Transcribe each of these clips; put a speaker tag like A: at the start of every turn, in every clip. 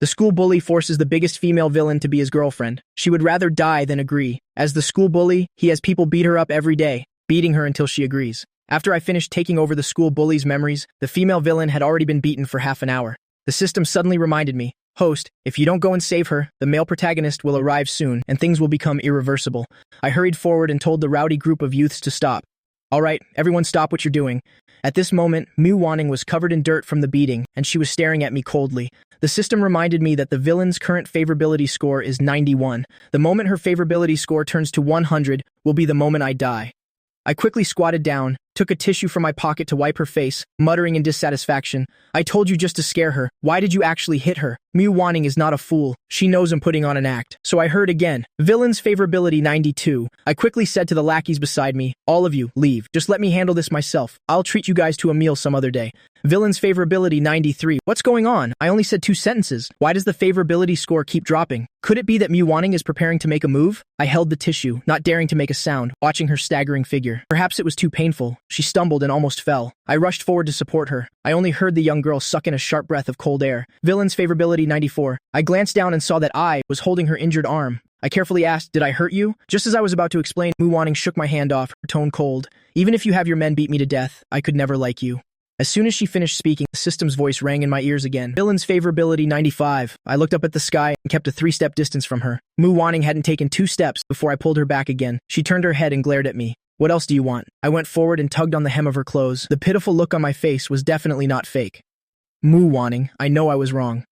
A: The school bully forces the biggest female villain to be his girlfriend. She would rather die than agree. As the school bully, he has people beat her up every day, beating her until she agrees. After I finished taking over the school bully's memories, the female villain had already been beaten for half an hour. The system suddenly reminded me, "Host, if you don't go and save her, the male protagonist will arrive soon, and things will become irreversible." I hurried forward and told the rowdy group of youths to stop. "All right, everyone stop what you're doing." At this moment, Mu Wanning was covered in dirt from the beating, and she was staring at me coldly. The system reminded me that the villain's current favorability score is 91. The moment her favorability score turns to 100 will be the moment I die. I quickly squatted down, took a tissue from my pocket to wipe her face, muttering in dissatisfaction, "I told you just to scare her. Why did you actually hit her? Mu Wanning is not a fool. She knows I'm putting on an act." So I heard again, "Villain's favorability 92. I quickly said to the lackeys beside me, "All of you, leave. Just let me handle this myself. I'll treat you guys to a meal some other day." Villain's favorability 93. What's going on? I only said 2 sentences. Why does the favorability score keep dropping? Could it be that Mu Wanning is preparing to make a move? I held the tissue, not daring to make a sound, watching her staggering figure. Perhaps it was too painful. She stumbled and almost fell. I rushed forward to support her. I only heard the young girl suck in a sharp breath of cold air. Villain's favorability 94. I glanced down and saw that I was holding her injured arm. I carefully asked, "Did I hurt you?" Just as I was about to explain, Mu Wanning shook my hand off, her tone cold. "Even if you have your men beat me to death, I could never like you." As soon as she finished speaking, the system's voice rang in my ears again. Villain's favorability 95. I looked up at the sky and kept a 3-step distance from her. Mu Wanning hadn't taken 2 steps before I pulled her back again. She turned her head and glared at me. "What else do you want?" I went forward and tugged on the hem of her clothes. The pitiful look on my face was definitely not fake. "Mu Wanning, I know I was wrong."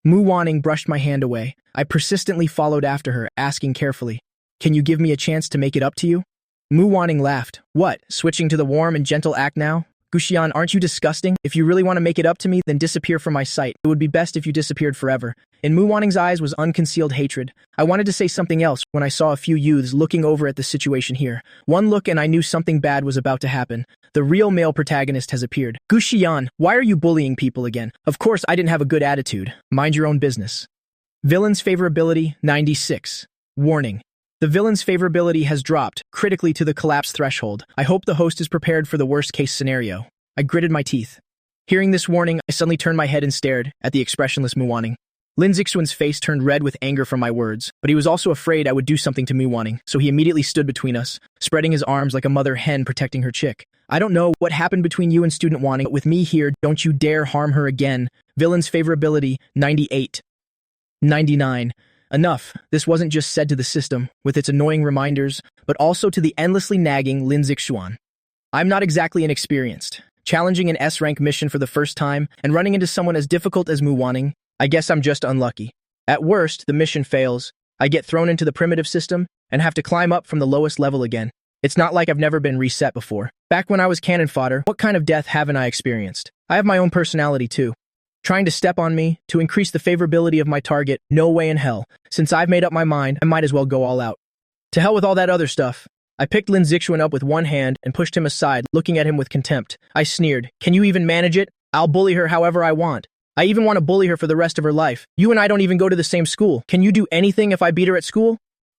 A: Mu Wanning brushed my hand away. I persistently followed after her, asking carefully, "Can you give me a chance to make it up to you?" Mu Wanning laughed. "What, switching to the warm and gentle act now? Guxian, aren't you disgusting? If you really want to make it up to me, then disappear from my sight. It would be best if you disappeared forever." In Mu Wanning's eyes was unconcealed hatred. I wanted to say something else when I saw a few youths looking over at the situation here. One look and I knew something bad was about to happen. The real male protagonist has appeared. "Guxian, why are you bullying people again?" Of course, I didn't have a good attitude. Mind your own business. Villain's favorability 96. Warning. The villain's favorability has dropped critically to the collapse threshold. I hope the host is prepared for the worst-case scenario. I gritted my teeth. Hearing this warning, I suddenly turned my head and stared at the expressionless Mu Wanning. Lin Zixuan's face turned red with anger from my words, but he was also afraid I would do something to Mu Wanning, so he immediately stood between us, spreading his arms like a mother hen protecting her chick. "I don't know what happened between you and Student Wanning, but with me here, don't you dare harm her again." Villain's favorability 98. 99. Enough. This wasn't just said to the system, with its annoying reminders, but also to the endlessly nagging Lin Zixuan. I'm not exactly inexperienced. Challenging an S-rank mission for the first time, and running into someone as difficult as Mu Wanning, I guess I'm just unlucky. At worst, the mission fails. I get thrown into the primitive system, and have to climb up from the lowest level again. It's not like I've never been reset before. Back when I was cannon fodder, what kind of death haven't I experienced? I have my own personality too. Trying to step on me, to increase the favorability of my target, no way in hell. Since I've made up my mind, I might as well go all out. To hell with all that other stuff. I picked Lin Zixuan up with one hand and pushed him aside, looking at him with contempt. I sneered, "Can you even manage it? I'll bully her however I want. I even want to bully her for the rest of her life. You and I don't even go to the same school. Can you do anything if I beat her at school?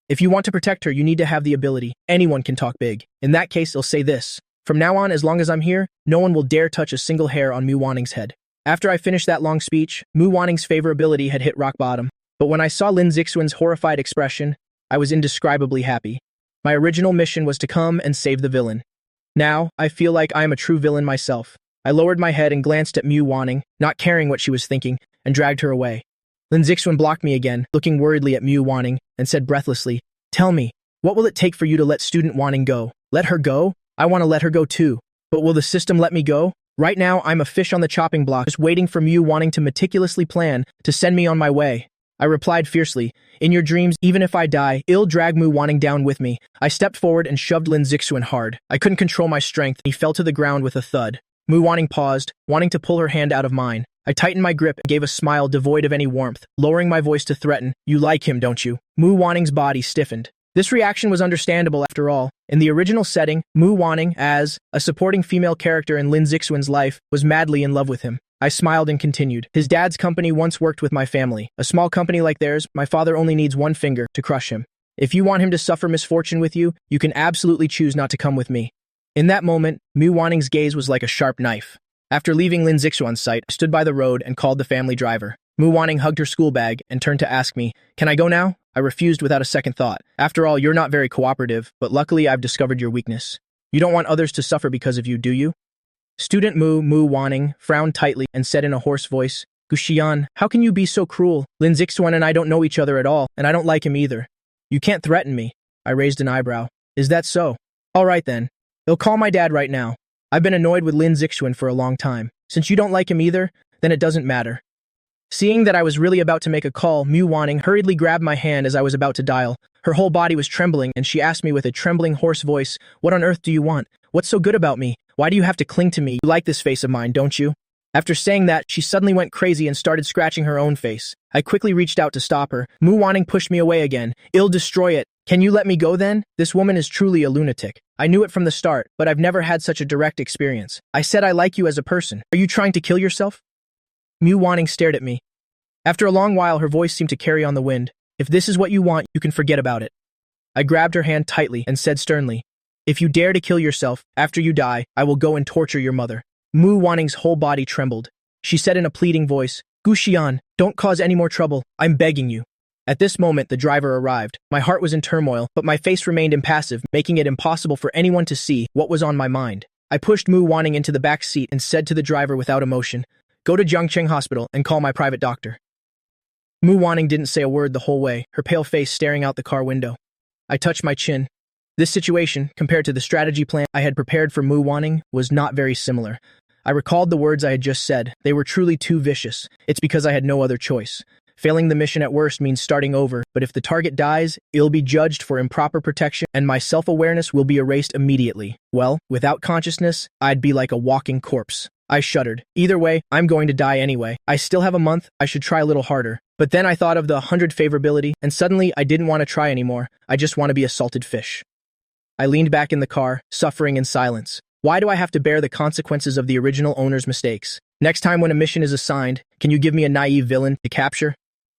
A: If you want to protect her, you need to have the ability. Anyone can talk big. In that case, I'll say this. From now on, as long as I'm here, no one will dare touch a single hair on Mu Wanning's head." After I finished that long speech, Mu Wanning's favorability had hit rock bottom. But when I saw Lin Zixuan's horrified expression, I was indescribably happy. My original mission was to come and save the villain. Now, I feel like I am a true villain myself. I lowered my head and glanced at Mu Wanning, not caring what she was thinking, and dragged her away. Lin Zixuan blocked me again, looking worriedly at Mu Wanning, and said breathlessly, "Tell me, what will it take for you to let Student Wanning go?" "Let her go? I want to let her go too. But will the system let me go? Right now, I'm a fish on the chopping block, just waiting for Mu Wanning to meticulously plan to send me on my way." I replied fiercely, "In your dreams, even if I die, I'll drag Mu Wanning down with me." I stepped forward and shoved Lin Zixuan hard. I couldn't control my strength. He fell to the ground with a thud. Mu Wanning paused, wanting to pull her hand out of mine. I tightened my grip and gave a smile devoid of any warmth, lowering my voice to threaten, "You like him, don't you?" Mu Wanning's body stiffened. This reaction was understandable after all. In the original setting, Mu Wanning, as a supporting female character in Lin Zixuan's life, was madly in love with him. I smiled and continued. "His dad's company once worked with my family. A small company like theirs, my father only needs one finger to crush him. If you want him to suffer misfortune with you, you can absolutely choose not to come with me." In that moment, Mu Wanning's gaze was like a sharp knife. After leaving Lin Zixuan's sight, I stood by the road and called the family driver. Mu Wanning hugged her school bag and turned to ask me, "Can I go now?" I refused without a second thought. "After all, you're not very cooperative, but luckily I've discovered your weakness. You don't want others to suffer because of you, do you?" Student Mu Wanning frowned tightly and said in a hoarse voice, "Gushian, how can you be so cruel? Lin Zixuan and I don't know each other at all, and I don't like him either. You can't threaten me." I raised an eyebrow. "Is that so? All right then. I'll call my dad right now. I've been annoyed with Lin Zixuan for a long time. Since you don't like him either, then it doesn't matter." Seeing that I was really about to make a call, Mu Wanning hurriedly grabbed my hand as I was about to dial. Her whole body was trembling, and she asked me with a trembling, hoarse voice, "What on earth do you want? What's so good about me? Why do you have to cling to me? You like this face of mine, don't you?" After saying that, she suddenly went crazy and started scratching her own face. I quickly reached out to stop her. Mu Wanning pushed me away again. "I'll destroy it. Can you let me go then? This woman is truly a lunatic. I knew it from the start, but I've never had such a direct experience. I said I like you as a person. Are you trying to kill yourself?" Mu Wanning stared at me. After a long while, her voice seemed to carry on the wind. "If this is what you want, you can forget about it." I grabbed her hand tightly and said sternly, "If you dare to kill yourself, after you die, I will go and torture your mother." Mu Wanning's whole body trembled. She said in a pleading voice, "Gushian, don't cause any more trouble. I'm begging you." At this moment, the driver arrived. My heart was in turmoil, but my face remained impassive, making it impossible for anyone to see what was on my mind. I pushed Mu Wanning into the back seat and said to the driver without emotion, "Go to Jiangcheng Hospital and call my private doctor." Mu Wanning didn't say a word the whole way, her pale face staring out the car window. I touched my chin. This situation, compared to the strategy plan I had prepared for Mu Wanning, was not very similar. I recalled the words I had just said. They were truly too vicious. It's because I had no other choice. Failing the mission at worst means starting over, but if the target dies, it'll be judged for improper protection and my self-awareness will be erased immediately. Well, without consciousness, I'd be like a walking corpse. I shuddered. Either way, I'm going to die anyway. I still have a month, I should try a little harder. But then I thought of the 100 favorability, and suddenly I didn't want to try anymore. I just want to be a salted fish. I leaned back in the car, suffering in silence. Why do I have to bear the consequences of the original owner's mistakes? Next time when a mission is assigned, can you give me a naive villain to capture?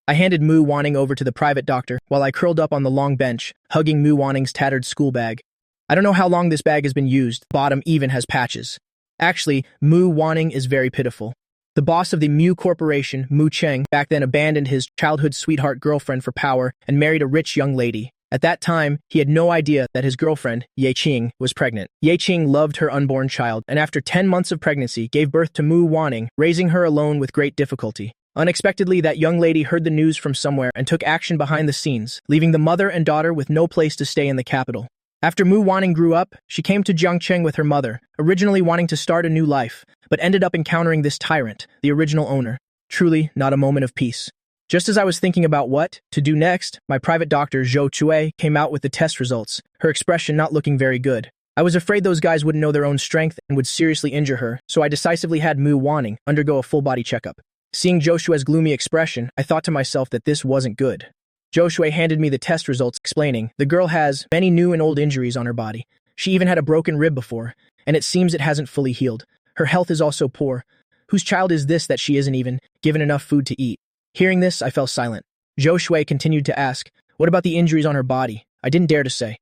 A: I handed Mu Wanning over to the private doctor while I curled up on the long bench, hugging Mu Wanning's tattered school bag. I don't know how long this bag has been used, the bottom even has patches. Actually, Mu Wanning is very pitiful. The boss of the Mu Corporation, Mu Cheng, back then abandoned his childhood sweetheart girlfriend for power and married a rich young lady. At that time, he had no idea that his girlfriend, Ye Qing, was pregnant. Ye Qing loved her unborn child, and after 10 months of pregnancy, gave birth to Mu Wanning, raising her alone with great difficulty. Unexpectedly, that young lady heard the news from somewhere and took action behind the scenes, leaving the mother and daughter with no place to stay in the capital. After Mu Wanning grew up, she came to Jiangcheng with her mother, originally wanting to start a new life, but ended up encountering this tyrant, the original owner. Truly, not a moment of peace. Just as I was thinking about what to do next, my private doctor, Zhou Chue, came out with the test results, her expression not looking very good. I was afraid those guys wouldn't know their own strength and would seriously injure her, so I decisively had Mu Wanning undergo a full-body checkup. Seeing Zhou Chue's gloomy expression, I thought to myself that this wasn't good. Zhou Chue handed me the test results, explaining, "The girl has many new and old injuries on her body. She even had a broken rib before, and it seems it hasn't fully healed. Her health is also poor. Whose child is this that she isn't even given enough food to eat?" Hearing this, I fell silent. Zhou Chue continued to ask, "What about the injuries on her body?" I didn't dare to say.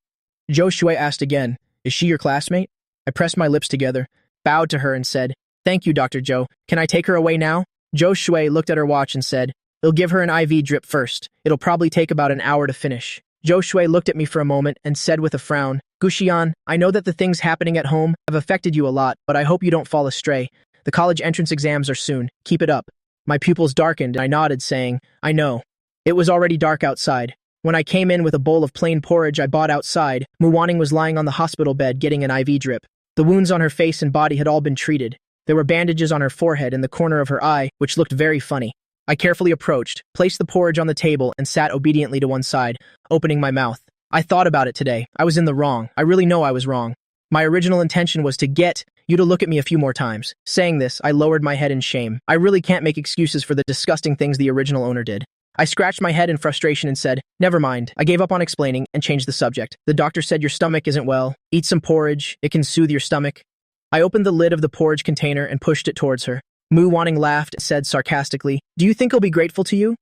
A: Zhou Chue asked again, "Is she your classmate?" I pressed my lips together, bowed to her and said, "Thank you, Dr. Zhou. Can I take her away now?" Zhou Chue looked at her watch and said, "I'll give her an IV drip first. It'll probably take about an hour to finish." Zhou Chue looked at me for a moment and said with a frown, "Gushian, I know that the things happening at home have affected you a lot, but I hope you don't fall astray. The college entrance exams are soon. Keep it up." My pupils darkened and I nodded, saying, "I know." It was already dark outside. When I came in with a bowl of plain porridge I bought outside, Mu Wanning was lying on the hospital bed getting an IV drip. The wounds on her face and body had all been treated. There were bandages on her forehead and the corner of her eye, which looked very funny. I carefully approached, placed the porridge on the table, and sat obediently to one side, opening my mouth. I thought about it today. I was in the wrong. I really know I was wrong. My original intention was to get you to look at me a few more times. Saying this, I lowered my head in shame. I really can't make excuses for the disgusting things the original owner did. I scratched my head in frustration and said, "Never mind." I gave up on explaining and changed the subject. The doctor said your stomach isn't well. Eat some porridge. It can soothe your stomach. I opened the lid of the porridge container and pushed it towards her. Mu Wanning laughed and said sarcastically, "Do you think I'll be grateful to you?"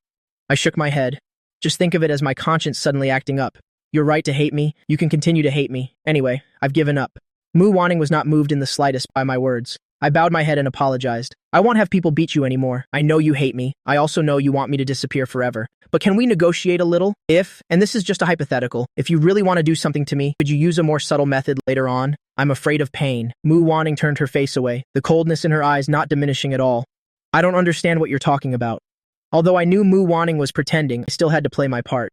A: I shook my head. Just think of it as my conscience suddenly acting up. You're right to hate me. You can continue to hate me. Anyway, I've given up. Mu Wanning was not moved in the slightest by my words. I bowed my head and apologized. I won't have people beat you anymore. I know you hate me. I also know you want me to disappear forever. But can we negotiate a little? And this is just a hypothetical, if you really want to do something to me, could you use a more subtle method later on? I'm afraid of pain. Mu Wanning turned her face away, the coldness in her eyes not diminishing at all. I don't understand what you're talking about. Although I knew Mu Wanning was pretending, I still had to play my part.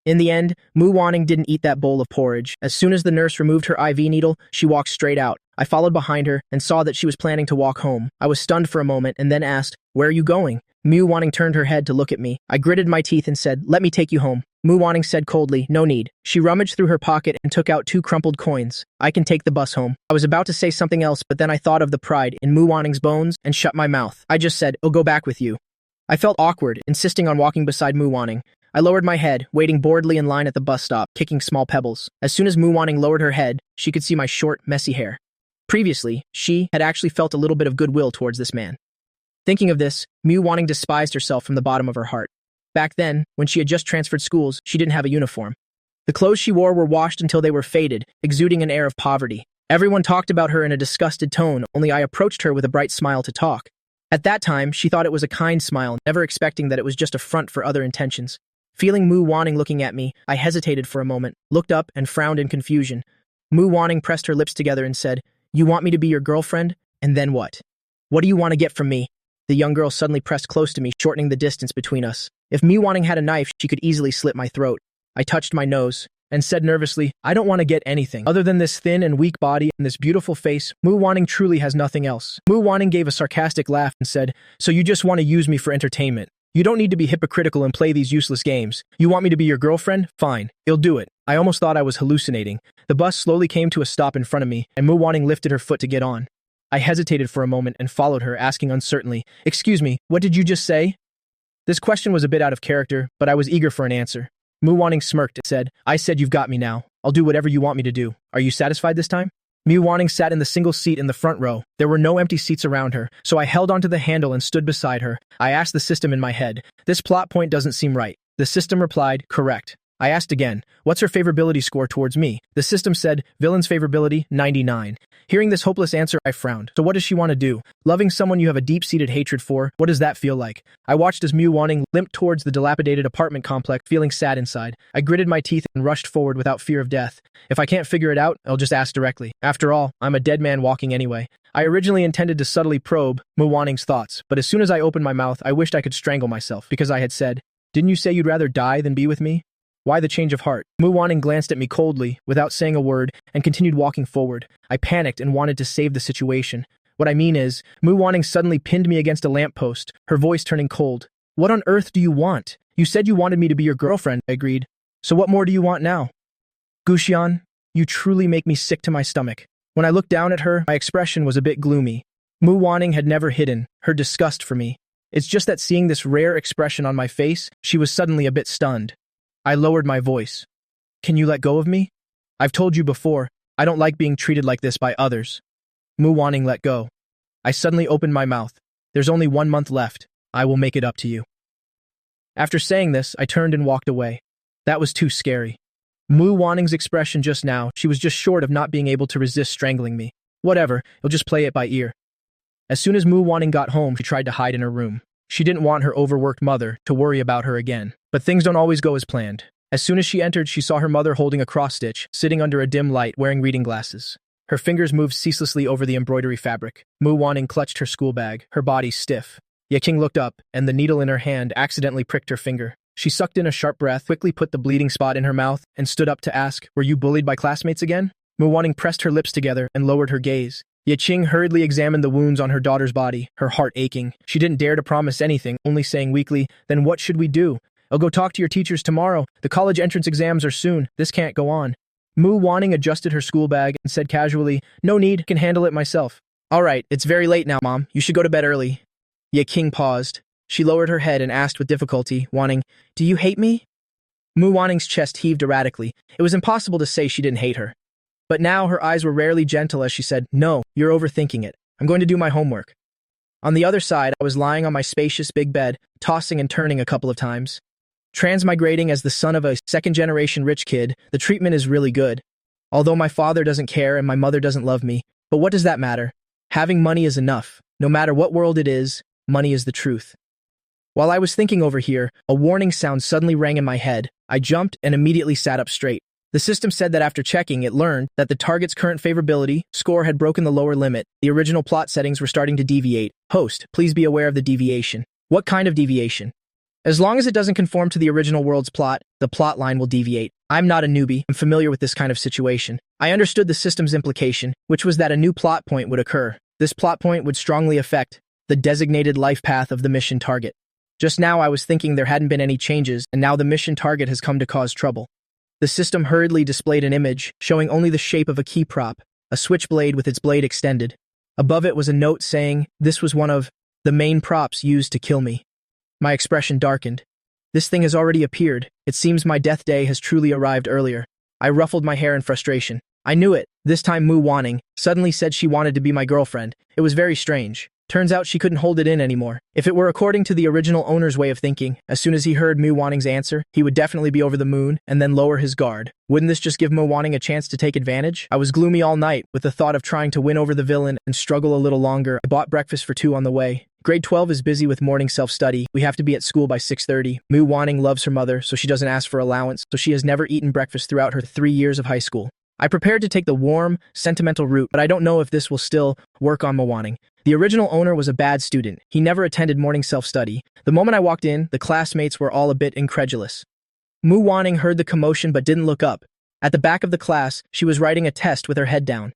A: In the end, Mu Wanning didn't eat that bowl of porridge. As soon as the nurse removed her IV needle, she walked straight out. I followed behind her and saw that she was planning to walk home. I was stunned for a moment and then asked, "Where are you going?" Mu Wanning turned her head to look at me. I gritted my teeth and said, "Let me take you home." Mu Wanning said coldly, "No need." She rummaged through her pocket and took out 2 crumpled coins. "I can take the bus home." I was about to say something else, but then I thought of the pride in Mu Wanning's bones and shut my mouth. I just said, "I'll go back with you." I felt awkward, insisting on walking beside Mu Wanning. I lowered my head, waiting boredly in line at the bus stop, kicking small pebbles. As soon as Mu Wanning lowered her head, she could see my short, messy hair. Previously, she had actually felt a little bit of goodwill towards this man. Thinking of this, Mu Wanning despised herself from the bottom of her heart. Back then, when she had just transferred schools, she didn't have a uniform. The clothes she wore were washed until they were faded, exuding an air of poverty. Everyone talked about her in a disgusted tone, only I approached her with a bright smile to talk. At that time, she thought it was a kind smile, never expecting that it was just a front for other intentions. Feeling Mu Wanning looking at me, I hesitated for a moment, looked up, and frowned in confusion. Mu Wanning pressed her lips together and said, "You want me to be your girlfriend? And then what? What do you want to get from me?" The young girl suddenly pressed close to me, shortening the distance between us. If Mu Wanning had a knife, she could easily slit my throat. I touched my nose and said nervously, "I don't want to get anything. Other than this thin and weak body and this beautiful face, Mu Wanning truly has nothing else." Mu Wanning gave a sarcastic laugh and said, "So you just want to use me for entertainment? You don't need to be hypocritical and play these useless games. You want me to be your girlfriend? Fine, you'll do it." I almost thought I was hallucinating. The bus slowly came to a stop in front of me, and Mu Wanning lifted her foot to get on. I hesitated for a moment and followed her, asking uncertainly, "Excuse me, what did you just say?" This question was a bit out of character, but I was eager for an answer. Mu Wanning smirked and said, "I said you've got me now. I'll do whatever you want me to do. Are you satisfied this time?" Mu Wanning sat in the single seat in the front row. There were no empty seats around her, so I held onto the handle and stood beside her. I asked the system in my head, "This plot point doesn't seem right." The system replied, "Correct." I asked again, "What's her favorability score towards me?" The system said, "Villain's favorability, 99. Hearing this hopeless answer, I frowned. So what does she want to do? Loving someone you have a deep-seated hatred for, what does that feel like? I watched as Mu Wanning limped towards the dilapidated apartment complex, feeling sad inside. I gritted my teeth and rushed forward without fear of death. If I can't figure it out, I'll just ask directly. After all, I'm a dead man walking anyway. I originally intended to subtly probe Mu Wanning's thoughts, but as soon as I opened my mouth, I wished I could strangle myself, because I had said, "Didn't you say you'd rather die than be with me?" Why the change of heart? Mu Wanning glanced at me coldly, without saying a word, and continued walking forward. I panicked and wanted to save the situation. What I mean is, Mu Wanning suddenly pinned me against a lamppost, her voice turning cold. "What on earth do you want? You said you wanted me to be your girlfriend," I agreed. "So what more do you want now?" "Guxian, you truly make me sick to my stomach." When I looked down at her, my expression was a bit gloomy. Mu Wanning had never hidden her disgust for me. It's just that seeing this rare expression on my face, she was suddenly a bit stunned. I lowered my voice. "Can you let go of me? I've told you before, I don't like being treated like this by others." Mu Wanning let go. I suddenly opened my mouth. "There's only 1 month left. I will make it up to you." After saying this, I turned and walked away. That was too scary. Mu Wanning's expression just now, she was just short of not being able to resist strangling me. Whatever, you'll just play it by ear. As soon as Mu Wanning got home, she tried to hide in her room. She didn't want her overworked mother to worry about her again. But things don't always go as planned. As soon as she entered, she saw her mother holding a cross-stitch, sitting under a dim light, wearing reading glasses. Her fingers moved ceaselessly over the embroidery fabric. Mu Wanning clutched her school bag, her body stiff. Yaking looked up, and the needle in her hand accidentally pricked her finger. She sucked in a sharp breath, quickly put the bleeding spot in her mouth, and stood up to ask, "Were you bullied by classmates again?" Mu Wanning pressed her lips together and lowered her gaze. Yaqing hurriedly examined the wounds on her daughter's body, her heart aching. She didn't dare to promise anything, only saying weakly, "Then what should we do?" "I'll go talk to your teachers tomorrow. The college entrance exams are soon. This can't go on." Mu Wanning adjusted her school bag and said casually, "No need, can handle it myself." "All right, it's very late now, Mom. You should go to bed early." Yaking paused. She lowered her head and asked with difficulty, Wanning, "Do you hate me?" Mu Wanning's chest heaved erratically. It was impossible to say she didn't hate her. But now her eyes were rarely gentle as she said, "No, you're overthinking it. I'm going to do my homework." On the other side, I was lying on my spacious big bed, tossing and turning a couple of times. Transmigrating as the son of a second-generation rich kid, the treatment is really good. Although my father doesn't care and my mother doesn't love me, but what does that matter? Having money is enough. No matter what world it is, money is the truth. While I was thinking over here, a warning sound suddenly rang in my head. I jumped and immediately sat up straight. The system said that after checking, it learned that the target's current favorability score had broken the lower limit. The original plot settings were starting to deviate. Host, please be aware of the deviation. What kind of deviation? As long as it doesn't conform to the original world's plot, the plot line will deviate. I'm not a newbie. I'm familiar with this kind of situation. I understood the system's implication, which was that a new plot point would occur. This plot point would strongly affect the designated life path of the mission target. Just now I was thinking there hadn't been any changes, and now the mission target has come to cause trouble. The system hurriedly displayed an image showing only the shape of a key prop, a switchblade with its blade extended. Above it was a note saying, "This was one of the main props used to kill me." My expression darkened. This thing has already appeared. It seems my death day has truly arrived earlier. I ruffled my hair in frustration. I knew it. This time Mu Wanning suddenly said she wanted to be my girlfriend. It was very strange. Turns out she couldn't hold it in anymore. If it were according to the original owner's way of thinking, as soon as he heard Mu Wanning's answer, he would definitely be over the moon and then lower his guard. Wouldn't this just give Mu Wanning a chance to take advantage? I was gloomy all night with the thought of trying to win over the villain and struggle a little longer. I bought breakfast for 2 on the way. Grade 12 is busy with morning self-study. We have to be at school by 6:30. Mu Wanning loves her mother, so she doesn't ask for allowance, so she has never eaten breakfast throughout her 3 years of high school. I prepared to take the warm, sentimental route, but I don't know if this will still work on Mu Wanning. The original owner was a bad student. He never attended morning self-study. The moment I walked in, the classmates were all a bit incredulous. Mu Wanning heard the commotion but didn't look up. At the back of the class, she was writing a test with her head down.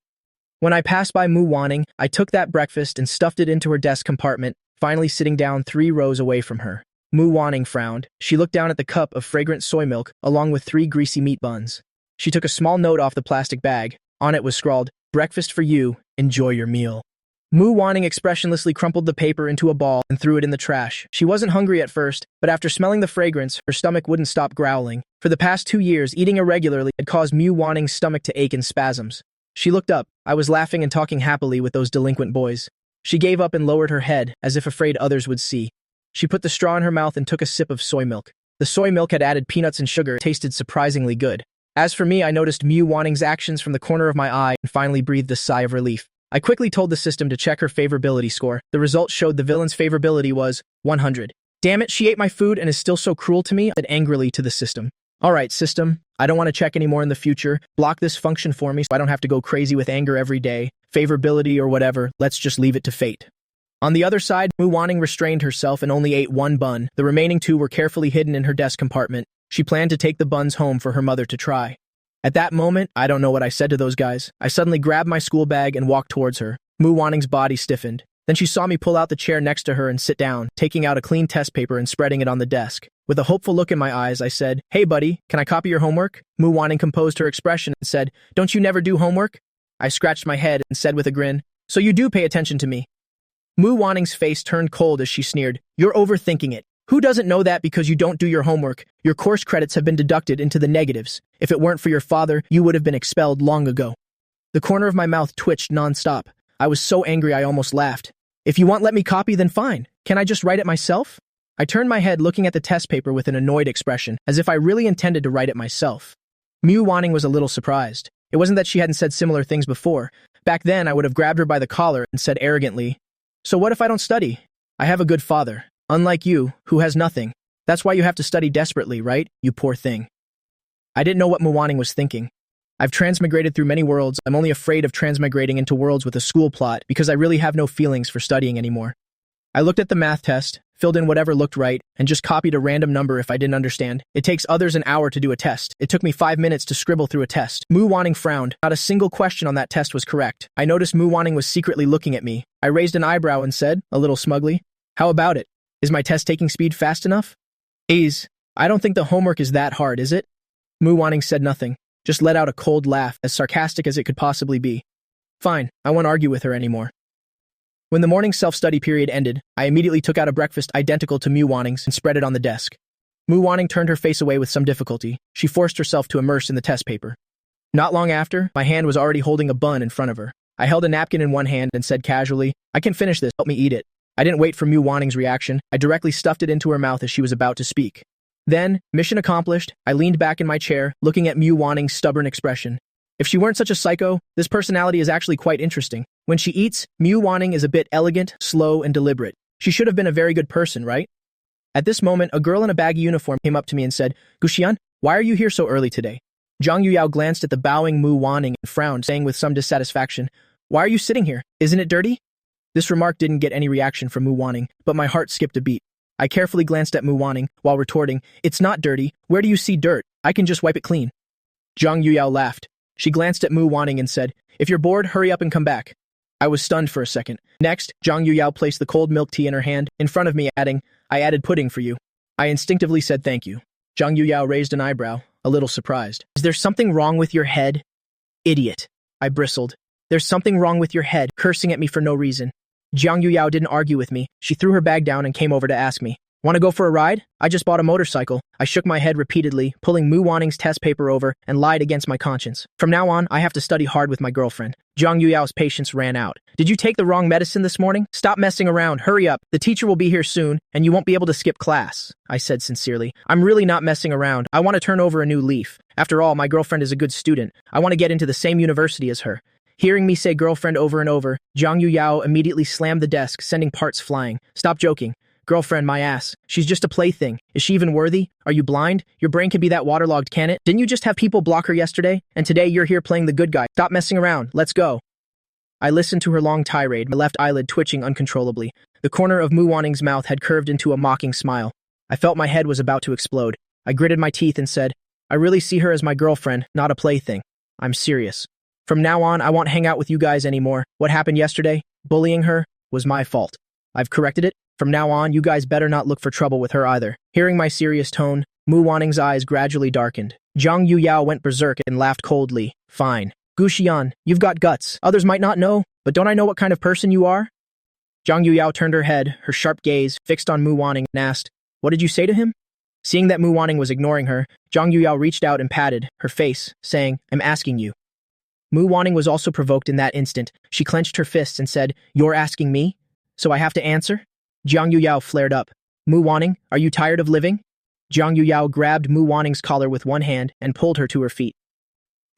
A: When I passed by Mu Wanning, I took that breakfast and stuffed it into her desk compartment, finally sitting down 3 rows away from her. Mu Wanning frowned. She looked down at the cup of fragrant soy milk, along with 3 greasy meat buns. She took a small note off the plastic bag. On it was scrawled, "Breakfast for you, enjoy your meal." Mu Wanning expressionlessly crumpled the paper into a ball and threw it in the trash. She wasn't hungry at first, but after smelling the fragrance, her stomach wouldn't stop growling. For the past 2 years, eating irregularly had caused Mu Wanning's stomach to ache in spasms. She looked up. I was laughing and talking happily with those delinquent boys. She gave up and lowered her head, as if afraid others would see. She put the straw in her mouth and took a sip of soy milk. The soy milk had added peanuts and sugar. It tasted surprisingly good. As for me, I noticed Mu Wanning's actions from the corner of my eye and finally breathed a sigh of relief. I quickly told the system to check her favorability score. The results showed the villain's favorability was 100. Damn it, she ate my food and is still so cruel to me, I said angrily to the system. Alright, system, I don't want to check anymore in the future. Block this function for me so I don't have to go crazy with anger every day. Favorability or whatever, let's just leave it to fate. On the other side, Mu Wanning restrained herself and only ate 1 bun. The remaining 2 were carefully hidden in her desk compartment. She planned to take the buns home for her mother to try. At that moment, I don't know what I said to those guys. I suddenly grabbed my school bag and walked towards her. Mu Wanning's body stiffened. Then she saw me pull out the chair next to her and sit down, taking out a clean test paper and spreading it on the desk. With a hopeful look in my eyes, I said, "Hey buddy, can I copy your homework?" Mu Wanning composed her expression and said, "Don't you never do homework?" I scratched my head and said with a grin, "So you do pay attention to me." Mu Wanning's face turned cold as she sneered, "You're overthinking it. Who doesn't know that because you don't do your homework, your course credits have been deducted into the negatives. If it weren't for your father, you would have been expelled long ago." The corner of my mouth twitched nonstop. I was so angry I almost laughed. "If you won't let me copy, then fine. Can I just write it myself?" I turned my head looking at the test paper with an annoyed expression, as if I really intended to write it myself. Mu Wanning was a little surprised. It wasn't that she hadn't said similar things before. Back then, I would have grabbed her by the collar and said arrogantly, "So what if I don't study? I have a good father. Unlike you, who has nothing. That's why you have to study desperately, right, you poor thing." I didn't know what Mu Wanning was thinking. I've transmigrated through many worlds. I'm only afraid of transmigrating into worlds with a school plot because I really have no feelings for studying anymore. I looked at the math test, filled in whatever looked right, and just copied a random number if I didn't understand. It takes others an hour to do a test. It took me 5 minutes to scribble through a test. Mu Wanning frowned. Not a single question on that test was correct. I noticed Mu Wanning was secretly looking at me. I raised an eyebrow and said, a little smugly, "How about it? Is my test-taking speed fast enough?" I don't think the homework is that hard, is it?" Mu Wanning said nothing, just let out a cold laugh, as sarcastic as it could possibly be. Fine, I won't argue with her anymore. When the morning self-study period ended, I immediately took out a breakfast identical to Mu Wanning's and spread it on the desk. Mu Wanning turned her face away with some difficulty. She forced herself to immerse in the test paper. Not long after, my hand was already holding a bun in front of her. I held a napkin in one hand and said casually, "I can finish this, help me eat it." I didn't wait for Mu Wanning's reaction. I directly stuffed it into her mouth as she was about to speak. Then, mission accomplished, I leaned back in my chair, looking at Mu Wanning's stubborn expression. If she weren't such a psycho, this personality is actually quite interesting. When she eats, Mu Wanning is a bit elegant, slow, and deliberate. She should have been a very good person, right? At this moment, a girl in a baggy uniform came up to me and said, Guxian, why are you here so early today? Zhang Yuyao glanced at the bowing Mu Wanning and frowned, saying with some dissatisfaction, Why are you sitting here? Isn't it dirty? This remark didn't get any reaction from Mu Wanning, but my heart skipped a beat. I carefully glanced at Mu Wanning while retorting, It's not dirty. Where do you see dirt? I can just wipe it clean. Zhang Yuyao laughed. She glanced at Mu Wanning and said, If you're bored, hurry up and come back. I was stunned for a second. Next, Zhang Yuyao placed the cold milk tea in her hand in front of me, adding, I added pudding for you. I instinctively said thank you. Zhang Yuyao raised an eyebrow, a little surprised. Is there something wrong with your head? Idiot. I bristled. There's something wrong with your head, cursing at me for no reason. Zhang Yuyao didn't argue with me. She threw her bag down and came over to ask me, Want to go for a ride? I just bought a motorcycle. I shook my head repeatedly, pulling Mu Wanning's test paper over and lied against my conscience. From now on, I have to study hard with my girlfriend. Zhang Yuyao's patience ran out. Did you take the wrong medicine this morning? Stop messing around. Hurry up. The teacher will be here soon, and you won't be able to skip class. I said sincerely. I'm really not messing around. I want to turn over a new leaf. After all, my girlfriend is a good student. I want to get into the same university as her. Hearing me say girlfriend over and over, Zhang Yuyao immediately slammed the desk, sending parts flying. Stop joking. Girlfriend, my ass. She's just a plaything. Is she even worthy? Are you blind? Your brain can be that waterlogged, can it? Didn't you just have people block her yesterday? And today you're here playing the good guy. Stop messing around. Let's go. I listened to her long tirade, my left eyelid twitching uncontrollably. The corner of Mu Wanning's mouth had curved into a mocking smile. I felt my head was about to explode. I gritted my teeth and said, I really see her as my girlfriend, not a plaything. I'm serious. From now on, I won't hang out with you guys anymore. What happened yesterday, bullying her, was my fault. I've corrected it. From now on, you guys better not look for trouble with her either. Hearing my serious tone, Mu Wanning's eyes gradually darkened. Zhang Yuyao went berserk and laughed coldly. Fine. Guxian, you've got guts. Others might not know, but don't I know what kind of person you are? Zhang Yuyao turned her head, her sharp gaze fixed on Mu Wanning, and asked, What did you say to him? Seeing that Mu Wanning was ignoring her, Zhang Yuyao reached out and patted her face, saying, I'm asking you. Mu Wanning was also provoked in that instant. She clenched her fists and said, You're asking me? So I have to answer? Zhang Yuyao flared up. Mu Wanning, are you tired of living? Zhang Yuyao grabbed Mu Wanning's collar with one hand and pulled her to her feet.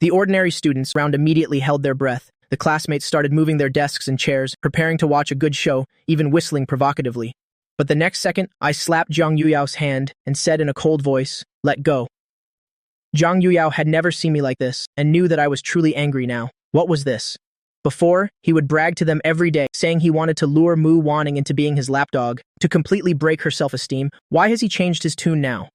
A: The ordinary students around immediately held their breath. The classmates started moving their desks and chairs, preparing to watch a good show, even whistling provocatively. But the next second, I slapped Zhang Yuyao's hand and said in a cold voice, Let go. Zhang Yuyao had never seen me like this and knew that I was truly angry now. What was this? Before, he would brag to them every day, saying he wanted to lure Mu Wanning into being his lapdog, to completely break her self-esteem. Why has he changed his tune now?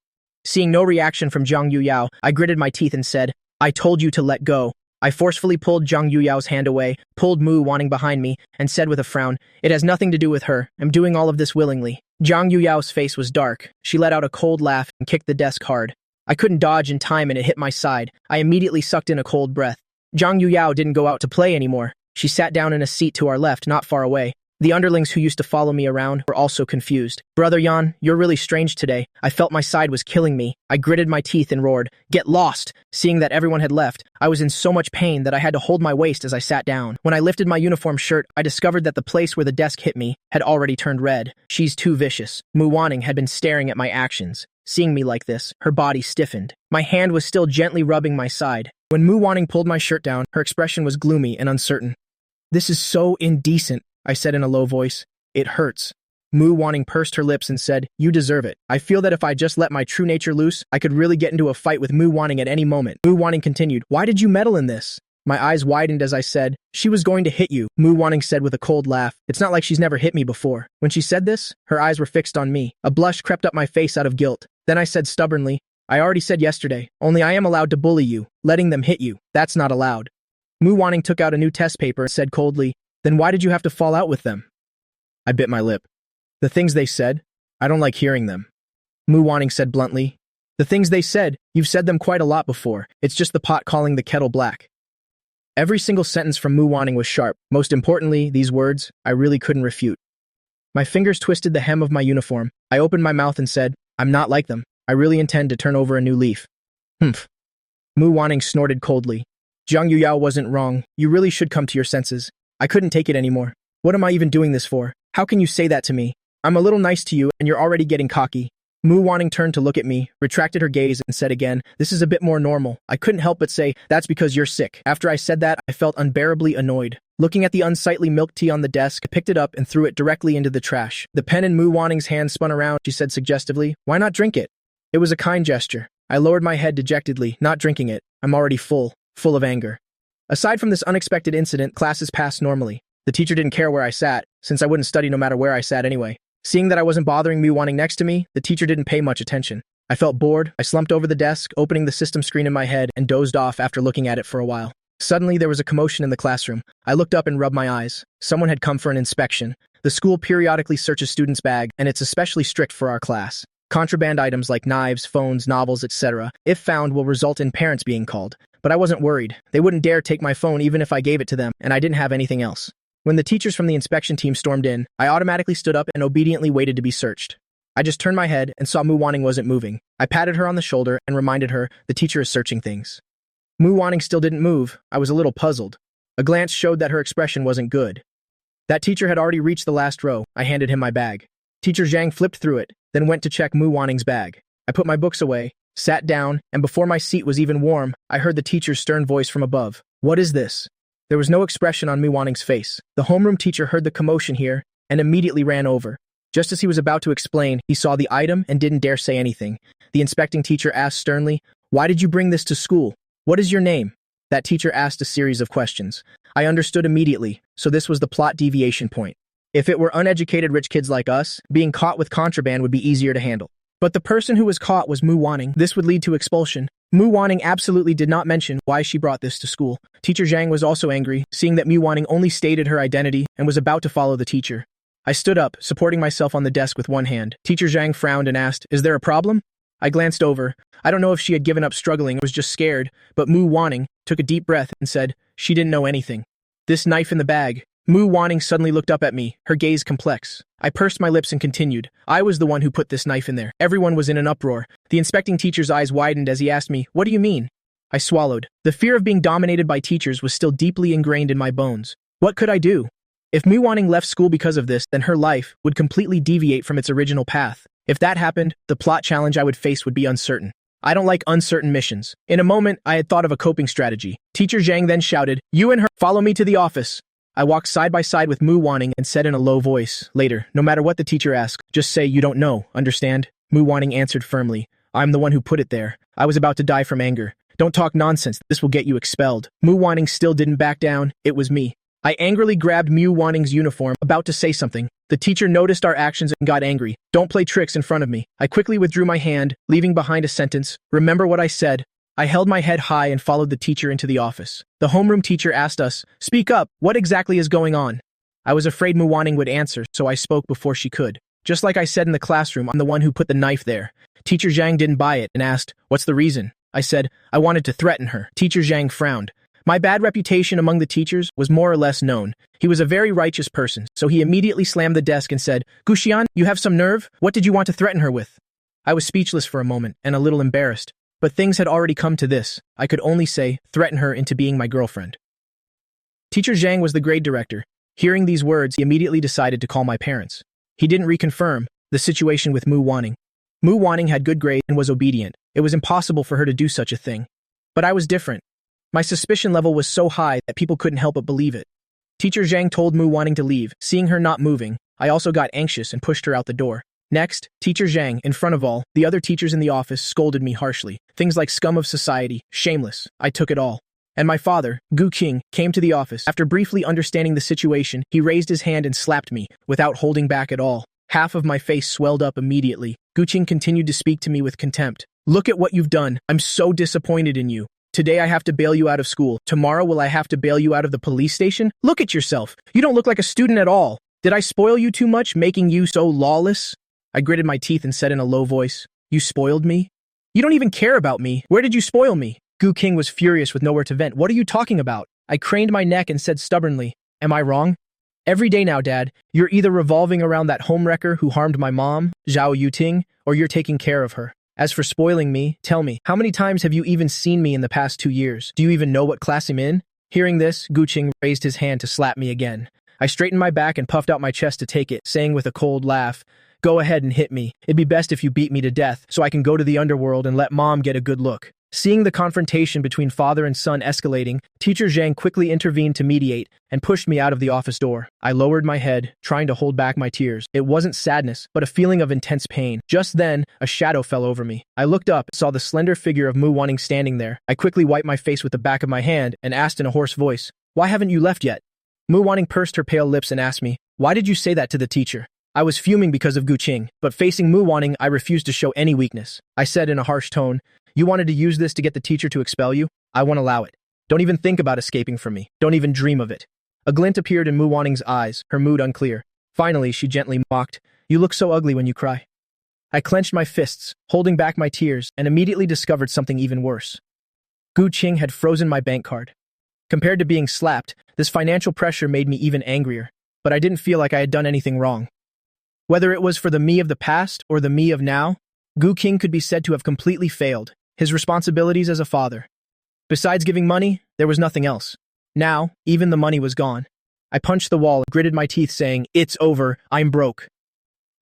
A: Seeing no reaction from Zhang Yuyao, I gritted my teeth and said, I told you to let go. I forcefully pulled Zhang Yuyao's hand away, pulled Mu Wanning behind me, and said with a frown, It has nothing to do with her. I'm doing all of this willingly. Zhang Yuyao's face was dark. She let out a cold laugh and kicked the desk hard. I couldn't dodge in time and it hit my side. I immediately sucked in a cold breath. Zhang Yuyao didn't go out to play anymore. She sat down in a seat to our left, not far away. The underlings who used to follow me around were also confused. Brother Yan, you're really strange today. I felt my side was killing me. I gritted my teeth and roared, Get lost! Seeing that everyone had left, I was in so much pain that I had to hold my waist as I sat down. When I lifted my uniform shirt, I discovered that the place where the desk hit me had already turned red. She's too vicious. Mu Wanning had been staring at my actions. Seeing me like this, her body stiffened. My hand was still gently rubbing my side. When Mu Wanning pulled my shirt down, her expression was gloomy and uncertain. This is so indecent, I said in a low voice. It hurts. Mu Wanning pursed her lips and said, You deserve it. I feel that if I just let my true nature loose, I could really get into a fight with Mu Wanning at any moment. Mu Wanning continued, Why did you meddle in this? My eyes widened as I said, She was going to hit you, Mu Wanning said with a cold laugh. It's not like she's never hit me before. When she said this, her eyes were fixed on me. A blush crept up my face out of guilt. Then I said stubbornly, I already said yesterday, only I am allowed to bully you. Letting them hit you, that's not allowed. Mu Wanning took out a new test paper and said coldly, Then why did you have to fall out with them? I bit my lip. The things they said, I don't like hearing them. Mu Wanning said bluntly, The things they said, you've said them quite a lot before. It's just the pot calling the kettle black. Every single sentence from Mu Wanning was sharp. Most importantly, these words, I really couldn't refute. My fingers twisted the hem of my uniform. I opened my mouth and said, I'm not like them. I really intend to turn over a new leaf. Humph. Mu Wanning snorted coldly. Zhang Yuyao wasn't wrong. You really should come to your senses. I couldn't take it anymore. What am I even doing this for? How can you say that to me? I'm a little nice to you and you're already getting cocky. Mu Wanning turned to look at me, retracted her gaze and said again, This is a bit more normal. I couldn't help but say, That's because you're sick. After I said that, I felt unbearably annoyed. Looking at the unsightly milk tea on the desk, I picked it up and threw it directly into the trash. The pen in Mu Wanning's hand spun around. She said suggestively, "Why not drink it?" It was a kind gesture. I lowered my head dejectedly, not drinking it. I'm already full of anger. Aside from this unexpected incident, classes passed normally. The teacher didn't care where I sat, since I wouldn't study no matter where I sat anyway. Seeing that I wasn't bothering Mu Wanning next to me, the teacher didn't pay much attention. I felt bored. I slumped over the desk, opening the system screen in my head, and dozed off after looking at it for a while. Suddenly, there was a commotion in the classroom. I looked up and rubbed my eyes. Someone had come for an inspection. The school periodically searches students' bags, and it's especially strict for our class. Contraband items like knives, phones, novels, etc., if found, will result in parents being called. But I wasn't worried. They wouldn't dare take my phone even if I gave it to them, and I didn't have anything else. When the teachers from the inspection team stormed in, I automatically stood up and obediently waited to be searched. I just turned my head and saw Mu Wanning wasn't moving. I patted her on the shoulder and reminded her the teacher is searching things. Mu Wanning still didn't move. I was a little puzzled. A glance showed that her expression wasn't good. That teacher had already reached the last row. I handed him my bag. Teacher Zhang flipped through it, then went to check Mu Wanning's bag. I put my books away, sat down, and before my seat was even warm, I heard the teacher's stern voice from above. "What is this?" There was no expression on Mu Wanning's face. The homeroom teacher heard the commotion here and immediately ran over. Just as he was about to explain, he saw the item and didn't dare say anything. The inspecting teacher asked sternly, "Why did you bring this to school? What is your name?" That teacher asked a series of questions. I understood immediately, so this was the plot deviation point. If it were uneducated rich kids like us, being caught with contraband would be easier to handle. But the person who was caught was Mu Wanning. This would lead to expulsion. Mu Wanning absolutely did not mention why she brought this to school. Teacher Zhang was also angry, seeing that Mu Wanning only stated her identity and was about to follow the teacher. I stood up, supporting myself on the desk with one hand. Teacher Zhang frowned and asked, "Is there a problem?" I glanced over. I don't know if she had given up struggling or was just scared, but Mu Wanning took a deep breath and said she didn't know anything. "This knife in the bag." Mu Wanning suddenly looked up at me, her gaze complex. I pursed my lips and continued. "I was the one who put this knife in there." Everyone was in an uproar. The inspecting teacher's eyes widened as he asked me, "What do you mean?" I swallowed. The fear of being dominated by teachers was still deeply ingrained in my bones. What could I do? If Mu Wanning left school because of this, then her life would completely deviate from its original path. If that happened, the plot challenge I would face would be uncertain. I don't like uncertain missions. In a moment, I had thought of a coping strategy. Teacher Zhang then shouted, "You and her, follow me to the office." I walked side by side with Mu Wanning and said in a low voice, "Later, no matter what the teacher asks, just say you don't know, understand?" Mu Wanning answered firmly, "I'm the one who put it there. I was about to die from anger. Don't talk nonsense, this will get you expelled." Mu Wanning still didn't back down. It was me. I angrily grabbed Mu Wanning's uniform, about to say something. The teacher noticed our actions and got angry. "Don't play tricks in front of me." I quickly withdrew my hand, leaving behind a sentence, "Remember what I said." I held my head high and followed the teacher into the office. The homeroom teacher asked us, "Speak up, what exactly is going on?" I was afraid Mu Wanning would answer, so I spoke before she could. Just like I said in the classroom, I'm the one who put the knife there. Teacher Zhang didn't buy it and asked, "What's the reason?" I said, "I wanted to threaten her." Teacher Zhang frowned. My bad reputation among the teachers was more or less known. He was a very righteous person, so he immediately slammed the desk and said, "Guxian, you have some nerve? What did you want to threaten her with?" I was speechless for a moment and a little embarrassed. But things had already come to this. I could only say, threaten her into being my girlfriend. Teacher Zhang was the grade director. Hearing these words, he immediately decided to call my parents. He didn't reconfirm the situation with Mu Wanning. Mu Wanning had good grades and was obedient. It was impossible for her to do such a thing. But I was different. My suspicion level was so high that people couldn't help but believe it. Teacher Zhang told Mu Wanning to leave. Seeing her not moving, I also got anxious and pushed her out the door. Next, Teacher Zhang, in front of all, the other teachers in the office scolded me harshly. Things like scum of society, shameless. I took it all. And my father, Gu Qing, came to the office. After briefly understanding the situation, he raised his hand and slapped me, without holding back at all. Half of my face swelled up immediately. Gu Qing continued to speak to me with contempt. "Look at what you've done. I'm so disappointed in you. Today I have to bail you out of school. Tomorrow will I have to bail you out of the police station? Look at yourself. You don't look like a student at all. Did I spoil you too much, making you so lawless?" I gritted my teeth and said in a low voice, "You spoiled me? You don't even care about me. Where did you spoil me?" Gu Qing was furious with nowhere to vent. "What are you talking about?" I craned my neck and said stubbornly, "Am I wrong? Every day now, Dad, you're either revolving around that homewrecker who harmed my mom, Zhao Yuting, or you're taking care of her. As for spoiling me, tell me, how many times have you even seen me in the past 2 years? Do you even know what class I'm in?" Hearing this, Gu Qing raised his hand to slap me again. I straightened my back and puffed out my chest to take it, saying with a cold laugh, "Go ahead and hit me. It'd be best if you beat me to death, so I can go to the underworld and let Mom get a good look." Seeing the confrontation between father and son escalating, Teacher Zhang quickly intervened to mediate and pushed me out of the office door. I lowered my head, trying to hold back my tears. It wasn't sadness, but a feeling of intense pain. Just then, a shadow fell over me. I looked up, saw the slender figure of Mu Wanning standing there. I quickly wiped my face with the back of my hand and asked in a hoarse voice, "Why haven't you left yet?" Mu Wanning pursed her pale lips and asked me, "Why did you say that to the teacher?" I was fuming because of Gu Qing, but facing Mu Wanning, I refused to show any weakness. I said in a harsh tone, "You wanted to use this to get the teacher to expel you? I won't allow it. Don't even think about escaping from me. Don't even dream of it." A glint appeared in Mu Wanning's eyes, her mood unclear. Finally, she gently mocked, "You look so ugly when you cry." I clenched my fists, holding back my tears, and immediately discovered something even worse. Gu Qing had frozen my bank card. Compared to being slapped, this financial pressure made me even angrier, but I didn't feel like I had done anything wrong. Whether it was for the me of the past or the me of now, Gu Qing could be said to have completely failed his responsibilities as a father. Besides giving money, there was nothing else. Now, even the money was gone. I punched the wall and gritted my teeth saying, "It's over, I'm broke."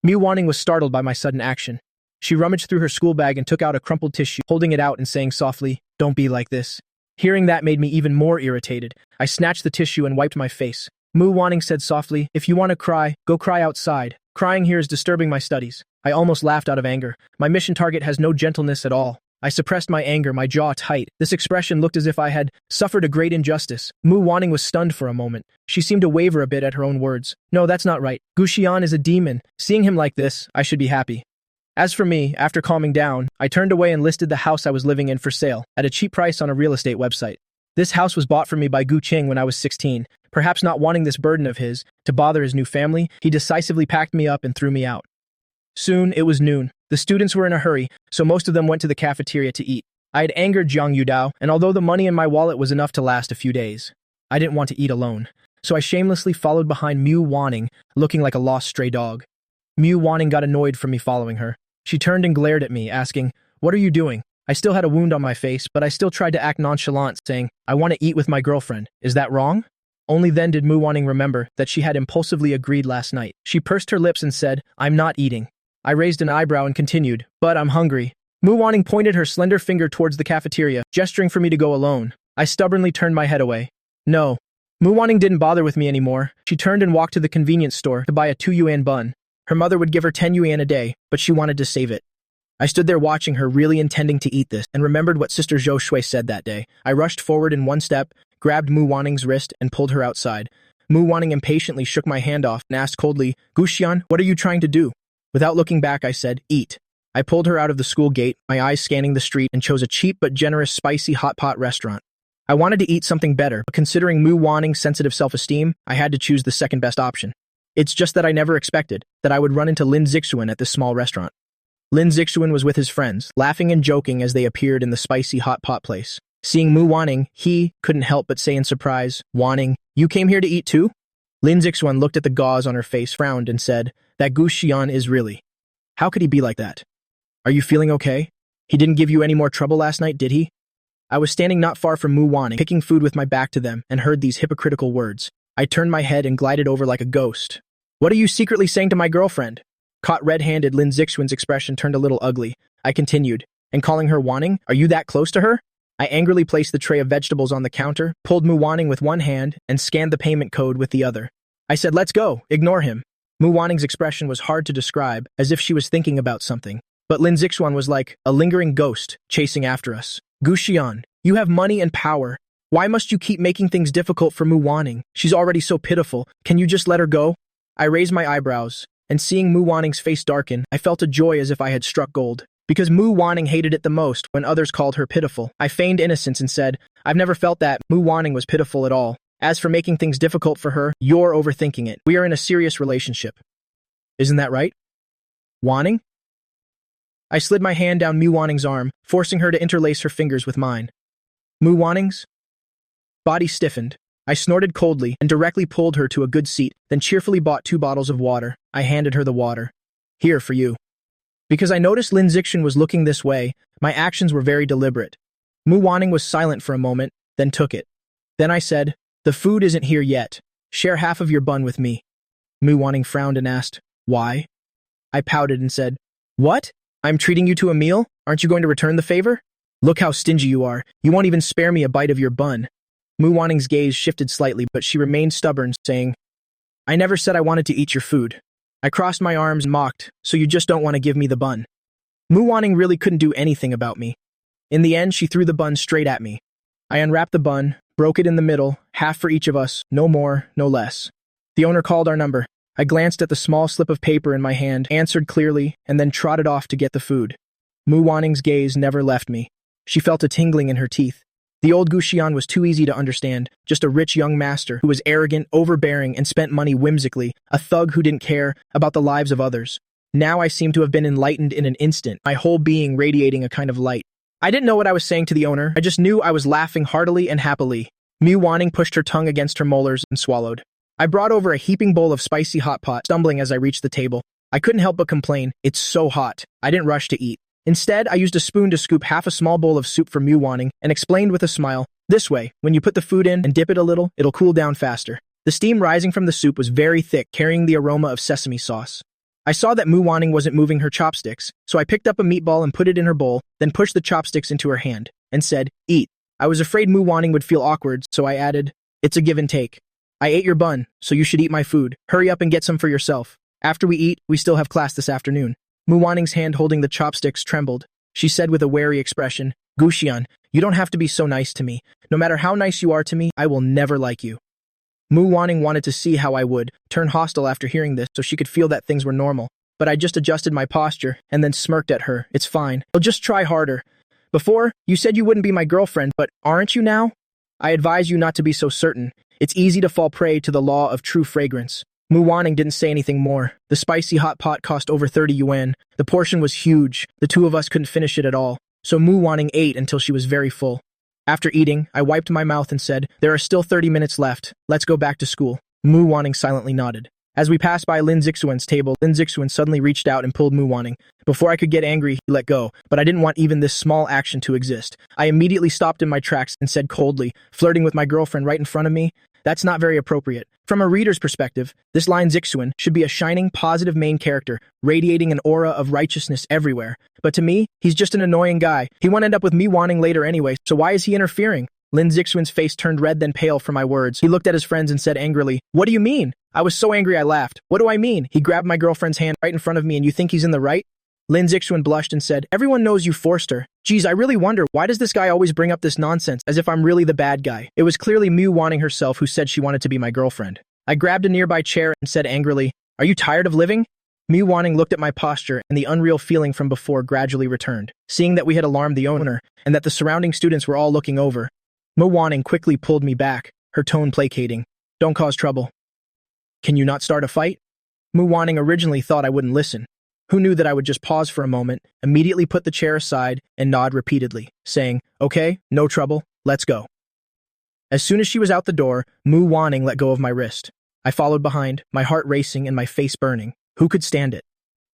A: Mu Wanning was startled by my sudden action. She rummaged through her school bag and took out a crumpled tissue, holding it out and saying softly, "Don't be like this." Hearing that made me even more irritated. I snatched the tissue and wiped my face. Mu Wanning said softly, "If you want to cry, go cry outside. Crying here is disturbing my studies." I almost laughed out of anger. My mission target has no gentleness at all. I suppressed my anger, my jaw tight. This expression looked as if I had suffered a great injustice. Mu Wanning was stunned for a moment. She seemed to waver a bit at her own words. "No, that's not right. Gu Xian is a demon. Seeing him like this, I should be happy." As for me, after calming down, I turned away and listed the house I was living in for sale, at a cheap price on a real estate website. This house was bought for me by Gu Qing when I was 16. Perhaps not wanting this burden of his to bother his new family, he decisively packed me up and threw me out. Soon, it was noon. The students were in a hurry, so most of them went to the cafeteria to eat. I had angered Jiang Yudao, and although the money in my wallet was enough to last a few days, I didn't want to eat alone. So I shamelessly followed behind Mu Wanning, looking like a lost stray dog. Mu Wanning got annoyed from me following her. She turned and glared at me, asking, "What are you doing?" I still had a wound on my face, but I still tried to act nonchalant, saying, "I want to eat with my girlfriend. Is that wrong?" Only then did Mu Wanning remember that she had impulsively agreed last night. She pursed her lips and said, "I'm not eating." I raised an eyebrow and continued, "But I'm hungry." Mu Wanning pointed her slender finger towards the cafeteria, gesturing for me to go alone. I stubbornly turned my head away. No. Mu Wanning didn't bother with me anymore. She turned and walked to the convenience store to buy a 2 yuan bun. Her mother would give her 10 yuan a day, but she wanted to save it. I stood there watching her, really intending to eat this, and remembered what Sister Zhou Shui said that day. I rushed forward in one step, grabbed Mu Wanning's wrist, and pulled her outside. Mu Wanning impatiently shook my hand off and asked coldly, "Gu Xian, what are you trying to do?" Without looking back, I said, "Eat." I pulled her out of the school gate, my eyes scanning the street, and chose a cheap but generous spicy hot pot restaurant. I wanted to eat something better, but considering Mu Wanning's sensitive self-esteem, I had to choose the second best option. It's just that I never expected that I would run into Lin Zixuan at this small restaurant. Lin Zixuan was with his friends, laughing and joking as they appeared in the spicy hot pot place. Seeing Mu Wanning, he couldn't help but say in surprise, "Wanning, you came here to eat too?" Lin Zixuan looked at the gauze on her face, frowned, and said, "That Gu Xian is really... How could he be like that? Are you feeling okay? He didn't give you any more trouble last night, did he?" I was standing not far from Mu Wanning, picking food with my back to them, and heard these hypocritical words. I turned my head and glided over like a ghost. "What are you secretly saying to my girlfriend?" Caught red-handed, Lin Zixuan's expression turned a little ugly. I continued, "And calling her Wanning? Are you that close to her?" I angrily placed the tray of vegetables on the counter, pulled Mu Wanning with one hand, and scanned the payment code with the other. I said, "Let's go, ignore him." Mu Wanning's expression was hard to describe, as if she was thinking about something. But Lin Zixuan was like a lingering ghost, chasing after us. "Gu Xian, you have money and power. Why must you keep making things difficult for Mu Wanning? She's already so pitiful. Can you just let her go?" I raised my eyebrows, and seeing Mu Wanning's face darken, I felt a joy as if I had struck gold. Because Mu Wanning hated it the most when others called her pitiful. I feigned innocence and said, "I've never felt that Mu Wanning was pitiful at all. As for making things difficult for her, you're overthinking it. We are in a serious relationship. Isn't that right? Wanning?" I slid my hand down Mu Wanning's arm, forcing her to interlace her fingers with mine. Mu Wanning's body stiffened. I snorted coldly and directly pulled her to a good seat, then cheerfully bought 2 bottles of water. I handed her the water. "Here, for you." Because I noticed Lin Zixuan was looking this way, my actions were very deliberate. Mu Wanning was silent for a moment, then took it. Then I said, "The food isn't here yet. Share half of your bun with me." Mu Wanning frowned and asked, "Why?" I pouted and said, "What? I'm treating you to a meal? Aren't you going to return the favor?" Look how stingy you are. You won't even spare me a bite of your bun. Mu Wanning's gaze shifted slightly, but she remained stubborn, saying, I never said I wanted to eat your food. I crossed my arms and mocked, so you just don't want to give me the bun. Mu Wanning really couldn't do anything about me. In the end, she threw the bun straight at me. I unwrapped the bun, broke it in the middle, half for each of us, no more, no less. The owner called our number. I glanced at the small slip of paper in my hand, answered clearly, and then trotted off to get the food. Mu Wanning's gaze never left me. She felt a tingling in her teeth. The old Guxian was too easy to understand, just a rich young master who was arrogant, overbearing, and spent money whimsically, a thug who didn't care about the lives of others. Now I seemed to have been enlightened in an instant, my whole being radiating a kind of light. I didn't know what I was saying to the owner, I just knew I was laughing heartily and happily. Mu Wanning pushed her tongue against her molars and swallowed. I brought over a heaping bowl of spicy hot pot, stumbling as I reached the table. I couldn't help but complain, it's so hot. I didn't rush to eat. Instead, I used a spoon to scoop half a small bowl of soup for Mu Wanning and explained with a smile, this way, when you put the food in and dip it a little, it'll cool down faster. The steam rising from the soup was very thick, carrying the aroma of sesame sauce. I saw that Mu Wanning wasn't moving her chopsticks, so I picked up a meatball and put it in her bowl, then pushed the chopsticks into her hand, and said, eat. I was afraid Mu Wanning would feel awkward, so I added, it's a give and take. I ate your bun, so you should eat my food. Hurry up and get some for yourself. After we eat, we still have class this afternoon. Mu Wanning's hand holding the chopsticks trembled. She said with a wary expression, Guxian, you don't have to be so nice to me. No matter how nice you are to me, I will never like you. Mu Wanning wanted to see how I would turn hostile after hearing this so she could feel that things were normal. But I just adjusted my posture and then smirked at her. It's fine. I'll just try harder. Before, you said you wouldn't be my girlfriend, but aren't you now? I advise you not to be so certain. It's easy to fall prey to the law of true fragrance. Mu Wanning didn't say anything more. The spicy hot pot cost over 30 yuan. The portion was huge. The two of us couldn't finish it at all. So Mu Wanning ate until she was very full. After eating, I wiped my mouth and said, there are still 30 minutes left. Let's go back to school. Mu Wanning silently nodded. As we passed by Lin Zixuan's table, Lin Zixuan suddenly reached out and pulled Mu Wanning. Before I could get angry, he let go, but I didn't want even this small action to exist. I immediately stopped in my tracks and said coldly, flirting with my girlfriend right in front of me? That's not very appropriate. From a reader's perspective, this Lin Zixuan should be a shining, positive main character, radiating an aura of righteousness everywhere. But to me, he's just an annoying guy. He won't end up with me wanting later anyway, so why is he interfering? Lin Zixuan's face turned red then pale from my words. He looked at his friends and said angrily, what do you mean? I was so angry I laughed. What do I mean? He grabbed my girlfriend's hand right in front of me and you think he's in the right? Lin Zixuan blushed and said, everyone knows you forced her. Geez, I really wonder, why does this guy always bring up this nonsense as if I'm really the bad guy? It was clearly Mu Wanning herself who said she wanted to be my girlfriend. I grabbed a nearby chair and said angrily, are you tired of living? Mu Wanning looked at my posture and the unreal feeling from before gradually returned. Seeing that we had alarmed the owner and that the surrounding students were all looking over, Mu Wanning quickly pulled me back, her tone placating. Don't cause trouble. Can you not start a fight? Mu Wanning originally thought I wouldn't listen. Who knew that I would just pause for a moment, immediately put the chair aside, and nod repeatedly, saying, okay, no trouble, let's go. As soon as she was out the door, Mu Wanning let go of my wrist. I followed behind, my heart racing and my face burning. Who could stand it?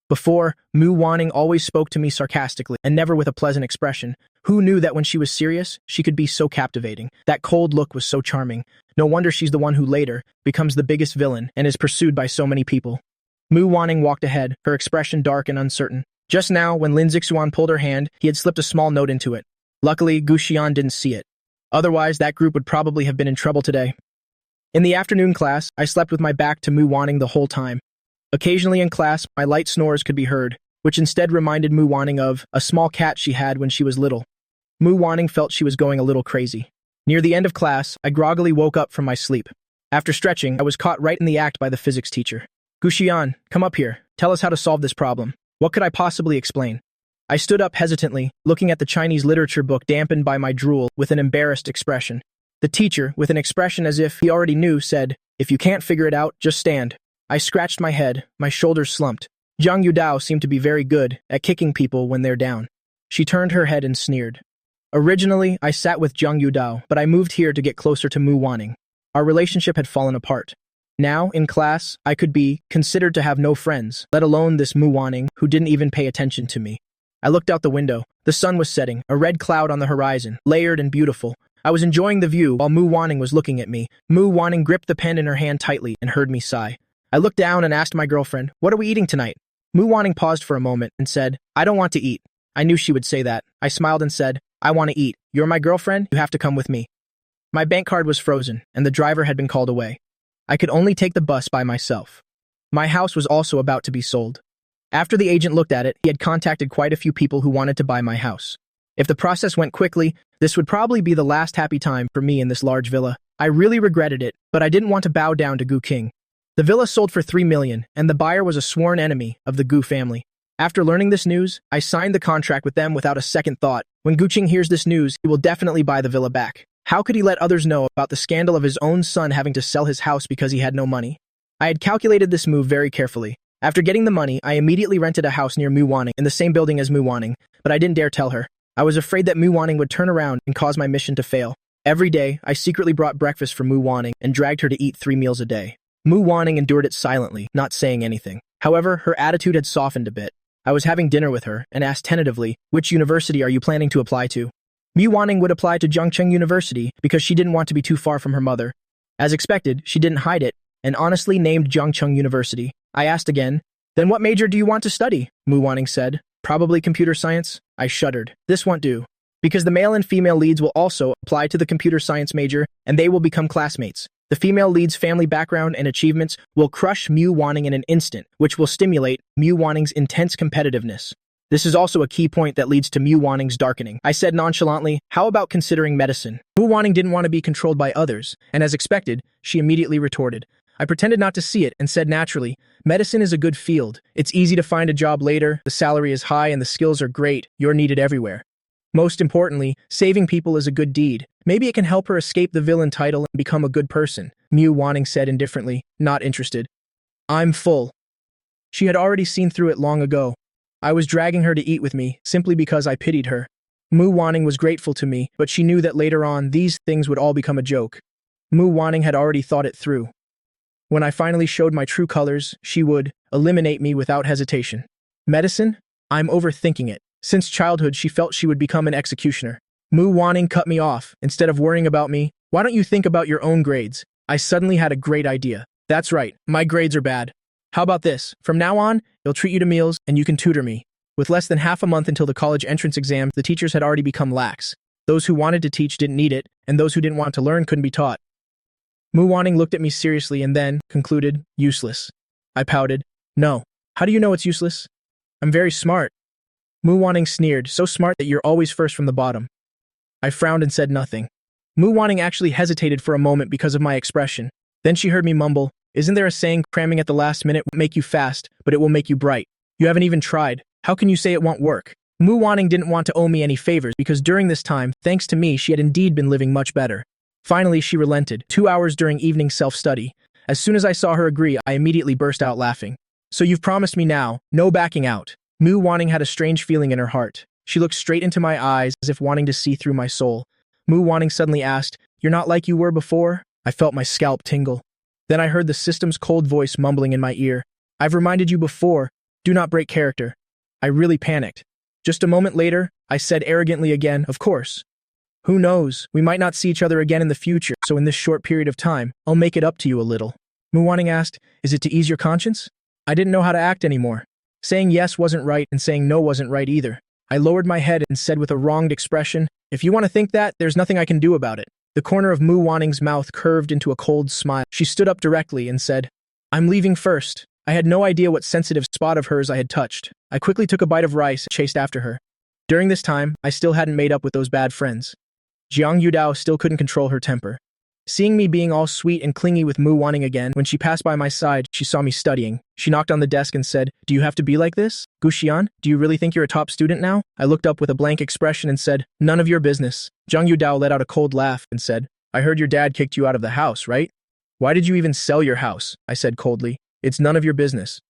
A: Before, Mu Wanning always spoke to me sarcastically and never with a pleasant expression. Who knew that when she was serious, she could be so captivating? That cold look was so charming. No wonder she's the one who later becomes the biggest villain and is pursued by so many people. Mu Wanning walked ahead, her expression dark and uncertain. Just now, when Lin Zixuan pulled her hand, he had slipped a small note into it. Luckily, Guxian didn't see it. Otherwise, that group would probably have been in trouble today. In the afternoon class, I slept with my back to Mu Wanning the whole time. Occasionally in class, my light snores could be heard, which instead reminded Mu Wanning of a small cat she had when she was little. Mu Wanning felt she was going a little crazy. Near the end of class, I groggily woke up from my sleep. After stretching, I was caught right in the act by the physics teacher. Guxian, come up here. Tell us how to solve this problem. What could I possibly explain? I stood up hesitantly, looking at the Chinese literature book dampened by my drool with an embarrassed expression. The teacher, with an expression as if he already knew, said, if you can't figure it out, just stand. I scratched my head, my shoulders slumped. Zhang Yudao seemed to be very good at kicking people when they're down. She turned her head and sneered. Originally, I sat with Zhang Yudao, but I moved here to get closer to Mu Wanning. Our relationship had fallen apart. Now, in class, I could be considered to have no friends, let alone this Mu Wanning who didn't even pay attention to me. I looked out the window. The sun was setting, a red cloud on the horizon, layered and beautiful. I was enjoying the view while Mu Wanning was looking at me. Mu Wanning gripped the pen in her hand tightly and heard me sigh. I looked down and asked my girlfriend, what are we eating tonight? Mu Wanning paused for a moment and said, I don't want to eat. I knew she would say that. I smiled and said, I want to eat. You're my girlfriend, you have to come with me. My bank card was frozen, and the driver had been called away. I could only take the bus by myself. My house was also about to be sold. After the agent looked at it, he had contacted quite a few people who wanted to buy my house. If the process went quickly, this would probably be the last happy time for me in this large villa. I really regretted it, but I didn't want to bow down to Gu King. The villa sold for 3 million, and the buyer was a sworn enemy of the Gu family. After learning this news, I signed the contract with them without a second thought. When Gu Qing hears this news, he will definitely buy the villa back. How could he let others know about the scandal of his own son having to sell his house because he had no money? I had calculated this move very carefully. After getting the money, I immediately rented a house near Mu Wanning in the same building as Mu Wanning, but I didn't dare tell her. I was afraid that Mu Wanning would turn around and cause my mission to fail. Every day, I secretly brought breakfast for Mu Wanning and dragged her to eat 3 meals a day. Mu Wanning endured it silently, not saying anything. However, her attitude had softened a bit. I was having dinner with her and asked tentatively, "Which university are you planning to apply to?" Mu Wanning would apply to Zhongcheng University because she didn't want to be too far from her mother. As expected, she didn't hide it and honestly named Zhongcheng University. I asked again, "Then what major do you want to study?" Mu Wanning said, "Probably computer science." I shuddered. This won't do. Because the male and female leads will also apply to the computer science major and they will become classmates. The female lead's family background and achievements will crush Mu Wanning in an instant, which will stimulate Mu Wanning's intense competitiveness. This is also a key point that leads to Mu Wanning's darkening. I said nonchalantly, "How about considering medicine?" Mu Wanning didn't want to be controlled by others, and as expected, she immediately retorted. I pretended not to see it and said naturally, "Medicine is a good field. It's easy to find a job later, the salary is high and the skills are great. You're needed everywhere. Most importantly, saving people is a good deed. Maybe it can help her escape the villain title and become a good person." Mu Wanning said indifferently, not interested. "I'm full." She had already seen through it long ago. I was dragging her to eat with me, simply because I pitied her. Mu Wanning was grateful to me, but she knew that later on, these things would all become a joke. Mu Wanning had already thought it through. When I finally showed my true colors, she would eliminate me without hesitation. Medicine? I'm overthinking it. Since childhood, she felt she would become an executioner. Mu Wanning cut me off. Instead of worrying about me, "Why don't you think about your own grades?" I suddenly had a great idea. "That's right, my grades are bad. How about this? From now on, they'll treat you to meals and you can tutor me." With less than half a month until the college entrance exams, the teachers had already become lax. Those who wanted to teach didn't need it, and those who didn't want to learn couldn't be taught. Mu Wanning looked at me seriously and then concluded, "Useless." I pouted. "No. How do you know it's useless?" "I'm very smart." Mu Wanning sneered, "So smart that you're always first from the bottom." I frowned and said nothing. Mu Wanning actually hesitated for a moment because of my expression. Then she heard me mumble, "Isn't there a saying, cramming at the last minute won't make you fast, but it will make you bright? You haven't even tried. How can you say it won't work?" Mu Wanning didn't want to owe me any favors because during this time, thanks to me, she had indeed been living much better. Finally, she relented. 2 hours during evening self-study. As soon as I saw her agree, I immediately burst out laughing. "So you've promised me now, no backing out." Mu Wanning had a strange feeling in her heart. She looked straight into my eyes as if wanting to see through my soul. Mu Wanning suddenly asked, "You're not like you were before?" I felt my scalp tingle. Then I heard the system's cold voice mumbling in my ear. "I've reminded you before, do not break character." I really panicked. Just a moment later, I said arrogantly again, "Of course. Who knows, we might not see each other again in the future, so in this short period of time, I'll make it up to you a little." Mu Wanning asked, "Is it to ease your conscience?" I didn't know how to act anymore. Saying yes wasn't right and saying no wasn't right either. I lowered my head and said with a wronged expression, "If you want to think that, there's nothing I can do about it." The corner of Mu Wanning's mouth curved into a cold smile. She stood up directly and said, "I'm leaving first." I had no idea what sensitive spot of hers I had touched. I quickly took a bite of rice and chased after her. During this time, I still hadn't made up with those bad friends. Jiang Yudao still couldn't control her temper. Seeing me being all sweet and clingy with Mu Wanning again, when she passed by my side, she saw me studying. She knocked on the desk and said, "Do you have to be like this? Gu Xian, do you really think you're a top student now?" I looked up with a blank expression and said, "None of your business." Jiang Yudao let out a cold laugh and said, "I heard your dad kicked you out of the house, right? Why did you even sell your house?" I said coldly. "It's none of your business."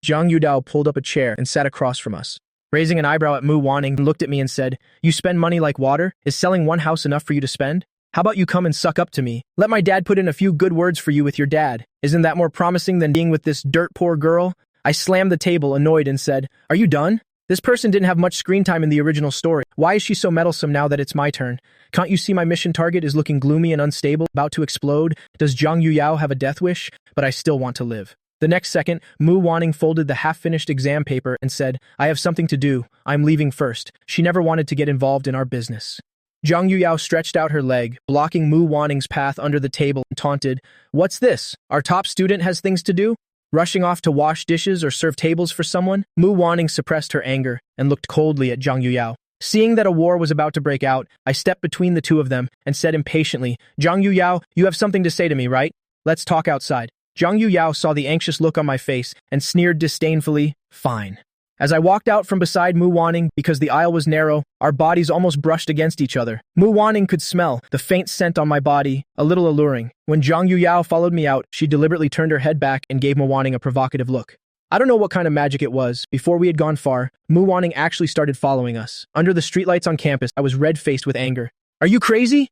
A: Jiang Yudao pulled up a chair and sat across from us. Raising an eyebrow at Mu Wanning, looked at me and said, "You spend money like water? Is selling one house enough for you to spend? How about you come and suck up to me? Let my dad put in a few good words for you with your dad. Isn't that more promising than being with this dirt-poor girl?" I slammed the table, annoyed, and said, "Are you done? This person didn't have much screen time in the original story. Why is she so meddlesome now that it's my turn? Can't you see my mission target is looking gloomy and unstable, about to explode? Does Zhang Yuyao have a death wish? But I still want to live." The next second, Mu Wanning folded the half-finished exam paper and said, I have something to do. I'm leaving first. She never wanted to get involved in our business. Zhang Yuyao stretched out her leg, blocking Mu Wanning's path under the table and taunted, What's this? Our top student has things to do? Rushing off to wash dishes or serve tables for someone? Mu Wanning suppressed her anger and looked coldly at Zhang Yuyao. Seeing that a war was about to break out, I stepped between the two of them and said impatiently, Zhang Yuyao, you have something to say to me, right? Let's talk outside. Zhang Yuyao saw the anxious look on my face and sneered disdainfully, Fine. As I walked out from beside Mu Wanning, because the aisle was narrow, our bodies almost brushed against each other. Mu Wanning could smell the faint scent on my body, a little alluring. When Zhang Yuyao followed me out, she deliberately turned her head back and gave Mu Wanning a provocative look. I don't know what kind of magic it was. Before we had gone far, Mu Wanning actually started following us. Under the streetlights on campus, I was red-faced with anger. Are you crazy?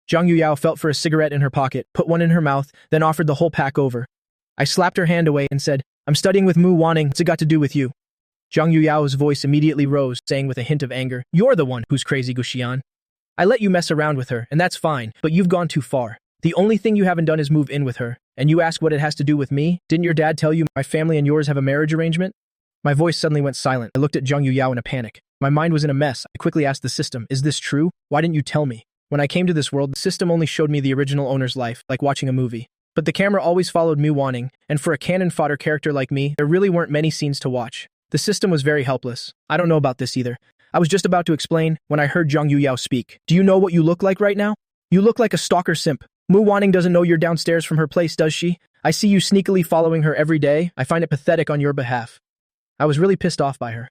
A: Zhang Yuyao felt for a cigarette in her pocket, put one in her mouth, then offered the whole pack over. I slapped her hand away and said, I'm studying with Mu Wanning. What's it got to do with you? Zhang Yuyao's voice immediately rose, saying with a hint of anger, You're the one who's crazy, Guxian. I let you mess around with her, and that's fine, but you've gone too far. The only thing you haven't done is move in with her. And you ask what it has to do with me? Didn't your dad tell you my family and yours have a marriage arrangement? My voice suddenly went silent. I looked at Zhang Yuyao in a panic. My mind was in a mess. I quickly asked the system, Is this true? Why didn't you tell me? When I came to this world, the system only showed me the original owner's life, like watching a movie. But the camera always followed Mu Wanning, and for a cannon fodder character like me, there really weren't many scenes to watch. The system was very helpless. I don't know about this either. I was just about to explain when I heard Zhang Yuyao speak. Do you know what you look like right now? You look like a stalker simp. Mu Wanning doesn't know you're downstairs from her place, does she? I see you sneakily following her every day. I find it pathetic on your behalf. I was really pissed off by her.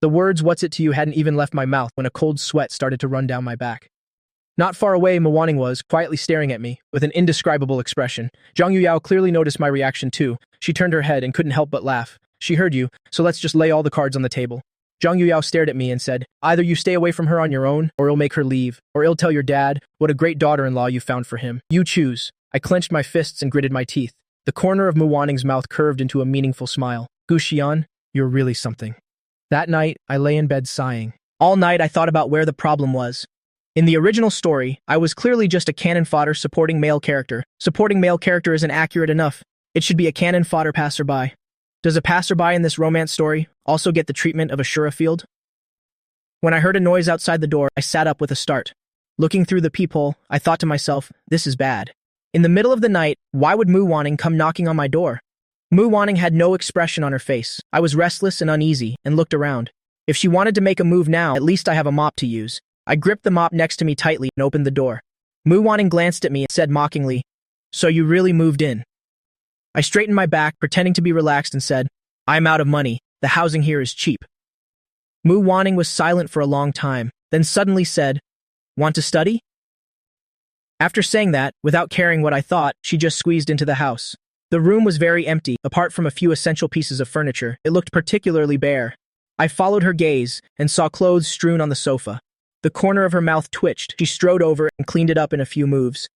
A: The words, what's it to you, hadn't even left my mouth when a cold sweat started to run down my back. Not far away, Mu Wanning was, quietly staring at me, with an indescribable expression. Zhang Yuyao clearly noticed my reaction too. She turned her head and couldn't help but laugh. She heard you, so let's just lay all the cards on the table. Zhang Yuyao stared at me and said, Either you stay away from her on your own, or it'll make her leave, or it'll tell your dad what a great daughter-in-law you found for him. You choose. I clenched my fists and gritted my teeth. The corner of Mu Wanning's mouth curved into a meaningful smile. Guxian, you're really something. That night, I lay in bed sighing. All night I thought about where the problem was. In the original story, I was clearly just a cannon fodder supporting male character. Supporting male character isn't accurate enough. It should be a cannon fodder passerby. Does a passerby in this romance story also get the treatment of a Shura field? When I heard a noise outside the door, I sat up with a start. Looking through the peephole, I thought to myself, this is bad. In the middle of the night, why would Mu Wanning come knocking on my door? Mu Wanning had no expression on her face. I was restless and uneasy and looked around. If she wanted to make a move now, at least I have a mop to use. I gripped the mop next to me tightly and opened the door. Mu Wanning glanced at me and said mockingly, So you really moved in? I straightened my back, pretending to be relaxed, and said, I'm out of money. The housing here is cheap. Mu Wanning was silent for a long time, then suddenly said, Want to study? After saying that, without caring what I thought, she just squeezed into the house. The room was very empty, apart from a few essential pieces of furniture. It looked particularly bare. I followed her gaze and saw clothes strewn on the sofa. The corner of her mouth twitched. She strode over and cleaned it up in a few moves.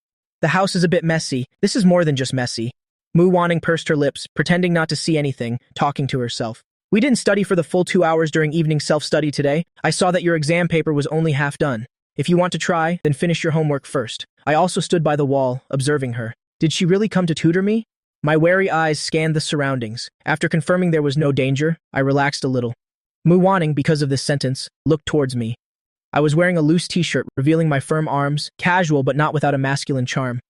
A: The house is a bit messy. This is more than just messy. Mu Wanning pursed her lips, pretending not to see anything, talking to herself. We didn't study for the full 2 hours during evening self-study today. I saw that your exam paper was only half done. If you want to try, then finish your homework first. I also stood by the wall, observing her. Did she really come to tutor me? My wary eyes scanned the surroundings. After confirming there was no danger, I relaxed a little. Mu Wanning, because of this sentence, looked towards me. I was wearing a loose t-shirt, revealing my firm arms, casual but not without a masculine charm.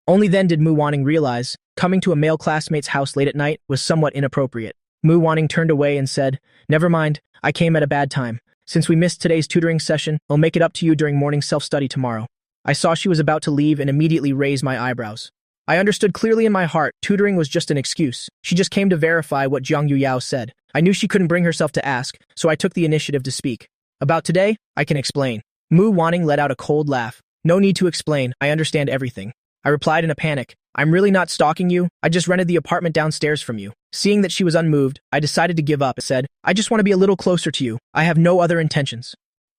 A: Only then did Mu Wanning realize coming to a male classmate's house late at night was somewhat inappropriate. Mu Wanning turned away and said, Never mind, I came at a bad time. Since we missed today's tutoring session, I'll make it up to you during morning self-study tomorrow. I saw she was about to leave and immediately raised my eyebrows. I understood clearly in my heart tutoring was just an excuse. She just came to verify what Zhang Yuyao said. I knew she couldn't bring herself to ask, so I took the initiative to speak. About today, I can explain. Mu Wanning let out a cold laugh. No need to explain, I understand everything. I replied in a panic. I'm really not stalking you. I just rented the apartment downstairs from you. Seeing that she was unmoved, I decided to give up and said, I just want to be a little closer to you. I have no other intentions.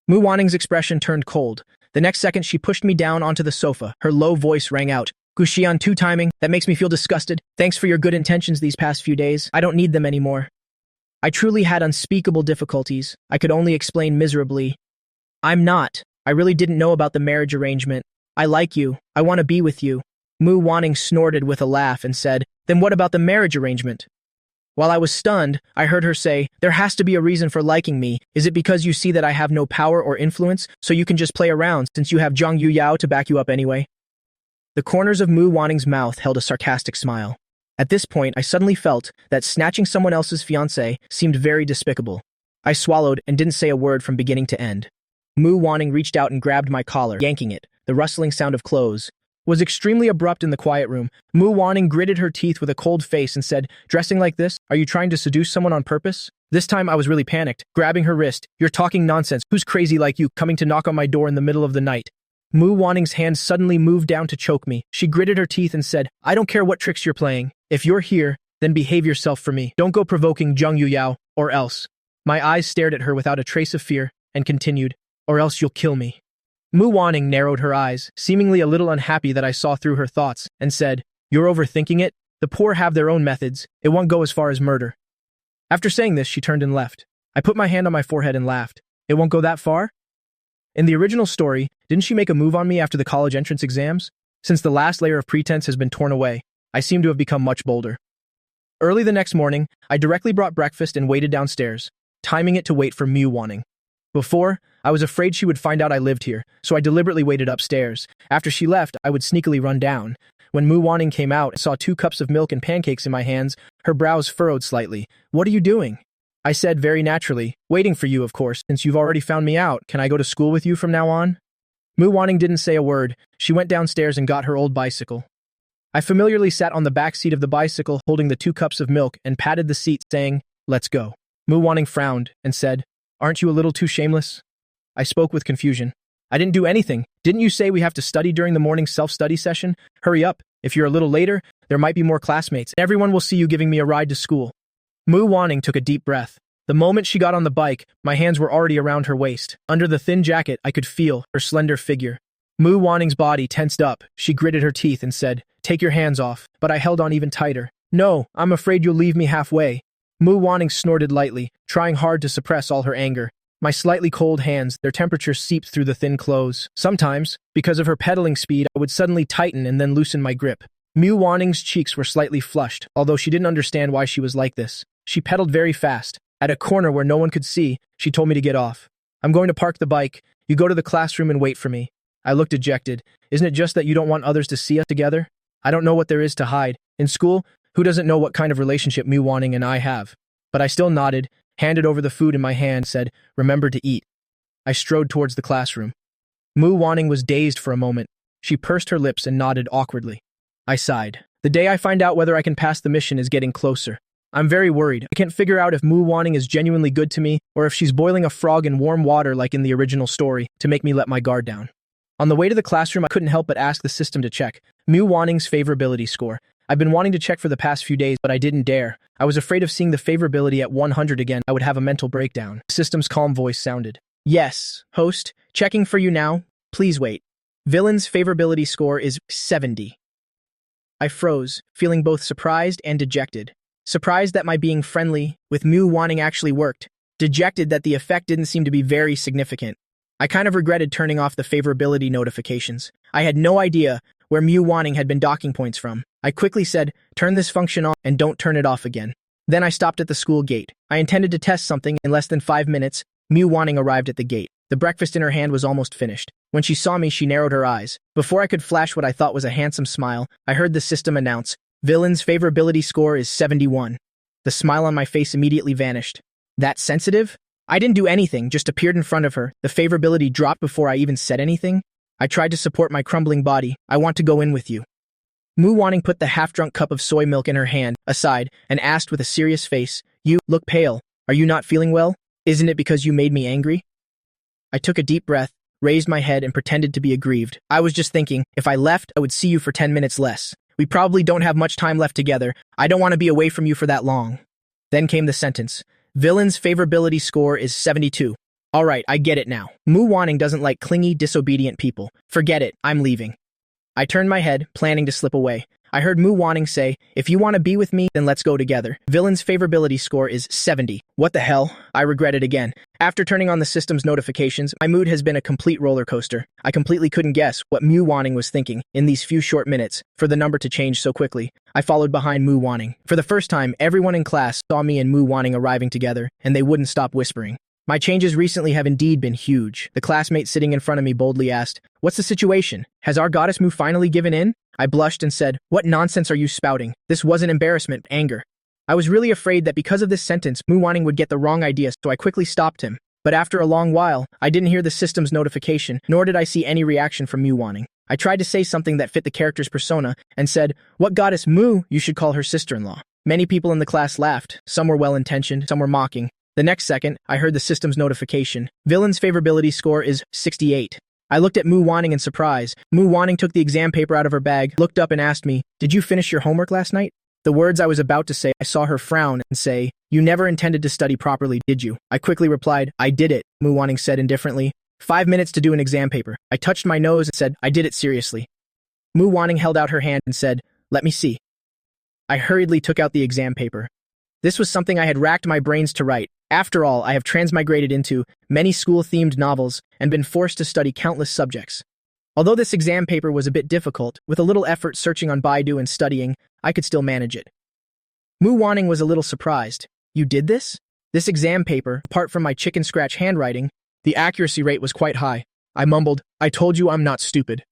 A: Mu Wanning's expression turned cold. The next second, she pushed me down onto the sofa. Her low voice rang out. Guxian, two timing. That makes me feel disgusted. Thanks for your good intentions these past few days. I don't need them anymore. I truly had unspeakable difficulties. I could only explain miserably. I'm not. I really didn't know about the marriage arrangement. I like you. I want to be with you. Mu Wanning snorted with a laugh and said, Then what about the marriage arrangement? While I was stunned, I heard her say, "There has to be a reason for liking me. Is it because you see that I have no power or influence, so you can just play around since you have Zhang Yu Yao to back you up anyway?" The corners of Mu Wanning's mouth held a sarcastic smile. At this point, I suddenly felt that snatching someone else's fiancée seemed very despicable. I swallowed and didn't say a word from beginning to end. Mu Wanning reached out and grabbed my collar, yanking it. The rustling sound of clothes was extremely abrupt in the quiet room. Mu Wanning gritted her teeth with a cold face and said, "Dressing like this? Are you trying to seduce someone on purpose?" This time I was really panicked, grabbing her wrist. "You're talking nonsense. Who's crazy like you coming to knock on my door in the middle of the night?" Mu Wanning's hand suddenly moved down to choke me. She gritted her teeth and said, "I don't care what tricks you're playing. If you're here, then behave yourself for me. Don't go provoking Zhang Yu Yao, or else." My eyes stared at her without a trace of fear, and continued, "Or else you'll kill me." Mu Wanning narrowed her eyes, seemingly a little unhappy that I saw through her thoughts, and said, "You're overthinking it. The poor have their own methods. It won't go as far as murder." After saying this, she turned and left. I put my hand on my forehead and laughed. It won't go that far? In the original story, didn't she make a move on me after the college entrance exams? Since the last layer of pretense has been torn away, I seem to have become much bolder. Early the next morning, I directly brought breakfast and waited downstairs, timing it to wait for Mu Wanning. Before, I was afraid she would find out I lived here, so I deliberately waited upstairs. After she left, I would sneakily run down. When Mu Wanning came out, I saw 2 cups of milk and pancakes in my hands. Her brows furrowed slightly. "What are you doing?" I said very naturally, "Waiting for you, of course. Since you've already found me out, can I go to school with you from now on?" Mu Wanning didn't say a word. She went downstairs and got her old bicycle. I familiarly sat on the back seat of the bicycle, holding the 2 cups of milk, and patted the seat, saying, "Let's go." Mu Wanning frowned and said, "Aren't you a little too shameless?" I spoke with confusion. "I didn't do anything. Didn't you say we have to study during the morning self-study session? Hurry up. If you're a little later, there might be more classmates. Everyone will see you giving me a ride to school." Mu Wanning took a deep breath. The moment she got on the bike, my hands were already around her waist. Under the thin jacket, I could feel her slender figure. Mu Wanning's body tensed up. She gritted her teeth and said, "Take your hands off," but I held on even tighter. "No, I'm afraid you'll leave me halfway." Mu Wanning snorted lightly, trying hard to suppress all her anger. My slightly cold hands, their temperature seeped through the thin clothes. Sometimes, because of her pedaling speed, I would suddenly tighten and then loosen my grip. Mu Wanning's cheeks were slightly flushed, although she didn't understand why she was like this. She pedaled very fast. At a corner where no one could see, she told me to get off. "I'm going to park the bike. You go to the classroom and wait for me." I looked dejected. "Isn't it just that you don't want others to see us together?" "I don't know what there is to hide. In school, who doesn't know what kind of relationship Mu Wanning and I have?" But I still nodded, handed over the food in my hand, said, "Remember to eat." I strode towards the classroom. Mu Wanning was dazed for a moment. She pursed her lips and nodded awkwardly. I sighed. The day I find out whether I can pass the mission is getting closer. I'm very worried. I can't figure out if Mu Wanning is genuinely good to me, or if she's boiling a frog in warm water like in the original story, to make me let my guard down. On the way to the classroom, I couldn't help but ask the system to check Mu Wanning's favorability score. I've been wanting to check for the past few days, but I didn't dare. I was afraid of seeing the favorability at 100 again. I would have a mental breakdown. The system's calm voice sounded. "Yes, host, checking for you now. Please wait. Villain's favorability score is 70. I froze, feeling both surprised and dejected. Surprised that my being friendly with Mu Wanning actually worked. Dejected that the effect didn't seem to be very significant. I kind of regretted turning off the favorability notifications. I had no idea where Mu Wanning had been docking points from. I quickly said, "Turn this function on and don't turn it off again." Then I stopped at the school gate. I intended to test something. In less than 5 minutes, Mu Wanning arrived at the gate. The breakfast in her hand was almost finished. When she saw me, she narrowed her eyes. Before I could flash what I thought was a handsome smile, I heard the system announce, "Villain's favorability score is 71. The smile on my face immediately vanished. That sensitive? I didn't do anything, just appeared in front of her. The favorability dropped before I even said anything. I tried to support my crumbling body. "I want to go in with you." Mu Wanning put the half-drunk cup of soy milk in her hand, aside, and asked with a serious face, "You look pale. Are you not feeling well? Isn't it because you made me angry?" I took a deep breath, raised my head, and pretended to be aggrieved. "I was just thinking, if I left, I would see you for 10 minutes less. We probably don't have much time left together. I don't want to be away from you for that long." Then came the sentence. "Villain's favorability score is 72. All right, I get it now. Mu Wanning doesn't like clingy, disobedient people. Forget it, I'm leaving." I turned my head, planning to slip away. I heard Mu Wanning say, "If you want to be with me, then let's go together." Villain's favorability score is 70. What the hell? I regret it again. After turning on the system's notifications, my mood has been a complete roller coaster. I completely couldn't guess what Mu Wanning was thinking in these few short minutes for the number to change so quickly. I followed behind Mu Wanning. For the first time, everyone in class saw me and Mu Wanning arriving together, and they wouldn't stop whispering. My changes recently have indeed been huge. The classmate sitting in front of me boldly asked, "What's the situation? Has our goddess Mu finally given in?" I blushed and said, "What nonsense are you spouting? This wasn't embarrassment, anger." I was really afraid that because of this sentence, Mu Wanning would get the wrong idea, so I quickly stopped him. But after a long while, I didn't hear the system's notification, nor did I see any reaction from Mu Wanning. I tried to say something that fit the character's persona and said, "What goddess Mu? You should call her sister-in-law." Many people in the class laughed. Some were well-intentioned, some were mocking. The next second, I heard the system's notification. Villain's favorability score is 68. I looked at Mu Wanning in surprise. Mu Wanning took the exam paper out of her bag, looked up and asked me, "Did you finish your homework last night?" The words I was about to say, I saw her frown and say, "You never intended to study properly, did you?" I quickly replied, "I did it," Mu Wanning said indifferently. 5 minutes to do an exam paper. I touched my nose and said, "I did it seriously." Mu Wanning held out her hand and said, "Let me see." I hurriedly took out the exam paper. This was something I had racked my brains to write. After all, I have transmigrated into many school-themed novels and been forced to study countless subjects. Although this exam paper was a bit difficult, with a little effort searching on Baidu and studying, I could still manage it. Mu Wanning was a little surprised. "You did this?" This exam paper, apart from my chicken scratch handwriting, the accuracy rate was quite high. I mumbled, "I told you I'm not stupid."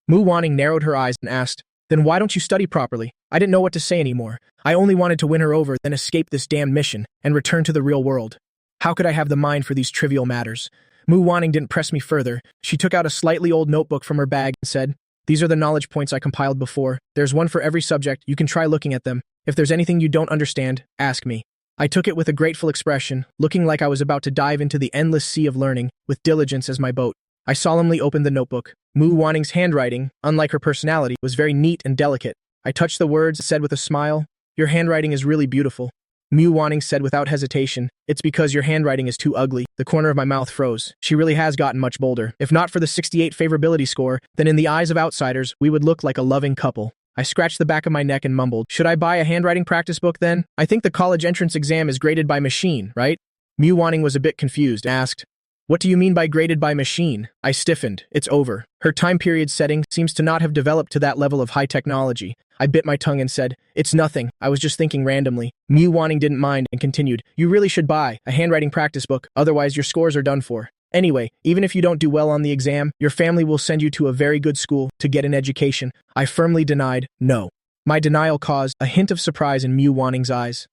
A: Mu Wanning narrowed her eyes and asked, "Then why don't you study properly?" I didn't know what to say anymore. I only wanted to win her over, then escape this damned mission, and return to the real world. How could I have the mind for these trivial matters? Mu Wanning didn't press me further. She took out a slightly old notebook from her bag and said, "These are the knowledge points I compiled before. There's one for every subject. You can try looking at them. If there's anything you don't understand, ask me." I took it with a grateful expression, looking like I was about to dive into the endless sea of learning, with diligence as my boat. I solemnly opened the notebook. Mu Wanning's handwriting, unlike her personality, was very neat and delicate. I touched the words, said with a smile, "Your handwriting is really beautiful." Mu Wanning said without hesitation, "It's because your handwriting is too ugly." The corner of my mouth froze. She really has gotten much bolder. If not for the 68 favorability score, then in the eyes of outsiders, we would look like a loving couple. I scratched the back of my neck and mumbled, "Should I buy a handwriting practice book then? I think the college entrance exam is graded by machine, right?" Mu Wanning was a bit confused, asked, "What do you mean by graded by machine?" I stiffened. It's over. Her time period setting seems to not have developed to that level of high technology. I bit my tongue and said, "It's nothing. I was just thinking randomly." Mu Wanning didn't mind and continued, "You really should buy a handwriting practice book, otherwise your scores are done for. Anyway, even if you don't do well on the exam, your family will send you to a very good school to get an education." I firmly denied, "No." My denial caused a hint of surprise in Mu Wanning's eyes.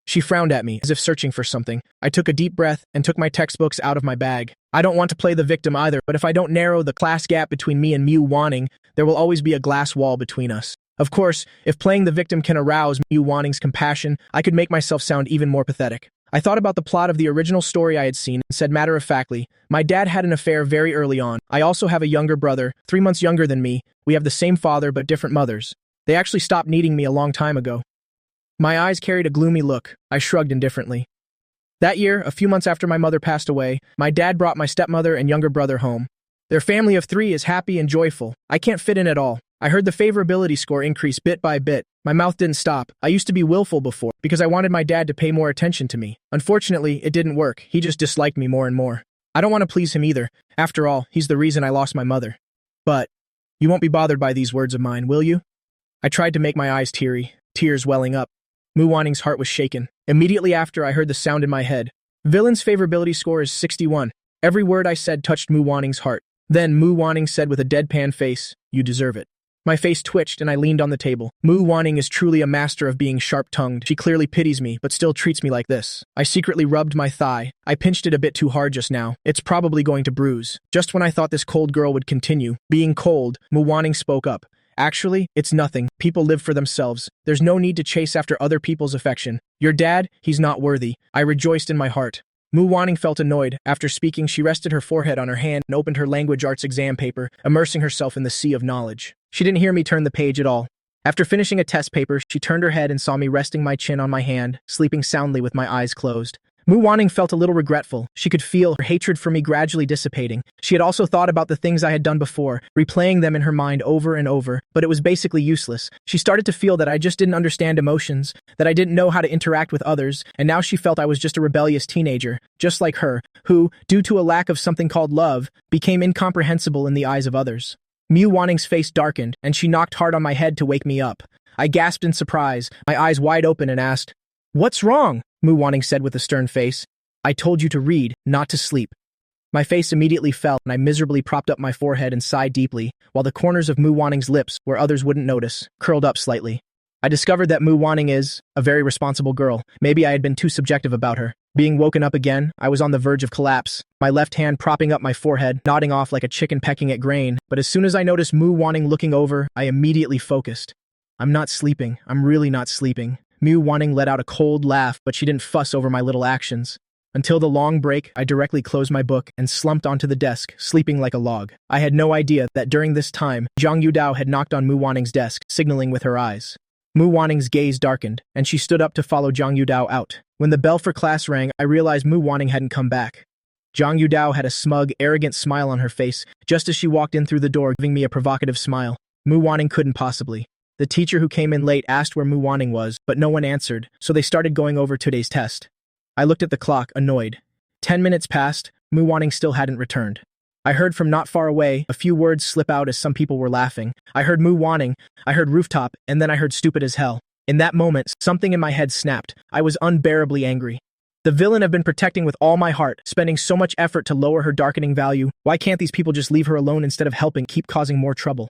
A: She frowned at me, as if searching for something. I took a deep breath and took my textbooks out of my bag. I don't want to play the victim either, but if I don't narrow the class gap between me and Mu Wanning, there will always be a glass wall between us. Of course, if playing the victim can arouse Mu Wanning's compassion, I could make myself sound even more pathetic. I thought about the plot of the original story I had seen and said matter-of-factly, "My dad had an affair very early on. I also have a younger brother, 3 months younger than me. We have the same father but different mothers. They actually stopped needing me a long time ago." My eyes carried a gloomy look. I shrugged indifferently. That year, a few months after my mother passed away, my dad brought my stepmother and younger brother home. Their family of 3 is happy and joyful. I can't fit in at all. I heard the favorability score increase bit by bit. My mouth didn't stop. I used to be willful before, because I wanted my dad to pay more attention to me. Unfortunately, it didn't work. He just disliked me more and more. I don't want to please him either. After all, he's the reason I lost my mother. But you won't be bothered by these words of mine, will you? I tried to make my eyes teary, tears welling up. Mu Wanning's heart was shaken. Immediately after, I heard the sound in my head. Villain's favorability score is 61. Every word I said touched Mu Wanning's heart. Then Mu Wanning said with a deadpan face, "You deserve it." My face twitched and I leaned on the table. Mu Wanning is truly a master of being sharp-tongued. She clearly pities me, but still treats me like this. I secretly rubbed my thigh. I pinched it a bit too hard just now. It's probably going to bruise. Just when I thought this cold girl would continue being cold, Mu Wanning spoke up. "Actually, it's nothing. People live for themselves. There's no need to chase after other people's affection. Your dad, he's not worthy." I rejoiced in my heart. Mu Wanning felt annoyed. After speaking, she rested her forehead on her hand and opened her language arts exam paper, immersing herself in the sea of knowledge. She didn't hear me turn the page at all. After finishing a test paper, she turned her head and saw me resting my chin on my hand, sleeping soundly with my eyes closed. Mu Wanning felt a little regretful. She could feel her hatred for me gradually dissipating. She had also thought about the things I had done before, replaying them in her mind over and over, but it was basically useless. She started to feel that I just didn't understand emotions, that I didn't know how to interact with others, and now she felt I was just a rebellious teenager, just like her, who, due to a lack of something called love, became incomprehensible in the eyes of others. Mu Wanning's face darkened, and she knocked hard on my head to wake me up. I gasped in surprise, my eyes wide open, and asked, "What's wrong?" Mu Wanning said with a stern face. "I told you to read, not to sleep." My face immediately fell, and I miserably propped up my forehead and sighed deeply, while the corners of Mu Wanning's lips, where others wouldn't notice, curled up slightly. I discovered that Mu Wanning is a very responsible girl. Maybe I had been too subjective about her. Being woken up again, I was on the verge of collapse, my left hand propping up my forehead, nodding off like a chicken pecking at grain, but as soon as I noticed Mu Wanning looking over, I immediately focused. "I'm not sleeping. I'm really not sleeping." Mu Wanning let out a cold laugh, but she didn't fuss over my little actions. Until the long break, I directly closed my book and slumped onto the desk, sleeping like a log. I had no idea that during this time, Zhang Yudao had knocked on Mu Wanning's desk, signaling with her eyes. Mu Wanning's gaze darkened, and she stood up to follow Zhang Yudao out. When the bell for class rang, I realized Mu Wanning hadn't come back. Zhang Yudao had a smug, arrogant smile on her face, just as she walked in through the door, giving me a provocative smile. Mu Wanning couldn't possibly. The teacher who came in late asked where Mu Wanning was, but no one answered, so they started going over today's test. I looked at the clock, annoyed. 10 minutes passed, Mu Wanning still hadn't returned. I heard from not far away, a few words slip out as some people were laughing. I heard Mu Wanning, I heard rooftop, and then I heard stupid as hell. In that moment, something in my head snapped. I was unbearably angry. The villain I've been protecting with all my heart, spending so much effort to lower her darkening value. Why can't these people just leave her alone instead of helping keep causing more trouble?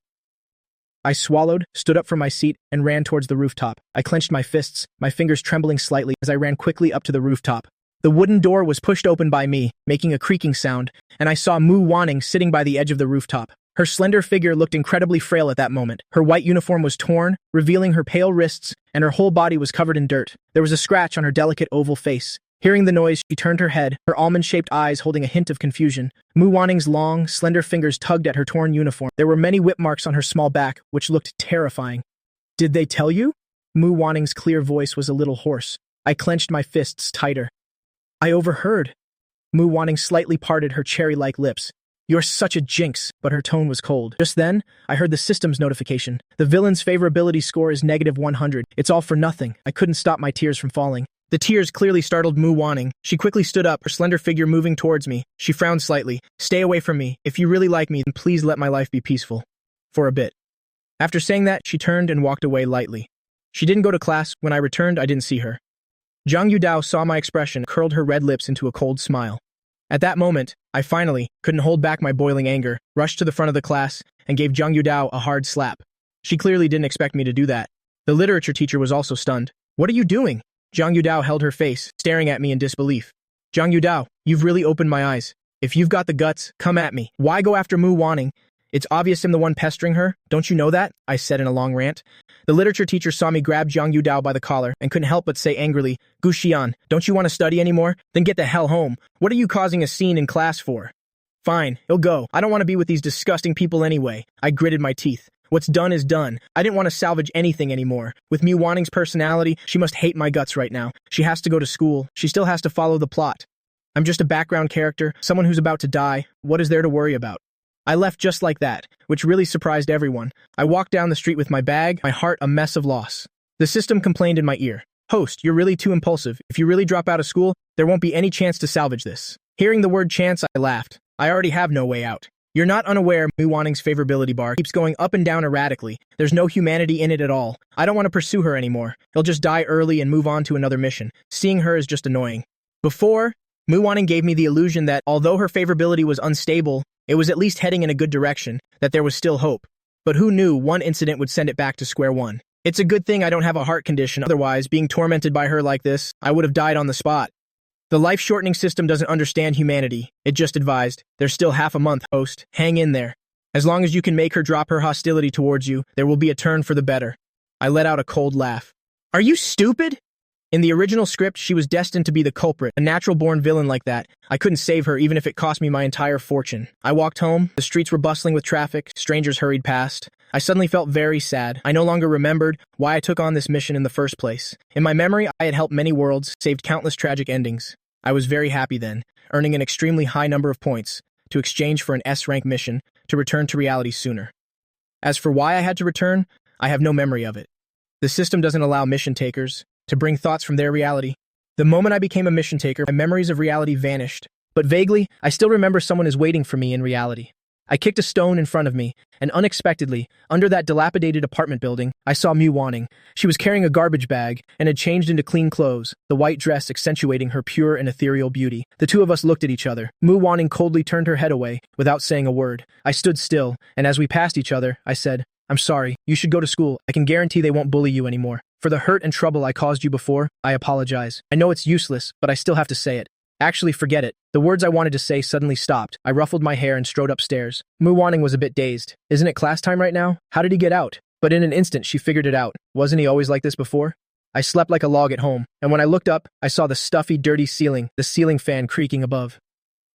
A: I swallowed, stood up from my seat, and ran towards the rooftop. I clenched my fists, my fingers trembling slightly as I ran quickly up to the rooftop. The wooden door was pushed open by me, making a creaking sound, and I saw Mu Wanning sitting by the edge of the rooftop. Her slender figure looked incredibly frail at that moment. Her white uniform was torn, revealing her pale wrists, and her whole body was covered in dirt. There was a scratch on her delicate oval face. Hearing the noise, she turned her head, her almond-shaped eyes holding a hint of confusion. Mu Wanning's long, slender fingers tugged at her torn uniform. There were many whip marks on her small back, which looked terrifying. "Did they tell you?" Mu Wanning's clear voice was a little hoarse. I clenched my fists tighter. "I overheard." Mu Wanning slightly parted her cherry-like lips. "You're such a jinx," but her tone was cold. Just then, I heard the system's notification. The villain's favorability score is -100. It's all for nothing. I couldn't stop my tears from falling. The tears clearly startled Mu Wanning. She quickly stood up, her slender figure moving towards me. She frowned slightly. "Stay away from me. If you really like me, then please let my life be peaceful." For a bit. After saying that, she turned and walked away lightly. She didn't go to class. When I returned, I didn't see her. Zhang Yudao saw my expression, curled her red lips into a cold smile. At that moment, I finally couldn't hold back my boiling anger, rushed to the front of the class, and gave Zhang Yudao a hard slap. She clearly didn't expect me to do that. The literature teacher was also stunned. "What are you doing?" Zhang Yudao held her face, staring at me in disbelief. "Zhang Yudao, you've really opened my eyes. If you've got the guts, come at me. Why go after Mu Wanning? It's obvious I'm the one pestering her. Don't you know that?" I said in a long rant. The literature teacher saw me grab Zhang Yudao by the collar and couldn't help but say angrily, "Gu Xian, don't you want to study anymore? Then get the hell home. What are you causing a scene in class for?" "Fine, he'll go. I don't want to be with these disgusting people anyway." I gritted my teeth. What's done is done. I didn't want to salvage anything anymore. With Mu Wanning's personality, she must hate my guts right now. She has to go to school. She still has to follow the plot. I'm just a background character, someone who's about to die. What is there to worry about? I left just like that, which really surprised everyone. I walked down the street with my bag, my heart a mess of loss. The system complained in my ear. "Host, you're really too impulsive. If you really drop out of school, there won't be any chance to salvage this." Hearing the word chance, I laughed. I already have no way out. You're not unaware Mu Wanning's favorability bar keeps going up and down erratically. There's no humanity in it at all. I don't want to pursue her anymore. He'll just die early and move on to another mission. Seeing her is just annoying. Before, Mu Wanning gave me the illusion that, although her favorability was unstable, it was at least heading in a good direction, that there was still hope. But who knew one incident would send it back to square one? It's a good thing I don't have a heart condition, otherwise, being tormented by her like this, I would have died on the spot. The life-shortening system doesn't understand humanity. It just advised, "There's still half a month, host. Hang in there. As long as you can make her drop her hostility towards you, there will be a turn for the better." I let out a cold laugh. "Are you stupid?" In the original script, she was destined to be the culprit, a natural-born villain like that. I couldn't save her even if it cost me my entire fortune. I walked home. The streets were bustling with traffic. Strangers hurried past. I suddenly felt very sad. I no longer remembered why I took on this mission in the first place. In my memory, I had helped many worlds, saved countless tragic endings. I was very happy then, earning an extremely high number of points to exchange for an S-rank mission to return to reality sooner. As for why I had to return, I have no memory of it. The system doesn't allow mission takers to bring thoughts from their reality. The moment I became a mission taker, my memories of reality vanished, but vaguely, I still remember someone is waiting for me in reality. I kicked a stone in front of me, and unexpectedly, under that dilapidated apartment building, I saw Mu Wanning. She was carrying a garbage bag and had changed into clean clothes, the white dress accentuating her pure and ethereal beauty. The two of us looked at each other. Mu Wanning coldly turned her head away, without saying a word. I stood still, and as we passed each other, I said, "I'm sorry, you should go to school. I can guarantee they won't bully you anymore. For the hurt and trouble I caused you before, I apologize. I know it's useless, but I still have to say it." Actually, forget it. The words I wanted to say suddenly stopped. I ruffled my hair and strode upstairs. Mu Wanning was a bit dazed. "Isn't it class time right now? How did he get out?" But in an instant, she figured it out. Wasn't he always like this before? I slept like a log at home, and when I looked up, I saw the stuffy, dirty ceiling, the ceiling fan creaking above.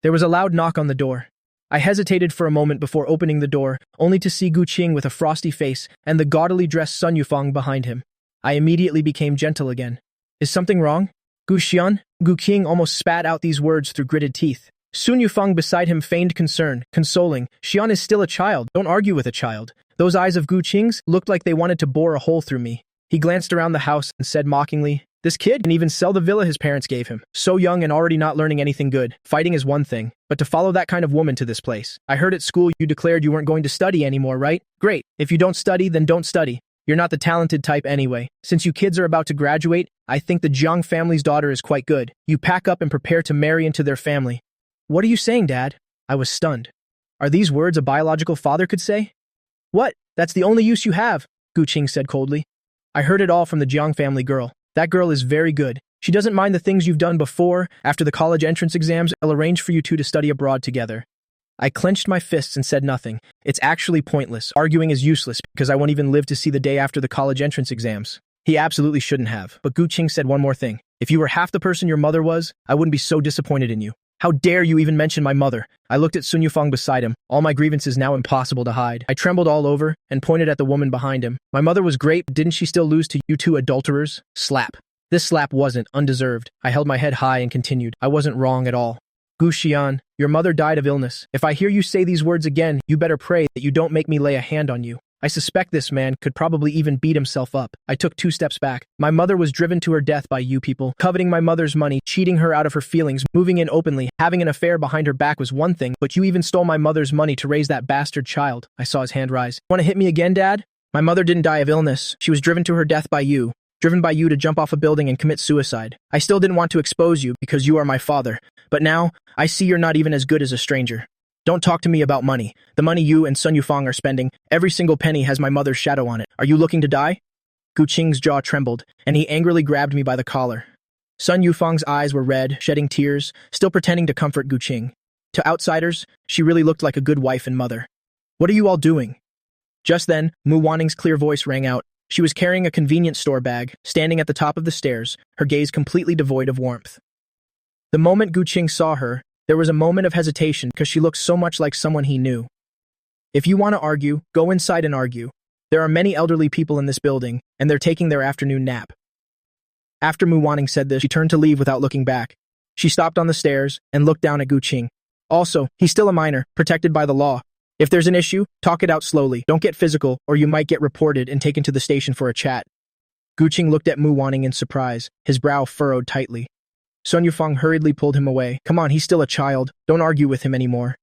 A: There was a loud knock on the door. I hesitated for a moment before opening the door, only to see Gu Qing with a frosty face and the gaudily dressed Sun Yufeng behind him. I immediately became gentle again. "Is something wrong? Gu Xian?" Gu Qing almost spat out these words through gritted teeth. Sun Yufeng beside him feigned concern, consoling. "Xian is still a child. Don't argue with a child." Those eyes of Gu Qing's looked like they wanted to bore a hole through me. He glanced around the house and said mockingly, "This kid can even sell the villa his parents gave him. So young and already not learning anything good. Fighting is one thing, but to follow that kind of woman to this place. I heard at school you declared you weren't going to study anymore, right? Great. If you don't study, then don't study. You're not the talented type anyway. Since you kids are about to graduate, I think the Jiang family's daughter is quite good. You pack up and prepare to marry into their family." "What are you saying, Dad?" I was stunned. Are these words a biological father could say? "What? That's the only use you have," Gu Qing said coldly. "I heard it all from the Jiang family girl. That girl is very good. She doesn't mind the things you've done before. After the college entrance exams, I'll arrange for you two to study abroad together." I clenched my fists and said nothing. It's actually pointless. Arguing is useless because I won't even live to see the day after the college entrance exams. He absolutely shouldn't have. But Gu Qing said one more thing. "If you were half the person your mother was, I wouldn't be so disappointed in you." "How dare you even mention my mother?" I looked at Sun Yufeng beside him, all my grievances now impossible to hide. I trembled all over and pointed at the woman behind him. "My mother was great, but didn't she still lose to you two adulterers?" Slap. This slap wasn't undeserved. I held my head high and continued. "I wasn't wrong at all. Gu Xian, your mother died of illness. If I hear you say these words again, you better pray that you don't make me lay a hand on you." I suspect this man could probably even beat himself up. I took 2 steps back. "My mother was driven to her death by you people, coveting my mother's money, cheating her out of her feelings, moving in openly, having an affair behind her back was one thing, but you even stole my mother's money to raise that bastard child." I saw his hand rise. "Want to hit me again, Dad? My mother didn't die of illness. She was driven to her death by you. Driven by you to jump off a building and commit suicide. I still didn't want to expose you because you are my father, but now, I see you're not even as good as a stranger. Don't talk to me about money. The money you and Sun Yufeng are spending, every single penny has my mother's shadow on it. Are you looking to die?" Gu Qing's jaw trembled, and he angrily grabbed me by the collar. Sun Yufeng's eyes were red, shedding tears, still pretending to comfort Gu Qing. To outsiders, she really looked like a good wife and mother. "What are you all doing?" Just then, Mu Wanning's clear voice rang out. She was carrying a convenience store bag, standing at the top of the stairs, her gaze completely devoid of warmth. The moment Gu Qing saw her, there was a moment of hesitation because she looked so much like someone he knew. "If you want to argue, go inside and argue. There are many elderly people in this building, and they're taking their afternoon nap." After Mu Wanning said this, she turned to leave without looking back. She stopped on the stairs and looked down at Gu Qing. "Also, he's still a minor, protected by the law. If there's an issue, talk it out slowly. Don't get physical, or you might get reported and taken to the station for a chat." Gu Qing looked at Mu Wanning in surprise, his brow furrowed tightly. Sun Yufeng hurriedly pulled him away. "Come on, he's still a child. Don't argue with him anymore."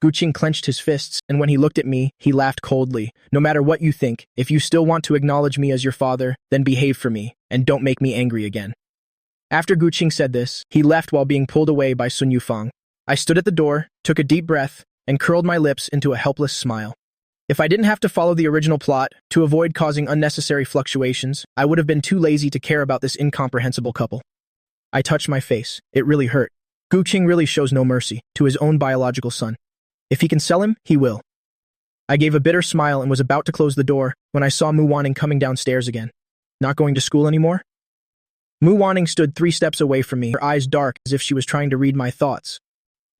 A: Gu Qing clenched his fists, and when he looked at me, he laughed coldly. "No matter what you think, if you still want to acknowledge me as your father, then behave for me, and don't make me angry again." After Gu Qing said this, he left while being pulled away by Sun Yufeng. I stood at the door, took a deep breath, and curled my lips into a helpless smile. If I didn't have to follow the original plot to avoid causing unnecessary fluctuations, I would have been too lazy to care about this incomprehensible couple. I touched my face. It really hurt. Gu Qing really shows no mercy to his own biological son. If he can sell him, he will. I gave a bitter smile and was about to close the door when I saw Mu Wanning coming downstairs again. Not going to school anymore? Mu Wanning stood 3 steps away from me, her eyes dark as if she was trying to read my thoughts.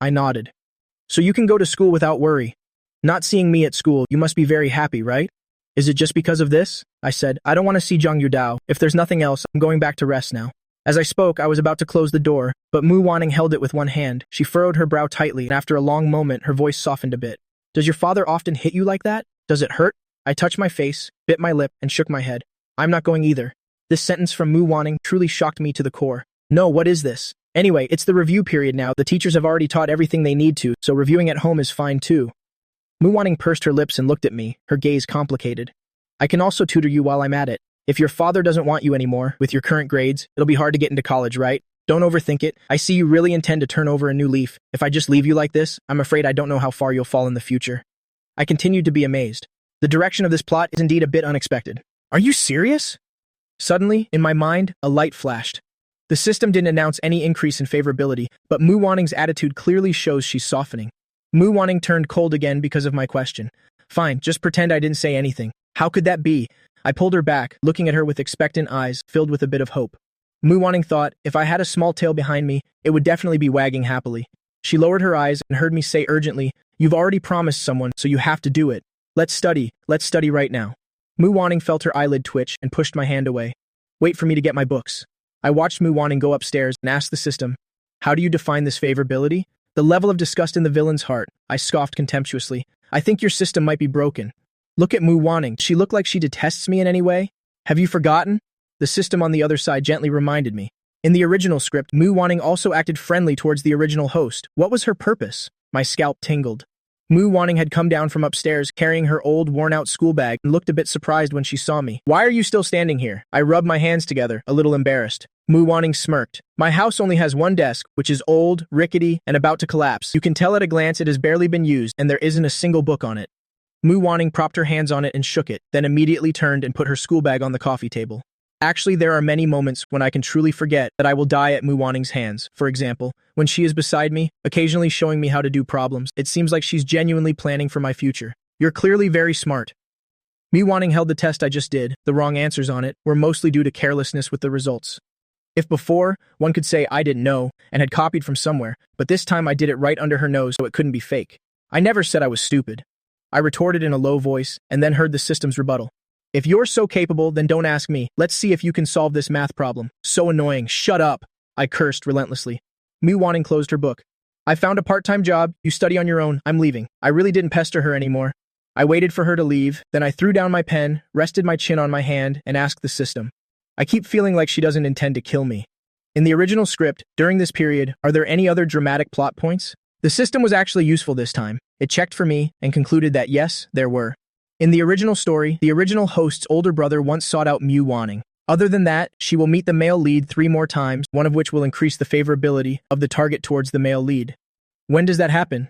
A: I nodded. "So you can go to school without worry. Not seeing me at school, you must be very happy, right? Is it just because of this?" I said. "I don't want to see Zhang Yudao. If there's nothing else, I'm going back to rest now." As I spoke, I was about to close the door, but Mu Wanning held it with one hand. She furrowed her brow tightly, and after a long moment, her voice softened a bit. Does your father often hit you like that? Does it hurt? I touched my face, bit my lip, and shook my head. I'm not going either. This sentence from Mu Wanning truly shocked me to the core. No, what is this? Anyway, it's the review period now. The teachers have already taught everything they need to, so reviewing at home is fine too. Mu Wanning pursed her lips and looked at me, her gaze complicated. I can also tutor you while I'm at it. If your father doesn't want you anymore, with your current grades, it'll be hard to get into college, right? Don't overthink it. I see you really intend to turn over a new leaf. If I just leave you like this, I'm afraid I don't know how far you'll fall in the future. I continued to be amazed. The direction of this plot is indeed a bit unexpected. Are you serious? Suddenly, in my mind, a light flashed. The system didn't announce any increase in favorability, but Mu Wanning's attitude clearly shows she's softening. Mu Wanning turned cold again because of my question. Fine, just pretend I didn't say anything. How could that be? I pulled her back, looking at her with expectant eyes, filled with a bit of hope. Mu Wanning thought, if I had a small tail behind me, it would definitely be wagging happily. She lowered her eyes and heard me say urgently, You've already promised someone, so you have to do it. Let's study right now. Mu Wanning felt her eyelid twitch and pushed my hand away. Wait for me to get my books. I watched Mu Wanning go upstairs and ask the system, How do you define this favorability? The level of disgust in the villain's heart, I scoffed contemptuously. I think your system might be broken. Look at Mu Wanning. She look like she detests me in any way? Have you forgotten? The system on the other side gently reminded me. In the original script, Mu Wanning also acted friendly towards the original host. What was her purpose? My scalp tingled. Mu Wanning had come down from upstairs, carrying her old, worn-out school bag, and looked a bit surprised when she saw me. Why are you still standing here? I rubbed my hands together, a little embarrassed. Mu Wanning smirked. My house only has one desk, which is old, rickety, and about to collapse. You can tell at a glance it has barely been used, and there isn't a single book on it. Mu Wanning propped her hands on it and shook it, then immediately turned and put her school bag on the coffee table. Actually, there are many moments when I can truly forget that I will die at Mu Wanning's hands. For example, when she is beside me, occasionally showing me how to do problems, it seems like she's genuinely planning for my future. You're clearly very smart. Mu Wanning held the test I just did. The wrong answers on it were mostly due to carelessness with the results. If before, one could say I didn't know and had copied from somewhere, but this time I did it right under her nose so it couldn't be fake. I never said I was stupid. I retorted in a low voice and then heard the system's rebuttal. If you're so capable, then don't ask me. Let's see if you can solve this math problem. So annoying. Shut up. I cursed relentlessly. Mu Wanning closed her book. I found a part-time job. You study on your own. I'm leaving. I really didn't pester her anymore. I waited for her to leave. Then I threw down my pen, rested my chin on my hand, and asked the system. I keep feeling like she doesn't intend to kill me. In the original script, during this period, are there any other dramatic plot points? The system was actually useful this time. It checked for me and concluded that yes, there were. In the original story, the original host's older brother once sought out Mu Wanning. Other than that, she will meet the male lead 3 more times, one of which will increase the favorability of the target towards the male lead. When does that happen?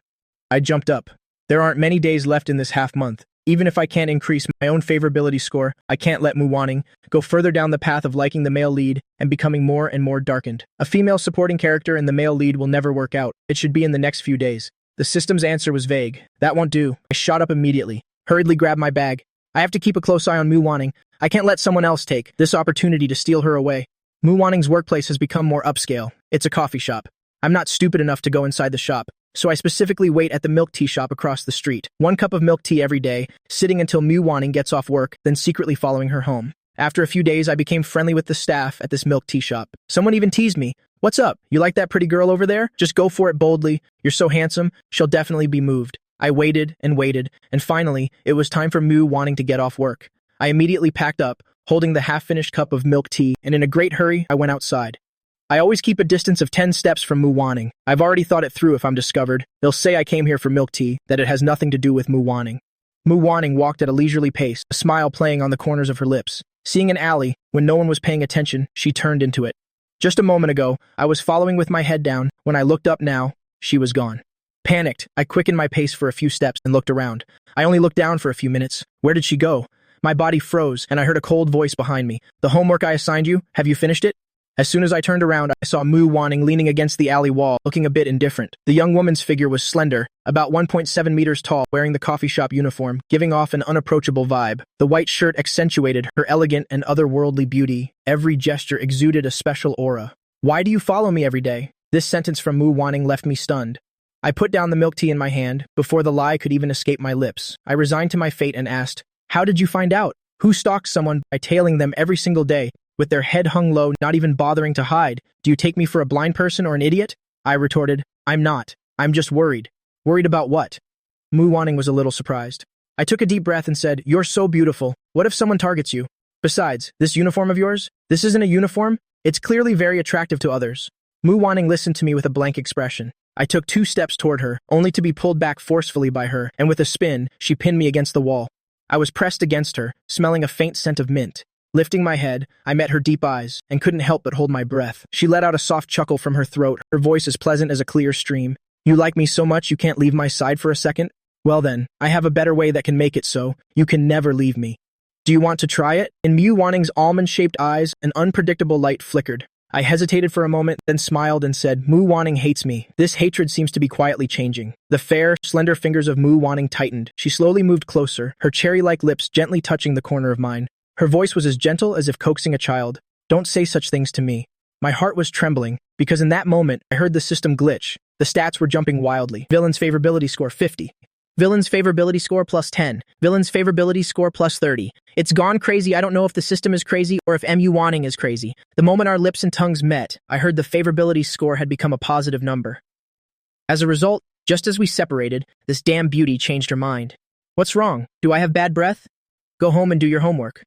A: I jumped up. There aren't many days left in this half-month. Even if I can't increase my own favorability score, I can't let Mu Wanning go further down the path of liking the male lead and becoming more and more darkened. A female supporting character and the male lead will never work out. It should be in the next few days. The system's answer was vague. That won't do. I shot up immediately. Hurriedly grabbed my bag. I have to keep a close eye on Mu Wanning. I can't let someone else take this opportunity to steal her away. Mu Wanning's workplace has become more upscale. It's a coffee shop. I'm not stupid enough to go inside the shop, so I specifically wait at the milk tea shop across the street. 1 cup of milk tea every day, sitting until Mu Wanning gets off work, then secretly following her home. After a few days, I became friendly with the staff at this milk tea shop. Someone even teased me. What's up? You like that pretty girl over there? Just go for it boldly. You're so handsome. She'll definitely be moved. I waited, and finally, it was time for Mu Wanning to get off work. I immediately packed up, holding the half-finished cup of milk tea, and in a great hurry, I went outside. I always keep a distance of 10 steps from Mu Wanning. I've already thought it through if I'm discovered. They'll say I came here for milk tea, that it has nothing to do with Mu Wanning. Mu Wanning walked at a leisurely pace, a smile playing on the corners of her lips. Seeing an alley, when no one was paying attention, she turned into it. Just a moment ago, I was following with my head down. When I looked up now, she was gone. Panicked, I quickened my pace for a few steps and looked around. I only looked down for a few minutes. Where did she go? My body froze, and I heard a cold voice behind me. The homework I assigned you, have you finished it? As soon as I turned around, I saw Mu Wanning leaning against the alley wall, looking a bit indifferent. The young woman's figure was slender, about 1.7 meters tall, wearing the coffee shop uniform, giving off an unapproachable vibe. The white shirt accentuated her elegant and otherworldly beauty. Every gesture exuded a special aura. Why do you follow me every day? This sentence from Mu Wanning left me stunned. I put down the milk tea in my hand, before the lie could even escape my lips. I resigned to my fate and asked, How did you find out? Who stalks someone by tailing them every single day? with their head hung low, not even bothering to hide. Do you take me for a blind person or an idiot? I retorted, I'm not. I'm just worried. Worried about what? Mu Wanning was a little surprised. I took a deep breath and said, you're so beautiful. What if someone targets you? Besides, this uniform of yours? This isn't a uniform? It's clearly very attractive to others. Mu Wanning listened to me with a blank expression. I took 2 steps toward her, only to be pulled back forcefully by her, and with a spin, she pinned me against the wall. I was pressed against her, smelling a faint scent of mint. Lifting my head, I met her deep eyes, and couldn't help but hold my breath. She let out a soft chuckle from her throat, her voice as pleasant as a clear stream. You like me so much you can't leave my side for a second? Well then, I have a better way that can make it so. You can never leave me. Do you want to try it? In Mu Wanning's almond-shaped eyes, an unpredictable light flickered. I hesitated for a moment, then smiled and said, Mu Wanning hates me. This hatred seems to be quietly changing. The fair, slender fingers of Mu Wanning tightened. She slowly moved closer, her cherry-like lips gently touching the corner of mine. Her voice was as gentle as if coaxing a child. Don't say such things to me. My heart was trembling, because in that moment, I heard the system glitch. The stats were jumping wildly. Villain's favorability score 50. Villain's favorability score plus 10. Villain's favorability score plus 30. It's gone crazy. I don't know if the system is crazy or if Mu Wanning is crazy. The moment our lips and tongues met, I heard the favorability score had become a positive number. As a result, just as we separated, this damn beauty changed her mind. What's wrong? Do I have bad breath? Go home and do your homework.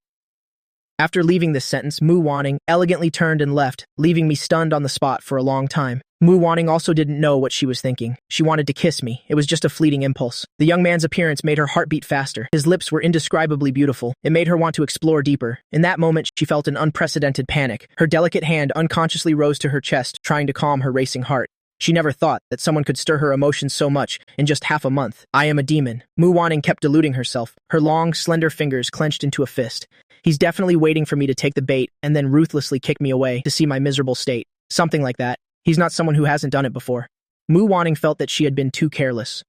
A: After leaving this sentence, Mu Wanning elegantly turned and left, leaving me stunned on the spot for a long time. Mu Wanning also didn't know what she was thinking. She wanted to kiss me. It was just a fleeting impulse. The young man's appearance made her heart beat faster. His lips were indescribably beautiful. It made her want to explore deeper. In that moment, she felt an unprecedented panic. Her delicate hand unconsciously rose to her chest, trying to calm her racing heart. She never thought that someone could stir her emotions so much in just half a month. I am a demon. Mu Wanning kept deluding herself. Her long, slender fingers clenched into a fist. He's definitely waiting for me to take the bait and then ruthlessly kick me away to see my miserable state. Something like that. He's not someone who hasn't done it before. Mu Wanning felt that she had been too careless.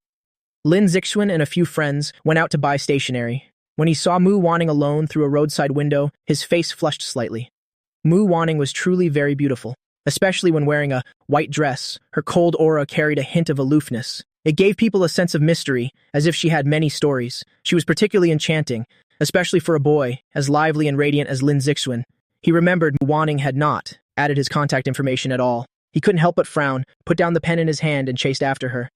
A: Lin Zixuan and a few friends went out to buy stationery. When he saw Mu Wanning alone through a roadside window, his face flushed slightly. Mu Wanning was truly very beautiful, especially when wearing a white dress. Her cold aura carried a hint of aloofness. It gave people a sense of mystery, as if she had many stories. She was particularly enchanting, especially for a boy as lively and radiant as Lin Zixuan. He remembered Mu Wanning had not added his contact information at all. He couldn't help but frown, put down the pen in his hand, and chased after her.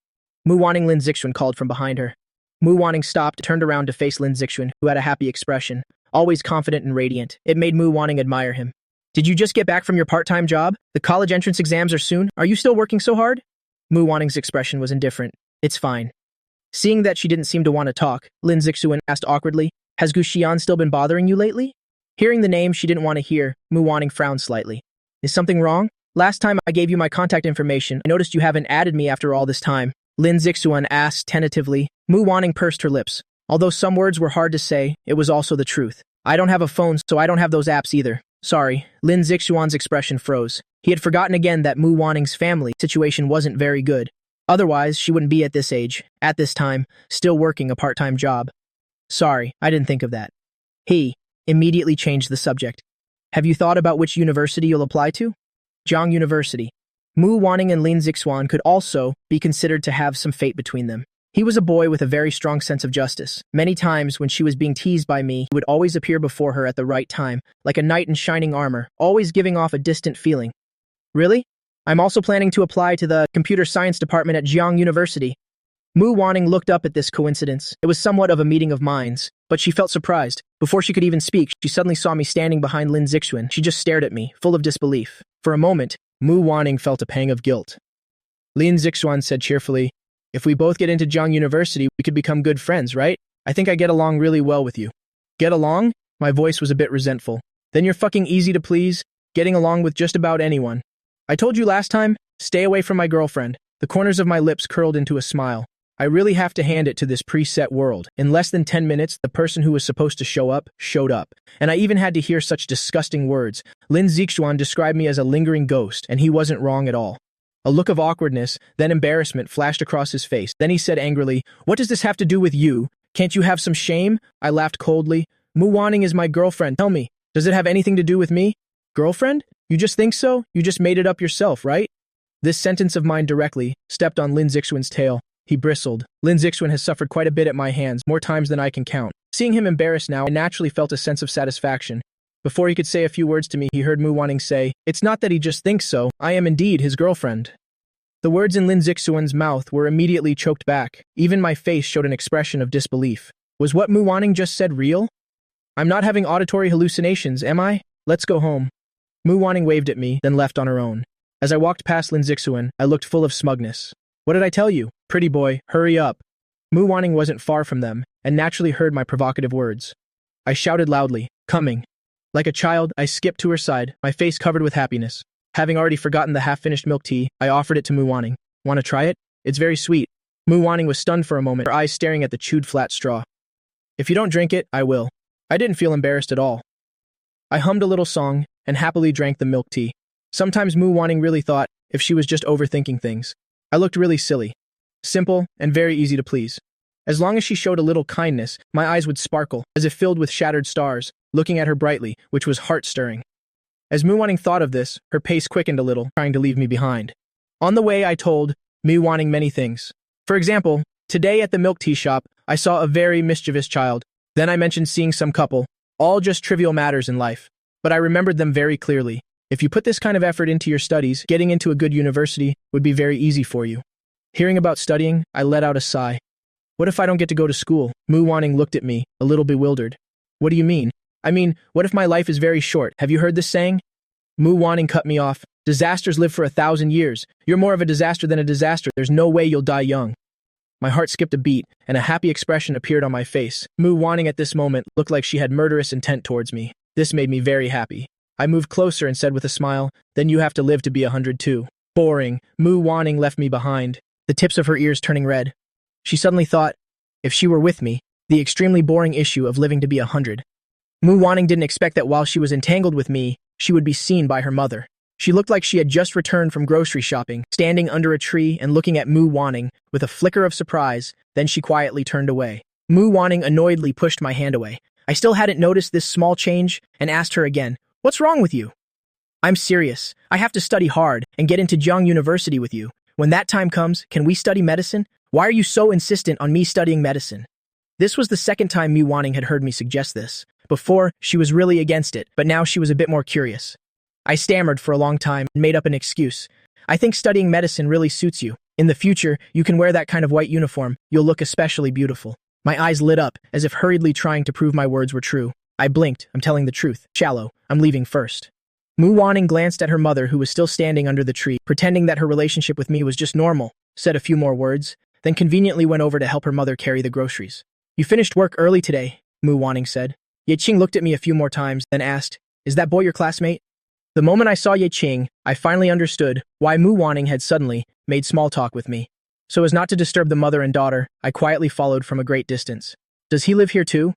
A: Mu Wanning, Lin Zixuan called from behind her. Mu Wanning stopped, turned around to face Lin Zixuan, who had a happy expression, always confident and radiant. It made Mu Wanning admire him. Did you just get back from your part-time job? The college entrance exams are soon. Are you still working so hard? Mu Wanning's expression was indifferent. It's fine. Seeing that she didn't seem to want to talk, Lin Zixuan asked awkwardly, Has Gu Xian still been bothering you lately? Hearing the name she didn't want to hear, Mu Wanning frowned slightly. Is something wrong? Last time I gave you my contact information, I noticed you haven't added me after all this time. Lin Zixuan asked tentatively. Mu Wanning pursed her lips. Although some words were hard to say, it was also the truth. I don't have a phone, so I don't have those apps either. Sorry. Lin Zixuan's expression froze. He had forgotten again that Mu Wanning's family situation wasn't very good. Otherwise, she wouldn't be at this age, at this time, still working a part-time job. Sorry, I didn't think of that. He immediately changed the subject. Have you thought about which university you'll apply to? Jiang University. Mu Wanning and Lin Zixuan could also be considered to have some fate between them. He was a boy with a very strong sense of justice. Many times when she was being teased by me, he would always appear before her at the right time, like a knight in shining armor, always giving off a distant feeling. Really? I'm also planning to apply to the computer science department at Jiang University. Mu Wanning looked up at this coincidence. It was somewhat of a meeting of minds, but she felt surprised. Before she could even speak, she suddenly saw me standing behind Lin Zixuan. She just stared at me, full of disbelief. For a moment, Mu Wanning felt a pang of guilt. Lin Zixuan said cheerfully, If we both get into Jiang University, we could become good friends, right? I think I get along really well with you. Get along? My voice was a bit resentful. Then you're fucking easy to please, getting along with just about anyone. I told you last time, stay away from my girlfriend. The corners of my lips curled into a smile. I really have to hand it to this preset world. In less than 10 minutes, the person who was supposed to show up, showed up. And I even had to hear such disgusting words. Lin Zixuan described me as a lingering ghost, and he wasn't wrong at all. A look of awkwardness, then embarrassment flashed across his face. Then he said angrily, What does this have to do with you? Can't you have some shame? I laughed coldly. Mu Wanning is my girlfriend. Tell me, does it have anything to do with me? Girlfriend? You just think so? You just made it up yourself, right? This sentence of mine directly stepped on Lin Zixuan's tail. He bristled. Lin Zixuan has suffered quite a bit at my hands, more times than I can count. Seeing him embarrassed now, I naturally felt a sense of satisfaction. Before he could say a few words to me, he heard Mu Wanning say, "It's not that he just thinks so, I am indeed his girlfriend." The words in Lin Zixuan's mouth were immediately choked back. Even my face showed an expression of disbelief. Was what Mu Wanning just said real? I'm not having auditory hallucinations, am I? Let's go home. Mu Wanning waved at me, then left on her own. As I walked past Lin Zixuan, I looked full of smugness. What did I tell you? Pretty boy, hurry up. Mu Wanning wasn't far from them, and naturally heard my provocative words. I shouted loudly, "Coming." Like a child, I skipped to her side, my face covered with happiness. Having already forgotten the half-finished milk tea, I offered it to Mu Wanning. "Want to try it? It's very sweet." Mu Wanning was stunned for a moment, her eyes staring at the chewed flat straw. "If you don't drink it, I will." I didn't feel embarrassed at all. I hummed a little song, and happily drank the milk tea. Sometimes Mu Wanning really thought if she was just overthinking things. I looked really silly. Simple, and very easy to please. As long as she showed a little kindness, my eyes would sparkle, as if filled with shattered stars, looking at her brightly, which was heart-stirring. As Mu Wanning thought of this, her pace quickened a little, trying to leave me behind. On the way, I told Mu Wanning many things. For example, today at the milk tea shop, I saw a very mischievous child. Then I mentioned seeing some couple, all just trivial matters in life. But I remembered them very clearly. If you put this kind of effort into your studies, getting into a good university would be very easy for you. Hearing about studying, I let out a sigh. What if I don't get to go to school? Mu Wanning looked at me, a little bewildered. What do you mean? I mean, what if my life is very short? Have you heard this saying? Mu Wanning cut me off. Disasters live for 1,000 years. You're more of a disaster than a disaster. There's no way you'll die young. My heart skipped a beat, and a happy expression appeared on my face. Mu Wanning at this moment looked like she had murderous intent towards me. This made me very happy. I moved closer and said with a smile, "Then you have to live to be 100 too." Boring. Mu Wanning left me behind, the tips of her ears turning red. She suddenly thought, if she were with me, the extremely boring issue of living to be 100. Mu Wanning didn't expect that while she was entangled with me, she would be seen by her mother. She looked like she had just returned from grocery shopping, standing under a tree and looking at Mu Wanning with a flicker of surprise, then she quietly turned away. Mu Wanning annoyedly pushed my hand away. I still hadn't noticed this small change and asked her again, "What's wrong with you?" "I'm serious. I have to study hard and get into Jiang University with you. When that time comes, can we study medicine? Why are you so insistent on me studying medicine?" This was the second time Mu Wanning had heard me suggest this. Before, she was really against it, but now she was a bit more curious. I stammered for a long time and made up an excuse. "I think studying medicine really suits you. In the future, you can wear that kind of white uniform. You'll look especially beautiful." My eyes lit up, as if hurriedly trying to prove my words were true. I blinked. I'm telling the truth. Shallow. I'm leaving first. Mu Wanning glanced at her mother, who was still standing under the tree, pretending that her relationship with me was just normal, said a few more words, then conveniently went over to help her mother carry the groceries. "You finished work early today," Mu Wanning said. Ye Qing looked at me a few more times, then asked, "Is that boy your classmate?" The moment I saw Ye Qing, I finally understood why Mu Wanning had suddenly made small talk with me. So as not to disturb the mother and daughter, I quietly followed from a great distance. "Does he live here too?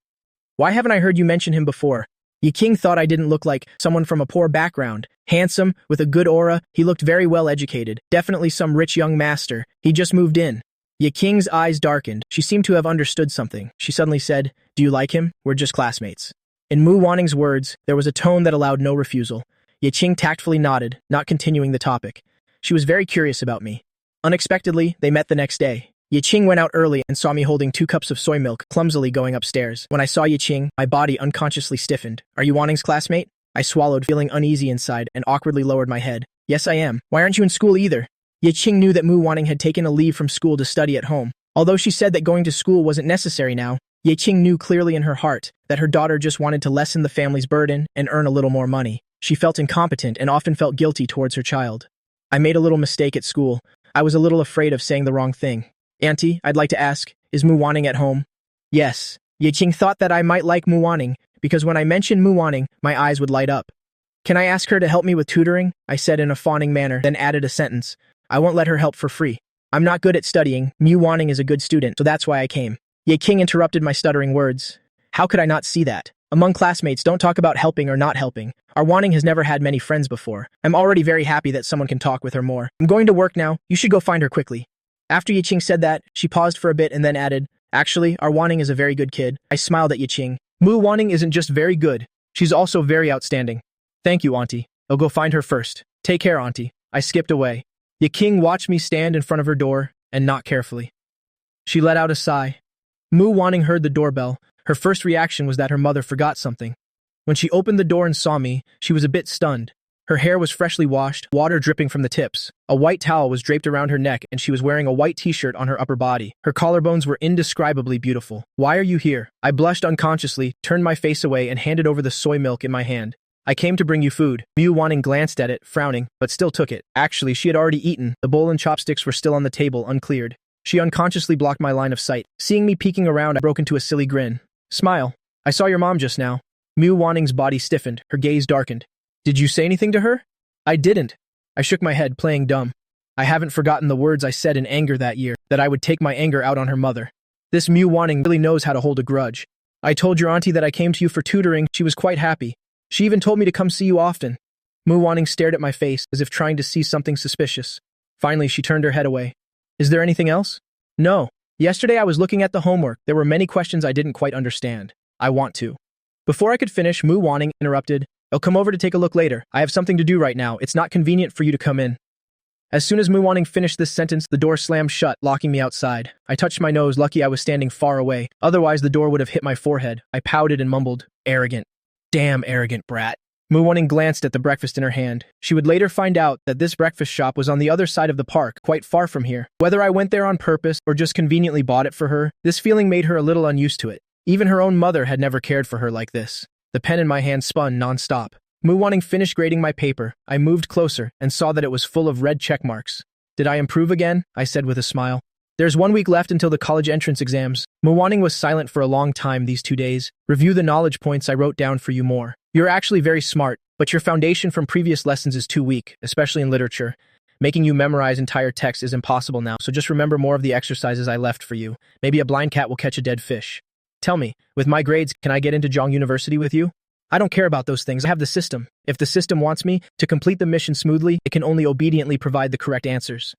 A: Why haven't I heard you mention him before?" Ye Qing thought I didn't look like someone from a poor background. Handsome, with a good aura, he looked very well educated. Definitely some rich young master. He just moved in. Ye Qing's eyes darkened. She seemed to have understood something. She suddenly said, "Do you like him? We're just classmates." In Mu Wanning's words, there was a tone that allowed no refusal. Ye Qing tactfully nodded, not continuing the topic. She was very curious about me. Unexpectedly, they met the next day. Ye Qing went out early and saw me holding 2 cups of soy milk, clumsily going upstairs. When I saw Ye Qing, my body unconsciously stiffened. "Are you Wanning's classmate?" I swallowed, feeling uneasy inside, and awkwardly lowered my head. "Yes, I am. Why aren't you in school either?" Ye Qing knew that Mu Wanning had taken a leave from school to study at home. Although she said that going to school wasn't necessary now, Ye Qing knew clearly in her heart that her daughter just wanted to lessen the family's burden and earn a little more money. She felt incompetent and often felt guilty towards her child. I made a little mistake at school. I was a little afraid of saying the wrong thing. "Auntie, I'd like to ask, is Mu Wanning at home?" "Yes." Ye Qing thought that I might like Mu Wanning, because when I mentioned Mu Wanning, my eyes would light up. "Can I ask her to help me with tutoring?" I said in a fawning manner, then added a sentence. "I won't let her help for free. I'm not good at studying. Mu Wanning is a good student, so that's why I came." Ye Qing interrupted my stuttering words. How could I not see that? Among classmates, don't talk about helping or not helping. Our Wanning has never had many friends before. I'm already very happy that someone can talk with her more. "I'm going to work now. You should go find her quickly." After Ye Qing said that, she paused for a bit and then added, "Actually, our Wanning is a very good kid." I smiled at Ye Qing. Mu Wanning isn't just very good. She's also very outstanding. "Thank you, Auntie. I'll go find her first." "Take care, Auntie." I skipped away. Ye Qing watched me stand in front of her door and knock carefully. She let out a sigh. Mu Wanning heard the doorbell. Her first reaction was that her mother forgot something. When she opened the door and saw me, she was a bit stunned. Her hair was freshly washed, water dripping from the tips. A white towel was draped around her neck, and she was wearing a white t-shirt on her upper body. Her collarbones were indescribably beautiful. "Why are you here?" I blushed unconsciously, turned my face away, and handed over the soy milk in my hand. "I came to bring you food." Mu Wanning glanced at it, frowning, but still took it. Actually, she had already eaten. The bowl and chopsticks were still on the table, uncleared. She unconsciously blocked my line of sight. Seeing me peeking around, I broke into a silly grin. "Smile. I saw your mom just now." Mu Wanning's body stiffened, her gaze darkened. "Did you say anything to her?" "I didn't." I shook my head, playing dumb. I haven't forgotten the words I said in anger that year, that I would take my anger out on her mother. This Mu Wanning really knows how to hold a grudge. "I told your auntie that I came to you for tutoring. She was quite happy. She even told me to come see you often." Mu Wanning stared at my face, as if trying to see something suspicious. Finally, she turned her head away. "Is there anything else?" "No. Yesterday I was looking at the homework. There were many questions I didn't quite understand. I want to." Before I could finish, Mu Wanning interrupted. "I'll come over to take a look later. I have something to do right now. It's not convenient for you to come in." As soon as Mu Wanning finished this sentence, the door slammed shut, locking me outside. I touched my nose, lucky I was standing far away. Otherwise, the door would have hit my forehead. I pouted and mumbled, "Arrogant. Damn arrogant brat." Mu Wanning glanced at the breakfast in her hand. She would later find out that this breakfast shop was on the other side of the park, quite far from here. Whether I went there on purpose or just conveniently bought it for her, this feeling made her a little unused to it. Even her own mother had never cared for her like this. The pen in my hand spun non-stop. Mu Wanning finished grading my paper. I moved closer and saw that it was full of red check marks. "Did I improve again?" I said with a smile. "There's 1 week left until the college entrance exams." Mu Wanning was silent for a long time these 2 days. "Review the knowledge points I wrote down for you more. You're actually very smart, but your foundation from previous lessons is too weak, especially in literature. Making you memorize entire texts is impossible now, so just remember more of the exercises I left for you. Maybe a blind cat will catch a dead fish. Tell me, with my grades, can I get into Zhang University with you? I don't care about those things. I have the system. If the system wants me to complete the mission smoothly, it can only obediently provide the correct answers."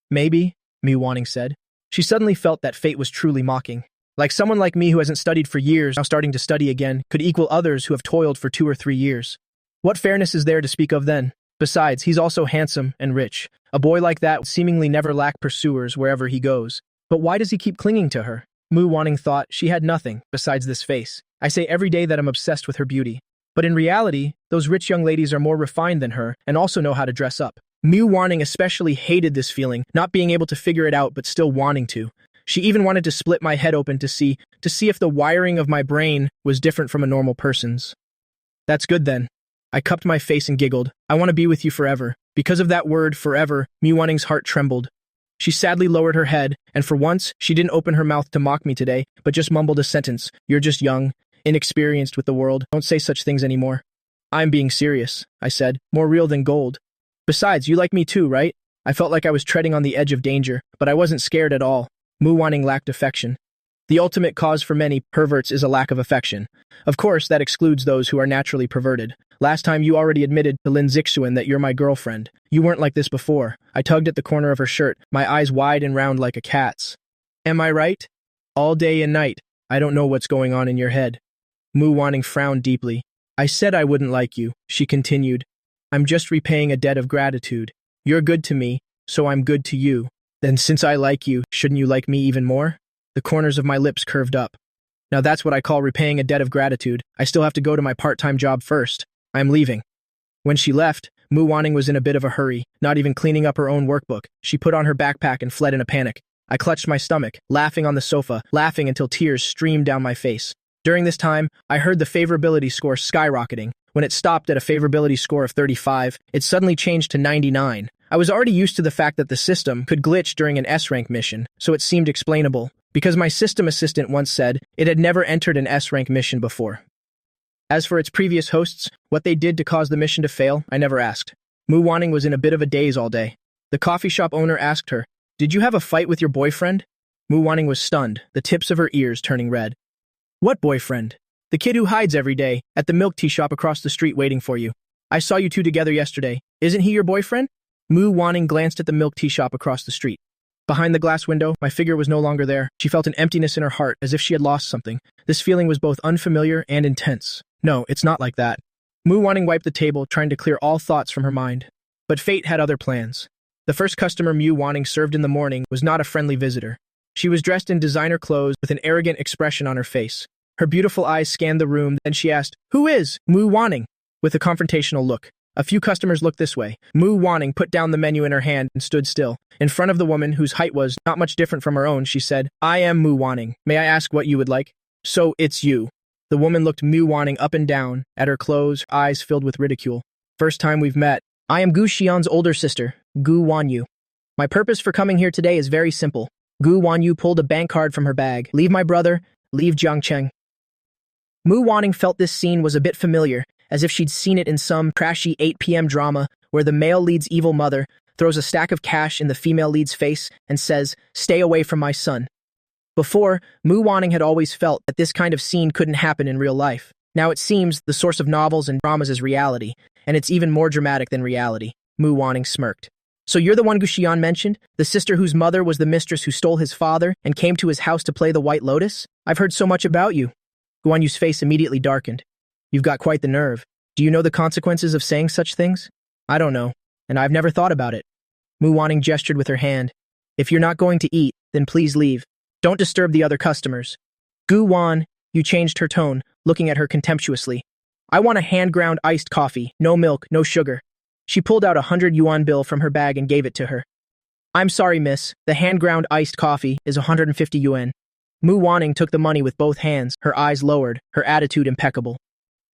A: "Maybe," Mu Wanning said. She suddenly felt that fate was truly mocking. Like someone like me who hasn't studied for years, now starting to study again, could equal others who have toiled for 2 or 3 years. What fairness is there to speak of then? Besides, he's also handsome and rich. A boy like that would seemingly never lack pursuers wherever he goes. But why does he keep clinging to her? Mu Wanning thought she had nothing besides this face. I say every day that I'm obsessed with her beauty. But in reality, those rich young ladies are more refined than her and also know how to dress up. Mu Wanning especially hated this feeling, not being able to figure it out but still wanting to. She even wanted to split my head open to see if the wiring of my brain was different from a normal person's. "That's good then." I cupped my face and giggled. "I want to be with you forever." Because of that word, forever, Mu Wanning's heart trembled. She sadly lowered her head, and for once, she didn't open her mouth to mock me today, but just mumbled a sentence. "You're just young, inexperienced with the world. Don't say such things anymore." "I'm being serious," I said, "more real than gold. Besides, you like me too, right?" I felt like I was treading on the edge of danger, but I wasn't scared at all. Mu Wanning lacked affection. The ultimate cause for many perverts is a lack of affection. Of course, that excludes those who are naturally perverted. Last time you already admitted to Lin Zixuan that you're my girlfriend. You weren't like this before. I tugged at the corner of her shirt, my eyes wide and round like a cat's. "Am I right? All day and night. I don't know what's going on in your head." Mu Wanning frowned deeply. "I said I wouldn't like you," she continued. "I'm just repaying a debt of gratitude. You're good to me, so I'm good to you. Then since I like you, shouldn't you like me even more?" The corners of my lips curved up. "Now that's what I call repaying a debt of gratitude. I still have to go to my part-time job first. I'm leaving." When she left, Mu Wanning was in a bit of a hurry, not even cleaning up her own workbook. She put on her backpack and fled in a panic. I clutched my stomach, laughing on the sofa, laughing until tears streamed down my face. During this time, I heard the favorability score skyrocketing. When it stopped at a favorability score of 35, it suddenly changed to 99. I was already used to the fact that the system could glitch during an S-rank mission, so it seemed explainable. Because my system assistant once said it had never entered an S-rank mission before. As for its previous hosts, what they did to cause the mission to fail, I never asked. Mu Wanning was in a bit of a daze all day. The coffee shop owner asked her, "Did you have a fight with your boyfriend?" Mu Wanning was stunned, the tips of her ears turning red. "What boyfriend?" "The kid who hides every day, at the milk tea shop across the street waiting for you. I saw you two together yesterday. Isn't he your boyfriend?" Mu Wanning glanced at the milk tea shop across the street. Behind the glass window, my figure was no longer there. She felt an emptiness in her heart, as if she had lost something. This feeling was both unfamiliar and intense. "No, it's not like that." Mu Wanning wiped the table, trying to clear all thoughts from her mind. But fate had other plans. The first customer Mu Wanning served in the morning was not a friendly visitor. She was dressed in designer clothes with an arrogant expression on her face. Her beautiful eyes scanned the room, then she asked, "Who is Mu Wanning?" with a confrontational look. A few customers looked this way. Mu Wanning put down the menu in her hand and stood still. In front of the woman, whose height was not much different from her own, she said, "I am Mu Wanning. May I ask what you would like?" "So, it's you." The woman looked Mu Wanning up and down, at her clothes, eyes filled with ridicule. "First time we've met. I am Gu Xian's older sister, Gu Wanyu. My purpose for coming here today is very simple." Gu Wanyu pulled a bank card from her bag. "Leave my brother, leave Jiangcheng." Mu Wanning felt this scene was a bit familiar, as if she'd seen it in some trashy 8 p.m. drama where the male lead's evil mother throws a stack of cash in the female lead's face and says, "Stay away from my son." Before, Mu Wanning had always felt that this kind of scene couldn't happen in real life. Now it seems the source of novels and dramas is reality, and it's even more dramatic than reality. Mu Wanning smirked. "So you're the one Gu Xian mentioned? The sister whose mother was the mistress who stole his father and came to his house to play the White Lotus? I've heard so much about you." Guan Yu's face immediately darkened. "You've got quite the nerve. Do you know the consequences of saying such things?" "I don't know, and I've never thought about it." Mu Wanning gestured with her hand. "If you're not going to eat, then please leave. Don't disturb the other customers." Gu Wan, you changed her tone, looking at her contemptuously. "I want a hand-ground iced coffee, no milk, no sugar." She pulled out a 100 yuan bill from her bag and gave it to her. "I'm sorry, miss. The hand-ground iced coffee is 150 yuan. Mu Wanning took the money with both hands, her eyes lowered, her attitude impeccable.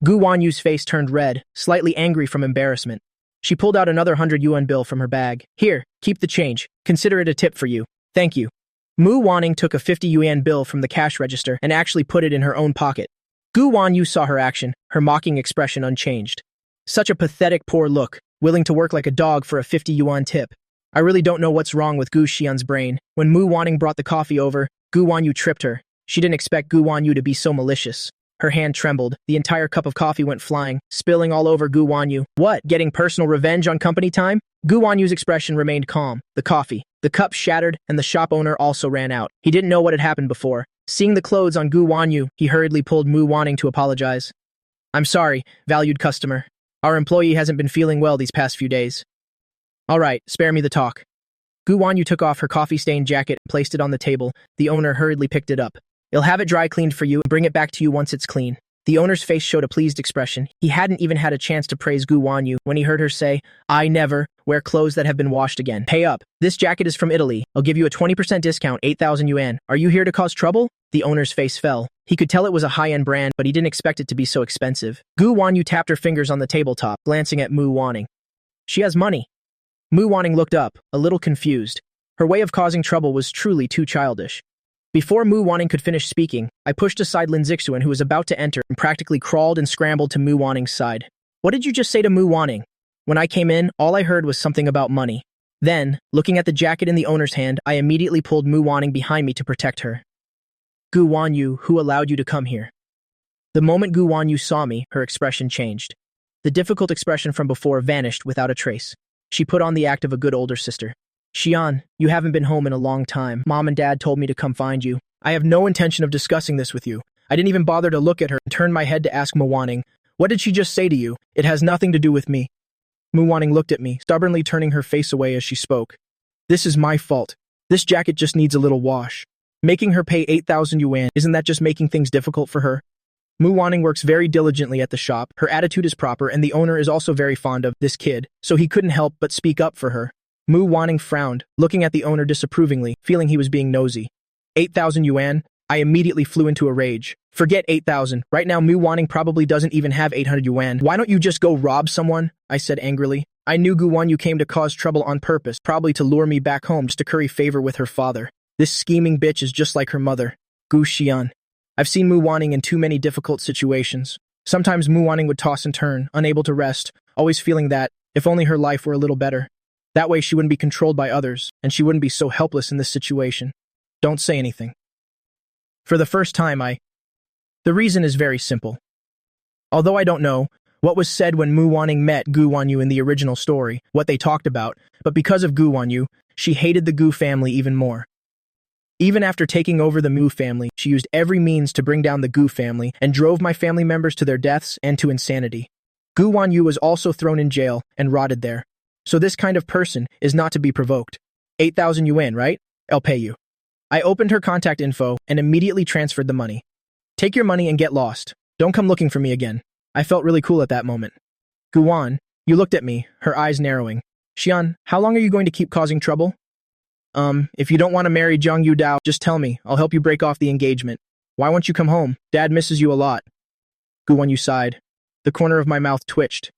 A: Gu Wanyu's face turned red, slightly angry from embarrassment. She pulled out another 100 yuan bill from her bag. "Here, keep the change. Consider it a tip for you. Thank you." Mu Wanning took a 50 yuan bill from the cash register and actually put it in her own pocket. Gu Wanyu saw her action, her mocking expression unchanged. Such a pathetic poor look, willing to work like a dog for a 50 yuan tip. I really don't know what's wrong with Gu Xian's brain. When Mu Wanning brought the coffee over, Gu Wanyu tripped her. She didn't expect Gu Wanyu to be so malicious. Her hand trembled. The entire cup of coffee went flying, spilling all over Gu Wanyu. "What, getting personal revenge on company time?" Gu Wanyu's expression remained calm. The coffee. The cup shattered, and the shop owner also ran out. He didn't know what had happened before. Seeing the clothes on Gu Wanyu, he hurriedly pulled Mu Wanning to apologize. "I'm sorry, valued customer. Our employee hasn't been feeling well these past few days." "All right, spare me the talk." Gu Wanyu took off her coffee-stained jacket and placed it on the table. The owner hurriedly picked it up. "I'll have it dry cleaned for you and bring it back to you once it's clean." The owner's face showed a pleased expression. He hadn't even had a chance to praise Gu Wanyu when he heard her say, "I never wear clothes that have been washed again. Pay up. This jacket is from Italy. I'll give you a 20% discount, 8,000 yuan. Are you here to cause trouble?" The owner's face fell. He could tell it was a high-end brand, but he didn't expect it to be so expensive. Gu Wanyu tapped her fingers on the tabletop, glancing at Mu Wanning. "She has money." Mu Wanning looked up, a little confused. Her way of causing trouble was truly too childish. Before Mu Wanning could finish speaking, I pushed aside Lin Zixuan, who was about to enter, and practically crawled and scrambled to Mu Wanning's side. "What did you just say to Mu Wanning?" When I came in, all I heard was something about money. Then, looking at the jacket in the owner's hand, I immediately pulled Mu Wanning behind me to protect her. "Gu Wanyu, who allowed you to come here?" The moment Gu Wanyu saw me, her expression changed. The difficult expression from before vanished without a trace. She put on the act of a good older sister. "Xian, you haven't been home in a long time. Mom and Dad told me to come find you. I have no intention of discussing this with you." I didn't even bother to look at her and turned my head to ask Mu Wanning, "What did she just say to you? It has nothing to do with me." Mu Wanning looked at me, stubbornly turning her face away as she spoke. "This is my fault. This jacket just needs a little wash. Making her pay 8,000 yuan, isn't that just making things difficult for her?" Mu Wanning works very diligently at the shop, her attitude is proper, and the owner is also very fond of this kid, so he couldn't help but speak up for her. Mu Wanning frowned, looking at the owner disapprovingly, feeling he was being nosy. 8,000 yuan? I immediately flew into a rage. Forget 8,000. Right now Mu Wanning probably doesn't even have 800 yuan. "Why don't you just go rob someone?" I said angrily. I knew Gu Wanyu came to cause trouble on purpose, probably to lure me back home just to curry favor with her father. This scheming bitch is just like her mother, Gu Xian. I've seen Mu Wanning in too many difficult situations. Sometimes Mu Wanning would toss and turn, unable to rest, always feeling that, if only her life were a little better. That way she wouldn't be controlled by others, and she wouldn't be so helpless in this situation. Don't say anything. For the first time, The reason is very simple. Although I don't know what was said when Mu Wanning met Gu Wanyu in the original story, what they talked about, but because of Gu Wanyu, she hated the Gu family even more. Even after taking over the Mu family, she used every means to bring down the Gu family and drove my family members to their deaths and to insanity. Gu Wanyu was also thrown in jail and rotted there. So this kind of person is not to be provoked. 8,000 yuan, right? I'll pay you. I opened her contact info and immediately transferred the money. Take your money and get lost. Don't come looking for me again. I felt really cool at that moment. Guan, you looked at me, her eyes narrowing. Xian, how long are you going to keep causing trouble? If you don't want to marry Zhang Yudao, just tell me. I'll help you break off the engagement. Why won't you come home? Dad misses you a lot. Guan Yu sighed. The corner of my mouth twitched.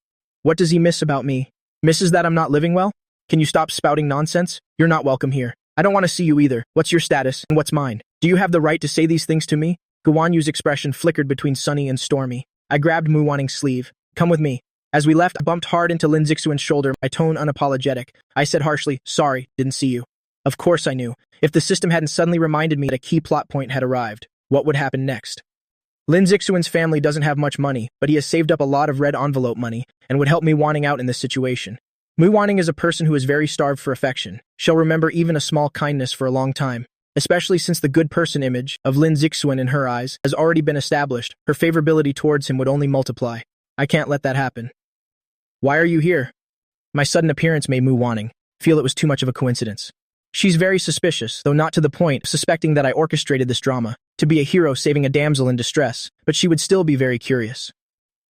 A: What does he miss about me? Misses that I'm not living well? Can you stop spouting nonsense? You're not welcome here. I don't want to see you either. What's your status, and what's mine? Do you have the right to say these things to me? Guan Yu's expression flickered between sunny and stormy. I grabbed Mu Waning's sleeve. Come with me. As we left, I bumped hard into Lin Zixuan's shoulder, my tone unapologetic. I said harshly, sorry, didn't see you. Of course I knew. If the system hadn't suddenly reminded me that a key plot point had arrived, what would happen next? Lin Zixuan's family doesn't have much money, but he has saved up a lot of red envelope money and would help Mu Waning out in this situation. Mu Waning is a person who is very starved for affection. She'll remember even a small kindness for a long time. Especially since the good person image of Lin Zixuan in her eyes has already been established, her favorability towards him would only multiply. I can't let that happen. Why are you here? My sudden appearance made Mu Waning feel it was too much of a coincidence. She's very suspicious, though not to the point of suspecting that I orchestrated this drama, to be a hero saving a damsel in distress, but she would still be very curious.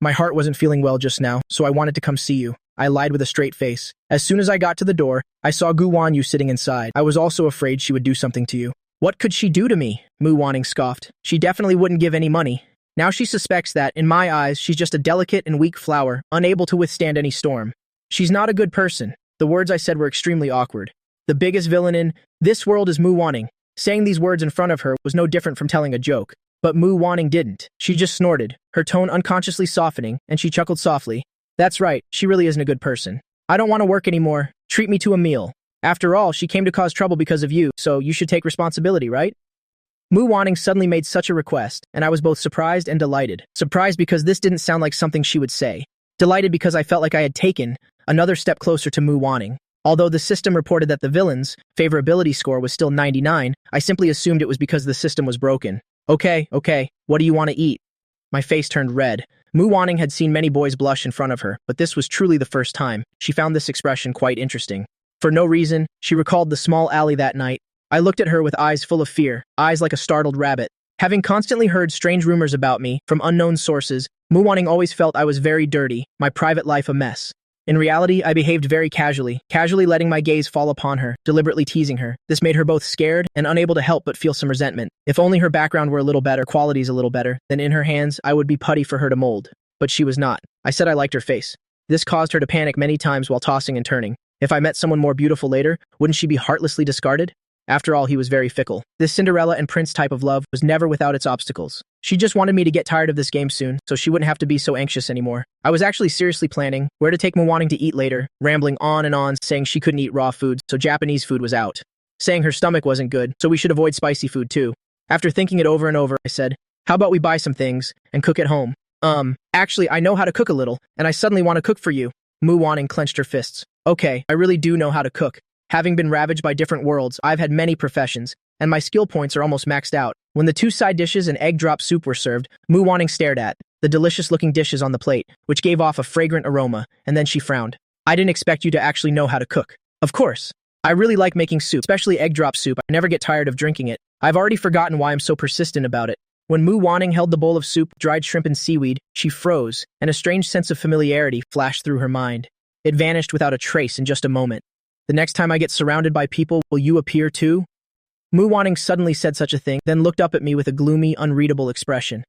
A: My heart wasn't feeling well just now, so I wanted to come see you. I lied with a straight face. As soon as I got to the door, I saw Guan Yu sitting inside. I was also afraid she would do something to you. What could she do to me? Mu Waning scoffed. She definitely wouldn't give any money. Now she suspects that, in my eyes, she's just a delicate and weak flower, unable to withstand any storm. She's not a good person. The words I said were extremely awkward. The biggest villain in this world is Mu Waning. Saying these words in front of her was no different from telling a joke. But Mu Waning didn't. She just snorted, her tone unconsciously softening, and she chuckled softly. That's right, she really isn't a good person. I don't want to work anymore. Treat me to a meal. After all, she came to cause trouble because of you, so you should take responsibility, right? Mu Waning suddenly made such a request, and I was both surprised and delighted. Surprised because this didn't sound like something she would say. Delighted because I felt like I had taken another step closer to Mu Waning. Although the system reported that the villain's favorability score was still 99, I simply assumed it was because the system was broken. Okay, what do you want to eat? My face turned red. Mu Waning had seen many boys blush in front of her, but this was truly the first time. She found this expression quite interesting. For no reason, she recalled the small alley that night. I looked at her with eyes full of fear, eyes like a startled rabbit. Having constantly heard strange rumors about me from unknown sources, Mu Waning always felt I was very dirty, my private life a mess. In reality, I behaved very casually letting my gaze fall upon her, deliberately teasing her. This made her both scared and unable to help but feel some resentment. If only her background were a little better, qualities a little better, then in her hands, I would be putty for her to mold. But she was not. I said I liked her face. This caused her to panic many times while tossing and turning. If I met someone more beautiful later, wouldn't she be heartlessly discarded? After all, he was very fickle. This Cinderella and Prince type of love was never without its obstacles. She just wanted me to get tired of this game soon, so she wouldn't have to be so anxious anymore. I was actually seriously planning where to take Mu Waning to eat later, rambling on and on, saying she couldn't eat raw food, so Japanese food was out. Saying her stomach wasn't good, so we should avoid spicy food too. After thinking it over and over, I said, how about we buy some things and cook at home? Actually, I know how to cook a little, and I suddenly want to cook for you. Mu Waning clenched her fists. Okay, I really do know how to cook. Having been ravaged by different worlds, I've had many professions, and my skill points are almost maxed out. When the 2 side dishes and egg drop soup were served, Mu Waning stared at the delicious-looking dishes on the plate, which gave off a fragrant aroma, and then she frowned. I didn't expect you to actually know how to cook. Of course. I really like making soup, especially egg drop soup. I never get tired of drinking it. I've already forgotten why I'm so persistent about it. When Mu Waning held the bowl of soup, dried shrimp and seaweed, she froze, and a strange sense of familiarity flashed through her mind. It vanished without a trace in just a moment. The next time I get surrounded by people, will you appear too? Mu Waning suddenly said such a thing, then looked up at me with a gloomy, unreadable expression.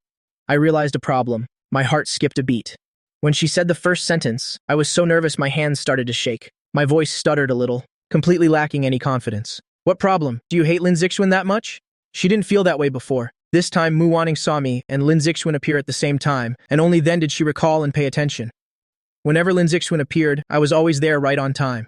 A: I realized a problem. My heart skipped a beat. When she said the first sentence, I was so nervous my hands started to shake. My voice stuttered a little, completely lacking any confidence. What problem? Do you hate Lin Zixuan that much? She didn't feel that way before. This time Mu Waning saw me and Lin Zixuan appear at the same time, and only then did she recall and pay attention. Whenever Lin Zixuan appeared, I was always there right on time.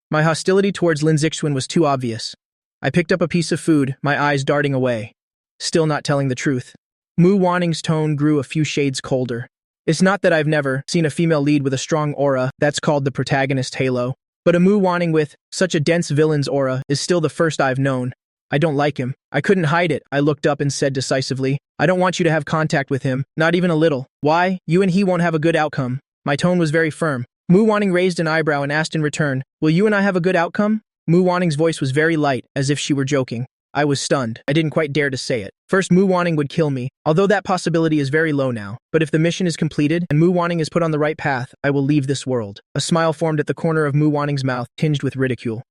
A: My hostility towards Lin Zixuan was too obvious. I picked up a piece of food, my eyes darting away. Still not telling the truth. Mu Waning's tone grew a few shades colder. It's not that I've never seen a female lead with a strong aura, that's called the protagonist halo. But a Mu Waning with such a dense villain's aura is still the first I've known. I don't like him. I couldn't hide it. I looked up and said decisively, I don't want you to have contact with him, not even a little. Why? You and he won't have a good outcome. My tone was very firm. Mu Waning raised an eyebrow and asked in return, will you and I have a good outcome? Mu Waning's voice was very light, as if she were joking. I was stunned. I didn't quite dare to say it. First, Mu Wanning would kill me, although that possibility is very low now. But if the mission is completed and Mu Wanning is put on the right path, I will leave this world. A smile formed at the corner of Mu Wanning's mouth, tinged with ridicule.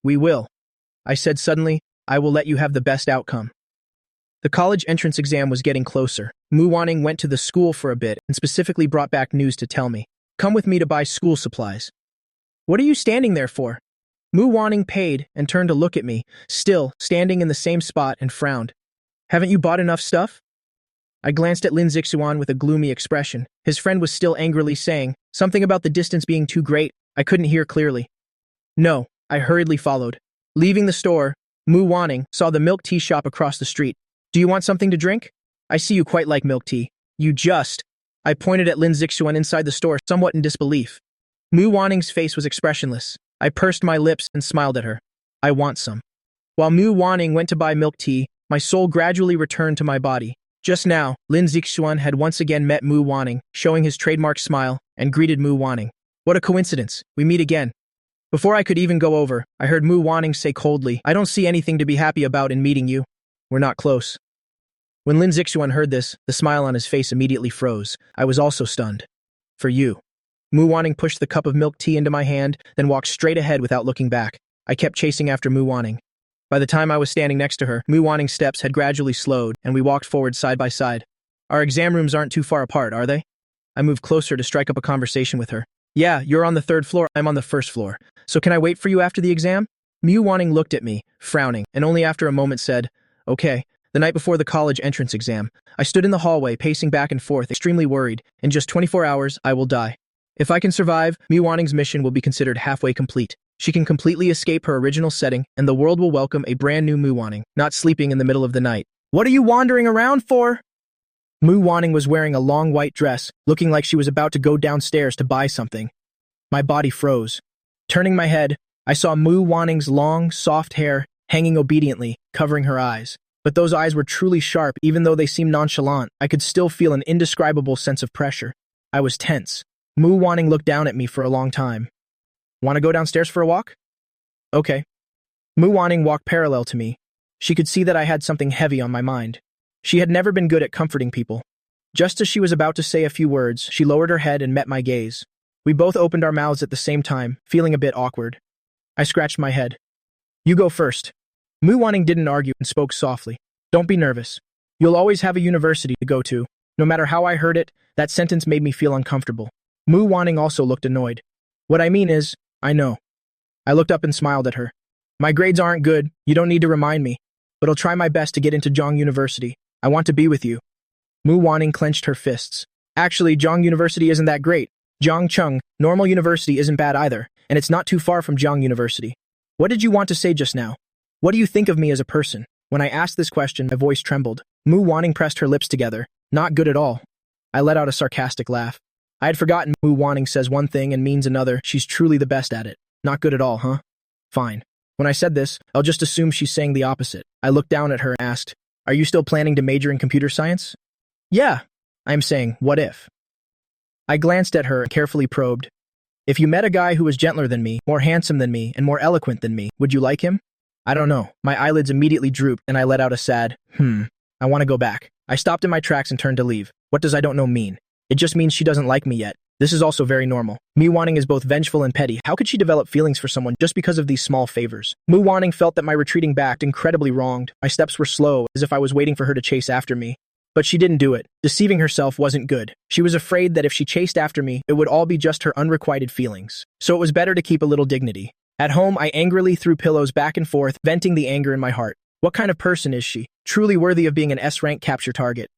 A: We will. I said suddenly, I will let you have the best outcome. The college entrance exam was getting closer. Mu Wanning went to the school for a bit and specifically brought back news to tell me. Come with me to buy school supplies. What are you standing there for? Mu Wanning paid and turned to look at me, still standing in the same spot, and frowned. Haven't you bought enough stuff? I glanced at Lin Zixuan with a gloomy expression. His friend was still angrily saying something about the distance being too great. I couldn't hear clearly. No, I hurriedly followed. Leaving the store, Mu Wanning saw the milk tea shop across the street. Do you want something to drink? I see you quite like milk tea. You just... I pointed at Lin Zixuan inside the store, somewhat in disbelief. Mu Wanning's face was expressionless. I pursed my lips and smiled at her. I want some. While Mu Wanning went to buy milk tea, my soul gradually returned to my body. Just now, Lin Zixuan had once again met Mu Wanning, showing his trademark smile, and greeted Mu Wanning. What a coincidence. We meet again. Before I could even go over, I heard Mu Wanning say coldly, I don't see anything to be happy about in meeting you. We're not close. When Lin Zixuan heard this, the smile on his face immediately froze. I was also stunned. For you. Mu Wanning pushed the cup of milk tea into my hand, then walked straight ahead without looking back. I kept chasing after Mu Wanning. By the time I was standing next to her, Mu Wanning's steps had gradually slowed, and we walked forward side by side. Our exam rooms aren't too far apart, are they? I moved closer to strike up a conversation with her. Yeah, you're on the 3rd floor, I'm on the 1st floor. So can I wait for you after the exam? Mu Wanning looked at me, frowning, and only after a moment said, Okay. The night before the college entrance exam, I stood in the hallway, pacing back and forth, extremely worried. In just 24 hours, I will die. If I can survive, Mu Wanning's mission will be considered halfway complete. She can completely escape her original setting, and the world will welcome a brand new Mu Wanning, not sleeping in the middle of the night. What are you wandering around for? Mu Wanning was wearing a long white dress, looking like she was about to go downstairs to buy something. My body froze. Turning my head, I saw Mu Wanning's long, soft hair hanging obediently, covering her eyes. But those eyes were truly sharp. Even though they seemed nonchalant, I could still feel an indescribable sense of pressure. I was tense. Mu Wanning looked down at me for a long time. Want to go downstairs for a walk? Okay. Mu Wanning walked parallel to me. She could see that I had something heavy on my mind. She had never been good at comforting people. Just as she was about to say a few words, she lowered her head and met my gaze. We both opened our mouths at the same time, feeling a bit awkward. I scratched my head. You go first. Mu Wanning didn't argue and spoke softly. Don't be nervous. You'll always have a university to go to. No matter how I heard it, that sentence made me feel uncomfortable. Mu Wanning also looked annoyed. What I mean is, I know. I looked up and smiled at her. My grades aren't good, you don't need to remind me, but I'll try my best to get into Zhang University. I want to be with you. Mu Wanning clenched her fists. Actually, Zhang University isn't that great. Zhangcheng, normal university isn't bad either, and it's not too far from Zhang University. What did you want to say just now? What do you think of me as a person? When I asked this question, my voice trembled. Mu Wanning pressed her lips together. Not good at all. I let out a sarcastic laugh. I had forgotten Mu Wanning says one thing and means another. She's truly the best at it. Not good at all, huh? Fine. When I said this, I'll just assume she's saying the opposite. I looked down at her and asked, Are you still planning to major in computer science? Yeah. I'm saying, what if? I glanced at her and carefully probed. If you met a guy who was gentler than me, more handsome than me, and more eloquent than me, would you like him? I don't know. My eyelids immediately drooped and I let out a sad, I want to go back. I stopped in my tracks and turned to leave. What does I don't know mean? It just means she doesn't like me yet. This is also very normal. Mu Wanning is both vengeful and petty. How could she develop feelings for someone just because of these small favors? Mu Wanning felt that my retreating back incredibly wronged. My steps were slow, as if I was waiting for her to chase after me. But she didn't do it. Deceiving herself wasn't good. She was afraid that if she chased after me, it would all be just her unrequited feelings. So it was better to keep a little dignity. At home, I angrily threw pillows back and forth, venting the anger in my heart. What kind of person is she? Truly worthy of being an S-rank capture target.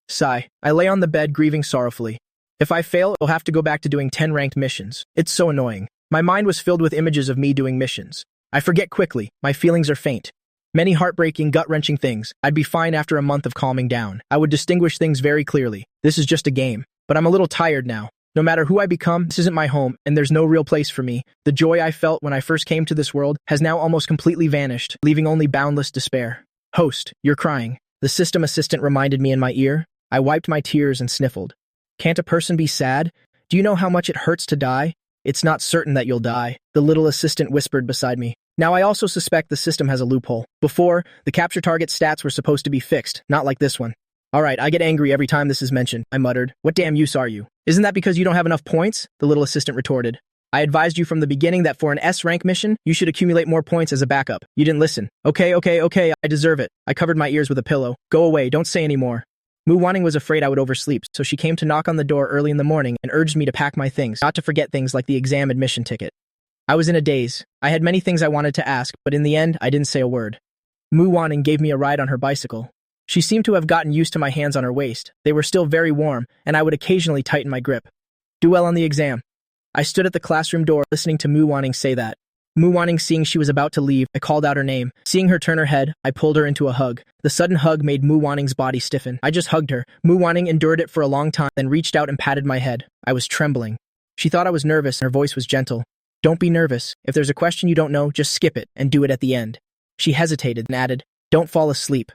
A: Sigh. I lay on the bed, grieving sorrowfully. If I fail, I'll have to go back to doing 10 ranked missions. It's so annoying. My mind was filled with images of me doing missions. I forget quickly. My feelings are faint. Many heartbreaking, gut-wrenching things. I'd be fine after a month of calming down. I would distinguish things very clearly. This is just a game. But I'm a little tired now. No matter who I become, this isn't my home, and there's no real place for me. The joy I felt when I first came to this world has now almost completely vanished, leaving only boundless despair. Host, you're crying. The system assistant reminded me in my ear. I wiped my tears and sniffled. Can't a person be sad? Do you know how much it hurts to die? It's not certain that you'll die, the little assistant whispered beside me. Now I also suspect the system has a loophole. Before, the capture target stats were supposed to be fixed, not like this one. Alright, I get angry every time this is mentioned, I muttered. What damn use are you? Isn't that because you don't have enough points? The little assistant retorted. I advised you from the beginning that for an S-rank mission, you should accumulate more points as a backup. You didn't listen. Okay, I deserve it. I covered my ears with a pillow. Go away, don't say any more. Mu Wanning was afraid I would oversleep, so she came to knock on the door early in the morning and urged me to pack my things, not to forget things like the exam admission ticket. I was in a daze. I had many things I wanted to ask, but in the end, I didn't say a word. Mu Wanning gave me a ride on her bicycle. She seemed to have gotten used to my hands on her waist. They were still very warm, and I would occasionally tighten my grip. Do well on the exam. I stood at the classroom door listening to Mu Wanning say that. Mu Wanning, seeing she was about to leave, I called out her name. Seeing her turn her head, I pulled her into a hug. The sudden hug made Mu Wanning's body stiffen. I just hugged her. Mu Wanning endured it for a long time, then reached out and patted my head. I was trembling. She thought I was nervous, and her voice was gentle. Don't be nervous. If there's a question you don't know, just skip it and do it at the end. She hesitated and added, don't fall asleep.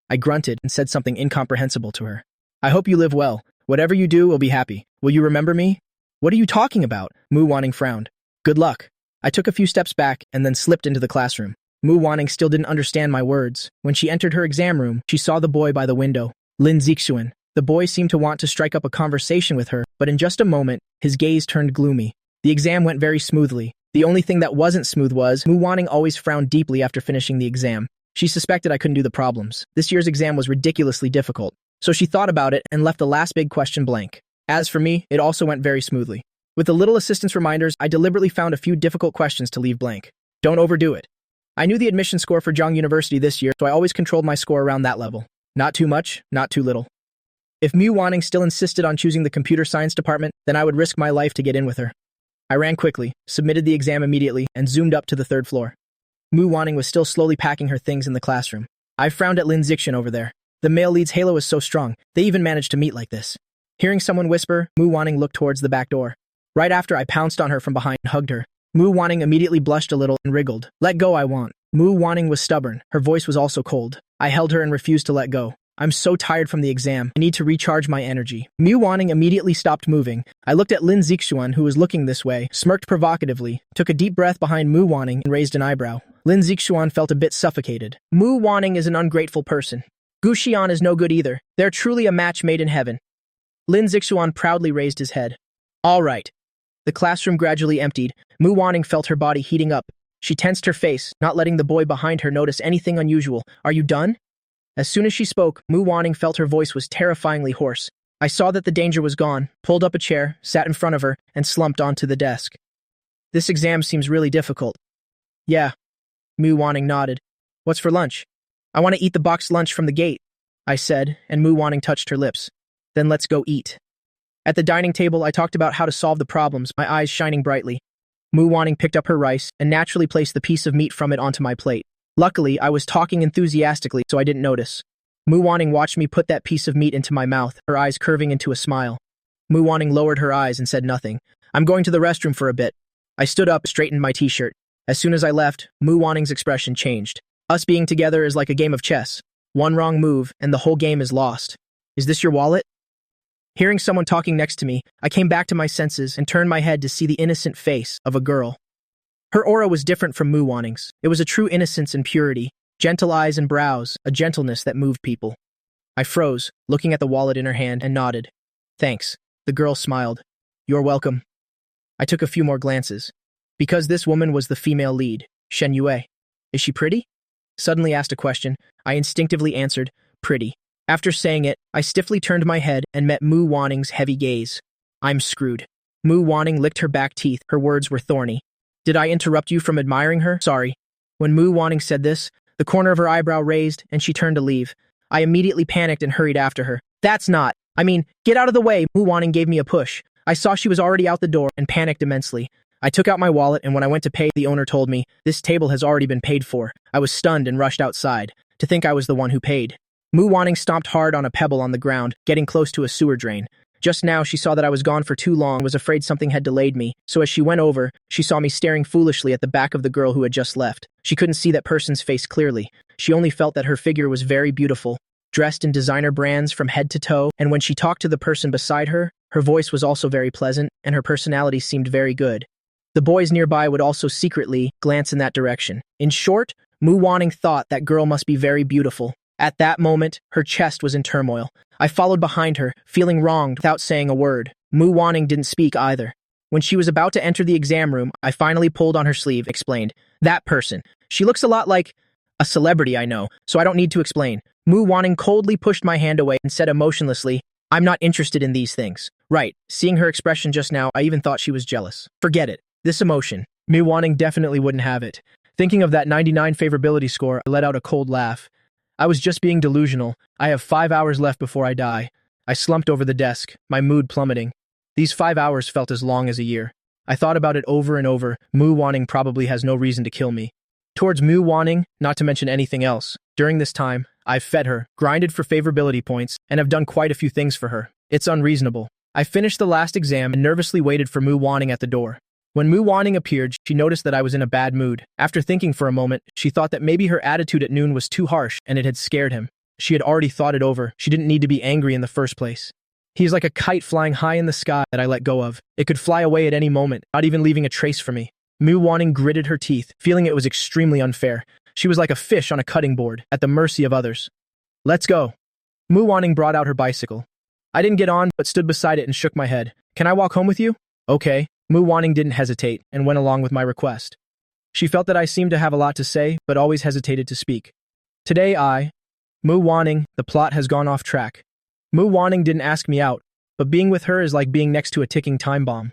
A: I grunted and said something incomprehensible to her. I hope you live well. Whatever you do, we'll be happy. Will you remember me? What are you talking about? Mu Wanning frowned. Good luck. I took a few steps back and then slipped into the classroom. Mu Wanning still didn't understand my words. When she entered her exam room, she saw the boy by the window, Lin Zixuan. The boy seemed to want to strike up a conversation with her, but in just a moment, his gaze turned gloomy. The exam went very smoothly. The only thing that wasn't smooth was, Mu Wanning always frowned deeply after finishing the exam. She suspected I couldn't do the problems. This year's exam was ridiculously difficult, so she thought about it and left the last big question blank. As for me, it also went very smoothly. With the little assistant's reminders, I deliberately found a few difficult questions to leave blank. Don't overdo it. I knew the admission score for Zhang University this year, so I always controlled my score around that level. Not too much, not too little. If Mu Wanning still insisted on choosing the computer science department, then I would risk my life to get in with her. I ran quickly, submitted the exam immediately, and zoomed up to the 3rd floor. Mu Wanning was still slowly packing her things in the classroom. I frowned at Lin Zixuan over there. The male lead's halo is so strong, they even managed to meet like this. Hearing someone whisper, Mu Wanning looked towards the back door. Right after, I pounced on her from behind and hugged her. Mu Wanning immediately blushed a little and wriggled. Let go, I want. Mu Wanning was stubborn. Her voice was also cold. I held her and refused to let go. I'm so tired from the exam. I need to recharge my energy. Mu Wanning immediately stopped moving. I looked at Lin Zixuan, who was looking this way, smirked provocatively, took a deep breath behind Mu Wanning, and raised an eyebrow. Lin Zixuan felt a bit suffocated. Mu Wanning is an ungrateful person. Gu Xian is no good either. They're truly a match made in heaven. Lin Zixuan proudly raised his head. All right. The classroom gradually emptied. Mu Wanning felt her body heating up. She tensed her face, not letting the boy behind her notice anything unusual. Are you done? As soon as she spoke, Mu Wanning felt her voice was terrifyingly hoarse. I saw that the danger was gone, pulled up a chair, sat in front of her, and slumped onto the desk. This exam seems really difficult. Yeah. Mu Wanning nodded. What's for lunch? I want to eat the boxed lunch from the gate, I said, and Mu Wanning touched her lips. Then let's go eat. At the dining table, I talked about how to solve the problems, my eyes shining brightly. Mu Wanning picked up her rice and naturally placed the piece of meat from it onto my plate. Luckily, I was talking enthusiastically, so I didn't notice. Mu Wanning watched me put that piece of meat into my mouth, her eyes curving into a smile. Mu Wanning lowered her eyes and said nothing. I'm going to the restroom for a bit. I stood up, straightened my t-shirt. As soon as I left, Mu Wanning's expression changed. Us being together is like a game of chess. One wrong move, and the whole game is lost. Is this your wallet? Hearing someone talking next to me, I came back to my senses and turned my head to see the innocent face of a girl. Her aura was different from Mu Wanning's. It was a true innocence and purity, gentle eyes and brows, a gentleness that moved people. I froze, looking at the wallet in her hand, and nodded. Thanks. The girl smiled. You're welcome. I took a few more glances. Because this woman was the female lead, Shen Yue. Is she pretty? Suddenly asked a question. I instinctively answered, pretty. After saying it, I stiffly turned my head and met Mu Wanning's heavy gaze. I'm screwed. Mu Wanning licked her back teeth. Her words were thorny. Did I interrupt you from admiring her? Sorry. When Mu Wanning said this, the corner of her eyebrow raised and she turned to leave. I immediately panicked and hurried after her. That's not. Get out of the way. Mu Wanning gave me a push. I saw she was already out the door and panicked immensely. I took out my wallet, and when I went to pay, the owner told me, this table has already been paid for. I was stunned and rushed outside, to think I was the one who paid. Mu Wanning stomped hard on a pebble on the ground, getting close to a sewer drain. Just now, she saw that I was gone for too long and was afraid something had delayed me, so as she went over, she saw me staring foolishly at the back of the girl who had just left. She couldn't see that person's face clearly. She only felt that her figure was very beautiful, dressed in designer brands from head to toe, and when she talked to the person beside her, her voice was also very pleasant, and her personality seemed very good. The boys nearby would also secretly glance in that direction. In short, Mu Wanning thought that girl must be very beautiful. At that moment, her chest was in turmoil. I followed behind her, feeling wronged without saying a word. Mu Wanning didn't speak either. When she was about to enter the exam room, I finally pulled on her sleeve, explained. That person. She looks a lot like a celebrity I know, so I don't need to explain. Mu Wanning coldly pushed my hand away and said emotionlessly, I'm not interested in these things. Right, seeing her expression just now, I even thought she was jealous. Forget it. This emotion. Mu Wanning definitely wouldn't have it. Thinking of that 99 favorability score, I let out a cold laugh. I was just being delusional. I have 5 hours left before I die. I slumped over the desk, my mood plummeting. These 5 hours felt as long as a year. I thought about it over and over. Mu Wanning probably has no reason to kill me. Towards Mu Wanning, not to mention anything else, during this time, I've fed her, grinded for favorability points, and have done quite a few things for her. It's unreasonable. I finished the last exam and nervously waited for Mu Wanning at the door. When Mu Wanning appeared, she noticed that I was in a bad mood. After thinking for a moment, she thought that maybe her attitude at noon was too harsh and it had scared him. She had already thought it over. She didn't need to be angry in the first place. He is like a kite flying high in the sky that I let go of. It could fly away at any moment, not even leaving a trace for me. Mu Wanning gritted her teeth, feeling it was extremely unfair. She was like a fish on a cutting board, at the mercy of others. Let's go. Mu Wanning brought out her bicycle. I didn't get on, but stood beside it and shook my head. Can I walk home with you? Okay. Mu Wanning didn't hesitate and went along with my request. She felt that I seemed to have a lot to say, but always hesitated to speak. Today Mu Wanning, the plot has gone off track. Mu Wanning didn't ask me out, but being with her is like being next to a ticking time bomb.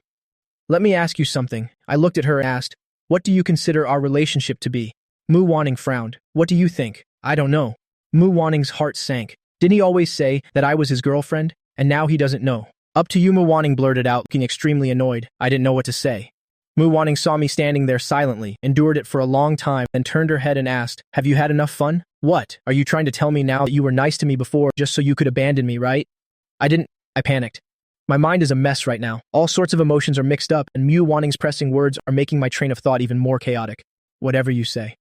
A: Let me ask you something. I looked at her and asked, what do you consider our relationship to be? Mu Wanning frowned. What do you think? I don't know. Mu Wanning's heart sank. Didn't he always say that I was his girlfriend? And now he doesn't know. Up to you, Mu Wanning blurted out, looking extremely annoyed. I didn't know what to say. Mu Wanning saw me standing there silently, endured it for a long time, then turned her head and asked, have you had enough fun? What? Are you trying to tell me now that you were nice to me before just so you could abandon me, right? I panicked. My mind is a mess right now. All sorts of emotions are mixed up, and Mu Wanning's pressing words are making my train of thought even more chaotic. Whatever you say.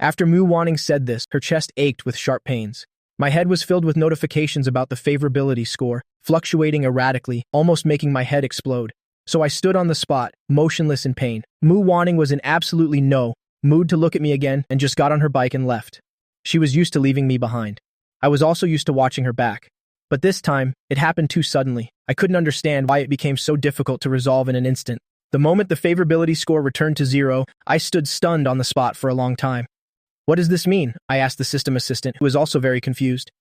A: After Mu Wanning said this, her chest ached with sharp pains. My head was filled with notifications about the favorability score, fluctuating erratically, almost making my head explode. So I stood on the spot, motionless in pain. Mu Wanning was in absolutely no mood to look at me again and just got on her bike and left. She was used to leaving me behind. I was also used to watching her back. But this time, it happened too suddenly. I couldn't understand why it became so difficult to resolve in an instant. The moment the favorability score returned to 0, I stood stunned on the spot for a long time. What does this mean? I asked the system assistant, who was also very confused.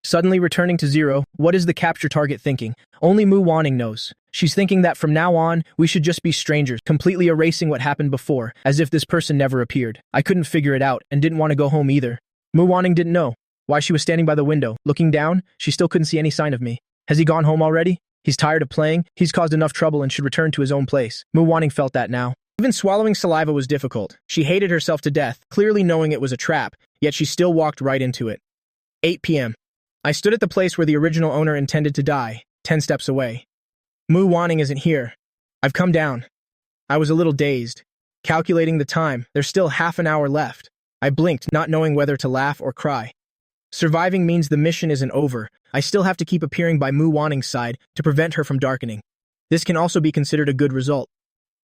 A: Suddenly returning to 0, what is the capture target thinking? Only Mu Wanning knows. She's thinking that from now on, we should just be strangers, completely erasing what happened before, as if this person never appeared. I couldn't figure it out, and didn't want to go home either. Mu Wanning didn't know. Why she was standing by the window, looking down, she still couldn't see any sign of me. Has he gone home already? He's tired of playing, he's caused enough trouble and should return to his own place. Mu Wanning felt that now. Even swallowing saliva was difficult. She hated herself to death, clearly knowing it was a trap, yet she still walked right into it. 8 p.m. I stood at the place where the original owner intended to die, 10 steps away. Mu Wanning isn't here. I've come down. I was a little dazed. Calculating the time, there's still half an hour left. I blinked, not knowing whether to laugh or cry. Surviving means the mission isn't over. I still have to keep appearing by Mu Wanning's side to prevent her from darkening. This can also be considered a good result.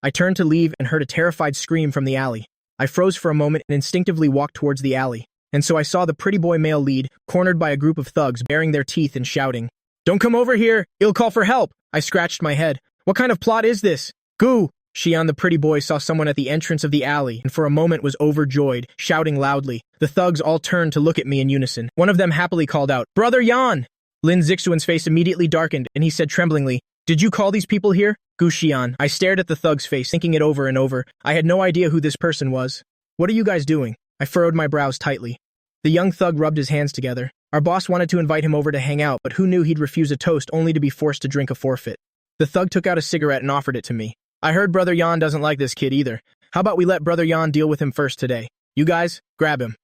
A: I turned to leave and heard a terrified scream from the alley. I froze for a moment and instinctively walked towards the alley. And so I saw the pretty boy male lead, cornered by a group of thugs baring their teeth and shouting, "Don't come over here! He'll call for help!" I scratched my head. What kind of plot is this? Goo! Xian the pretty boy saw someone at the entrance of the alley and for a moment was overjoyed, shouting loudly. The thugs all turned to look at me in unison. One of them happily called out, "Brother Yan!" Lin Zixuan's face immediately darkened and he said tremblingly, "Did you call these people here?" Gu Xian. I stared at the thug's face, thinking it over and over. I had no idea who this person was. "What are you guys doing?" I furrowed my brows tightly. The young thug rubbed his hands together. Our boss wanted to invite him over to hang out, but who knew he'd refuse a toast only to be forced to drink a forfeit. The thug took out a cigarette and offered it to me. I heard Brother Yan doesn't like this kid either. How about we let Brother Yan deal with him first today? You guys, grab him.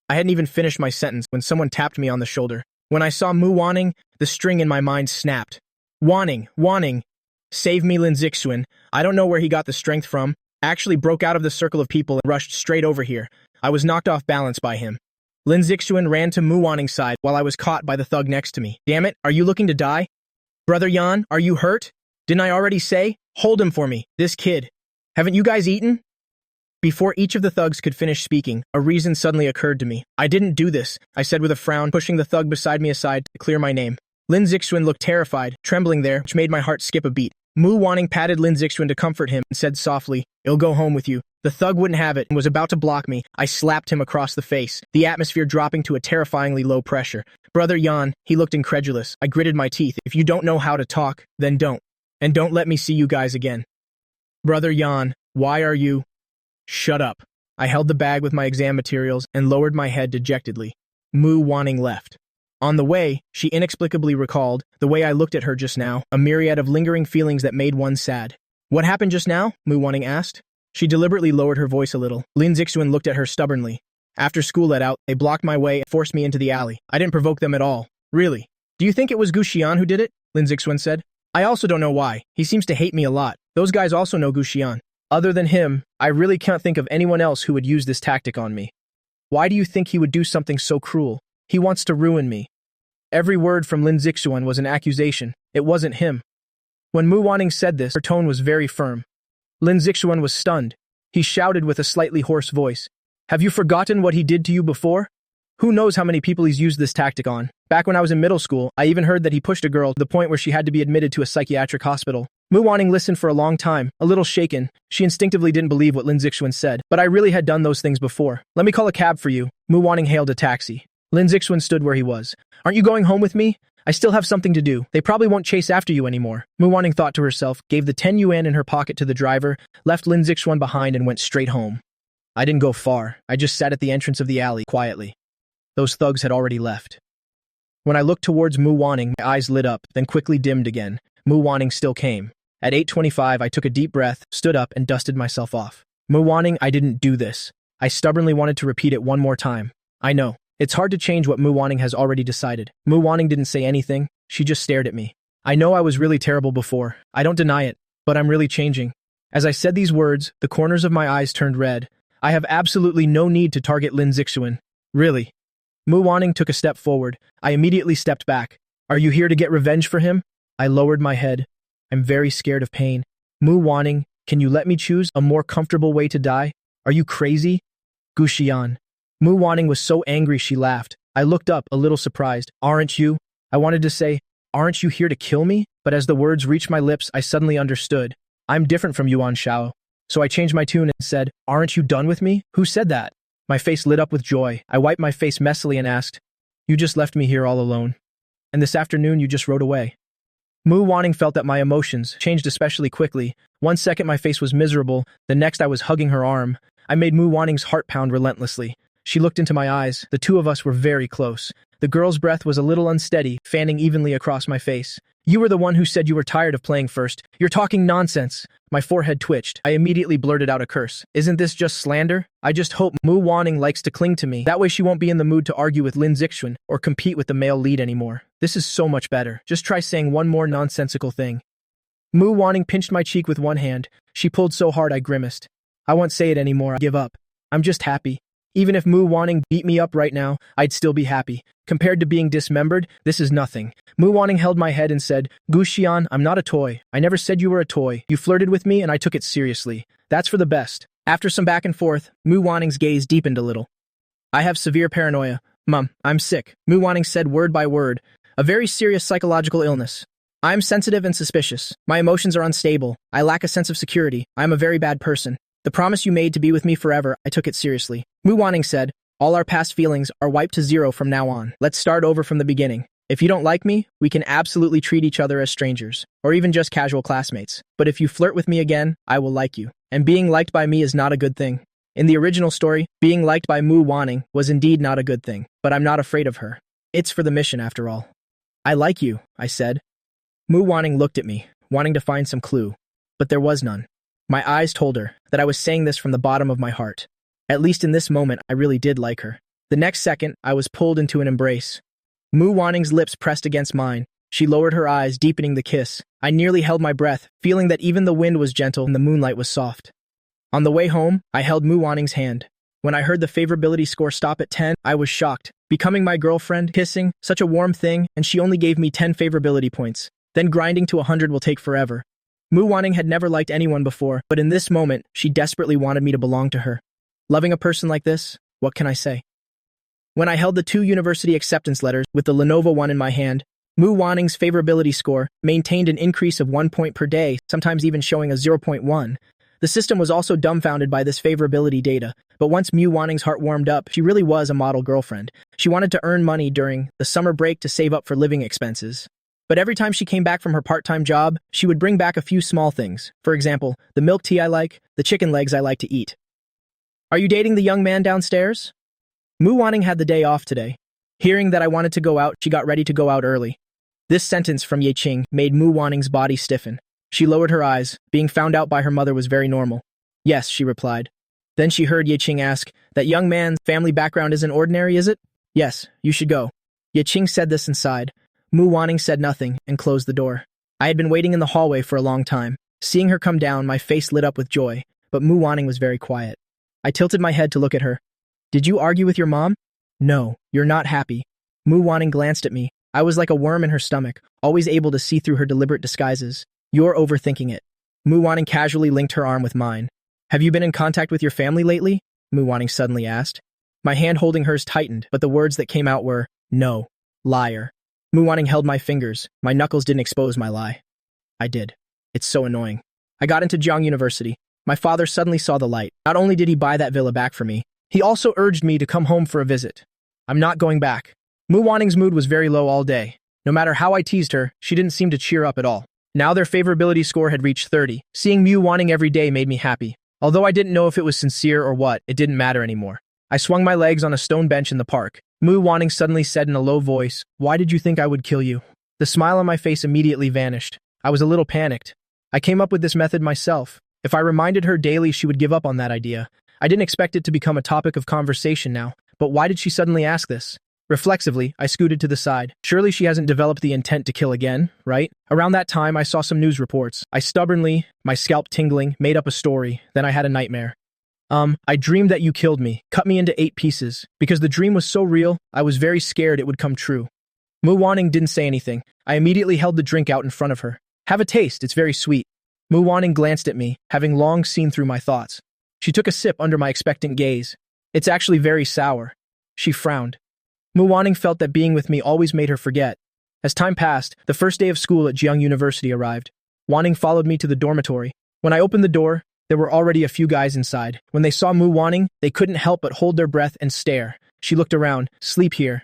A: I hadn't even finished my sentence when someone tapped me on the shoulder. When I saw Mu Wanning, the string in my mind snapped. Wanning, Wanning. Save me, Lin Zixuan. I don't know where he got the strength from. Actually broke out of the circle of people and rushed straight over here. I was knocked off balance by him. Lin Zixuan ran to Mu Wanning's side while I was caught by the thug next to me. Damn it, are you looking to die? Brother Yan, are you hurt? Didn't I already say? Hold him for me, this kid. Haven't you guys eaten? Before each of the thugs could finish speaking, a reason suddenly occurred to me. I didn't do this, I said with a frown, pushing the thug beside me aside to clear my name. Lin Zixuan looked terrified, trembling there, which made my heart skip a beat. Mu Wanning patted Lin Zixuan to comfort him and said softly, "I'll go home with you." The thug wouldn't have it and was about to block me. I slapped him across the face, the atmosphere dropping to a terrifyingly low pressure. Brother Yan, he looked incredulous. I gritted my teeth. If you don't know how to talk, then don't. And don't let me see you guys again. Brother Yan, why are you? Shut up. I held the bag with my exam materials and lowered my head dejectedly. Mu Wanning left. On the way, she inexplicably recalled, the way I looked at her just now, a myriad of lingering feelings that made one sad. What happened just now? Mu Wanning asked. She deliberately lowered her voice a little. Lin Zixuan looked at her stubbornly. After school let out, they blocked my way and forced me into the alley. I didn't provoke them at all. Really? Do you think it was Gu Xian who did it? Lin Zixuan said. I also don't know why. He seems to hate me a lot. Those guys also know Gu Xian. Other than him, I really can't think of anyone else who would use this tactic on me. Why do you think he would do something so cruel? He wants to ruin me. Every word from Lin Zixuan was an accusation. It wasn't him. When Mu Wanning said this, her tone was very firm. Lin Zixuan was stunned. He shouted with a slightly hoarse voice. Have you forgotten what he did to you before? Who knows how many people he's used this tactic on? Back when I was in middle school, I even heard that he pushed a girl to the point where she had to be admitted to a psychiatric hospital. Mu Wanning listened for a long time, a little shaken. She instinctively didn't believe what Lin Zixuan said, but I really had done those things before. Let me call a cab for you. Mu Wanning hailed a taxi. Lin Zixuan stood where he was. Aren't you going home with me? I still have something to do. They probably won't chase after you anymore. Mu Wanning thought to herself, gave the 10 yuan in her pocket to the driver, left Lin Zixuan behind and went straight home. I didn't go far. I just sat at the entrance of the alley, quietly. Those thugs had already left. When I looked towards Mu Wanning, my eyes lit up, then quickly dimmed again. Mu Wanning still came. At 8:25, I took a deep breath, stood up, and dusted myself off. Mu Wanning, I didn't do this. I stubbornly wanted to repeat it one more time. I know. It's hard to change what Mu Wanning has already decided. Mu Wanning didn't say anything. She just stared at me. I know I was really terrible before. I don't deny it, but I'm really changing. As I said these words, the corners of my eyes turned red. I have absolutely no need to target Lin Zixuan. Really. Mu Wanning took a step forward. I immediately stepped back. Are you here to get revenge for him? I lowered my head. I'm very scared of pain. Mu Wanning, can you let me choose a more comfortable way to die? Are you crazy? Gu Xian. Mu Wanning was so angry she laughed. I looked up, a little surprised. Aren't you? I wanted to say, aren't you here to kill me? But as the words reached my lips, I suddenly understood. I'm different from Yuan Shao. So I changed my tune and said, aren't you done with me? Who said that? My face lit up with joy. I wiped my face messily and asked, you just left me here all alone. And this afternoon you just rode away. Mu Wanning felt that my emotions changed especially quickly. 1 second my face was miserable, the next I was hugging her arm. I made Mu Wanning's heart pound relentlessly. She looked into my eyes. The two of us were very close. The girl's breath was a little unsteady, fanning evenly across my face. You were the one who said you were tired of playing first. You're talking nonsense. My forehead twitched. I immediately blurted out a curse. Isn't this just slander? I just hope Mu Wanning likes to cling to me. That way she won't be in the mood to argue with Lin Zixuan or compete with the male lead anymore. This is so much better. Just try saying one more nonsensical thing. Mu Wanning pinched my cheek with one hand. She pulled so hard I grimaced. I won't say it anymore. I give up. I'm just happy. Even if Mu Wanning beat me up right now, I'd still be happy. Compared to being dismembered, this is nothing. Mu Wanning held my head and said, Gu Xian, I'm not a toy. I never said you were a toy. You flirted with me and I took it seriously. That's for the best. After some back and forth, Mu Wanning's gaze deepened a little. I have severe paranoia. Mum, I'm sick. Mu Wanning said word by word. A very serious psychological illness. I'm sensitive and suspicious. My emotions are unstable. I lack a sense of security. I'm a very bad person. The promise you made to be with me forever, I took it seriously. Mu Wanning said, all our past feelings are wiped to zero from now on. Let's start over from the beginning. If you don't like me, we can absolutely treat each other as strangers, or even just casual classmates. But if you flirt with me again, I will like you. And being liked by me is not a good thing. In the original story, being liked by Mu Wanning was indeed not a good thing, but I'm not afraid of her. It's for the mission after all. I like you, I said. Mu Wanning looked at me, wanting to find some clue, but there was none. My eyes told her that I was saying this from the bottom of my heart. At least in this moment, I really did like her. The next second, I was pulled into an embrace. Mu Wanning's lips pressed against mine. She lowered her eyes, deepening the kiss. I nearly held my breath, feeling that even the wind was gentle and the moonlight was soft. On the way home, I held Mu Wanning's hand. When I heard the favorability score stop at 10, I was shocked. Becoming my girlfriend, kissing, such a warm thing, and she only gave me 10 favorability points. Then grinding to 100 will take forever. Mu Wanning had never liked anyone before, but in this moment, she desperately wanted me to belong to her. Loving a person like this, what can I say? When I held the 2 university acceptance letters with the Lenovo one in my hand, Mu Wanning's favorability score maintained an increase of 1 point per day, sometimes even showing a 0.1. The system was also dumbfounded by this favorability data, but once Mu Wanning's heart warmed up, she really was a model girlfriend. She wanted to earn money during the summer break to save up for living expenses. But every time she came back from her part-time job, she would bring back a few small things. For example, the milk tea I like, the chicken legs I like to eat. Are you dating the young man downstairs? Mu Wanning had the day off today. Hearing that I wanted to go out, she got ready to go out early. This sentence from Ye Qing made Mu Wanning's body stiffen. She lowered her eyes. Being found out by her mother was very normal. Yes, she replied. Then she heard Ye Qing ask, that young man's family background isn't ordinary, is it? Yes, you should go. Ye Qing said this inside. Mu Wanning said nothing and closed the door. I had been waiting in the hallway for a long time. Seeing her come down, my face lit up with joy, but Mu Wanning was very quiet. I tilted my head to look at her. Did you argue with your mom? No, you're not happy. Mu Wanning glanced at me. I was like a worm in her stomach, always able to see through her deliberate disguises. You're overthinking it. Mu Wanning casually linked her arm with mine. Have you been in contact with your family lately? Mu Wanning suddenly asked. My hand holding hers tightened, but the words that came out were, no, liar. Mu Wanning held my fingers. My knuckles didn't expose my lie. I did. It's so annoying. I got into Jiang University. My father suddenly saw the light. Not only did he buy that villa back for me, he also urged me to come home for a visit. I'm not going back. Mu Wanning's mood was very low all day. No matter how I teased her, she didn't seem to cheer up at all. Now their favorability score had reached 30. Seeing Mu Wanning every day made me happy. Although I didn't know if it was sincere or what, it didn't matter anymore. I swung my legs on a stone bench in the park. Mu Wanning suddenly said in a low voice, why did you think I would kill you? The smile on my face immediately vanished. I was a little panicked. I came up with this method myself. If I reminded her daily, she would give up on that idea. I didn't expect it to become a topic of conversation now, but why did she suddenly ask this? Reflexively, I scooted to the side. Surely she hasn't developed the intent to kill again, right? Around that time, I saw some news reports. I stubbornly, my scalp tingling, made up a story. Then I had a nightmare. I dreamed that you killed me, cut me into 8 pieces. Because the dream was so real, I was very scared it would come true. Mu Wanning didn't say anything. I immediately held the drink out in front of her. Have a taste, it's very sweet. Mu Wanning glanced at me, having long seen through my thoughts. She took a sip under my expectant gaze. It's actually very sour. She frowned. Mu Wanning felt that being with me always made her forget. As time passed, the first day of school at Jiang University arrived. Wanning followed me to the dormitory. When I opened the door, there were already a few guys inside. When they saw Mu Wanning, they couldn't help but hold their breath and stare. She looked around. Sleep here.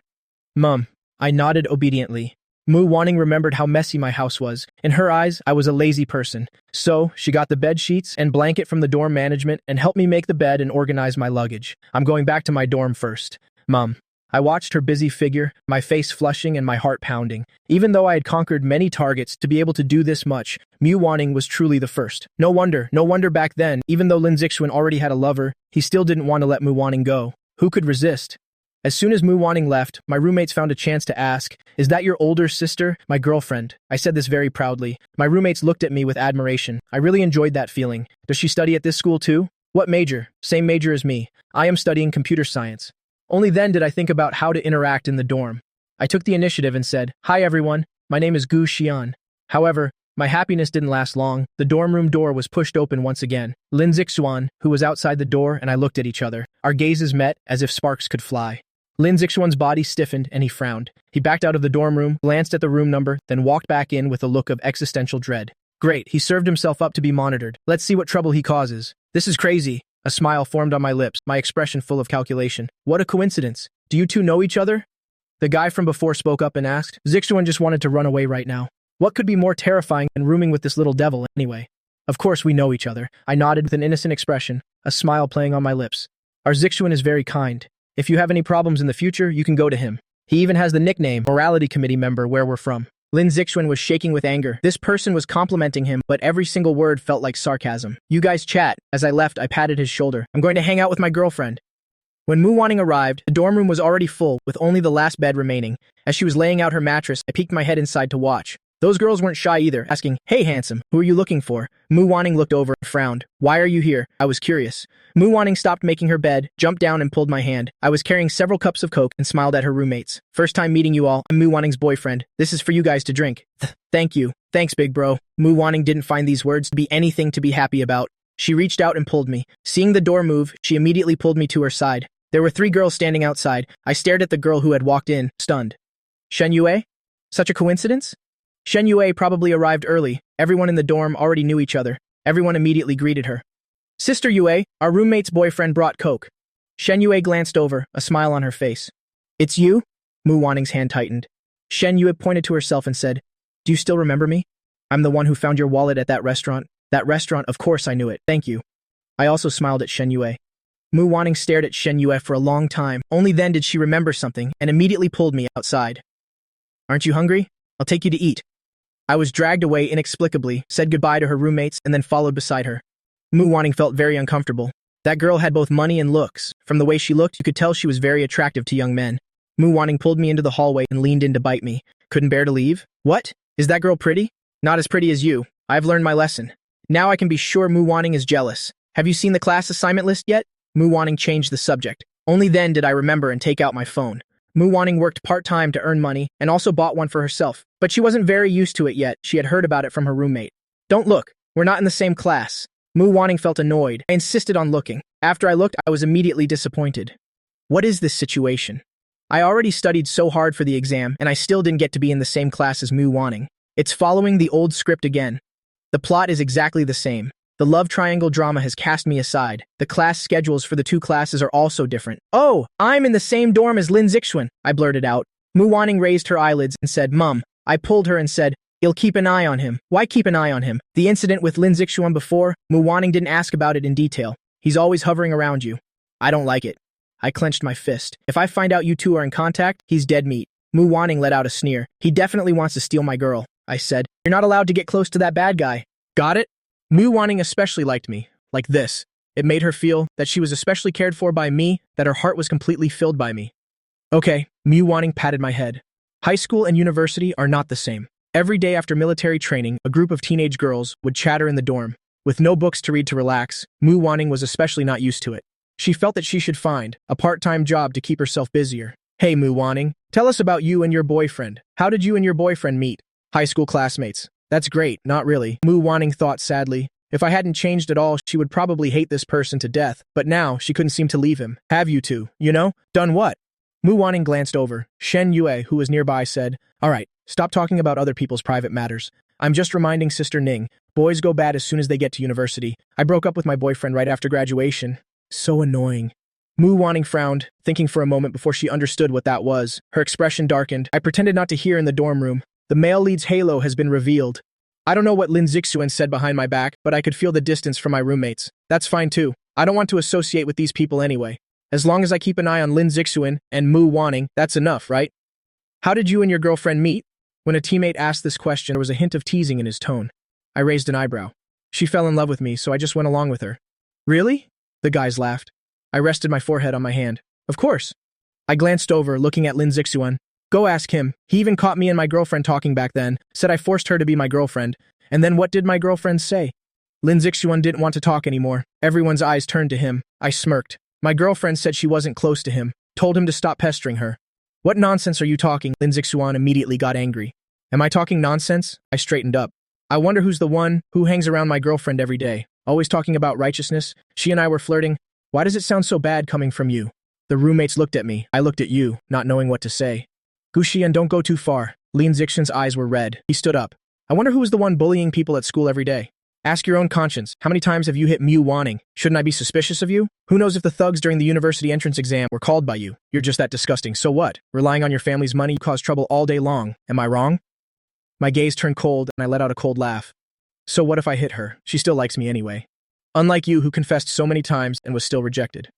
A: Mum. I nodded obediently. Mu Wanning remembered how messy my house was. In her eyes, I was a lazy person. So, she got the bed sheets and blanket from the dorm management and helped me make the bed and organize my luggage. I'm going back to my dorm first. Mum. I watched her busy figure, my face flushing and my heart pounding. Even though I had conquered many targets, to be able to do this much, Mu Wanning was truly the first. No wonder back then, even though Lin Zixuan already had a lover, he still didn't want to let Mu Wanning go. Who could resist? As soon as Mu Wanning left, my roommates found a chance to ask, is that your older sister, my girlfriend? I said this very proudly. My roommates looked at me with admiration. I really enjoyed that feeling. Does she study at this school too? What major? Same major as me. I am studying computer science. Only then did I think about how to interact in the dorm. I took the initiative and said, hi everyone, my name is Gu Xian. However, my happiness didn't last long. The dorm room door was pushed open once again. Lin Zixuan, who was outside the door, and I looked at each other. Our gazes met as if sparks could fly. Lin Zixuan's body stiffened and he frowned. He backed out of the dorm room, glanced at the room number, then walked back in with a look of existential dread. Great, he served himself up to be monitored. Let's see what trouble he causes. This is crazy. A smile formed on my lips, my expression full of calculation. What a coincidence. Do you two know each other? The guy from before spoke up and asked. Zixuan just wanted to run away right now. What could be more terrifying than rooming with this little devil anyway? Of course we know each other. I nodded with an innocent expression, a smile playing on my lips. Our Zixuan is very kind. If you have any problems in the future, you can go to him. He even has the nickname, Morality Committee member where we're from. Lin Zixuan was shaking with anger. This person was complimenting him, but every single word felt like sarcasm. You guys chat. As I left, I patted his shoulder. I'm going to hang out with my girlfriend. When Mu Wanning arrived, the dorm room was already full, with only the last bed remaining. As she was laying out her mattress, I peeked my head inside to watch. Those girls weren't shy either, asking, hey handsome, who are you looking for? Mu Wanning looked over and frowned. Why are you here? I was curious. Mu Wanning stopped making her bed, jumped down and pulled my hand. I was carrying several cups of Coke and smiled at her roommates. First time meeting you all, I'm Mu Wanning's boyfriend. This is for you guys to drink. Thank you. Thanks, big bro. Mu Wanning didn't find these words to be anything to be happy about. She reached out and pulled me. Seeing the door move, she immediately pulled me to her side. There were 3 girls standing outside. I stared at the girl who had walked in, stunned. Shen Yue? Such a coincidence? Shen Yue probably arrived early. Everyone in the dorm already knew each other. Everyone immediately greeted her. Sister Yue, our roommate's boyfriend brought Coke. Shen Yue glanced over, a smile on her face. It's you? Mu Wanning's hand tightened. Shen Yue pointed to herself and said, Do you still remember me? I'm the one who found your wallet at that restaurant. That restaurant, of course I knew it. Thank you. I also smiled at Shen Yue. Mu Wanning stared at Shen Yue for a long time. Only then did she remember something and immediately pulled me outside. Aren't you hungry? I'll take you to eat. I was dragged away inexplicably, said goodbye to her roommates, and then followed beside her. Mu Wanning felt very uncomfortable. That girl had both money and looks. From the way she looked, you could tell she was very attractive to young men. Mu Wanning pulled me into the hallway and leaned in to bite me. Couldn't bear to leave. What? Is that girl pretty? Not as pretty as you. I've learned my lesson. Now I can be sure Mu Wanning is jealous. Have you seen the class assignment list yet? Mu Wanning changed the subject. Only then did I remember and take out my phone. Mu Wanning worked part-time to earn money and also bought one for herself. But she wasn't very used to it yet. She had heard about it from her roommate. Don't look. We're not in the same class. Mu Wanning felt annoyed. I insisted on looking. After I looked, I was immediately disappointed. What is this situation? I already studied so hard for the exam, and I still didn't get to be in the same class as Mu Wanning. It's following the old script again. The plot is exactly the same. The love triangle drama has cast me aside. The class schedules for the 2 classes are also different. Oh, I'm in the same dorm as Lin Zixuan, I blurted out. Mu Wanning raised her eyelids and said, Mum. I pulled her and said, You'll keep an eye on him. Why keep an eye on him? The incident with Lin Zixuan before, Mu Wanning didn't ask about it in detail. He's always hovering around you. I don't like it. I clenched my fist. If I find out you 2 are in contact, he's dead meat. Mu Wanning let out a sneer. He definitely wants to steal my girl, I said. You're not allowed to get close to that bad guy. Got it? Mu Wanning especially liked me. Like this. It made her feel that she was especially cared for by me, that her heart was completely filled by me. Okay, Mu Wanning patted my head. High school and university are not the same. Every day after military training, a group of teenage girls would chatter in the dorm. With no books to read to relax, Mu Wanning was especially not used to it. She felt that she should find a part-time job to keep herself busier. Hey Mu Wanning, tell us about you and your boyfriend. How did you and your boyfriend meet? High school classmates. That's great, not really. Mu Wanning thought sadly. If I hadn't changed at all, she would probably hate this person to death, but now she couldn't seem to leave him. Have you two, done what? Mu Wanning glanced over. Shen Yue, who was nearby, said, All right, stop talking about other people's private matters. I'm just reminding Sister Ning, boys go bad as soon as they get to university. I broke up with my boyfriend right after graduation. So annoying. Mu Wanning frowned, thinking for a moment before she understood what that was. Her expression darkened. I pretended not to hear in the dorm room. The male lead's halo has been revealed. I don't know what Lin Zixuan said behind my back, but I could feel the distance from my roommates. That's fine too. I don't want to associate with these people anyway. As long as I keep an eye on Lin Zixuan and Mu Wanning, that's enough, right? How did you and your girlfriend meet? When a teammate asked this question, there was a hint of teasing in his tone. I raised an eyebrow. She fell in love with me, so I just went along with her. Really? The guys laughed. I rested my forehead on my hand. Of course. I glanced over, looking at Lin Zixuan. Go ask him. He even caught me and my girlfriend talking back then, said I forced her to be my girlfriend. And then what did my girlfriend say? Lin Zixuan didn't want to talk anymore. Everyone's eyes turned to him. I smirked. My girlfriend said she wasn't close to him, told him to stop pestering her. What nonsense are you talking? Lin Zixuan immediately got angry. Am I talking nonsense? I straightened up. I wonder who's the one who hangs around my girlfriend every day, always talking about righteousness. She and I were flirting. Why does it sound so bad coming from you? The roommates looked at me. I looked at you, not knowing what to say. Guxian, don't go too far. Lin Zixuan's eyes were red. He stood up. I wonder who was the one bullying people at school every day. Ask your own conscience. How many times have you hit Mu Wanning? Shouldn't I be suspicious of you? Who knows if the thugs during the university entrance exam were called by you? You're just that disgusting. So what? Relying on your family's money, you cause trouble all day long. Am I wrong? My gaze turned cold and I let out a cold laugh. So what if I hit her? She still likes me anyway. Unlike you who confessed so many times and was still rejected.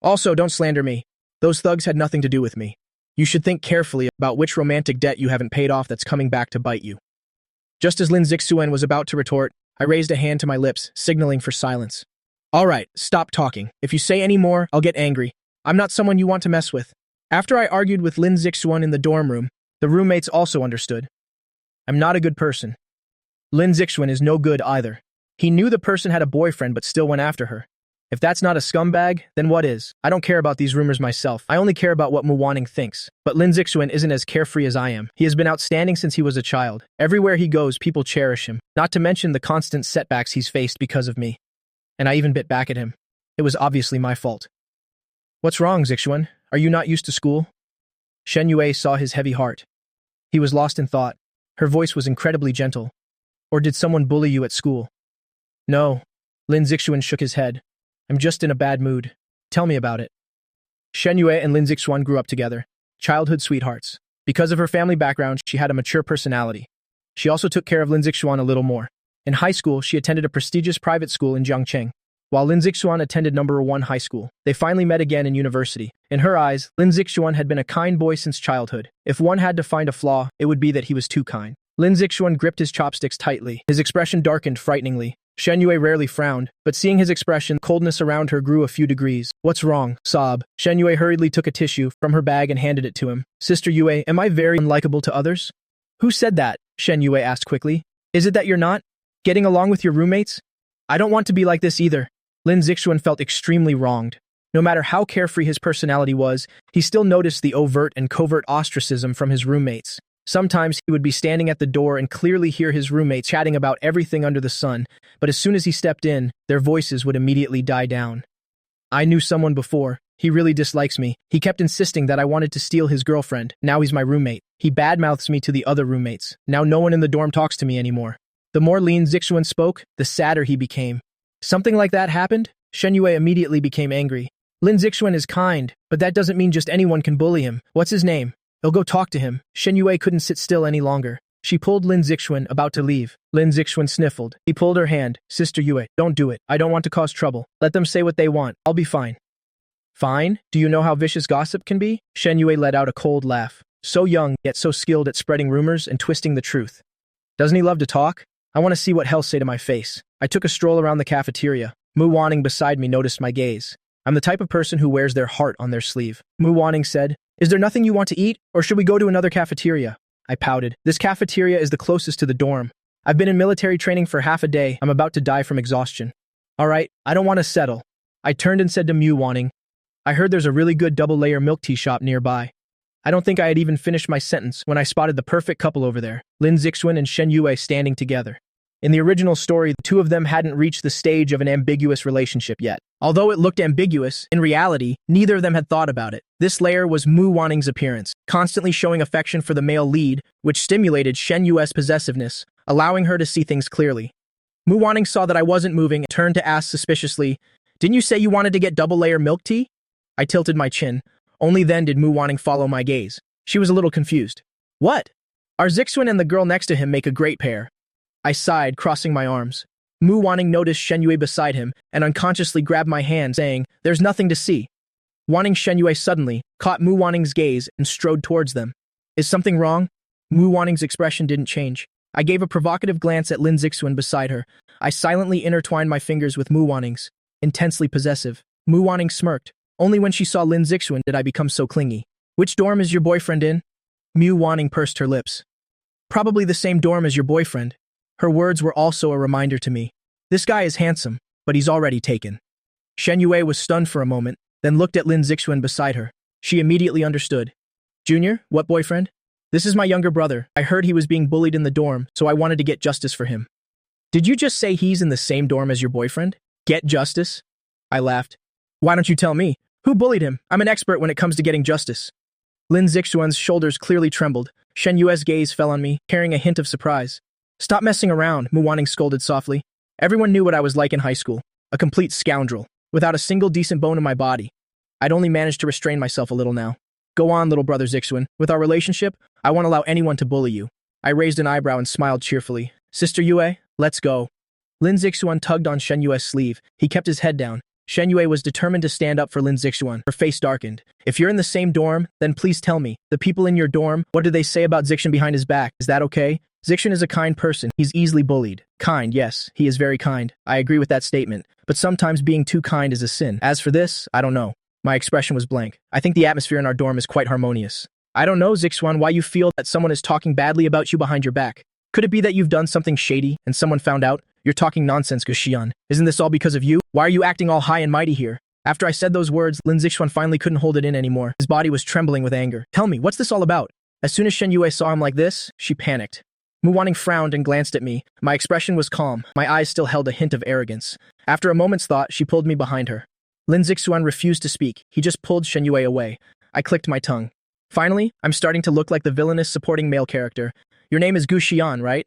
A: Also, don't slander me. Those thugs had nothing to do with me. You should think carefully about which romantic debt you haven't paid off that's coming back to bite you. Just as Lin Zixuan was about to retort, I raised a hand to my lips, signaling for silence. All right, stop talking. If you say any more, I'll get angry. I'm not someone you want to mess with. After I argued with Lin Zixuan in the dorm room, the roommates also understood. I'm not a good person. Lin Zixuan is no good either. He knew the person had a boyfriend but still went after her. If that's not a scumbag, then what is? I don't care about these rumors myself. I only care about what Mu Wanning thinks. But Lin Zixuan isn't as carefree as I am. He has been outstanding since he was a child. Everywhere he goes, people cherish him. Not to mention the constant setbacks he's faced because of me. And I even bit back at him. It was obviously my fault. What's wrong, Zixuan? Are you not used to school? Shen Yue saw his heavy heart. He was lost in thought. Her voice was incredibly gentle. Or did someone bully you at school? No. Lin Zixuan shook his head. I'm just in a bad mood. Tell me about it. Shen Yue and Lin Zixuan grew up together, childhood sweethearts. Because of her family background, she had a mature personality. She also took care of Lin Zixuan a little more. In high school, she attended a prestigious private school in Jiangcheng, while Lin Zixuan attended number 1 high school. They finally met again in university. In her eyes, Lin Zixuan had been a kind boy since childhood. If one had to find a flaw, it would be that he was too kind. Lin Zixuan gripped his chopsticks tightly. His expression darkened frighteningly. Shen Yue rarely frowned, but seeing his expression, coldness around her grew a few degrees. What's wrong? Sob. Shen Yue hurriedly took a tissue from her bag and handed it to him. Sister Yue, am I very unlikable to others? Who said that? Shen Yue asked quickly. Is it that you're not getting along with your roommates? I don't want to be like this either. Lin Zixuan felt extremely wronged. No matter how carefree his personality was, he still noticed the overt and covert ostracism from his roommates. Sometimes he would be standing at the door and clearly hear his roommates chatting about everything under the sun, but as soon as he stepped in, their voices would immediately die down. I knew someone before. He really dislikes me. He kept insisting that I wanted to steal his girlfriend. Now he's my roommate. He badmouths me to the other roommates. Now no one in the dorm talks to me anymore. The more Lin Zixuan spoke, the sadder he became. Something like that happened? Shen Yue immediately became angry. Lin Zixuan is kind, but that doesn't mean just anyone can bully him. What's his name? I'll go talk to him. Shen Yue couldn't sit still any longer. She pulled Lin Zixuan, about to leave. Lin Zixuan sniffled. He pulled her hand. Sister Yue, don't do it. I don't want to cause trouble. Let them say what they want. I'll be fine. Fine? Do you know how vicious gossip can be? Shen Yue let out a cold laugh. So young, yet so skilled at spreading rumors and twisting the truth. Doesn't he love to talk? I want to see what he'll say to my face. I took a stroll around the cafeteria. Mu Wanning beside me noticed my gaze. I'm the type of person who wears their heart on their sleeve. Mu Wanning said, Is there nothing you want to eat, or should we go to another cafeteria? I pouted. This cafeteria is the closest to the dorm. I've been in military training for half a day. I'm about to die from exhaustion. All right, I don't want to settle. I turned and said to Mu Wanning, I heard there's a really good double-layer milk tea shop nearby. I don't think I had even finished my sentence when I spotted the perfect couple over there, Lin Zixuan and Shen Yue standing together. In the original story, the two of them hadn't reached the stage of an ambiguous relationship yet. Although it looked ambiguous, in reality, neither of them had thought about it. This layer was Mu Wanning's appearance, constantly showing affection for the male lead, which stimulated Shen Yue's possessiveness, allowing her to see things clearly. Mu Wanning saw that I wasn't moving and turned to ask suspiciously, Didn't you say you wanted to get double-layer milk tea? I tilted my chin. Only then did Mu Wanning follow my gaze. She was a little confused. What? Our Zixuan and the girl next to him make a great pair. I sighed, crossing my arms. Mu Wanning noticed Shen Yue beside him and unconsciously grabbed my hand, saying, There's nothing to see. Wanting Shen Yue suddenly caught Mu Wanning's gaze and strode towards them. Is something wrong? Mu Wanning's expression didn't change. I gave a provocative glance at Lin Zixuan beside her. I silently intertwined my fingers with Mu Wanning's, intensely possessive. Mu Wanning smirked. Only when she saw Lin Zixuan did I become so clingy. Which dorm is your boyfriend in? Mu Wanning pursed her lips. Probably the same dorm as your boyfriend. Her words were also a reminder to me. This guy is handsome, but he's already taken. Shen Yue was stunned for a moment, then looked at Lin Zixuan beside her. She immediately understood. Junior, what boyfriend? This is my younger brother. I heard he was being bullied in the dorm, so I wanted to get justice for him. Did you just say he's in the same dorm as your boyfriend? Get justice? I laughed. Why don't you tell me? Who bullied him? I'm an expert when it comes to getting justice. Lin Zixuan's shoulders clearly trembled. Shen Yue's gaze fell on me, carrying a hint of surprise. Stop messing around, Mu Wanning scolded softly. Everyone knew what I was like in high school. A complete scoundrel, without a single decent bone in my body. I'd only managed to restrain myself a little now. Go on, little brother Zixuan. With our relationship, I won't allow anyone to bully you. I raised an eyebrow and smiled cheerfully. Sister Yue, let's go. Lin Zixuan tugged on Shen Yue's sleeve. He kept his head down. Shen Yue was determined to stand up for Lin Zixuan. Her face darkened. If you're in the same dorm, then please tell me. The people in your dorm, what do they say about Zixuan behind his back? Is that okay? Zixuan is a kind person. He's easily bullied. Kind, yes, he is very kind. I agree with that statement. But sometimes being too kind is a sin. As for this, I don't know. My expression was blank. I think the atmosphere in our dorm is quite harmonious. I don't know, Zixuan, why you feel that someone is talking badly about you behind your back. Could it be that you've done something shady and someone found out? You're talking nonsense, Gushian. Isn't this all because of you? Why are you acting all high and mighty here? After I said those words, Lin Zixuan finally couldn't hold it in anymore. His body was trembling with anger. Tell me, what's this all about? As soon as Shen Yue saw him like this, she panicked. Mu Wanning frowned and glanced at me. My expression was calm. My eyes still held a hint of arrogance. After a moment's thought, she pulled me behind her. Lin Zixuan refused to speak. He just pulled Shen Yue away. I clicked my tongue. Finally, I'm starting to look like the villainous supporting male character. Your name is Gu Xian, right?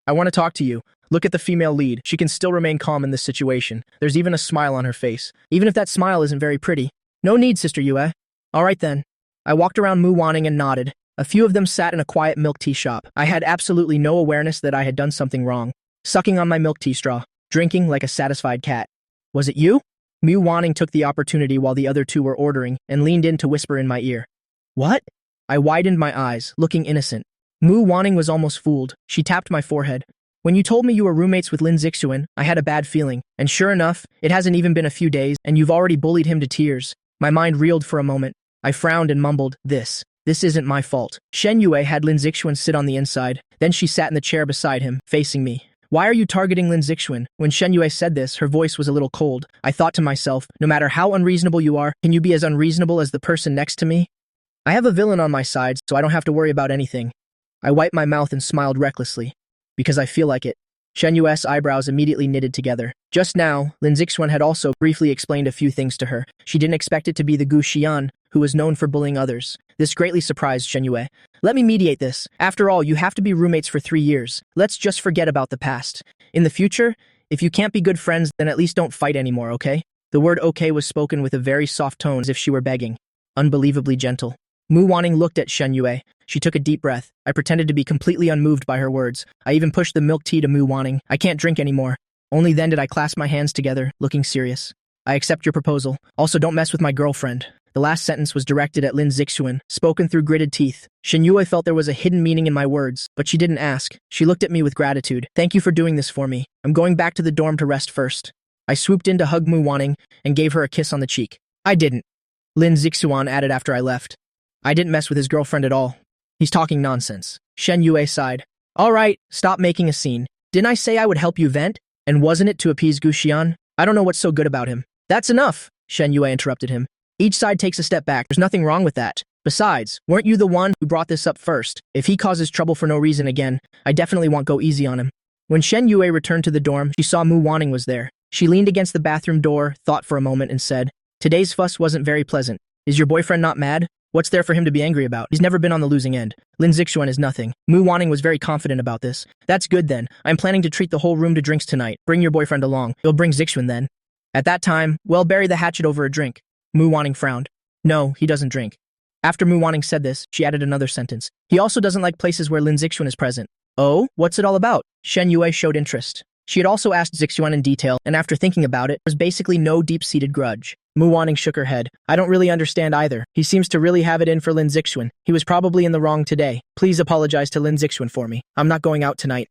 A: I want to talk to you. Look at the female lead. She can still remain calm in this situation. There's even a smile on her face. Even if that smile isn't very pretty. No need, Sister Yue. All right then. I walked around Mu Wanning and nodded. A few of them sat in a quiet milk tea shop. I had absolutely no awareness that I had done something wrong. Sucking on my milk tea straw. Drinking like a satisfied cat. Was it you? Mu Wanning took the opportunity while the other two were ordering and leaned in to whisper in my ear. What? I widened my eyes, looking innocent. Mu Wanning was almost fooled. She tapped my forehead. When you told me you were roommates with Lin Zixuan, I had a bad feeling. And sure enough, it hasn't even been a few days, and you've already bullied him to tears. My mind reeled for a moment. I frowned and mumbled, This isn't my fault. Shen Yue had Lin Zixuan sit on the inside. Then she sat in the chair beside him, facing me. Why are you targeting Lin Zixuan? When Shen Yue said this, her voice was a little cold. I thought to myself, no matter how unreasonable you are, can you be as unreasonable as the person next to me? I have a villain on my side, so I don't have to worry about anything. I wiped my mouth and smiled recklessly. Because I feel like it. Shen Yue's eyebrows immediately knitted together. Just now, Lin Zixuan had also briefly explained a few things to her. She didn't expect it to be the Gu Xian, who was known for bullying others. This greatly surprised Shen Yue. Let me mediate this. After all, you have to be roommates for 3 years. Let's just forget about the past. In the future, if you can't be good friends, then at least don't fight anymore, okay? The word okay was spoken with a very soft tone as if she were begging. Unbelievably gentle. Mu Wanning looked at Shen Yue. She took a deep breath. I pretended to be completely unmoved by her words. I even pushed the milk tea to Mu Wanning. I can't drink anymore. Only then did I clasp my hands together, looking serious. I accept your proposal. Also, don't mess with my girlfriend. The last sentence was directed at Lin Zixuan, spoken through gritted teeth. Shen Yue felt there was a hidden meaning in my words, but she didn't ask. She looked at me with gratitude. Thank you for doing this for me. I'm going back to the dorm to rest first. I swooped in to hug Mu Wanning and gave her a kiss on the cheek. I didn't. Lin Zixuan added after I left. I didn't mess with his girlfriend at all. He's talking nonsense. Shen Yue sighed. All right, stop making a scene. Didn't I say I would help you vent? And wasn't it to appease Gu Xian? I don't know what's so good about him. That's enough, Shen Yue interrupted him. Each side takes a step back. There's nothing wrong with that. Besides, weren't you the one who brought this up first? If he causes trouble for no reason again, I definitely won't go easy on him. When Shen Yue returned to the dorm, she saw Mu Wanning was there. She leaned against the bathroom door, thought for a moment, and said, Today's fuss wasn't very pleasant. Is your boyfriend not mad? What's there for him to be angry about? He's never been on the losing end. Lin Zixuan is nothing. Mu Wanning was very confident about this. That's good then. I'm planning to treat the whole room to drinks tonight. Bring your boyfriend along. You'll bring Zixuan then. At that time, well, bury the hatchet over a drink. Mu Wanning frowned. No, he doesn't drink. After Mu Wanning said this, she added another sentence. He also doesn't like places where Lin Zixuan is present. Oh, what's it all about? Shen Yue showed interest. She had also asked Zixuan in detail, and after thinking about it, there was basically no deep-seated grudge. Mu Wanning shook her head. I don't really understand either. He seems to really have it in for Lin Zixuan. He was probably in the wrong today. Please apologize to Lin Zixuan for me. I'm not going out tonight.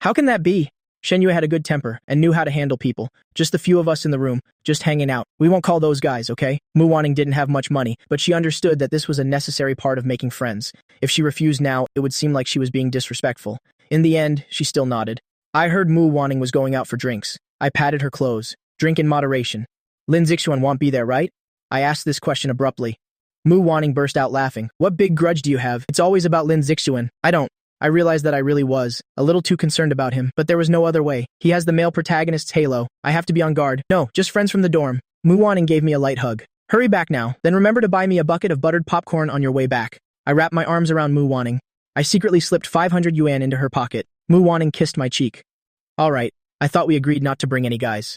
A: How can that be? Shen Yue had a good temper and knew how to handle people. Just the few of us in the room, just hanging out. We won't call those guys, okay? Mu Wanning didn't have much money, but she understood that this was a necessary part of making friends. If she refused now, it would seem like she was being disrespectful. In the end, she still nodded. I heard Mu Wanning was going out for drinks. I patted her clothes. Drink in moderation. Lin Zixuan won't be there, right? I asked this question abruptly. Mu Wanning burst out laughing. What big grudge do you have? It's always about Lin Zixuan. I don't. I realized that I really was a little too concerned about him, but there was no other way. He has the male protagonist's halo. I have to be on guard. No, just friends from the dorm. Mu Wanning gave me a light hug. Hurry back now. Then remember to buy me a bucket of buttered popcorn on your way back. I wrapped my arms around Mu Wanning. I secretly slipped 500 yuan into her pocket. Mu Wanning kissed my cheek. All right, I thought we agreed not to bring any guys.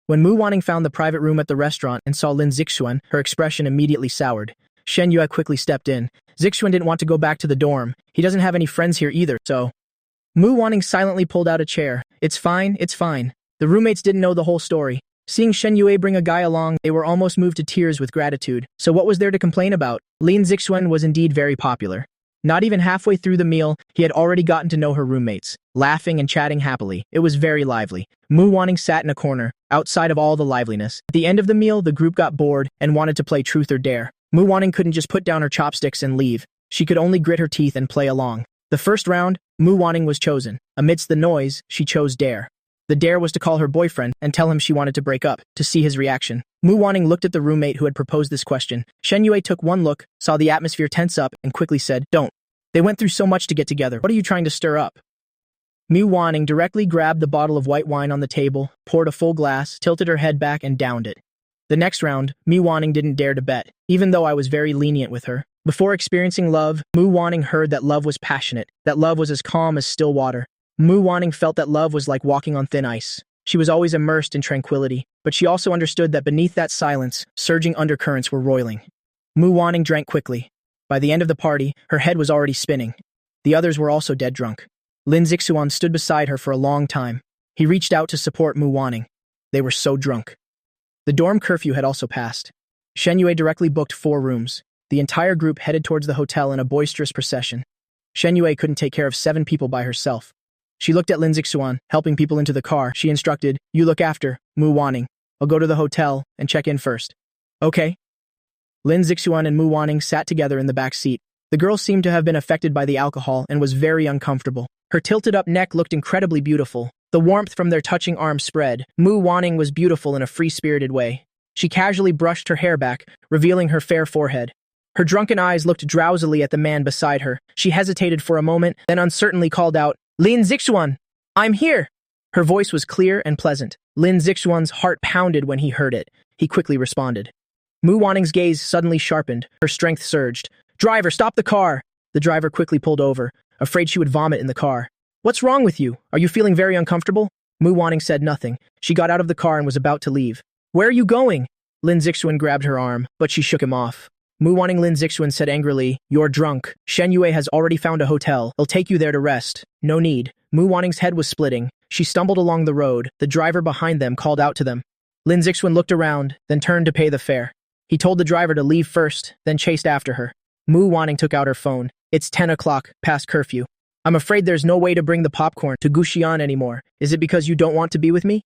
A: When Mu Wanning found the private room at the restaurant and saw Lin Zixuan, her expression immediately soured. Shen Yue quickly stepped in. Zixuan didn't want to go back to the dorm. He doesn't have any friends here either, so... Mu Wanning silently pulled out a chair. It's fine, it's fine. The roommates didn't know the whole story. Seeing Shen Yue bring a guy along, they were almost moved to tears with gratitude. So what was there to complain about? Lin Zixuan was indeed very popular. Not even halfway through the meal, he had already gotten to know her roommates, laughing and chatting happily. It was very lively. Mu Wanning sat in a corner, outside of all the liveliness. At the end of the meal, the group got bored and wanted to play Truth or Dare. Mu Wanning couldn't just put down her chopsticks and leave. She could only grit her teeth and play along. The first round, Mu Wanning was chosen. Amidst the noise, she chose Dare. The dare was to call her boyfriend and tell him she wanted to break up, to see his reaction. Mu Wanning looked at the roommate who had proposed this question. Shen Yue took one look, saw the atmosphere tense up, and quickly said, "Don't. They went through so much to get together. What are you trying to stir up?" Mu Wanning directly grabbed the bottle of white wine on the table, poured a full glass, tilted her head back, and downed it. The next round, Mu Wanning didn't dare to bet, even though I was very lenient with her. Before experiencing love, Mu Wanning heard that love was passionate, that love was as calm as still water. Mu Wanning felt that love was like walking on thin ice. She was always immersed in tranquility, but she also understood that beneath that silence, surging undercurrents were roiling. Mu Wanning drank quickly. By the end of the party, her head was already spinning. The others were also dead drunk. Lin Zixuan stood beside her for a long time. He reached out to support Mu Wanning. They were so drunk. The dorm curfew had also passed. Shen Yue directly booked 4 rooms. The entire group headed towards the hotel in a boisterous procession. Shen Yue couldn't take care of 7 people by herself. She looked at Lin Zixuan, helping people into the car. She instructed, "You look after Mu Wanning. I'll go to the hotel and check in first." "Okay." Lin Zixuan and Mu Wanning sat together in the back seat. The girl seemed to have been affected by the alcohol and was very uncomfortable. Her tilted-up neck looked incredibly beautiful. The warmth from their touching arms spread. Mu Wanning was beautiful in a free-spirited way. She casually brushed her hair back, revealing her fair forehead. Her drunken eyes looked drowsily at the man beside her. She hesitated for a moment, then uncertainly called out, "Lin Zixuan, I'm here!" Her voice was clear and pleasant. Lin Zixuan's heart pounded when he heard it. He quickly responded. Mu Wanning's gaze suddenly sharpened. Her strength surged. "Driver, stop the car!" The driver quickly pulled over, afraid she would vomit in the car. "What's wrong with you? Are you feeling very uncomfortable?" Mu Wanning said nothing. She got out of the car and was about to leave. "Where are you going?" Lin Zixuan grabbed her arm, but she shook him off. Mu Wanning Lin Zixuan said angrily, "You're drunk. Shen Yue has already found a hotel. He'll take you there to rest. No need." Mu Wanning's head was splitting. She stumbled along the road. The driver behind them called out to them. Lin Zixuan looked around, then turned to pay the fare. He told the driver to leave first, then chased after her. Mu Wanning took out her phone. "It's 10 o'clock, past curfew. I'm afraid there's no way to bring the popcorn to Guxian anymore. Is it because you don't want to be with me?"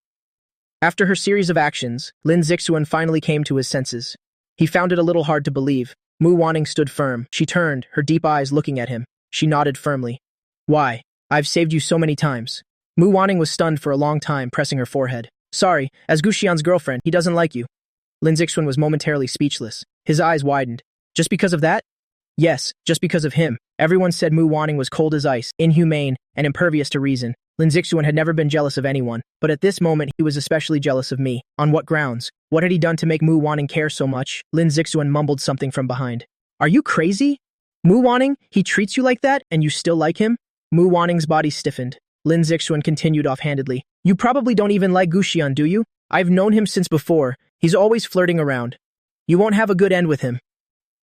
A: After her series of actions, Lin Zixuan finally came to his senses. He found it a little hard to believe. Mu Wanning stood firm. She turned, her deep eyes looking at him. She nodded firmly. "Why? I've saved you so many times." Mu Wanning was stunned for a long time, pressing her forehead. "Sorry, as Guxian's girlfriend, he doesn't like you." Lin Zixuan was momentarily speechless. His eyes widened. "Just because of that?" "Yes, just because of him." Everyone said Mu Wanning was cold as ice, inhumane, and impervious to reason. Lin Zixuan had never been jealous of anyone, but at this moment he was especially jealous of me. On what grounds? What had he done to make Mu Wanning care so much? Lin Zixuan mumbled something from behind. "Are you crazy? Mu Wanning, he treats you like that, and you still like him?" Mu Wanning's body stiffened. Lin Zixuan continued offhandedly. "You probably don't even like Guxian, do you? I've known him since before. He's always flirting around. You won't have a good end with him."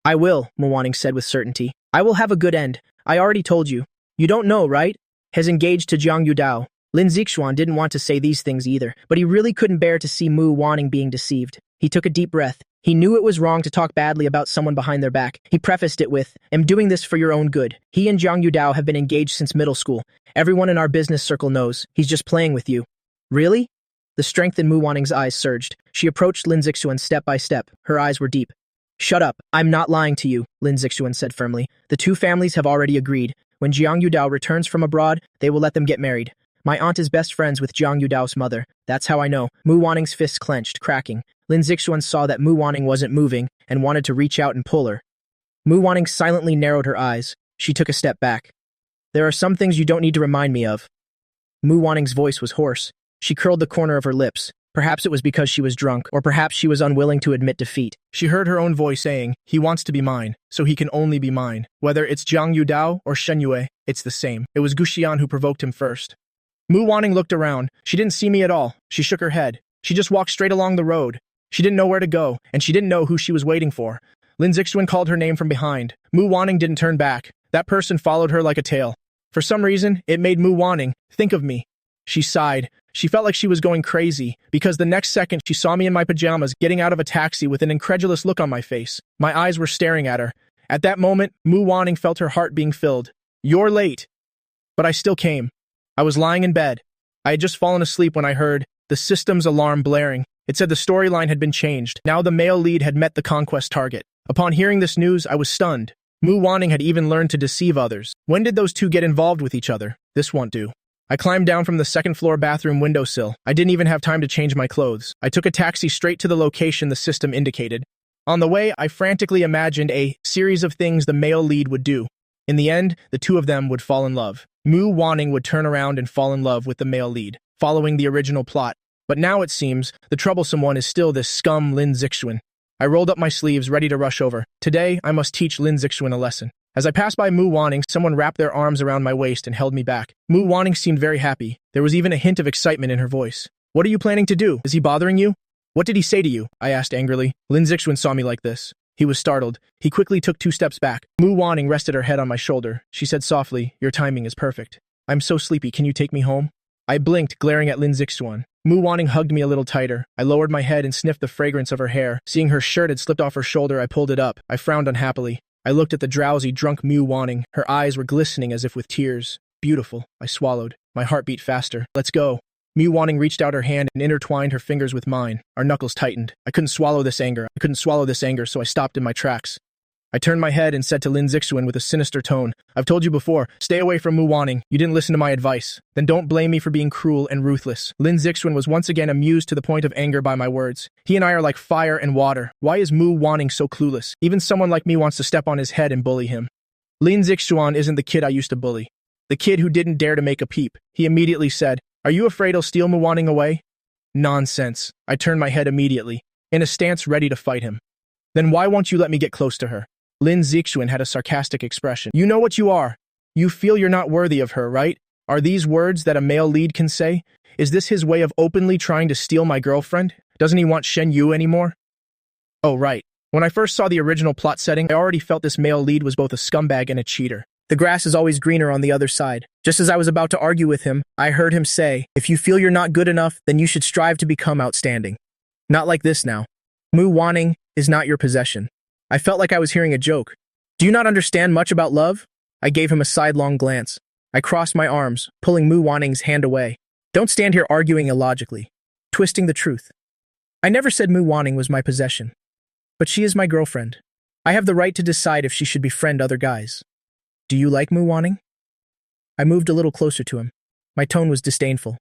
A: "I will," Mu Wanning said with certainty. "I will have a good end. I already told you. You don't know, right? Has engaged to Jiang Yudao." Lin Zixuan didn't want to say these things either, but he really couldn't bear to see Mu Wanning being deceived. He took a deep breath. He knew it was wrong to talk badly about someone behind their back. He prefaced it with, "I'm doing this for your own good. He and Jiang Yudao have been engaged since middle school. Everyone in our business circle knows. He's just playing with you." "Really?" The strength in Mu Wanning's eyes surged. She approached Lin Zixuan step by step. Her eyes were deep. "Shut up. I'm not lying to you," Lin Zixuan said firmly. "The two families have already agreed. When Jiang Yudao returns from abroad, they will let them get married. My aunt is best friends with Jiang Yudao's mother. That's how I know." Mu Wanning's fists clenched, cracking. Lin Zixuan saw that Mu Wanning wasn't moving and wanted to reach out and pull her. Mu Wanning silently narrowed her eyes. She took a step back. "There are some things you don't need to remind me of." Mu Wanning's voice was hoarse. She curled the corner of her lips. Perhaps it was because she was drunk, or perhaps she was unwilling to admit defeat. She heard her own voice saying, "He wants to be mine, so he can only be mine. Whether it's Jiang Yudao or Shen Yue, it's the same. It was Guxian who provoked him first." Mu Wanning looked around. She didn't see me at all. She shook her head. She just walked straight along the road. She didn't know where to go, and she didn't know who she was waiting for. Lin Zixuan called her name from behind. Mu Wanning didn't turn back. That person followed her like a tail. For some reason, it made Mu Wanning think of me. She sighed. She felt like she was going crazy, because the next second she saw me in my pajamas getting out of a taxi with an incredulous look on my face. My eyes were staring at her. At that moment, Mu Wanning felt her heart being filled. "You're late." But I still came. I was lying in bed. I had just fallen asleep when I heard the system's alarm blaring. It said the storyline had been changed. Now the male lead had met the conquest target. Upon hearing this news, I was stunned. Mu Wanning had even learned to deceive others. When did those two get involved with each other? This won't do. I climbed down from the second-floor bathroom windowsill. I didn't even have time to change my clothes. I took a taxi straight to the location the system indicated. On the way, I frantically imagined a series of things the male lead would do. In the end, the two of them would fall in love. Mu Wanning would turn around and fall in love with the male lead, following the original plot. But now it seems, the troublesome one is still this scum Lin Zixuan. I rolled up my sleeves, ready to rush over. Today, I must teach Lin Zixuan a lesson. As I passed by Mu Wanning, someone wrapped their arms around my waist and held me back. Mu Wanning seemed very happy. There was even a hint of excitement in her voice. What are you planning to do? Is he bothering you? What did he say to you? I asked angrily. Lin Zixuan saw me like this. He was startled. He quickly took 2 steps back. Mu Wanning rested her head on my shoulder. She said softly, "Your timing is perfect. I'm so sleepy, can you take me home?" I blinked, glaring at Lin Zixuan. Mu Wanning hugged me a little tighter. I lowered my head and sniffed the fragrance of her hair. Seeing her shirt had slipped off her shoulder, I pulled it up. I frowned unhappily. I looked at the drowsy, drunk Mu Wanning. Her eyes were glistening as if with tears. Beautiful, I swallowed. My heart beat faster. Let's go. Mu Wanning reached out her hand and intertwined her fingers with mine. Our knuckles tightened. I couldn't swallow this anger, so I stopped in my tracks. I turned my head and said to Lin Zixuan with a sinister tone, "I've told you before, stay away from Mu Wanning. You didn't listen to my advice. Then don't blame me for being cruel and ruthless." Lin Zixuan was once again amused to the point of anger by my words. He and I are like fire and water. Why is Mu Wanning so clueless? Even someone like me wants to step on his head and bully him. Lin Zixuan isn't the kid I used to bully. The kid who didn't dare to make a peep. He immediately said, "Are you afraid he'll steal Mu Wanning away?" Nonsense. I turned my head immediately, in a stance ready to fight him. Then why won't you let me get close to her? Lin Zixuan had a sarcastic expression. You know what you are. You feel you're not worthy of her, right? Are these words that a male lead can say? Is this his way of openly trying to steal my girlfriend? Doesn't he want Shen Yu anymore? Oh, right. When I first saw the original plot setting, I already felt this male lead was both a scumbag and a cheater. The grass is always greener on the other side. Just as I was about to argue with him, I heard him say, "If you feel you're not good enough, then you should strive to become outstanding." Not like this now. Mu Wanning is not your possession. I felt like I was hearing a joke. Do you not understand much about love? I gave him a sidelong glance. I crossed my arms, pulling Mu Wanning's hand away. Don't stand here arguing illogically, twisting the truth. I never said Mu Wanning was my possession. But she is my girlfriend. I have the right to decide if she should befriend other guys. Do you like Mu Wanning? I moved a little closer to him. My tone was disdainful.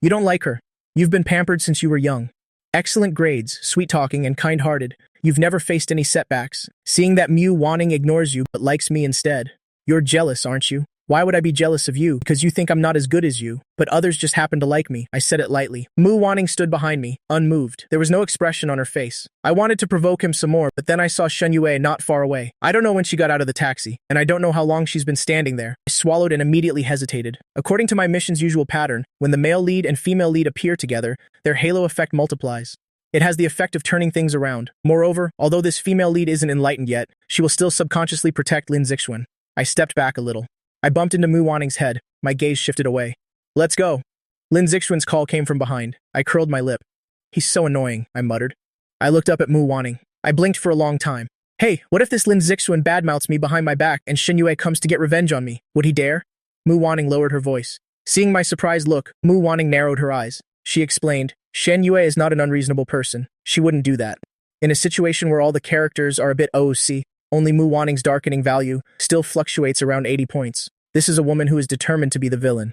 A: You don't like her. You've been pampered since you were young. Excellent grades, sweet-talking, and kind-hearted. You've never faced any setbacks. Seeing that Mu Wanning ignores you but likes me instead. You're jealous, aren't you? Why would I be jealous of you? Because you think I'm not as good as you, but others just happen to like me. I said it lightly. Mu Wanning stood behind me, unmoved. There was no expression on her face. I wanted to provoke him some more, but then I saw Shen Yue not far away. I don't know when she got out of the taxi, and I don't know how long she's been standing there. I swallowed and immediately hesitated. According to my mission's usual pattern, when the male lead and female lead appear together, their halo effect multiplies. It has the effect of turning things around. Moreover, although this female lead isn't enlightened yet, she will still subconsciously protect Lin Zixuan. I stepped back a little. I bumped into Mu Wanning's head. My gaze shifted away. Let's go. Lin Zixuan's call came from behind. I curled my lip. He's so annoying, I muttered. I looked up at Mu Wanning. I blinked for a long time. Hey, what if this Lin Zixuan badmouths me behind my back and Shen Yue comes to get revenge on me? Would he dare? Mu Wanning lowered her voice. Seeing my surprised look, Mu Wanning narrowed her eyes. She explained, Shen Yue is not an unreasonable person. She wouldn't do that. In a situation where all the characters are a bit OOC, only Mu Wanning's darkening value still fluctuates around 80 points. This is a woman who is determined to be the villain.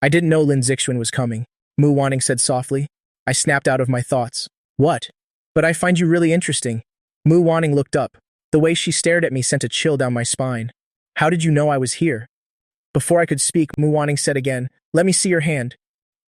A: I didn't know Lin Zixuan was coming, Mu Wanning said softly. I snapped out of my thoughts. What? But I find you really interesting. Mu Wanning looked up. The way she stared at me sent a chill down my spine. How did you know I was here? Before I could speak, Mu Wanning said again, let me see your hand.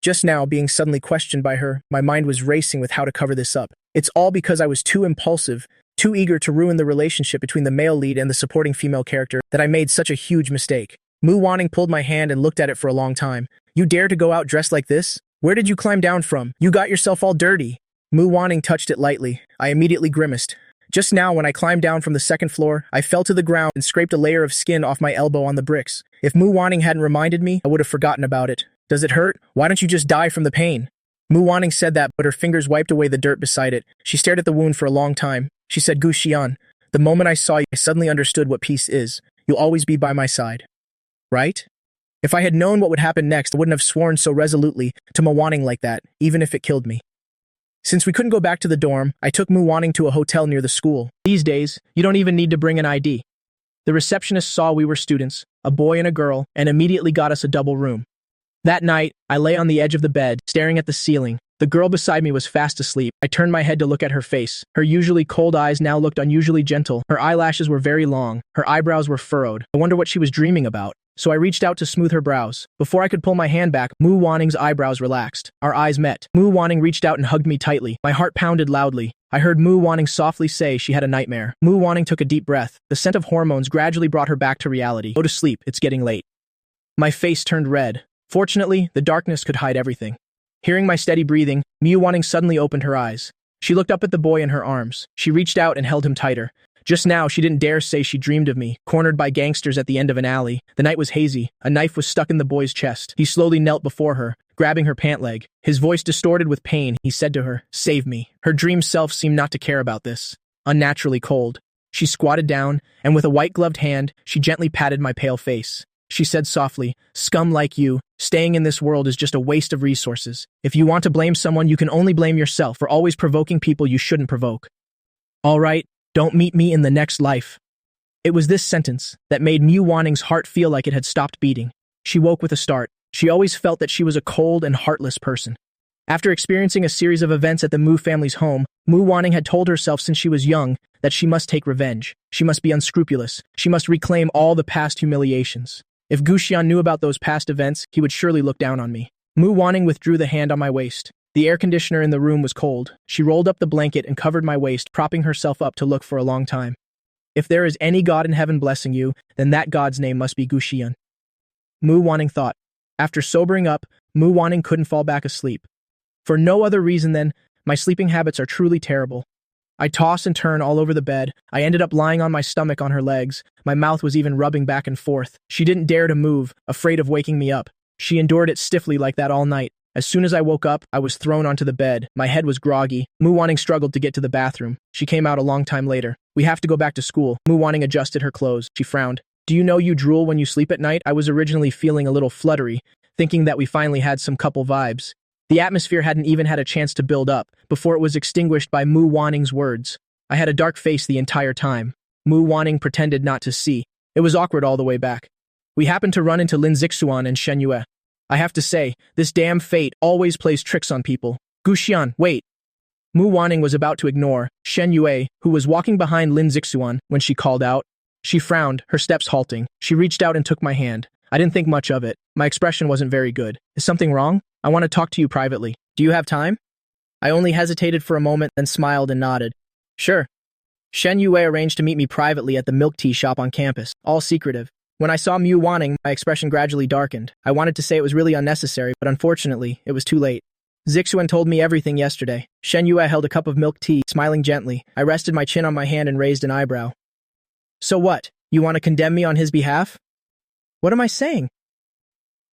A: Just now, being suddenly questioned by her, my mind was racing with how to cover this up. It's all because I was too impulsive, too eager to ruin the relationship between the male lead and the supporting female character that I made such a huge mistake. Mu Wanning pulled my hand and looked at it for a long time. You dare to go out dressed like this? Where did you climb down from? You got yourself all dirty. Mu Wanning touched it lightly. I immediately grimaced. Just now, when I climbed down from the second floor, I fell to the ground and scraped a layer of skin off my elbow on the bricks. If Mu Wanning hadn't reminded me, I would have forgotten about it. Does it hurt? Why don't you just die from the pain? Mu Wanning said that, but her fingers wiped away the dirt beside it. She stared at the wound for a long time. She said, Gu Xian, the moment I saw you, I suddenly understood what peace is. You'll always be by my side. Right? If I had known what would happen next, I wouldn't have sworn so resolutely to Mu Wanning like that, even if it killed me. Since we couldn't go back to the dorm, I took Mu Wanning to a hotel near the school. These days, you don't even need to bring an ID. The receptionist saw we were students, a boy and a girl, and immediately got us a double room. That night, I lay on the edge of the bed, staring at the ceiling. The girl beside me was fast asleep. I turned my head to look at her face. Her usually cold eyes now looked unusually gentle. Her eyelashes were very long. Her eyebrows were furrowed. I wonder what she was dreaming about. So I reached out to smooth her brows. Before I could pull my hand back, Mu Wanning's eyebrows relaxed. Our eyes met. Mu Wanning reached out and hugged me tightly. My heart pounded loudly. I heard Mu Wanning softly say she had a nightmare. Mu Wanning took a deep breath. The scent of hormones gradually brought her back to reality. Go to sleep, it's getting late. My face turned red. Fortunately, the darkness could hide everything. Hearing my steady breathing, Mu Wanning suddenly opened her eyes. She looked up at the boy in her arms. She reached out and held him tighter. Just now, she didn't dare say she dreamed of me, cornered by gangsters at the end of an alley. The night was hazy. A knife was stuck in the boy's chest. He slowly knelt before her, grabbing her pant leg. His voice distorted with pain. He said to her, "Save me." Her dream self seemed not to care about this. Unnaturally cold. She squatted down, and with a white-gloved hand, she gently patted my pale face. She said softly, "Scum like you, staying in this world is just a waste of resources. If you want to blame someone, you can only blame yourself for always provoking people you shouldn't provoke. All right, don't meet me in the next life." It was this sentence that made Mu Wanning's heart feel like it had stopped beating. She woke with a start. She always felt that she was a cold and heartless person. After experiencing a series of events at the Mu family's home, Mu Wanning had told herself since she was young that she must take revenge. She must be unscrupulous. She must reclaim all the past humiliations. If Guxian knew about those past events, he would surely look down on me. Mu Wanning withdrew the hand on my waist. The air conditioner in the room was cold. She rolled up the blanket and covered my waist, propping herself up to look for a long time. If there is any god in heaven blessing you, then that god's name must be Guxian. Mu Wanning thought. After sobering up, Mu Wanning couldn't fall back asleep. For no other reason than, my sleeping habits are truly terrible. I toss and turn all over the bed. I ended up lying on my stomach on her legs. My mouth was even rubbing back and forth. She didn't dare to move, afraid of waking me up. She endured it stiffly like that all night. As soon as I woke up, I was thrown onto the bed. My head was groggy. Mu Wanning struggled to get to the bathroom. She came out a long time later. "We have to go back to school." Mu Wanning adjusted her clothes. She frowned. "Do you know you drool when you sleep at night?" I was originally feeling a little fluttery, thinking that we finally had some couple vibes. The atmosphere hadn't even had a chance to build up before it was extinguished by Mu Wanning's words. I had a dark face the entire time. Mu Wanning pretended not to see. It was awkward all the way back. We happened to run into Lin Zixuan and Shen Yue. I have to say, this damn fate always plays tricks on people. "Guxian, wait." Mu Wanning was about to ignore Shen Yue, who was walking behind Lin Zixuan, when she called out. She frowned, her steps halting. She reached out and took my hand. I didn't think much of it. My expression wasn't very good. "Is something wrong? I want to talk to you privately. Do you have time?" I only hesitated for a moment, then smiled and nodded. "Sure." Shen Yue arranged to meet me privately at the milk tea shop on campus, all secretive. When I saw Mu Wanning, my expression gradually darkened. I wanted to say it was really unnecessary, but unfortunately, it was too late. Zixuan told me everything yesterday. Shen Yue held a cup of milk tea, smiling gently. I rested my chin on my hand and raised an eyebrow. "So what? You want to condemn me on his behalf?" "What am I saying?"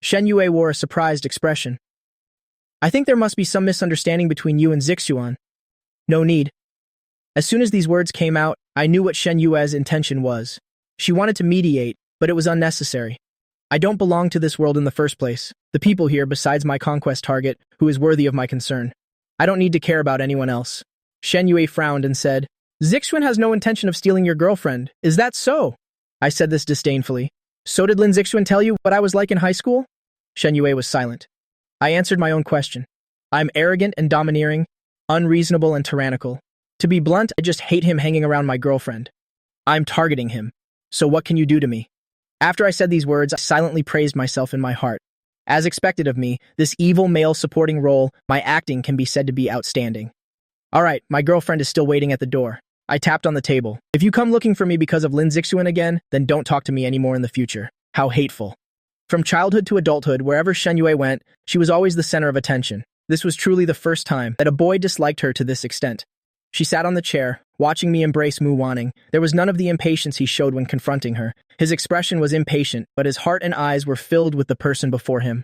A: Shen Yue wore a surprised expression. "I think there must be some misunderstanding between you and Zixuan." "No need." As soon as these words came out, I knew what Shen Yue's intention was. She wanted to mediate, but it was unnecessary. I don't belong to this world in the first place. The people here, besides my conquest target, who is worthy of my concern. I don't need to care about anyone else. Shen Yue frowned and said, "Zixuan has no intention of stealing your girlfriend. Is that so?" I said this disdainfully. "So did Lin Zixuan tell you what I was like in high school?" Shen Yue was silent. I answered my own question. I'm arrogant and domineering, unreasonable and tyrannical. To be blunt, I just hate him hanging around my girlfriend. I'm targeting him. So what can you do to me? After I said these words, I silently praised myself in my heart. As expected of me, this evil male supporting role, my acting can be said to be outstanding. All right, my girlfriend is still waiting at the door. I tapped on the table. If you come looking for me because of Lin Zixuan again, then don't talk to me anymore in the future. How hateful. From childhood to adulthood, wherever Shen Yue went, she was always the center of attention. This was truly the first time that a boy disliked her to this extent. She sat on the chair, watching me embrace Mu Wanning. There was none of the impatience he showed when confronting her. His expression was impatient, but his heart and eyes were filled with the person before him.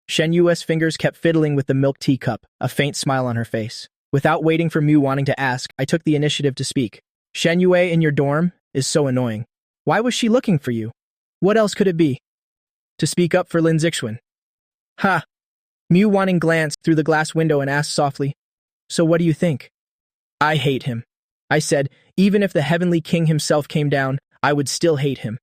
A: Shen Yue's fingers kept fiddling with the milk tea cup, a faint smile on her face. Without waiting for Mu Wanning to ask, I took the initiative to speak. Shen Yue in your dorm is so annoying. Why was she looking for you? What else could it be? To speak up for Lin Zixuan. Ha! Mu Wanning glanced through the glass window and asked softly, So what do you think? I hate him. I said, even if the heavenly king himself came down, I would still hate him.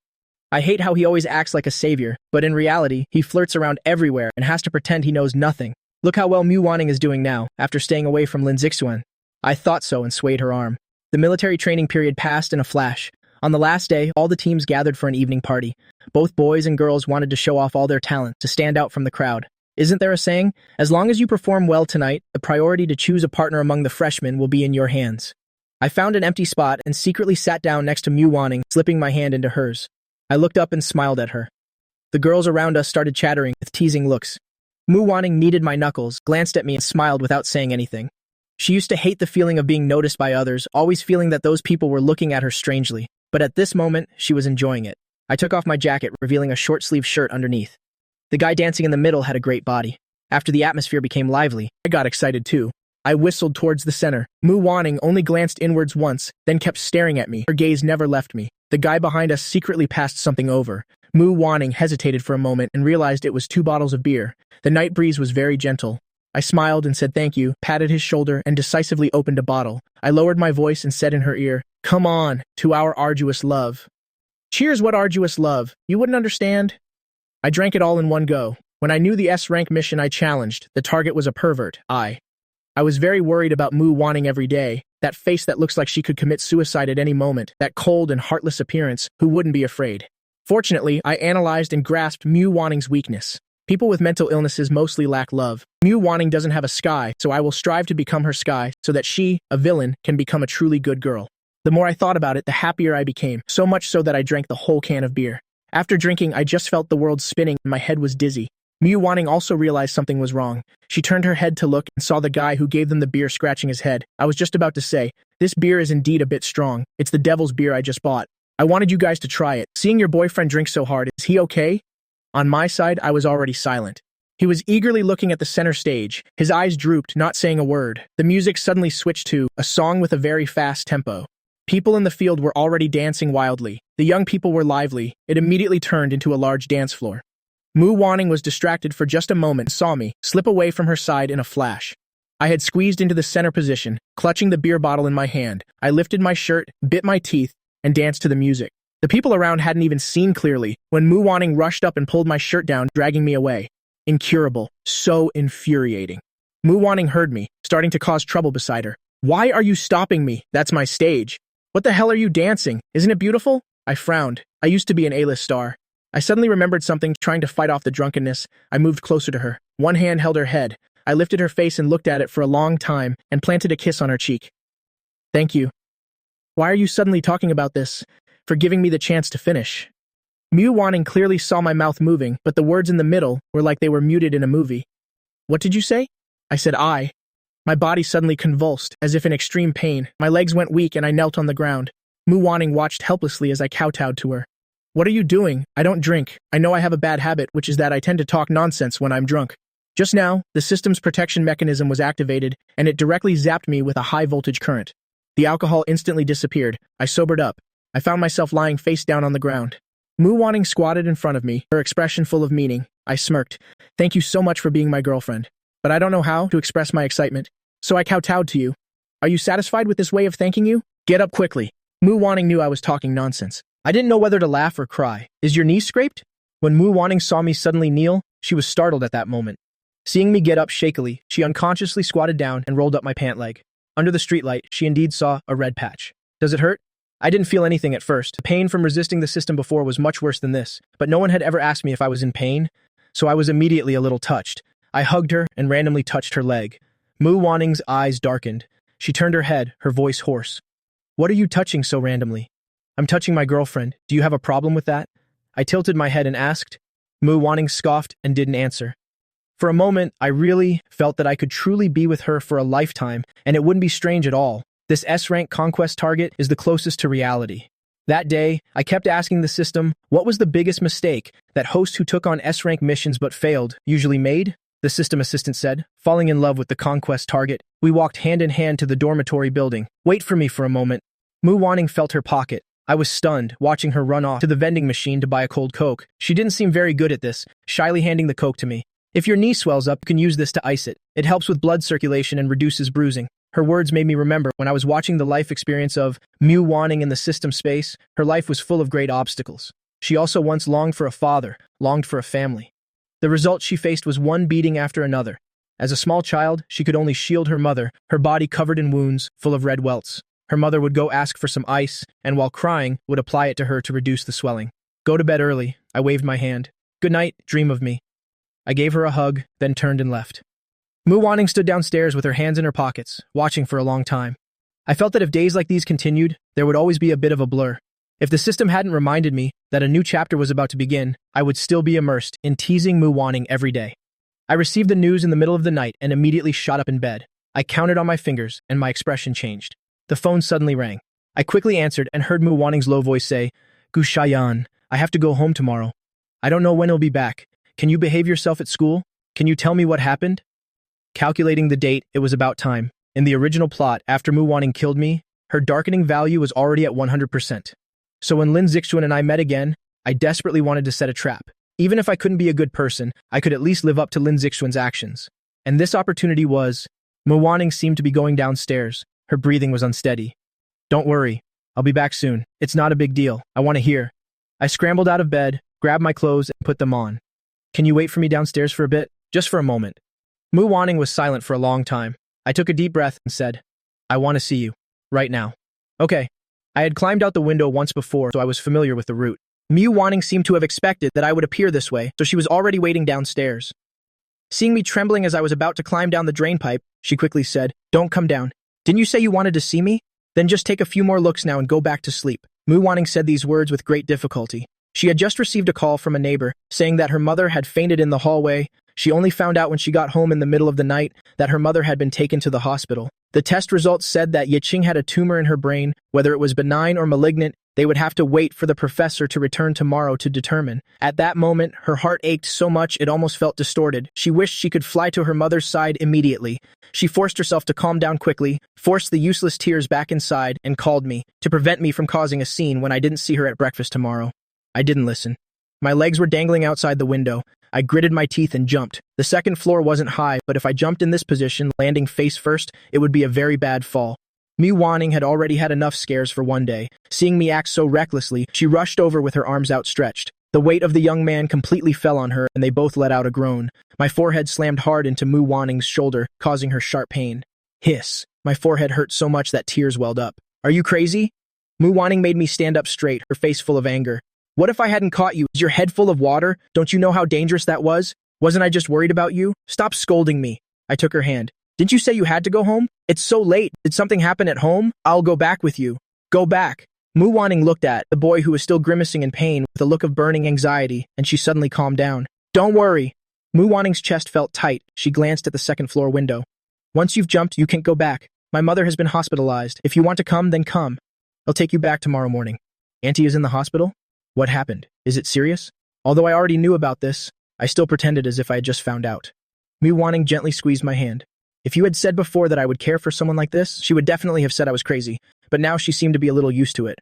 A: I hate how he always acts like a savior, but in reality, he flirts around everywhere and has to pretend he knows nothing. Look how well Mu Wanning is doing now, after staying away from Lin Zixuan. I thought so and swayed her arm. The military training period passed in a flash. On the last day, all the teams gathered for an evening party. Both boys and girls wanted to show off all their talent, to stand out from the crowd. Isn't there a saying? As long as you perform well tonight, the priority to choose a partner among the freshmen will be in your hands. I found an empty spot and secretly sat down next to Mu Wanning, slipping my hand into hers. I looked up and smiled at her. The girls around us started chattering with teasing looks. Mu Wanning kneaded my knuckles, glanced at me and smiled without saying anything. She used to hate the feeling of being noticed by others, always feeling that those people were looking at her strangely. But at this moment, she was enjoying it. I took off my jacket, revealing a short-sleeved shirt underneath. The guy dancing in the middle had a great body. After the atmosphere became lively, I got excited too. I whistled towards the center. Mu Wanning only glanced inwards once, then kept staring at me. Her gaze never left me. The guy behind us secretly passed something over. Mu Wanning hesitated for a moment and realized it was 2 bottles of beer. The night breeze was very gentle. I smiled and said thank you, patted his shoulder, and decisively opened a bottle. I lowered my voice and said in her ear, "Come on, to our arduous love." "Cheers, what arduous love? You wouldn't understand." I drank it all in one go. When I knew the S-rank mission I challenged, the target was a pervert. I was very worried about Mu Wanning every day. That face that looks like she could commit suicide at any moment, that cold and heartless appearance, who wouldn't be afraid? Fortunately, I analyzed and grasped Mu Wanning's weakness. People with mental illnesses mostly lack love. Mu Wanning doesn't have a sky, so I will strive to become her sky so that she, a villain, can become a truly good girl. The more I thought about it, the happier I became, so much so that I drank the whole can of beer. After drinking, I just felt the world spinning and my head was dizzy. Mu Wanning also realized something was wrong. She turned her head to look and saw the guy who gave them the beer scratching his head. I was just about to say, "This beer is indeed a bit strong. It's the devil's beer I just bought. I wanted you guys to try it. Seeing your boyfriend drink so hard, is he okay?" On my side, I was already silent. He was eagerly looking at the center stage. His eyes drooped, not saying a word. The music suddenly switched to a song with a very fast tempo. People in the field were already dancing wildly. The young people were lively. It immediately turned into a large dance floor. Mu Wanning was distracted for just a moment and saw me slip away from her side in a flash. I had squeezed into the center position, clutching the beer bottle in my hand. I lifted my shirt, bit my teeth, and danced to the music. The people around hadn't even seen clearly when Mu Wanning rushed up and pulled my shirt down, dragging me away. Incurable. So infuriating. Mu Wanning heard me, starting to cause trouble beside her. "Why are you stopping me? That's my stage. What the hell are you dancing? Isn't it beautiful?" I frowned. I used to be an A-list star. I suddenly remembered something, trying to fight off the drunkenness. I moved closer to her. One hand held her head. I lifted her face and looked at it for a long time and planted a kiss on her cheek. "Thank you. Why are you suddenly talking about this? For giving me the chance to finish." Mu Wanning clearly saw my mouth moving, but the words in the middle were like they were muted in a movie. "What did you say?" I said I. My body suddenly convulsed, as if in extreme pain. My legs went weak and I knelt on the ground. Mu Wanning watched helplessly as I kowtowed to her. "What are you doing? I don't drink. I know I have a bad habit, which is that I tend to talk nonsense when I'm drunk." Just now, the system's protection mechanism was activated, and it directly zapped me with a high-voltage current. The alcohol instantly disappeared. I sobered up. I found myself lying face down on the ground. Mu Wanning squatted in front of me, her expression full of meaning. I smirked. "Thank you so much for being my girlfriend. But I don't know how to express my excitement. So I kowtowed to you. Are you satisfied with this way of thanking you? Get up quickly." Mu Wanning knew I was talking nonsense. I didn't know whether to laugh or cry. "Is your knee scraped?" When Mu Wanning saw me suddenly kneel, she was startled at that moment. Seeing me get up shakily, she unconsciously squatted down and rolled up my pant leg. Under the streetlight, she indeed saw a red patch. "Does it hurt?" I didn't feel anything at first. The pain from resisting the system before was much worse than this, but no one had ever asked me if I was in pain, so I was immediately a little touched. I hugged her and randomly touched her leg. Mu Wanning's eyes darkened. She turned her head, her voice hoarse. "What are you touching so randomly?" "I'm touching my girlfriend. Do you have a problem with that?" I tilted my head and asked. Mu Wanning scoffed and didn't answer. For a moment, I really felt that I could truly be with her for a lifetime, and it wouldn't be strange at all. This S-rank conquest target is the closest to reality. That day, I kept asking the system, what was the biggest mistake that hosts who took on S-rank missions but failed usually made? The system assistant said, falling in love with the conquest target. We walked hand in hand to the dormitory building. "Wait for me for a moment." Mu Wanning felt her pocket. I was stunned, watching her run off to the vending machine to buy a cold Coke. She didn't seem very good at this, shyly handing the Coke to me. "If your knee swells up, you can use this to ice it. It helps with blood circulation and reduces bruising." Her words made me remember when I was watching the life experience of Mu Wanning in the system space. Her life was full of great obstacles. She also once longed for a father, longed for a family. The result she faced was one beating after another. As a small child, she could only shield her mother, her body covered in wounds, full of red welts. Her mother would go ask for some ice, and while crying, would apply it to her to reduce the swelling. Go to bed early, I waved my hand. Good night, dream of me. I gave her a hug, then turned and left. Mu Wanning stood downstairs with her hands in her pockets, watching for a long time. I felt that if days like these continued, there would always be a bit of a blur. If the system hadn't reminded me that a new chapter was about to begin, I would still be immersed in teasing Mu Wanning every day. I received the news in the middle of the night and immediately shot up in bed. I counted on my fingers, and my expression changed. The phone suddenly rang. I quickly answered and heard Mu Wanning's low voice say, "Gushayan, I have to go home tomorrow. I don't know when he'll be back. Can you behave yourself at school? Can you tell me what happened?" Calculating the date, it was about time. In the original plot, after Mu Wanning killed me, her darkening value was already at 100%. So when Lin Zixuan and I met again, I desperately wanted to set a trap. Even if I couldn't be a good person, I could at least live up to Lin Zixuan's actions. And this opportunity was, Mu Wanning seemed to be going downstairs. Her breathing was unsteady. "Don't worry. I'll be back soon. It's not a big deal. I want to hear." I scrambled out of bed, grabbed my clothes, and put them on. "Can you wait for me downstairs for a bit? Just for a moment." Mu Wanning was silent for a long time. I took a deep breath and said, "I want to see you. Right now." "Okay." I had climbed out the window once before, so I was familiar with the route. Mu Wanning seemed to have expected that I would appear this way, so she was already waiting downstairs. Seeing me trembling as I was about to climb down the drain pipe, she quickly said, "Don't come down. Didn't you say you wanted to see me? Then just take a few more looks now and go back to sleep." Mu Wanning said these words with great difficulty. She had just received a call from a neighbor, saying that her mother had fainted in the hallway. She only found out when she got home in the middle of the night that her mother had been taken to the hospital. The test results said that Yiqing had a tumor in her brain. Whether it was benign or malignant, they would have to wait for the professor to return tomorrow to determine. At that moment, her heart ached so much it almost felt distorted. She wished she could fly to her mother's side immediately. She forced herself to calm down quickly, forced the useless tears back inside, and called me, to prevent me from causing a scene when I didn't see her at breakfast tomorrow. I didn't listen. My legs were dangling outside the window. I gritted my teeth and jumped. The second floor wasn't high, but if I jumped in this position, landing face first, it would be a very bad fall. Mu Wanning had already had enough scares for one day. Seeing me act so recklessly, she rushed over with her arms outstretched. The weight of the young man completely fell on her, and they both let out a groan. My forehead slammed hard into Mu Wanning's shoulder, causing her sharp pain. Hiss. My forehead hurt so much that tears welled up. "Are you crazy?" Mu Wanning made me stand up straight, her face full of anger. "What if I hadn't caught you? Is your head full of water? Don't you know how dangerous that was? Wasn't I just worried about you? Stop scolding me." I took her hand. "Didn't you say you had to go home? It's so late. Did something happen at home? I'll go back with you." "Go back." Mu Wanning looked at the boy who was still grimacing in pain with a look of burning anxiety, and she suddenly calmed down. "Don't worry." Mu Wanning's chest felt tight. She glanced at the second floor window. "Once you've jumped, you can't go back. My mother has been hospitalized. If you want to come, then come. I'll take you back tomorrow morning." "Auntie is in the hospital? What happened? Is it serious?" Although I already knew about this, I still pretended as if I had just found out. Mu Wanning gently squeezed my hand. If you had said before that I would care for someone like this, she would definitely have said I was crazy, but now she seemed to be a little used to it.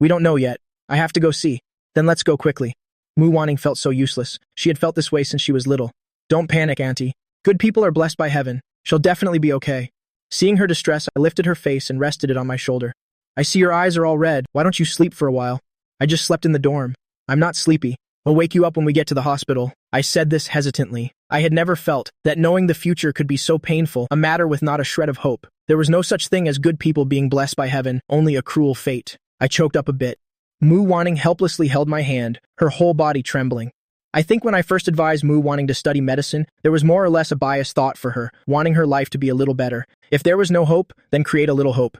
A: "We don't know yet. I have to go see." "Then let's go quickly." Mu Wanning felt so useless. She had felt this way since she was little. "Don't panic, Auntie. Good people are blessed by heaven. She'll definitely be okay." Seeing her distress, I lifted her face and rested it on my shoulder. "I see your eyes are all red. Why don't you sleep for a while?" "I just slept in the dorm. I'm not sleepy. I'll wake you up when we get to the hospital." I said this hesitantly. I had never felt that knowing the future could be so painful, a matter with not a shred of hope. There was no such thing as good people being blessed by heaven, only a cruel fate. I choked up a bit. Mu Wanning helplessly held my hand, her whole body trembling. I think when I first advised Mu Wanning to study medicine, there was more or less a biased thought for her, wanting her life to be a little better. If there was no hope, then create a little hope.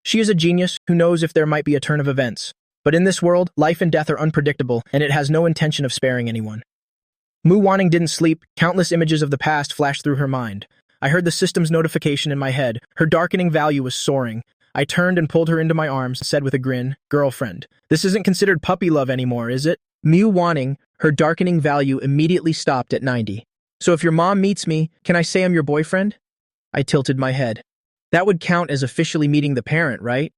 A: She is a genius who knows if there might be a turn of events. But in this world, life and death are unpredictable, and it has no intention of sparing anyone. Mu Wanning didn't sleep. Countless images of the past flashed through her mind. I heard the system's notification in my head. Her darkening value was soaring. I turned and pulled her into my arms and said with a grin, "Girlfriend, this isn't considered puppy love anymore, is it?" Mu Wanning, her darkening value immediately stopped at 90. "So if your mom meets me, can I say I'm your boyfriend?" I tilted my head. That would count as officially meeting the parent, right?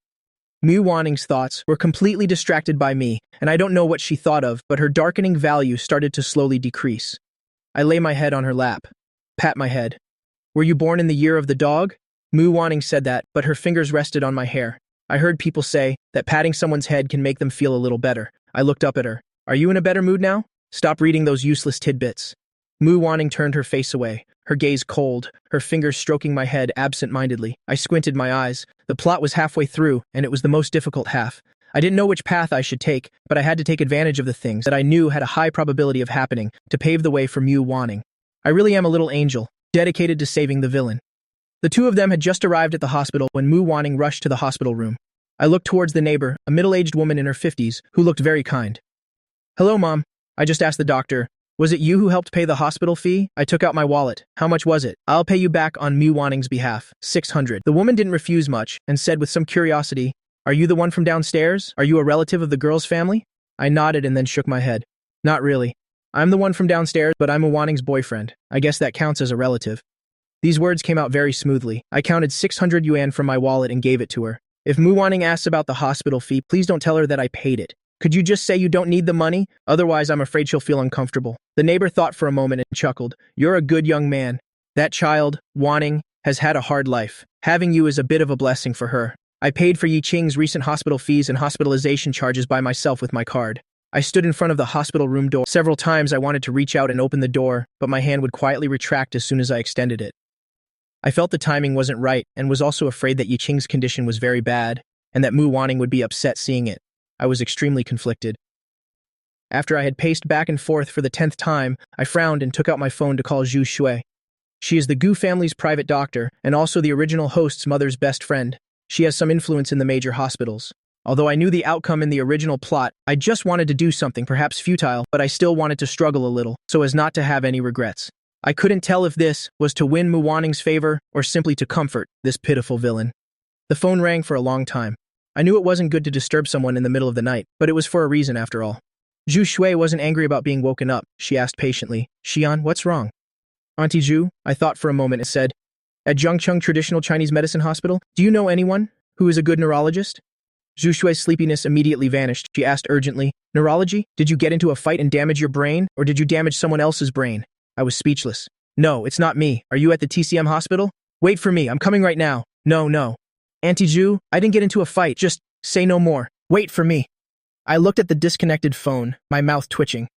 A: Mu Wanning's thoughts were completely distracted by me, and I don't know what she thought of, but her darkening value started to slowly decrease. I lay my head on her lap. Pat my head. "Were you born in the year of the dog?" Mu Wanning said that, but her fingers rested on my hair. I heard people say that patting someone's head can make them feel a little better. I looked up at her. Are you in a better mood now? Stop reading those useless tidbits. Mu Wanning turned her face away, her gaze cold, her fingers stroking my head absent-mindedly. I squinted my eyes. The plot was halfway through, and it was the most difficult half. I didn't know which path I should take, but I had to take advantage of the things that I knew had a high probability of happening to pave the way for Mu Wanning. I really am a little angel, dedicated to saving the villain. The two of them had just arrived at the hospital when Mu Wanning rushed to the hospital room. I looked towards the neighbor, a middle-aged woman in her 50s, who looked very kind. Hello, Mom. I just asked the doctor. Was it you who helped pay the hospital fee? I took out my wallet. How much was it? I'll pay you back on Mu Wanning's behalf. 600. The woman didn't refuse much and said with some curiosity, Are you the one from downstairs? Are you a relative of the girl's family? I nodded and then shook my head. Not really. I'm the one from downstairs, but I'm a Wanning's boyfriend. I guess that counts as a relative. These words came out very smoothly. I counted 600 yuan from my wallet and gave it to her. If Mu Wanning asks about the hospital fee, please don't tell her that I paid it. Could you just say you don't need the money? Otherwise, I'm afraid she'll feel uncomfortable. The neighbor thought for a moment and chuckled. You're a good young man. That child, Wanning, has had a hard life. Having you is a bit of a blessing for her. I paid for Yi Qing's recent hospital fees and hospitalization charges by myself with my card. I stood in front of the hospital room door. Several times I wanted to reach out and open the door, but my hand would quietly retract as soon as I extended it. I felt the timing wasn't right and was also afraid that Yi Qing's condition was very bad and that Mu Wanning would be upset seeing it. I was extremely conflicted. After I had paced back and forth for the 10th time, I frowned and took out my phone to call Zhu Shui. She is the Gu family's private doctor and also the original host's mother's best friend. She has some influence in the major hospitals. Although I knew the outcome in the original plot, I just wanted to do something, perhaps futile, but I still wanted to struggle a little, so as not to have any regrets. I couldn't tell if this was to win Mu Wanning's favor or simply to comfort this pitiful villain. The phone rang for a long time. I knew it wasn't good to disturb someone in the middle of the night, but it was for a reason after all. Zhu Shui wasn't angry about being woken up. She asked patiently, Xian, what's wrong? Auntie Zhu, I thought for a moment and said, at Zhengcheng Traditional Chinese Medicine Hospital, do you know anyone who is a good neurologist? Zhu Shui's sleepiness immediately vanished. She asked urgently, Neurology? Did you get into a fight and damage your brain, or did you damage someone else's brain? I was speechless. No, it's not me. Are you at the TCM hospital? Wait for me, I'm coming right now. No. Auntie Zhu, I didn't get into a fight. Just say no more. Wait for me. I looked at the disconnected phone, my mouth twitching.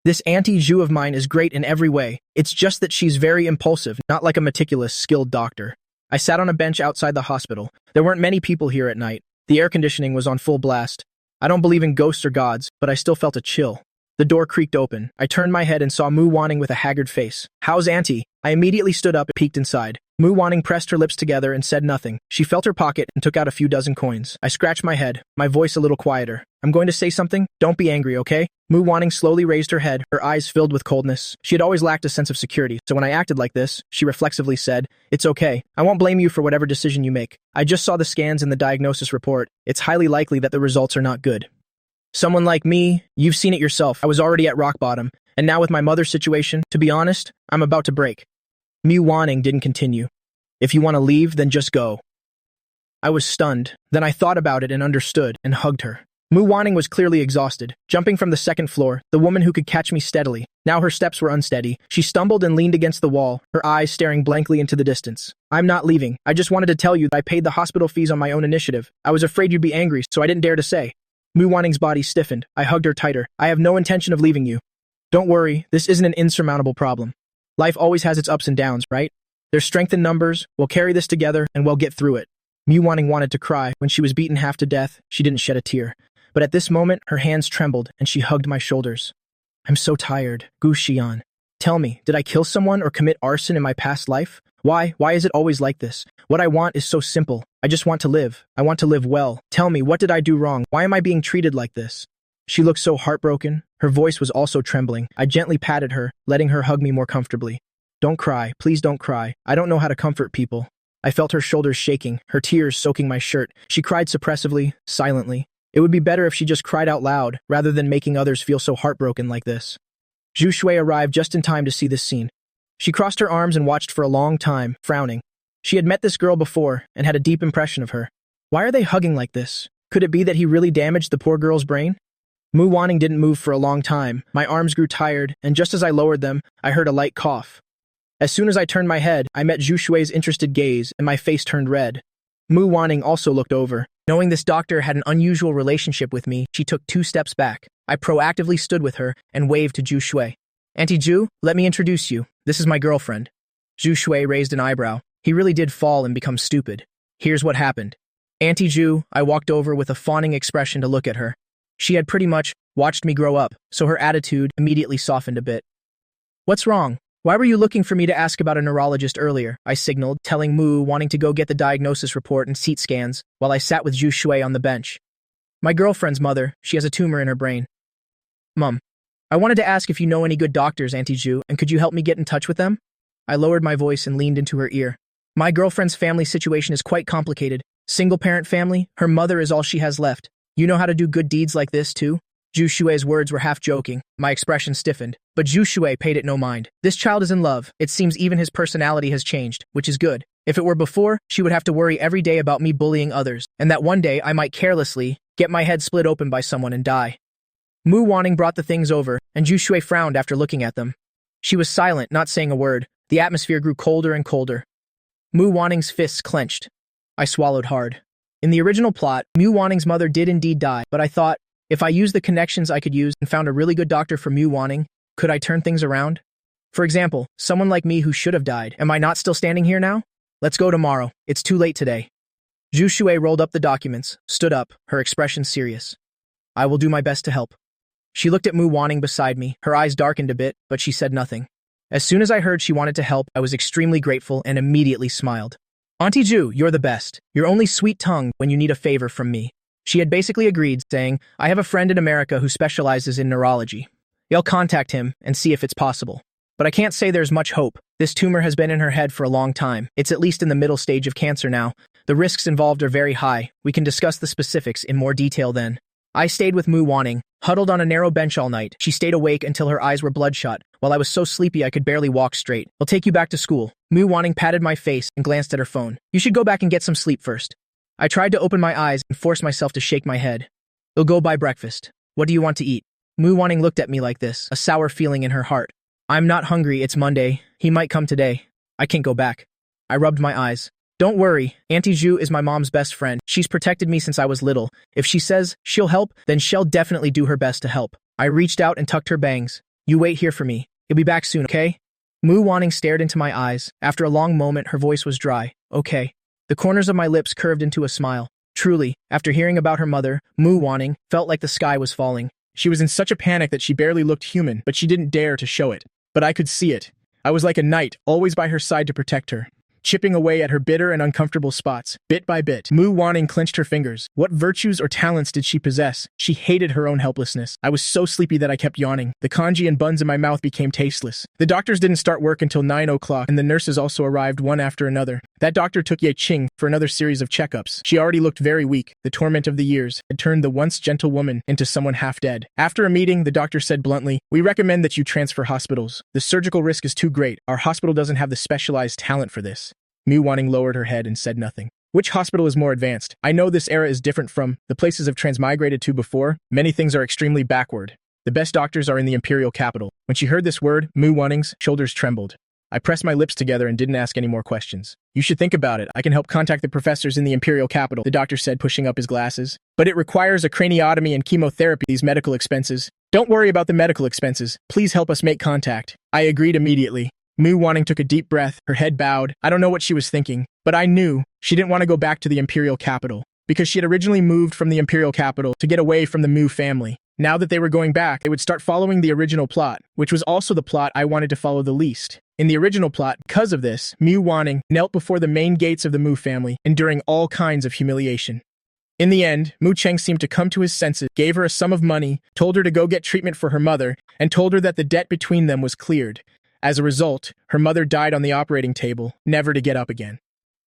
A: This Auntie Zhu of mine is great in every way. It's just that she's very impulsive, not like a meticulous, skilled doctor. I sat on a bench outside the hospital. There weren't many people here at night. The air conditioning was on full blast. I don't believe in ghosts or gods, but I still felt a chill. The door creaked open. I turned my head and saw Mu Wanning with a haggard face. How's Auntie? I immediately stood up and peeked inside. Mu Wanning pressed her lips together and said nothing. She felt her pocket and took out a few dozen coins. I scratched my head, my voice a little quieter. I'm going to say something. Don't be angry, okay? Mu Wanning slowly raised her head, her eyes filled with coldness. She had always lacked a sense of security, so when I acted like this, she reflexively said, It's okay. I won't blame you for whatever decision you make. I just saw the scans and the diagnosis report. It's highly likely that the results are not good. Someone like me, you've seen it yourself. I was already at rock bottom, and now with my mother's situation, to be honest, I'm about to break. Mu Wanning didn't continue. If you want to leave, then just go. I was stunned. Then I thought about it and understood and hugged her. Mu Wanning was clearly exhausted. Jumping from the second floor, the woman who could catch me steadily. Now her steps were unsteady. She stumbled and leaned against the wall, her eyes staring blankly into the distance. I'm not leaving. I just wanted to tell you that I paid the hospital fees on my own initiative. I was afraid you'd be angry, so I didn't dare to say. Mu Wanning's body stiffened. I hugged her tighter. I have no intention of leaving you. Don't worry, this isn't an insurmountable problem. Life always has its ups and downs, right? There's strength in numbers. We'll carry this together, and we'll get through it. Mu Wanning wanted to cry. When she was beaten half to death, she didn't shed a tear. But at this moment, her hands trembled, and she hugged my shoulders. I'm so tired, Gu Xian. Tell me, did I kill someone or commit arson in my past life? Why is it always like this? What I want is so simple. I just want to live. I want to live well. Tell me, what did I do wrong? Why am I being treated like this? She looked so heartbroken. Her voice was also trembling. I gently patted her, letting her hug me more comfortably. Don't cry. Please don't cry. I don't know how to comfort people. I felt her shoulders shaking, her tears soaking my shirt. She cried suppressively, silently. It would be better if she just cried out loud, rather than making others feel so heartbroken like this. Zhu Shui arrived just in time to see this scene. She crossed her arms and watched for a long time, frowning. She had met this girl before and had a deep impression of her. Why are they hugging like this? Could it be that he really damaged the poor girl's brain? Mu Wanning didn't move for a long time. My arms grew tired, and just as I lowered them, I heard a light cough. As soon as I turned my head, I met Zhu Shui's interested gaze, and my face turned red. Mu Wanning also looked over. Knowing this doctor had an unusual relationship with me, she took 2 steps back. I proactively stood with her and waved to Zhu Shui. Auntie Zhu, let me introduce you. This is my girlfriend. Zhu Shui raised an eyebrow. He really did fall and become stupid. Here's what happened. Auntie Zhu, I walked over with a fawning expression to look at her. She had pretty much watched me grow up, so her attitude immediately softened a bit. What's wrong? Why were you looking for me to ask about a neurologist earlier? I signaled, telling Mu wanting to go get the diagnosis report and CT scans, while I sat with Zhu Shui on the bench. My girlfriend's mother, she has a tumor in her brain. Mum, I wanted to ask if you know any good doctors, Auntie Zhu, and could you help me get in touch with them? I lowered my voice and leaned into her ear. My girlfriend's family situation is quite complicated. Single-parent family, her mother is all she has left. You know how to do good deeds like this, too? Zhu Shui's words were half joking. My expression stiffened. But Zhu Shui paid it no mind. This child is in love. It seems even his personality has changed, which is good. If it were before, she would have to worry every day about me bullying others, and that one day I might carelessly get my head split open by someone and die. Mu Wanning brought the things over, and Zhu Shui frowned after looking at them. She was silent, not saying a word. The atmosphere grew colder and colder. Mu Wanning's fists clenched. I swallowed hard. In the original plot, Mu Wanning's mother did indeed die, but I thought, if I used the connections I could use and found a really good doctor for Mu Wanning, could I turn things around? For example, someone like me who should have died. Am I not still standing here now? Let's go tomorrow. It's too late today. Zhu Shui rolled up the documents, stood up, her expression serious. I will do my best to help. She looked at Mu Wanning beside me. Her eyes darkened a bit, but she said nothing. As soon as I heard she wanted to help, I was extremely grateful and immediately smiled. Auntie Zhu, you're the best. You're only sweet-tongued when you need a favor from me. She had basically agreed, saying, I have a friend in America who specializes in neurology. I'll contact him and see if it's possible. But I can't say there's much hope. This tumor has been in her head for a long time. It's at least in the middle stage of cancer now. The risks involved are very high. We can discuss the specifics in more detail then. I stayed with Mu Wanning, huddled on a narrow bench all night. She stayed awake until her eyes were bloodshot, while I was so sleepy I could barely walk straight. I'll take you back to school. Mu Wanning patted my face and glanced at her phone. You should go back and get some sleep first. I tried to open my eyes and forced myself to shake my head. I'll go buy breakfast. What do you want to eat? Mu Wanning looked at me like this, a sour feeling in her heart. I'm not hungry, it's Monday. He might come today. I can't go back. I rubbed my eyes. Don't worry, Auntie Zhu is my mom's best friend. She's protected me since I was little. If she says she'll help, then she'll definitely do her best to help. I reached out and tucked her bangs. You wait here for me. You'll be back soon, okay? Mu Wanning stared into my eyes. After a long moment, her voice was dry. Okay. The corners of my lips curved into a smile. Truly, after hearing about her mother, Mu Wanning felt like the sky was falling. She was in such a panic that she barely looked human, but she didn't dare to show it. But I could see it. I was like a knight, always by her side to protect her, chipping away at her bitter and uncomfortable spots, bit by bit. Mu Wanning clenched her fingers. What virtues or talents did she possess? She hated her own helplessness. I was so sleepy that I kept yawning. The congee and buns in my mouth became tasteless. The doctors didn't start work until 9 o'clock, and the nurses also arrived one after another. That doctor took Ye Qing for another series of checkups. She already looked very weak. The torment of the years had turned the once gentle woman into someone half dead. After a meeting, the doctor said bluntly, we recommend that you transfer hospitals. The surgical risk is too great. Our hospital doesn't have the specialized talent for this. Mu Wanning lowered her head and said nothing. Which hospital is more advanced? I know this era is different from the places I've transmigrated to before. Many things are extremely backward. The best doctors are in the imperial capital. When she heard this word, Mu Wanning's shoulders trembled. I pressed my lips together and didn't ask any more questions. You should think about it. I can help contact the professors in the imperial capital, the doctor said, pushing up his glasses. But it requires a craniotomy and chemotherapy, these medical expenses. Don't worry about the medical expenses. Please help us make contact. I agreed immediately. Mu Wanning took a deep breath, her head bowed. I don't know what she was thinking, but I knew she didn't want to go back to the imperial capital, because she had originally moved from the imperial capital to get away from the Mu family. Now that they were going back, they would start following the original plot, which was also the plot I wanted to follow the least. In the original plot, because of this, Mu Wanning knelt before the main gates of the Mu family, enduring all kinds of humiliation. In the end, Mu Cheng seemed to come to his senses, gave her a sum of money, told her to go get treatment for her mother, and told her that the debt between them was cleared. As a result, her mother died on the operating table, never to get up again.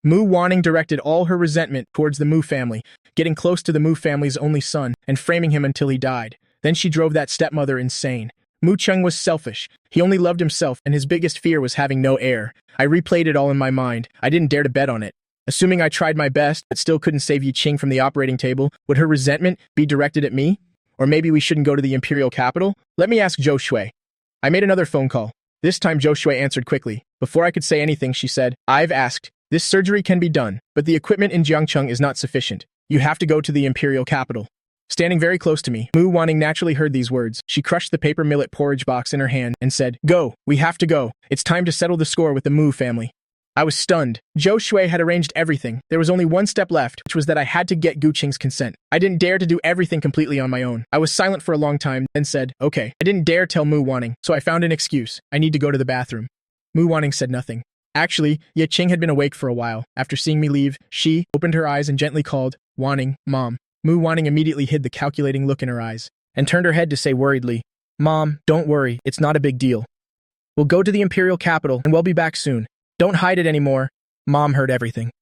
A: Mu Wanning directed all her resentment towards the Mu family, getting close to the Mu family's only son, and framing him until he died. Then she drove that stepmother insane. Mu Cheng was selfish. He only loved himself, and his biggest fear was having no heir. I replayed it all in my mind. I didn't dare to bet on it. Assuming I tried my best, but still couldn't save Yi Qing from the operating table, would her resentment be directed at me? Or maybe we shouldn't go to the imperial capital? Let me ask Zhou Shui. I made another phone call. This time Zhou Shui answered quickly. Before I could say anything, she said, I've asked. This surgery can be done, but the equipment in Jiangcheng is not sufficient. You have to go to the imperial capital. Standing very close to me, Mu Wanning naturally heard these words. She crushed the paper millet porridge box in her hand and said, Go, we have to go. It's time to settle the score with the Mu family. I was stunned. Zhou Shui had arranged everything. There was only one step left, which was that I had to get Gu Qing's consent. I didn't dare to do everything completely on my own. I was silent for a long time, then said, okay. I didn't dare tell Mu Wanning, so I found an excuse. I need to go to the bathroom. Mu Wanning said nothing. Actually, Ye Qing had been awake for a while. After seeing me leave, she opened her eyes and gently called, Wanning, Mom. Mu Wanning immediately hid the calculating look in her eyes and turned her head to say worriedly, Mom, don't worry, it's not a big deal. We'll go to the imperial capital and we'll be back soon. Don't hide it anymore. Mom heard everything.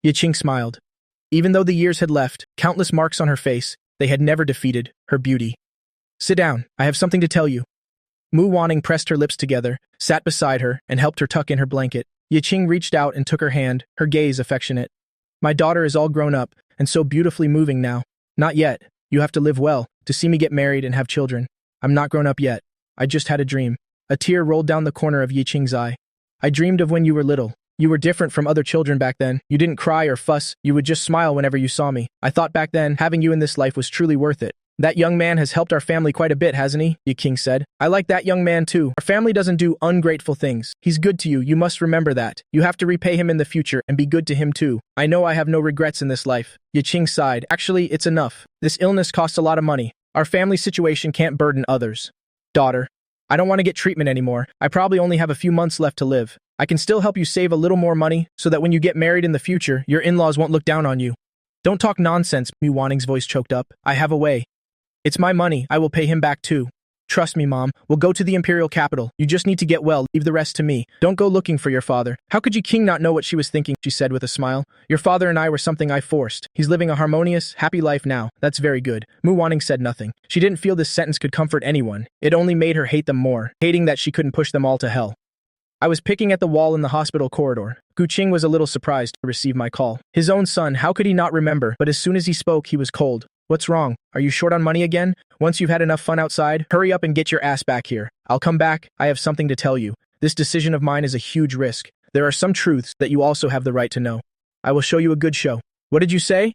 A: Ye Qing smiled. Even though the years had left countless marks on her face, they had never defeated her beauty. Sit down, I have something to tell you. Mu Wanning pressed her lips together, sat beside her, and helped her tuck in her blanket. Ye Qing reached out and took her hand, her gaze affectionate. My daughter is all grown up, and so beautifully moving now. Not yet. You have to live well, to see me get married and have children. I'm not grown up yet. I just had a dream. A tear rolled down the corner of Ye Qing's eye. I dreamed of when you were little. You were different from other children back then. You didn't cry or fuss. You would just smile whenever you saw me. I thought back then, having you in this life was truly worth it. That young man has helped our family quite a bit, hasn't he? Ye Qing said. I like that young man too. Our family doesn't do ungrateful things. He's good to you. You must remember that. You have to repay him in the future and be good to him too. I know I have no regrets in this life. Ye Qing sighed. Actually, it's enough. This illness costs a lot of money. Our family situation can't burden others. Daughter, I don't want to get treatment anymore. I probably only have a few months left to live. I can still help you save a little more money so that when you get married in the future, your in-laws won't look down on you. Don't talk nonsense, Mu Wanning's voice choked up. I have a way. It's my money. I will pay him back too. Trust me, Mom. We'll go to the imperial capital. You just need to get well. Leave the rest to me. Don't go looking for your father. How could Ye Qing not know what she was thinking, she said with a smile. Your father and I were something I forced. He's living a harmonious, happy life now. That's very good. Mu Wanning said nothing. She didn't feel this sentence could comfort anyone. It only made her hate them more, hating that she couldn't push them all to hell. I was picking at the wall in the hospital corridor. Gu Qing was a little surprised to receive my call. His own son, how could he not remember? But as soon as he spoke, he was cold. What's wrong? Are you short on money again? Once you've had enough fun outside, hurry up and get your ass back here. I'll come back. I have something to tell you. This decision of mine is a huge risk. There are some truths that you also have the right to know. I will show you a good show. What did you say?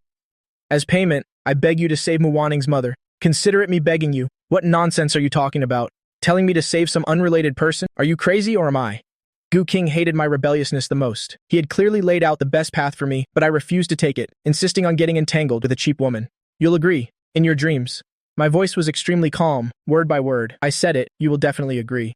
A: As payment, I beg you to save Mu Wanning's mother. Consider it me begging you. What nonsense are you talking about? Telling me to save some unrelated person? Are you crazy or am I? Gu Qing hated my rebelliousness the most. He had clearly laid out the best path for me, but I refused to take it, insisting on getting entangled with a cheap woman. You'll agree. In your dreams. My voice was extremely calm, word by word. I said it, you will definitely agree.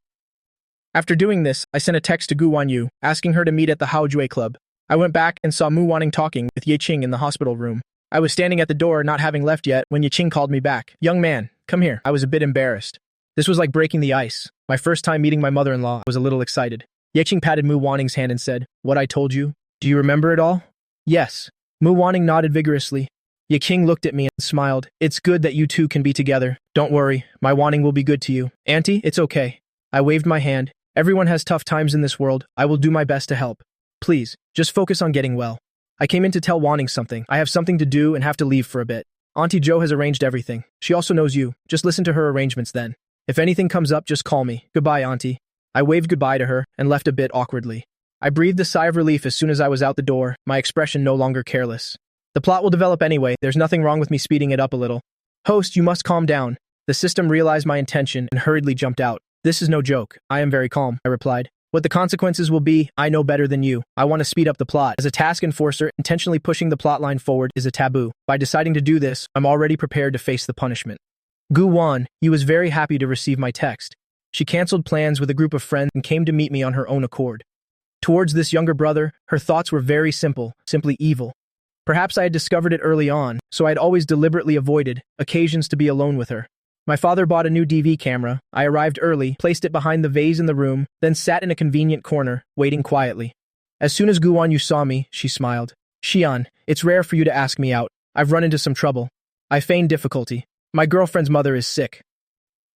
A: After doing this, I sent a text to Gu Wanyu, asking her to meet at the Haojue Club. I went back and saw Mu Wanning talking with Ye Qing in the hospital room. I was standing at the door, not having left yet, when Ye Qing called me back. Young man, come here. I was a bit embarrassed. This was like breaking the ice. My first time meeting my mother-in-law. I was a little excited. Ye Qing patted Mu Wanning's hand and said, What I told you? Do you remember it all? Yes. Mu Wanning nodded vigorously. Ye Qing looked at me and smiled. It's good that you two can be together. Don't worry, my Wanning will be good to you. Auntie, it's okay. I waved my hand. Everyone has tough times in this world. I will do my best to help. Please, just focus on getting well. I came in to tell Wanning something. I have something to do and have to leave for a bit. Auntie Jo has arranged everything. She also knows you. Just listen to her arrangements then. If anything comes up, just call me. Goodbye, Auntie. I waved goodbye to her and left a bit awkwardly. I breathed a sigh of relief as soon as I was out the door, my expression no longer careless. The plot will develop anyway. There's nothing wrong with me speeding it up a little. Host, you must calm down. The system realized my intention and hurriedly jumped out. This is no joke. I am very calm, I replied. What the consequences will be, I know better than you. I want to speed up the plot. As a task enforcer, intentionally pushing the plotline forward is a taboo. By deciding to do this, I'm already prepared to face the punishment. Gu Wan, he was very happy to receive my text. She canceled plans with a group of friends and came to meet me on her own accord. Towards this younger brother, her thoughts were very simple, simply evil. Perhaps I had discovered it early on, so I had always deliberately avoided occasions to be alone with her. My father bought a new DV camera. I arrived early, placed it behind the vase in the room, then sat in a convenient corner, waiting quietly. As soon as Gu Wanyu saw me, she smiled. Xian, it's rare for you to ask me out. I've run into some trouble. I feigned difficulty. My girlfriend's mother is sick.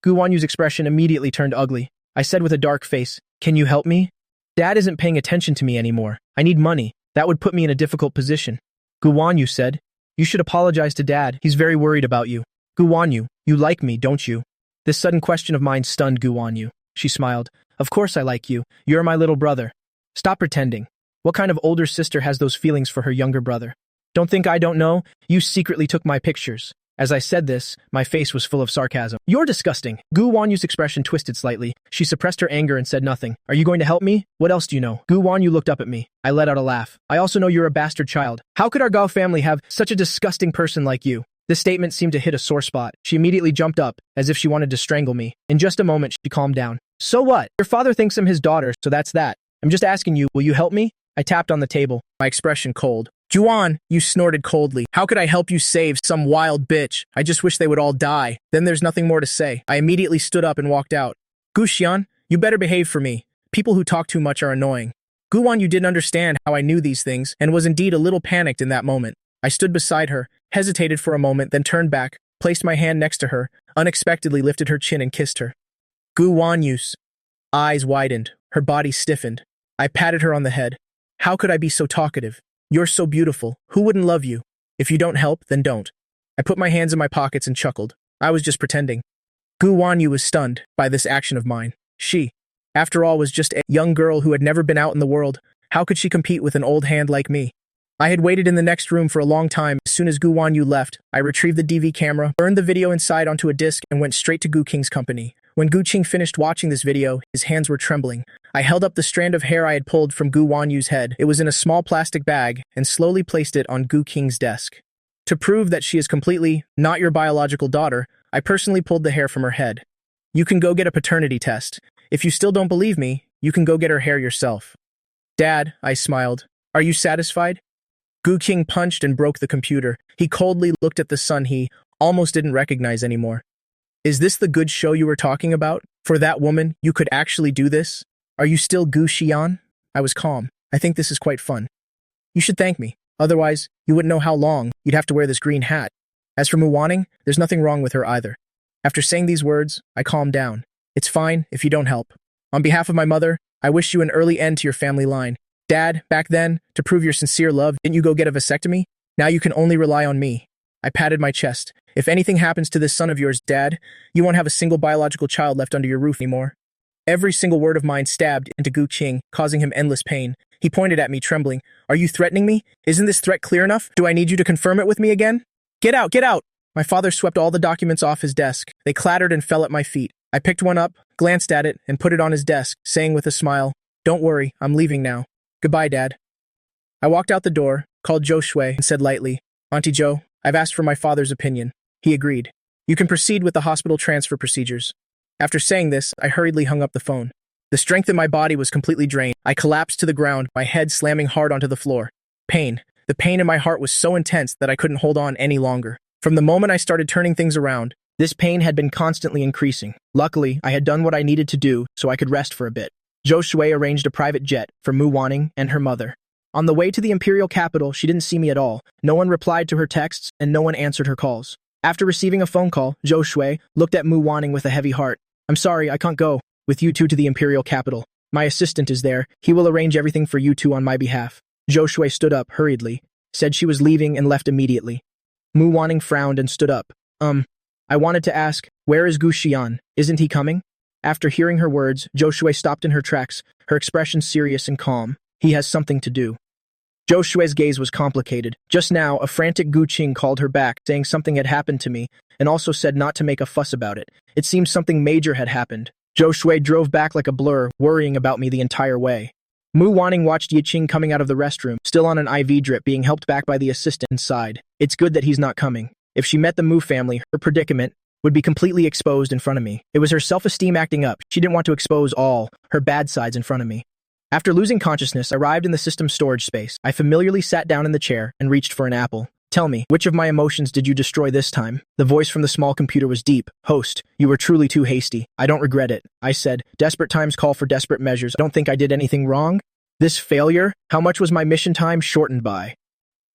A: Gu Wanyu's expression immediately turned ugly. I said with a dark face, Can you help me? Dad isn't paying attention to me anymore. I need money. That would put me in a difficult position. Gu Wanyu said, You should apologize to Dad. He's very worried about you. Gu Wanyu, you like me, don't you? This sudden question of mine stunned Gu Wanyu. She smiled. Of course I like you. You're my little brother. Stop pretending. What kind of older sister has those feelings for her younger brother? Don't think I don't know? You secretly took my pictures. As I said this, my face was full of sarcasm. You're disgusting. Gu Wanyu's expression twisted slightly. She suppressed her anger and said nothing. Are you going to help me? What else do you know? Gu Wanyu looked up at me. I let out a laugh. I also know you're a bastard child. How could our Gao family have such a disgusting person like you? This statement seemed to hit a sore spot. She immediately jumped up, as if she wanted to strangle me. In just a moment, she calmed down. So what? Your father thinks I'm his daughter, so that's that. I'm just asking you, will you help me? I tapped on the table, my expression cold. Juan, you snorted coldly. How could I help you save some wild bitch? I just wish they would all die. Then there's nothing more to say. I immediately stood up and walked out. Gu Xian, you better behave for me. People who talk too much are annoying. Gu Wan, you didn't understand how I knew these things, and was indeed a little panicked in that moment. I stood beside her, hesitated for a moment, then turned back, placed my hand next to her, unexpectedly lifted her chin and kissed her. Gu Wanyu's eyes widened, her body stiffened. I patted her on the head. How could I be so talkative? You're so beautiful. Who wouldn't love you? If you don't help, then don't. I put my hands in my pockets and chuckled. I was just pretending. Gu Wanyu was stunned by this action of mine. She, after all, was just a young girl who had never been out in the world. How could she compete with an old hand like me? I had waited in the next room for a long time. As soon as Gu Wanyu left, I retrieved the DV camera, burned the video inside onto a disc, and went straight to Gu King's company. When Gu Qing finished watching this video, his hands were trembling. I held up the strand of hair I had pulled from Gu Wanyu's head. It was in a small plastic bag, and slowly placed it on Gu Qing's desk. To prove that she is completely not your biological daughter, I personally pulled the hair from her head. You can go get a paternity test. If you still don't believe me, you can go get her hair yourself. Dad, I smiled. Are you satisfied? Gu Qing punched and broke the computer. He coldly looked at the son he almost didn't recognize anymore. Is this the good show you were talking about? For that woman, you could actually do this? Are you still Gu Xian? I was calm. I think this is quite fun. You should thank me. Otherwise, you wouldn't know how long you'd have to wear this green hat. As for Mu Wanning, there's nothing wrong with her either. After saying these words, I calmed down. It's fine if you don't help. On behalf of my mother, I wish you an early end to your family line. Dad, back then, to prove your sincere love, didn't you go get a vasectomy? Now you can only rely on me. I patted my chest. If anything happens to this son of yours, Dad, you won't have a single biological child left under your roof anymore. Every single word of mine stabbed into Gu Qing, causing him endless pain. He pointed at me, trembling. Are you threatening me? Isn't this threat clear enough? Do I need you to confirm it with me again? Get out, get out! My father swept all the documents off his desk. They clattered and fell at my feet. I picked one up, glanced at it, and put it on his desk, saying with a smile, Don't worry, I'm leaving now. Goodbye, Dad. I walked out the door, called Zhou Shui, and said lightly, Auntie Zhou, I've asked for my father's opinion. He agreed. You can proceed with the hospital transfer procedures. After saying this, I hurriedly hung up the phone. The strength in my body was completely drained. I collapsed to the ground, my head slamming hard onto the floor. Pain. The pain in my heart was so intense that I couldn't hold on any longer. From the moment I started turning things around, this pain had been constantly increasing. Luckily, I had done what I needed to do so I could rest for a bit. Zhou Shui arranged a private jet for Mu Wanning and her mother. On the way to the imperial capital, she didn't see me at all. No one replied to her texts, and no one answered her calls. After receiving a phone call, Zhou Shui looked at Mu Wanning with a heavy heart. I'm sorry, I can't go with you two to the imperial capital. My assistant is there. He will arrange everything for you two on my behalf. Zhou Shui stood up hurriedly, said she was leaving and left immediately. Mu Wanning frowned and stood up. I wanted to ask, where is Gu Xian? Isn't he coming? After hearing her words, Zhou Shui stopped in her tracks, her expression serious and calm. He has something to do. Zhou Shui's gaze was complicated. Just now, a frantic Gu Qing called her back, saying something had happened to me, and also said not to make a fuss about it. It seemed something major had happened. Zhou Shui drove back like a blur, worrying about me the entire way. Mu Wanning watched Yi Qing coming out of the restroom, still on an IV drip, being helped back by the assistant inside. It's good that he's not coming. If she met the Mu family, her predicament would be completely exposed in front of me. It was her self-esteem acting up. She didn't want to expose all her bad sides in front of me. After losing consciousness, I arrived in the system's storage space. I familiarly sat down in the chair and reached for an apple. Tell me, which of my emotions did you destroy this time? The voice from the small computer was deep. Host, you were truly too hasty. I don't regret it. I said, desperate times call for desperate measures. I don't think I did anything wrong. This failure? How much was my mission time shortened by?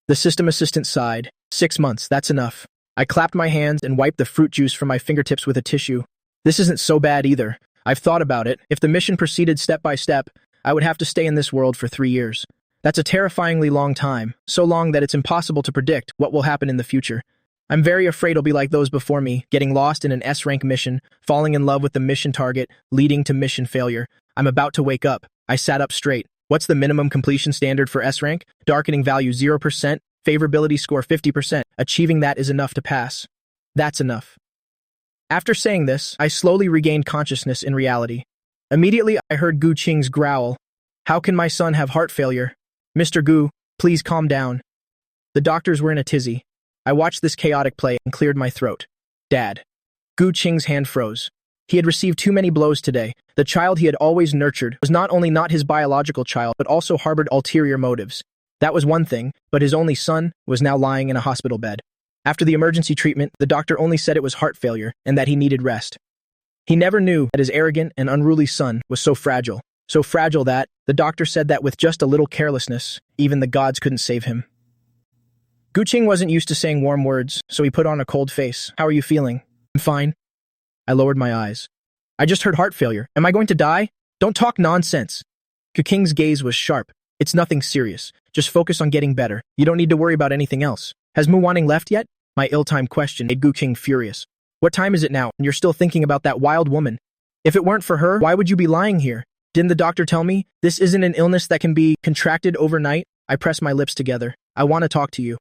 A: The system assistant sighed. 6 months, that's enough. I clapped my hands and wiped the fruit juice from my fingertips with a tissue. This isn't so bad either. I've thought about it. If the mission proceeded step by step, I would have to stay in this world for 3 years. That's a terrifyingly long time, so long that it's impossible to predict what will happen in the future. I'm very afraid I'll be like those before me, getting lost in an S-rank mission, falling in love with the mission target, leading to mission failure. I'm about to wake up. I sat up straight. What's the minimum completion standard for S rank? Darkening value 0%, favorability score 50%. Achieving that is enough to pass. That's enough. After saying this, I slowly regained consciousness in reality. Immediately, I heard Gu Qing's growl. How can my son have heart failure? Mr. Gu, please calm down. The doctors were in a tizzy. I watched this chaotic play and cleared my throat. Dad. Gu Qing's hand froze. He had received too many blows today. The child he had always nurtured was not only not his biological child, but also harbored ulterior motives. That was one thing, but his only son was now lying in a hospital bed. After the emergency treatment, the doctor only said it was heart failure and that he needed rest. He never knew that his arrogant and unruly son was so fragile that the doctor said that with just a little carelessness, even the gods couldn't save him. Gu Qing wasn't used to saying warm words, so he put on a cold face. How are you feeling? I'm fine. I lowered my eyes. I just heard heart failure. Am I going to die? Don't talk nonsense. Gu Qing's gaze was sharp. It's nothing serious. Just focus on getting better. You don't need to worry about anything else. Has Mu Wanning left yet? My ill-timed question made Gu Qing furious. What time is it now, and you're still thinking about that wild woman? If it weren't for her, why would you be lying here? Didn't the doctor tell me this isn't an illness that can be contracted overnight? I pressed my lips together. I want to talk to you.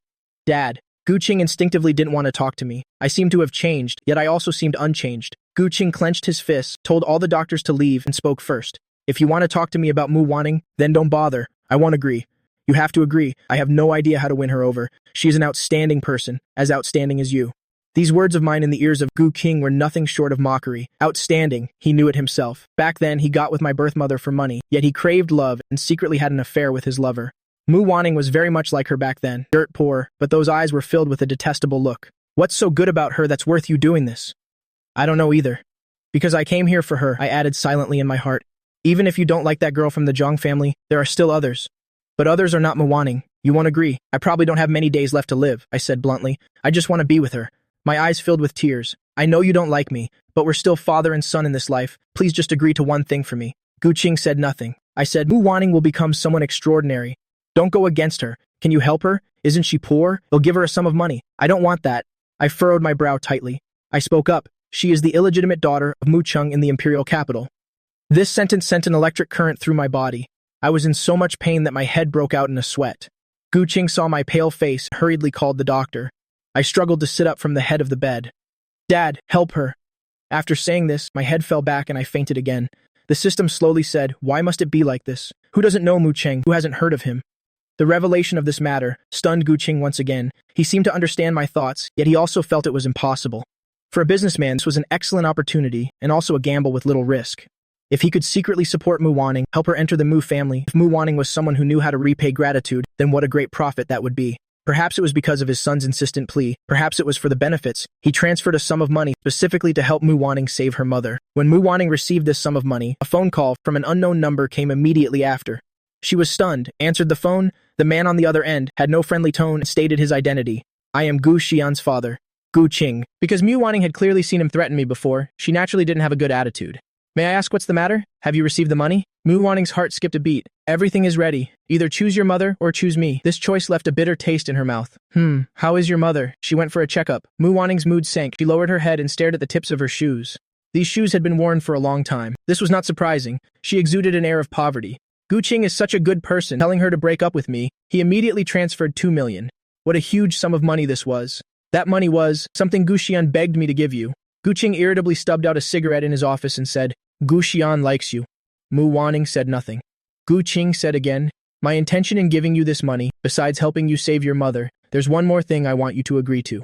A: Dad. Gu Qing instinctively didn't want to talk to me. I seemed to have changed, yet I also seemed unchanged. Gu Qing clenched his fists, told all the doctors to leave, and spoke first. If you want to talk to me about Mu Wanning, then don't bother. I won't agree. You have to agree. I have no idea how to win her over. She is an outstanding person, as outstanding as you. These words of mine in the ears of Gu Qing were nothing short of mockery. Outstanding, he knew it himself. Back then, he got with my birth mother for money, yet he craved love and secretly had an affair with his lover. Mu Wanning was very much like her back then, dirt poor, but those eyes were filled with a detestable look. What's so good about her that's worth you doing this? I don't know either. Because I came here for her, I added silently in my heart. Even if you don't like that girl from the Zhang family, there are still others. But others are not Mu Wanning. You won't agree. I probably don't have many days left to live, I said bluntly. I just want to be with her. My eyes filled with tears. I know you don't like me, but we're still father and son in this life. Please just agree to one thing for me. Gu Qing said nothing. I said, Mu Wanning will become someone extraordinary. Don't go against her. Can you help her? Isn't she poor? They'll give her a sum of money. I don't want that. I furrowed my brow tightly. I spoke up. She is the illegitimate daughter of Mu Cheng in the imperial capital. This sentence sent an electric current through my body. I was in so much pain that my head broke out in a sweat. Gu Qing saw my pale face and hurriedly called the doctor. I struggled to sit up from the head of the bed. Dad, help her. After saying this, my head fell back and I fainted again. The system slowly said, why must it be like this? Who doesn't know Mu Cheng? Who hasn't heard of him? The revelation of this matter stunned Gu Qing once again. He seemed to understand my thoughts, yet he also felt it was impossible. For a businessman, this was an excellent opportunity and also a gamble with little risk. If he could secretly support Mu Wanning, help her enter the Mu family, if Mu Wanning was someone who knew how to repay gratitude, then what a great profit that would be. Perhaps it was because of his son's insistent plea. Perhaps it was for the benefits. He transferred a sum of money specifically to help Mu Wanning save her mother. When Mu Wanning received this sum of money, a phone call from an unknown number came immediately after. She was stunned, answered the phone. The man on the other end had no friendly tone and stated his identity. I am Gu Xian's father, Gu Qing. Because Mu Wanning had clearly seen him threaten me before, she naturally didn't have a good attitude. May I ask what's the matter? Have you received the money? Mu Wanning's heart skipped a beat. Everything is ready. Either choose your mother or choose me. This choice left a bitter taste in her mouth. How is your mother? She went for a checkup. Mu Wanning's mood sank. She lowered her head and stared at the tips of her shoes. These shoes had been worn for a long time. This was not surprising. She exuded an air of poverty. Gu Qing is such a good person, telling her to break up with me. He immediately transferred 2 million. What a huge sum of money this was. That money was something Gu Xian begged me to give you. Gu Qing irritably stubbed out a cigarette in his office and said, Gu Xian likes you. Mu Wanning said nothing. Gu Qing said again, my intention in giving you this money, besides helping you save your mother, there's one more thing I want you to agree to.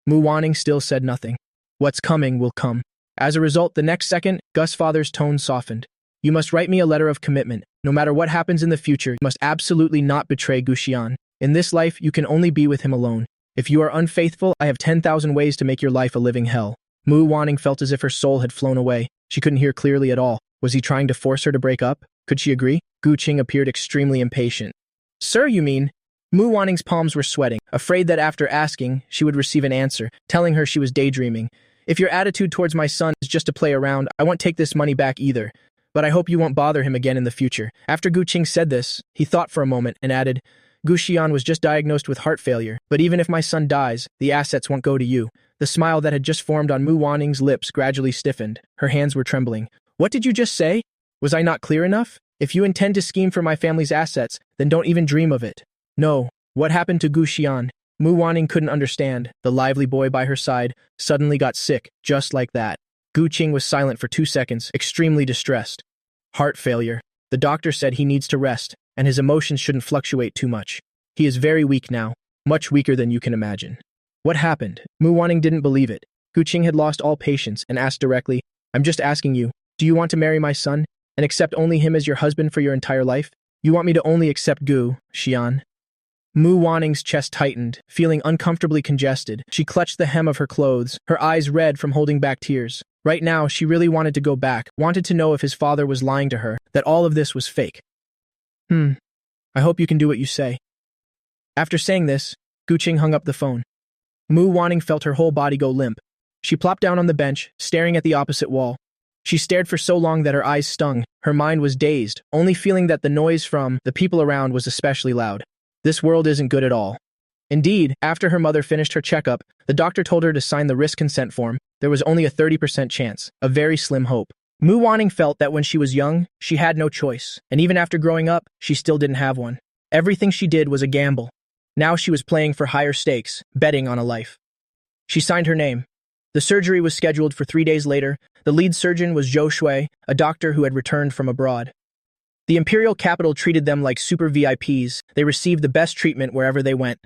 A: Mu Wanning still said nothing. What's coming will come. As a result, the next second, Gus' father's tone softened. You must write me a letter of commitment. No matter what happens in the future, you must absolutely not betray Gu Xian. In this life, you can only be with him alone. If you are unfaithful, I have 10,000 ways to make your life a living hell. Mu Wanning felt as if her soul had flown away. She couldn't hear clearly at all. Was he trying to force her to break up? Could she agree? Gu Qing appeared extremely impatient. Sir, you mean? Mu Wanning's palms were sweating, afraid that after asking, she would receive an answer, telling her she was daydreaming. If your attitude towards my son is just to play around, I won't take this money back either. But I hope you won't bother him again in the future. After Gu Qing said this, he thought for a moment and added, Gu Xian was just diagnosed with heart failure, but even if my son dies, the assets won't go to you. The smile that had just formed on Mu Wanning's lips gradually stiffened. Her hands were trembling. What did you just say? Was I not clear enough? If you intend to scheme for my family's assets, then don't even dream of it. No. What happened to Gu Xian? Mu Wanning couldn't understand. The lively boy by her side suddenly got sick, just like that. Gu Qing was silent for 2 seconds, extremely distressed. Heart failure. The doctor said he needs to rest, and his emotions shouldn't fluctuate too much. He is very weak now, much weaker than you can imagine. What happened? Mu Wanning didn't believe it. Gu Qing had lost all patience and asked directly, I'm just asking you, do you want to marry my son and accept only him as your husband for your entire life? You want me to only accept Gu Xian? Mu Wanning's chest tightened, feeling uncomfortably congested. She clutched the hem of her clothes, her eyes red from holding back tears. Right now, she really wanted to go back, wanted to know if his father was lying to her, that all of this was fake. I hope you can do what you say. After saying this, Gu Qing hung up the phone. Mu Wanning felt her whole body go limp. She plopped down on the bench, staring at the opposite wall. She stared for so long that her eyes stung. Her mind was dazed, only feeling that the noise from the people around was especially loud. This world isn't good at all. Indeed, after her mother finished her checkup, the doctor told her to sign the risk consent form. There was only a 30% chance, a very slim hope. Mu Wanning felt that when she was young, she had no choice, and even after growing up, she still didn't have one. Everything she did was a gamble. Now she was playing for higher stakes, betting on a life. She signed her name. The surgery was scheduled for 3 days later. The lead surgeon was Zhou Shui, a doctor who had returned from abroad. The imperial capital treated them like super VIPs. They received the best treatment wherever they went.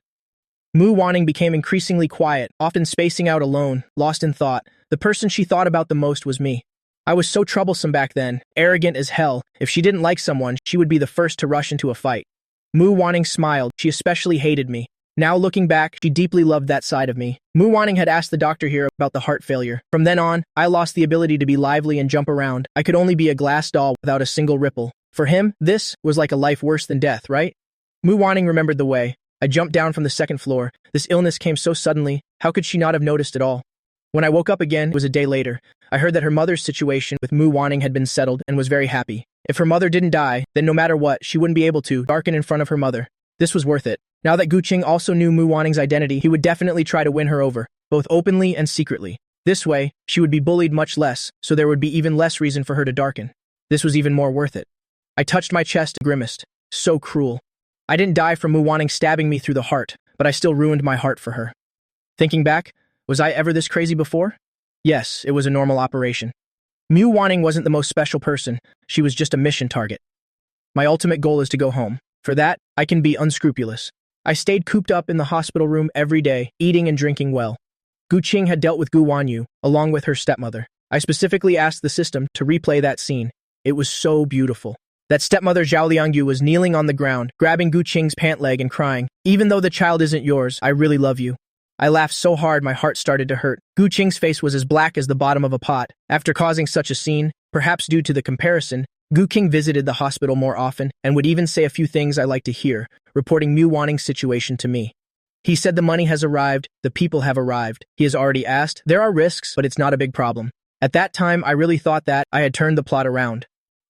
A: Mu Wanning became increasingly quiet, often spacing out alone, lost in thought. The person she thought about the most was me. I was so troublesome back then, arrogant as hell. If she didn't like someone, she would be the first to rush into a fight. Mu Wanning smiled. She especially hated me. Now looking back, she deeply loved that side of me. Mu Wanning had asked the doctor here about the heart failure. From then on, I lost the ability to be lively and jump around. I could only be a glass doll without a single ripple. For him, this was like a life worse than death, right? Mu Wanning remembered the way. I jumped down from the 2nd floor. This illness came so suddenly. How could she not have noticed at all? When I woke up again, it was a day later. I heard that her mother's situation with Mu Wanning had been settled and was very happy. If her mother didn't die, then no matter what, she wouldn't be able to darken in front of her mother. This was worth it. Now that Gu Qing also knew Mu Wanning's identity, he would definitely try to win her over, both openly and secretly. This way, she would be bullied much less, so there would be even less reason for her to darken. This was even more worth it. I touched my chest and grimaced. So cruel. I didn't die from Mu Wanning stabbing me through the heart, but I still ruined my heart for her. Thinking back, was I ever this crazy before? Yes, it was a normal operation. Mu Wanning wasn't the most special person. She was just a mission target. My ultimate goal is to go home. For that, I can be unscrupulous. I stayed cooped up in the hospital room every day, eating and drinking well. Gu Qing had dealt with Gu Wanyu, along with her stepmother. I specifically asked the system to replay that scene. It was so beautiful. That stepmother Zhao Liangyu was kneeling on the ground, grabbing Gu Qing's pant leg and crying, "Even though the child isn't yours, I really love you." I laughed so hard my heart started to hurt. Gu Qing's face was as black as the bottom of a pot. After causing such a scene, perhaps due to the comparison, Gu Qing visited the hospital more often and would even say a few things I like to hear, reporting Mu Wanning's situation to me. He said the money has arrived, the people have arrived. He has already asked. There are risks, but it's not a big problem. At that time, I really thought that I had turned the plot around.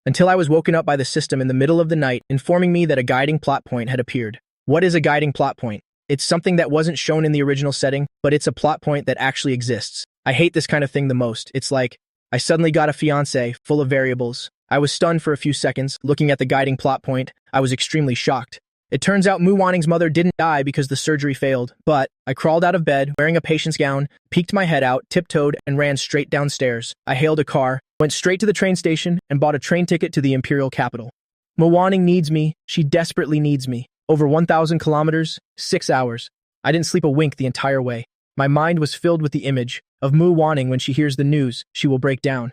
A: Until I was woken up by the system in the middle of the night, informing me that a guiding plot point had appeared. What is a guiding plot point? It's something that wasn't shown in the original setting, but it's a plot point that actually exists. I hate this kind of thing the most. It's like, I suddenly got a fiancé, full of variables. I was stunned for a few seconds, looking at the guiding plot point. I was extremely shocked. It turns out Mu Wanning's mother didn't die because the surgery failed, but I crawled out of bed, wearing a patient's gown, peeked my head out, tiptoed, and ran straight downstairs. I hailed a car, went straight to the train station, and bought a train ticket to the imperial capital. Mu Wanning needs me. She desperately needs me. Over 1,000 kilometers, 6 hours. I didn't sleep a wink the entire way. My mind was filled with the image of Mu Wanning. When she hears the news, she will break down.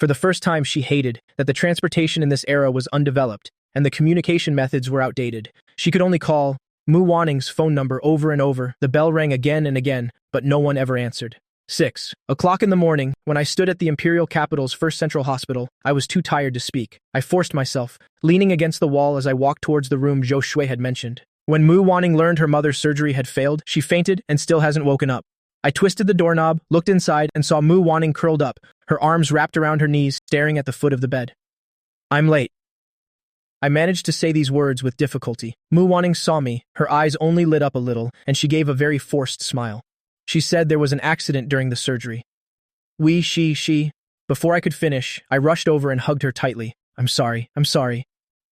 A: For the first time, she hated that the transportation in this era was undeveloped, and the communication methods were outdated. She could only call Mu Wanning's phone number over and over. The bell rang again and again, but no one ever answered. 6 o'clock in the morning, when I stood at the imperial capital's first central hospital, I was too tired to speak. I forced myself, leaning against the wall as I walked towards the room Zhou Shui had mentioned. When Mu Wanning learned her mother's surgery had failed, she fainted and still hasn't woken up. I twisted the doorknob, looked inside, and saw Mu Wanning curled up, her arms wrapped around her knees, staring at the foot of the bed. "I'm late." I managed to say these words with difficulty. Mu Wanning saw me, her eyes only lit up a little, and she gave a very forced smile. She said there was an accident during the surgery. She. Before I could finish, I rushed over and hugged her tightly. I'm sorry.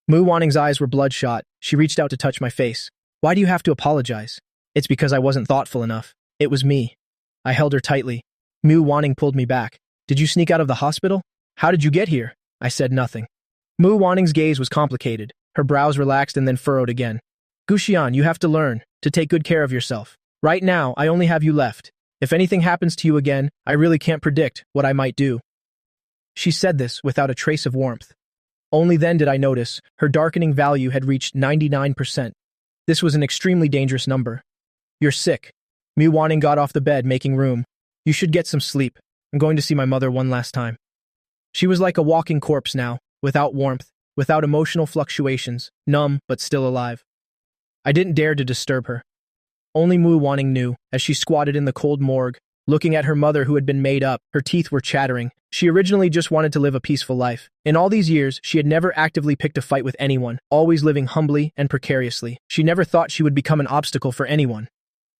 A: Mu Wanning's eyes were bloodshot. She reached out to touch my face. Why do you have to apologize? It's because I wasn't thoughtful enough. It was me. I held her tightly. Mu Wanning pulled me back. Did you sneak out of the hospital? How did you get here? I said nothing. Mu Wanning's gaze was complicated. Her brows relaxed and then furrowed again. Guxian, you have to learn to take good care of yourself. Right now, I only have you left. If anything happens to you again, I really can't predict what I might do. She said this without a trace of warmth. Only then did I notice her darkening value had reached 99%. This was an extremely dangerous number. You're sick. Mu Wanning got off the bed, making room. You should get some sleep. I'm going to see my mother one last time. She was like a walking corpse now, without warmth, without emotional fluctuations, numb but still alive. I didn't dare to disturb her. Only Mu Wanning knew, as she squatted in the cold morgue, looking at her mother who had been made up, her teeth were chattering. She originally just wanted to live a peaceful life. In all these years, she had never actively picked a fight with anyone, always living humbly and precariously. She never thought she would become an obstacle for anyone.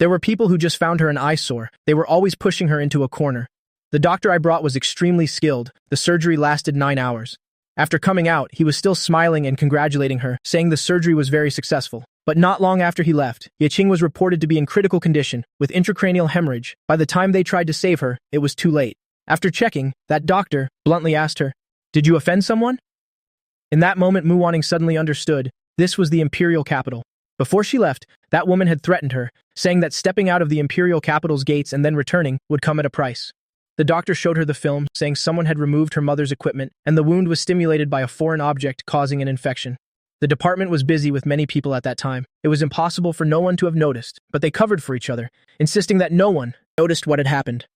A: There were people who just found her an eyesore. They were always pushing her into a corner. The doctor I brought was extremely skilled. The surgery lasted 9 hours. After coming out, he was still smiling and congratulating her, saying the surgery was very successful. But not long after he left, Yiqing was reported to be in critical condition, with intracranial hemorrhage. By the time they tried to save her, it was too late. After checking, that doctor bluntly asked her, "Did you offend someone?" In that moment, Mu Wanning suddenly understood. This was the imperial capital. Before she left, that woman had threatened her, saying that stepping out of the imperial capital's gates and then returning would come at a price. The doctor showed her the film, saying someone had removed her mother's equipment, and the wound was stimulated by a foreign object causing an infection. The department was busy with many people at that time. It was impossible for no one to have noticed, but they covered for each other, insisting that no one noticed what had happened.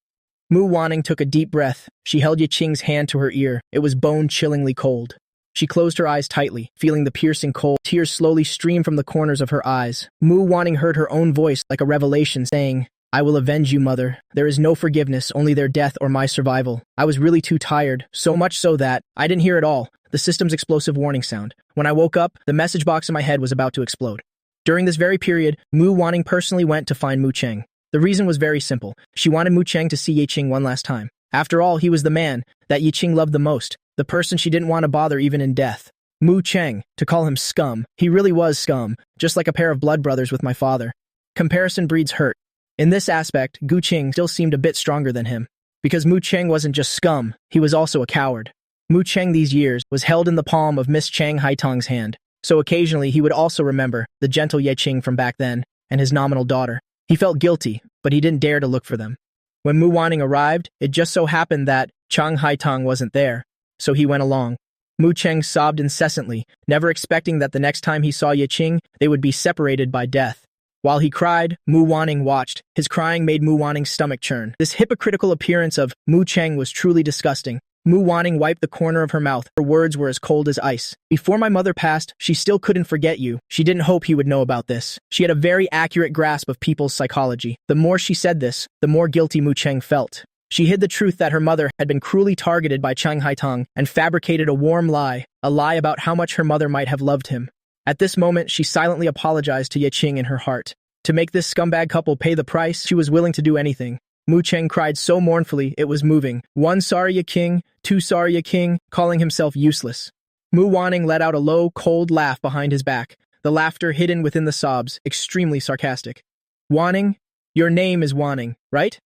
A: Mu Wanning took a deep breath. She held Yiqing's hand to her ear. It was bone-chillingly cold. She closed her eyes tightly, feeling the piercing cold. Tears slowly streamed from the corners of her eyes. Mu Wanning heard her own voice like a revelation, saying, "I will avenge you, mother. There is no forgiveness, only their death or my survival." I was really too tired, so much so that I didn't hear it all. The system's explosive warning sound. When I woke up, the message box in my head was about to explode. During this very period, Mu Wanning personally went to find Mu Cheng. The reason was very simple. She wanted Mu Cheng to see Yiqing one last time. After all, he was the man that Yiqing loved the most, the person she didn't want to bother even in death. Mu Cheng, to call him scum. He really was scum, just like a pair of blood brothers with my father. Comparison breeds hurt. In this aspect, Gu Qing still seemed a bit stronger than him. Because Mu Cheng wasn't just scum, he was also a coward. Mu Cheng these years was held in the palm of Miss Chang Haitong's hand, so occasionally he would also remember the gentle Yiqing from back then and his nominal daughter. He felt guilty, but he didn't dare to look for them. When Mu Wanning arrived, it just so happened that Chang Haitong wasn't there, so he went along. Mu Cheng sobbed incessantly, never expecting that the next time he saw Yiqing, they would be separated by death. While he cried, Mu Wanning watched. His crying made Mu Wanning's stomach churn. This hypocritical appearance of Mu Cheng was truly disgusting. Mu Wanning wiped the corner of her mouth. Her words were as cold as ice. "Before my mother passed, she still couldn't forget you." She didn't hope he would know about this. She had a very accurate grasp of people's psychology. The more she said this, the more guilty Mu Cheng felt. She hid the truth that her mother had been cruelly targeted by Chang Haitong and fabricated a warm lie, a lie about how much her mother might have loved him. At this moment, she silently apologized to Yiqing in her heart. To make this scumbag couple pay the price, she was willing to do anything. Mu Cheng cried so mournfully it was moving. "One sorry Yiqing, two sorry Yiqing," calling himself useless. Mu Wanning let out a low, cold laugh behind his back, the laughter hidden within the sobs, extremely sarcastic. "Wanning? Your name is Wanning, right?"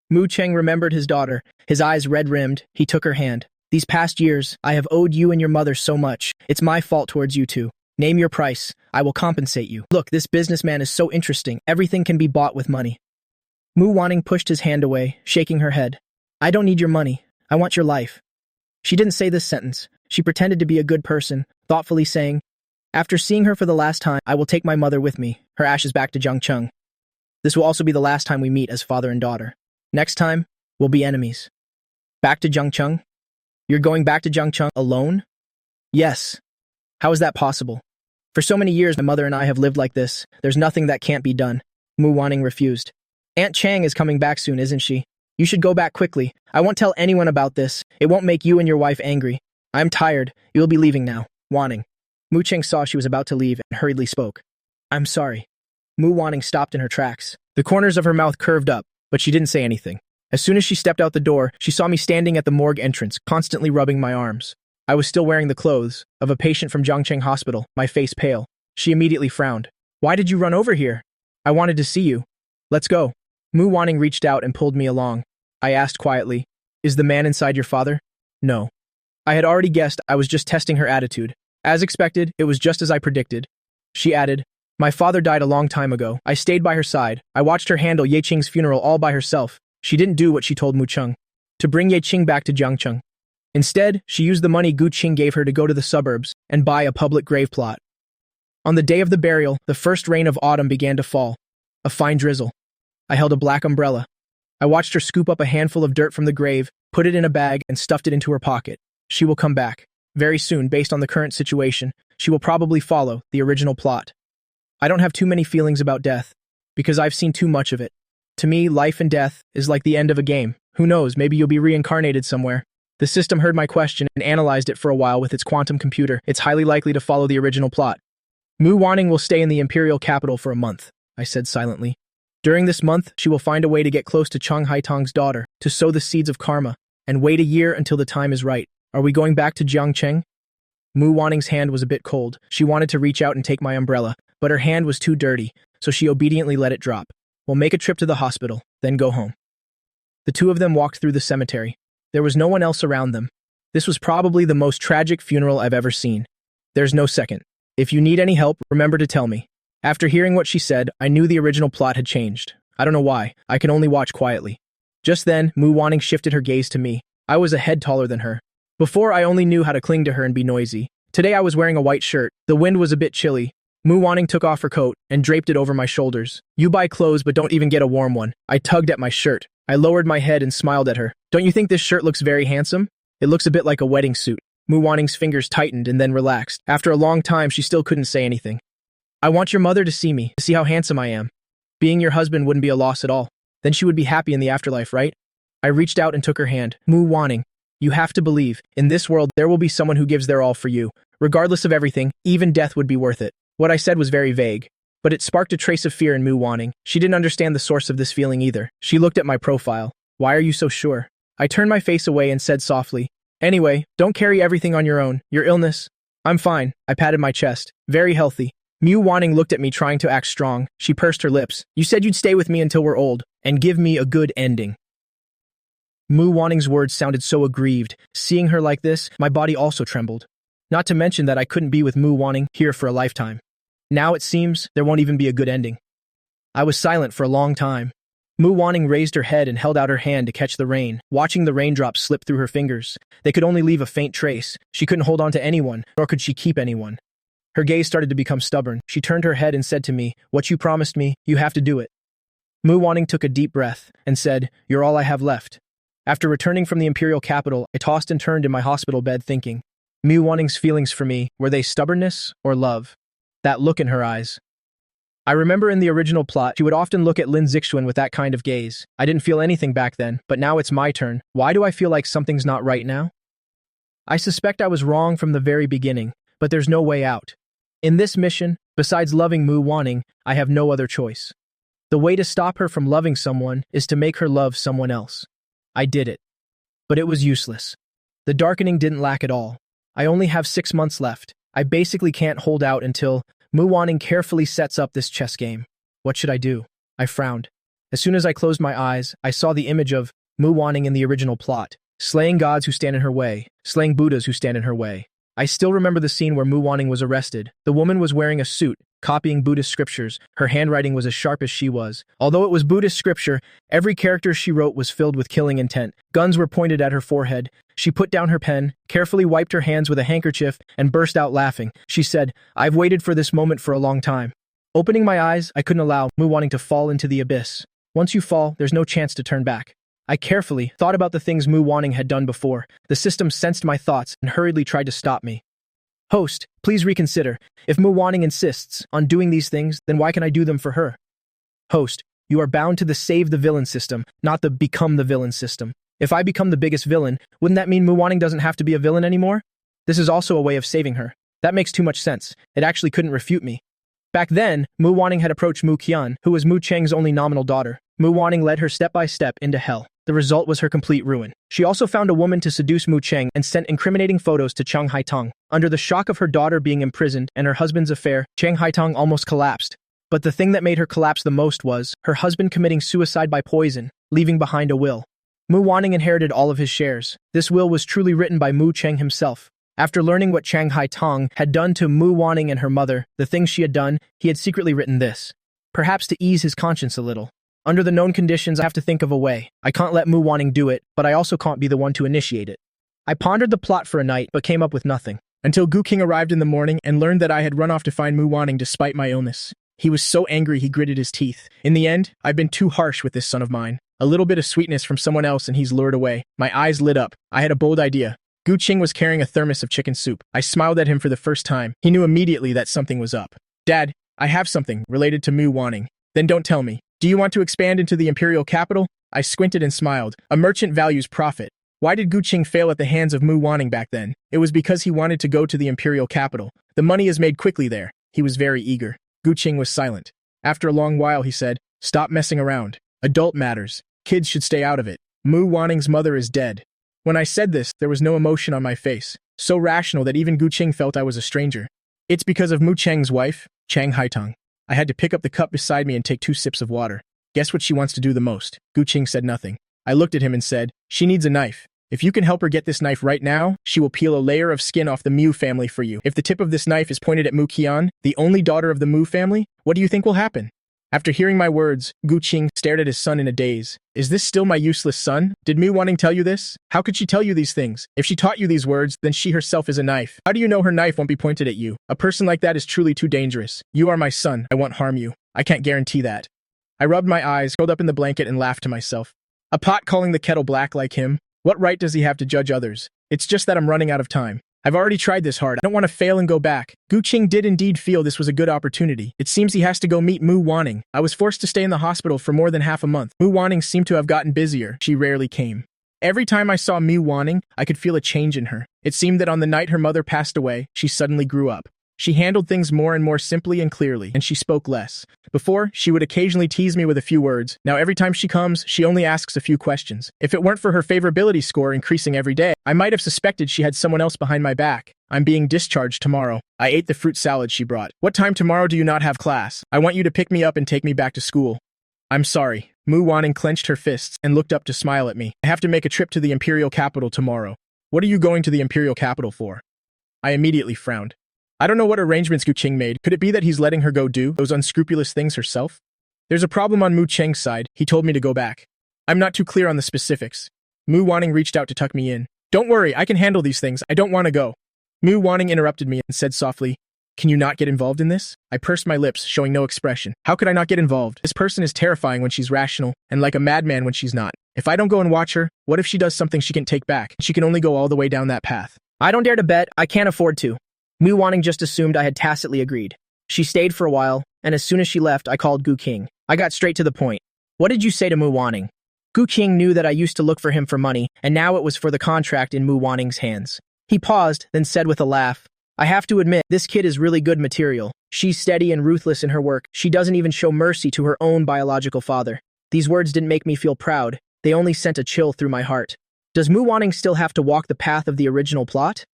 A: Mu Cheng remembered his daughter, his eyes red-rimmed. He took her hand. "These past years, I have owed you and your mother so much. It's my fault towards you two. Name your price. I will compensate you. Look, this businessman is so interesting. Everything can be bought with money." Mu Wanning pushed his hand away, shaking her head. "I don't need your money. I want your life." She didn't say this sentence. She pretended to be a good person, thoughtfully saying, "After seeing her for the last time, I will take my mother with me, her ashes back to Jiangcheng. This will also be the last time we meet as father and daughter. Next time, we'll be enemies." "Back to Jiangcheng? You're going back to Jiangcheng alone?" "Yes." "How is that possible? For so many years, my mother and I have lived like this. There's nothing that can't be done." Mu Wanning refused. "Aunt Chang is coming back soon, isn't she? You should go back quickly. I won't tell anyone about this. It won't make you and your wife angry. I'm tired. You'll be leaving now. Wanning." Mu Cheng saw she was about to leave and hurriedly spoke. "I'm sorry." Mu Wanning stopped in her tracks. The corners of her mouth curved up, but she didn't say anything. As soon as she stepped out the door, she saw me standing at the morgue entrance, constantly rubbing my arms. I was still wearing the clothes of a patient from Jiangcheng Hospital, my face pale. She immediately frowned. Why did you run over here? I wanted to see you. Let's go. Mu Wanning reached out and pulled me along. I asked quietly, is the man inside your father? No. I had already guessed. I was just testing her attitude. As expected, it was just as I predicted. She added, my father died a long time ago. I stayed by her side. I watched her handle Ye Qing's funeral all by herself. She didn't do what she told Mu Cheng, to bring Ye Qing back to Jiangcheng. Instead, she used the money Gu Qing gave her to go to the suburbs and buy a public grave plot. On the day of the burial, the first rain of autumn began to fall. A fine drizzle. I held a black umbrella. I watched her scoop up a handful of dirt from the grave, put it in a bag, and stuffed it into her pocket. She will come back. Very soon, based on the current situation, she will probably follow the original plot. I don't have too many feelings about death, because I've seen too much of it. To me, life and death is like the end of a game. Who knows, maybe you'll be reincarnated somewhere. The system heard my question and analyzed it for a while with its quantum computer. It's highly likely to follow the original plot. Mu Wanning will stay in the imperial capital for a month, I said silently. During this month, she will find a way to get close to Chang Haitong's daughter, to sow the seeds of karma, and wait a year until the time is right. Are we going back to Jiangcheng? Mu Wanning's hand was a bit cold. She wanted to reach out and take my umbrella, but her hand was too dirty, so she obediently let it drop. We'll make a trip to the hospital, then go home. The two of them walked through the cemetery. There was no one else around them. This was probably the most tragic funeral I've ever seen. There's no second. If you need any help, remember to tell me. After hearing what she said, I knew the original plot had changed. I don't know why. I can only watch quietly. Just then, Mu Wanning shifted her gaze to me. I was a head taller than her. Before, I only knew how to cling to her and be noisy. Today I was wearing a white shirt. The wind was a bit chilly. Mu Wanning took off her coat and draped it over my shoulders. You buy clothes but don't even get a warm one. I tugged at my shirt. I lowered my head and smiled at her. Don't you think this shirt looks very handsome? It looks a bit like a wedding suit. Mu Wanning's fingers tightened and then relaxed. After a long time, she still couldn't say anything. I want your mother to see me, to see how handsome I am. Being your husband wouldn't be a loss at all. Then she would be happy in the afterlife, right? I reached out and took her hand. Mu Wanning, you have to believe, in this world, there will be someone who gives their all for you. Regardless of everything, even death would be worth it. What I said was very vague, but it sparked a trace of fear in Mu Wanning. She didn't understand the source of this feeling either. She looked at my profile. Why are you so sure? I turned my face away and said softly, anyway, don't carry everything on your own. Your illness? I'm fine. I patted my chest. Very healthy. Mu Wanning looked at me trying to act strong. She pursed her lips. You said you'd stay with me until we're old, and give me a good ending. Mu Wanning's words sounded so aggrieved. Seeing her like this, my body also trembled. Not to mention that I couldn't be with Mu Wanning here for a lifetime. Now it seems there won't even be a good ending. I was silent for a long time. Mu Wanning raised her head and held out her hand to catch the rain, watching the raindrops slip through her fingers. They could only leave a faint trace. She couldn't hold on to anyone, nor could she keep anyone. Her gaze started to become stubborn. She turned her head and said to me, what you promised me, you have to do it. Mu Wanning took a deep breath and said, you're all I have left. After returning from the imperial capital, I tossed and turned in my hospital bed thinking, Mu Wanning's feelings for me, were they stubbornness or love? That look in her eyes. I remember in the original plot, she would often look at Lin Zixuan with that kind of gaze. I didn't feel anything back then, but now it's my turn. Why do I feel like something's not right now? I suspect I was wrong from the very beginning, but there's no way out. In this mission, besides loving Mu Wanning, I have no other choice. The way to stop her from loving someone is to make her love someone else. I did it. But it was useless. The darkening didn't lack at all. I only have 6 months left. I basically can't hold out until Mu Wanning carefully sets up this chess game. What should I do? I frowned. As soon as I closed my eyes, I saw the image of Mu Wanning in the original plot, slaying gods who stand in her way, slaying Buddhas who stand in her way. I still remember the scene where Mu Wanning was arrested. The woman was wearing a suit, copying Buddhist scriptures. Her handwriting was as sharp as she was. Although it was Buddhist scripture, every character she wrote was filled with killing intent. Guns were pointed at her forehead. She put down her pen, carefully wiped her hands with a handkerchief, and burst out laughing. She said, I've waited for this moment for a long time. Opening my eyes, I couldn't allow Mu Wanning to fall into the abyss. Once you fall, there's no chance to turn back. I carefully thought about the things Mu Wanning had done before. The system sensed my thoughts and hurriedly tried to stop me. Host, please reconsider. If Mu Wanning insists on doing these things, then why can I do them for her? Host, you are bound to the save the villain system, not the become the villain system. If I become the biggest villain, wouldn't that mean Mu Wanning doesn't have to be a villain anymore? This is also a way of saving her. That makes too much sense. It actually couldn't refute me. Back then, Mu Wanning had approached Mu Qian, who was Mu Cheng's only nominal daughter. Mu Wanning led her step by step into hell. The result was her complete ruin. She also found a woman to seduce Mu Cheng and sent incriminating photos to Cheng Haitong. Under the shock of her daughter being imprisoned and her husband's affair, Cheng Haitong almost collapsed. But the thing that made her collapse the most was her husband committing suicide by poison, leaving behind a will. Mu Wanning inherited all of his shares. This will was truly written by Mu Cheng himself. After learning what Cheng Haitong had done to Mu Wanning and her mother, the things she had done, he had secretly written this. Perhaps to ease his conscience a little. Under the known conditions, I have to think of a way. I can't let Mu Wanning do it, but I also can't be the one to initiate it. I pondered the plot for a night, but came up with nothing. Until Gu King arrived in the morning and learned that I had run off to find Mu Wanning despite my illness. He was so angry he gritted his teeth. In the end, I've been too harsh with this son of mine. A little bit of sweetness from someone else and he's lured away. My eyes lit up. I had a bold idea. Gu Qing was carrying a thermos of chicken soup. I smiled at him for the first time. He knew immediately that something was up. Dad, I have something related to Mu Wanning. Then don't tell me. Do you want to expand into the imperial capital? I squinted and smiled. A merchant values profit. Why did Gu Qing fail at the hands of Mu Wanning back then? It was because he wanted to go to the imperial capital. The money is made quickly there. He was very eager. Gu Qing was silent. After a long while, he said, "Stop messing around. Adult matters. Kids should stay out of it. Mu Wanning's mother is dead." When I said this, there was no emotion on my face. So rational that even Gu Qing felt I was a stranger. It's because of Mu Cheng's wife, Cheng Haitong. I had to pick up the cup beside me and take 2 sips of water. Guess what she wants to do the most? Gu Qing said nothing. I looked at him and said, "She needs a knife. If you can help her get this knife right now, she will peel a layer of skin off the Mu family for you. If the tip of this knife is pointed at Mu Qian, the only daughter of the Mu family, what do you think will happen?" After hearing my words, Gu Qing stared at his son in a daze. Is this still my useless son? Did Mu Wanning tell you this? How could she tell you these things? If she taught you these words, then she herself is a knife. How do you know her knife won't be pointed at you? A person like that is truly too dangerous. You are my son. I won't harm you. I can't guarantee that. I rubbed my eyes, curled up in the blanket, and laughed to myself. A pot calling the kettle black like him? What right does he have to judge others? It's just that I'm running out of time. I've already tried this hard. I don't want to fail and go back. Gu Qing did indeed feel this was a good opportunity. It seems he has to go meet Mu Wanning. I was forced to stay in the hospital for more than half a month. Mu Wanning seemed to have gotten busier. She rarely came. Every time I saw Mu Wanning, I could feel a change in her. It seemed that on the night her mother passed away, she suddenly grew up. She handled things more and more simply and clearly, and she spoke less. Before, she would occasionally tease me with a few words. Now every time she comes, she only asks a few questions. If it weren't for her favorability score increasing every day, I might have suspected she had someone else behind my back. I'm being discharged tomorrow. I ate the fruit salad she brought. What time tomorrow do you not have class? I want you to pick me up and take me back to school. I'm sorry. Mu Wanning clenched her fists and looked up to smile at me. I have to make a trip to the imperial capital tomorrow. What are you going to the imperial capital for? I immediately frowned. I don't know what arrangements Gu Qing made. Could it be that he's letting her go do those unscrupulous things herself? There's a problem on Mu Cheng's side. He told me to go back. I'm not too clear on the specifics. Mu Wanning reached out to tuck me in. Don't worry, I can handle these things. I don't want to go. Mu Wanning interrupted me and said softly, "Can you not get involved in this?" I pursed my lips, showing no expression. How could I not get involved? This person is terrifying when she's rational, and like a madman when she's not. If I don't go and watch her, what if she does something she can take back? She can only go all the way down that path. I don't dare to bet. I can't afford to. Mu Wanning just assumed I had tacitly agreed. She stayed for a while, and as soon as she left, I called Gu Qing. I got straight to the point. What did you say to Mu Wanning? Gu Qing knew that I used to look for him for money, and now it was for the contract in Mu Wanning's hands. He paused, then said with a laugh, I have to admit, this kid is really good material. She's steady and ruthless in her work. She doesn't even show mercy to her own biological father. These words didn't make me feel proud. They only sent a chill through my heart. Does Mu Wanning still have to walk the path of the original plot?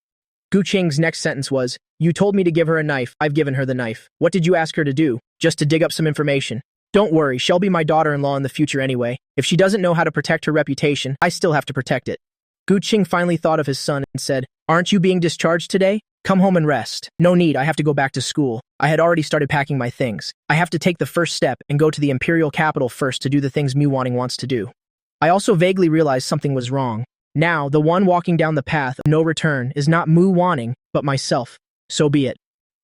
A: Gu Qing's next sentence was, You told me to give her a knife. I've given her the knife. What did you ask her to do? Just to dig up some information. Don't worry, she'll be my daughter-in-law in the future anyway. If she doesn't know how to protect her reputation, I still have to protect it. Gu Qing finally thought of his son and said, Aren't you being discharged today? Come home and rest. No need, I have to go back to school. I had already started packing my things. I have to take the first step and go to the imperial capital first to do the things Mu Wanning wants to do. I also vaguely realized something was wrong. Now, the one walking down the path of no return is not Mu Wanning, but myself. So be it.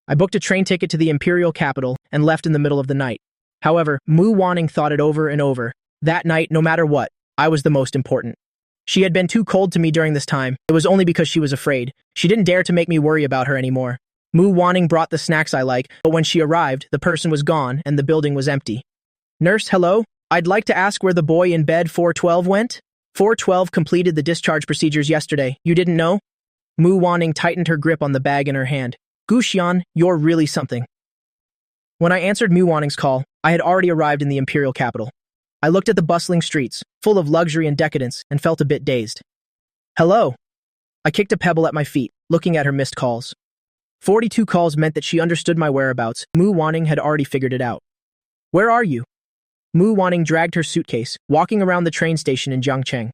A: I booked a train ticket to the imperial capital and left in the middle of the night. However, Mu Wanning thought it over and over. That night, no matter what, I was the most important. She had been too cold to me during this time. It was only because she was afraid. She didn't dare to make me worry about her anymore. Mu Wanning brought the snacks I like, but when she arrived, the person was gone and the building was empty. Nurse, hello? I'd like to ask where the boy in bed 412 went? 412 completed the discharge procedures yesterday. You didn't know? Mu Wanning tightened her grip on the bag in her hand. Gu Xian, you're really something. When I answered Mu Wanning's call, I had already arrived in the imperial capital. I looked at the bustling streets, full of luxury and decadence, and felt a bit dazed. Hello? I kicked a pebble at my feet, looking at her missed calls. 42 calls meant that she understood my whereabouts. Mu Wanning had already figured it out. Where are you? Mu Wanning dragged her suitcase, walking around the train station in Jiangcheng.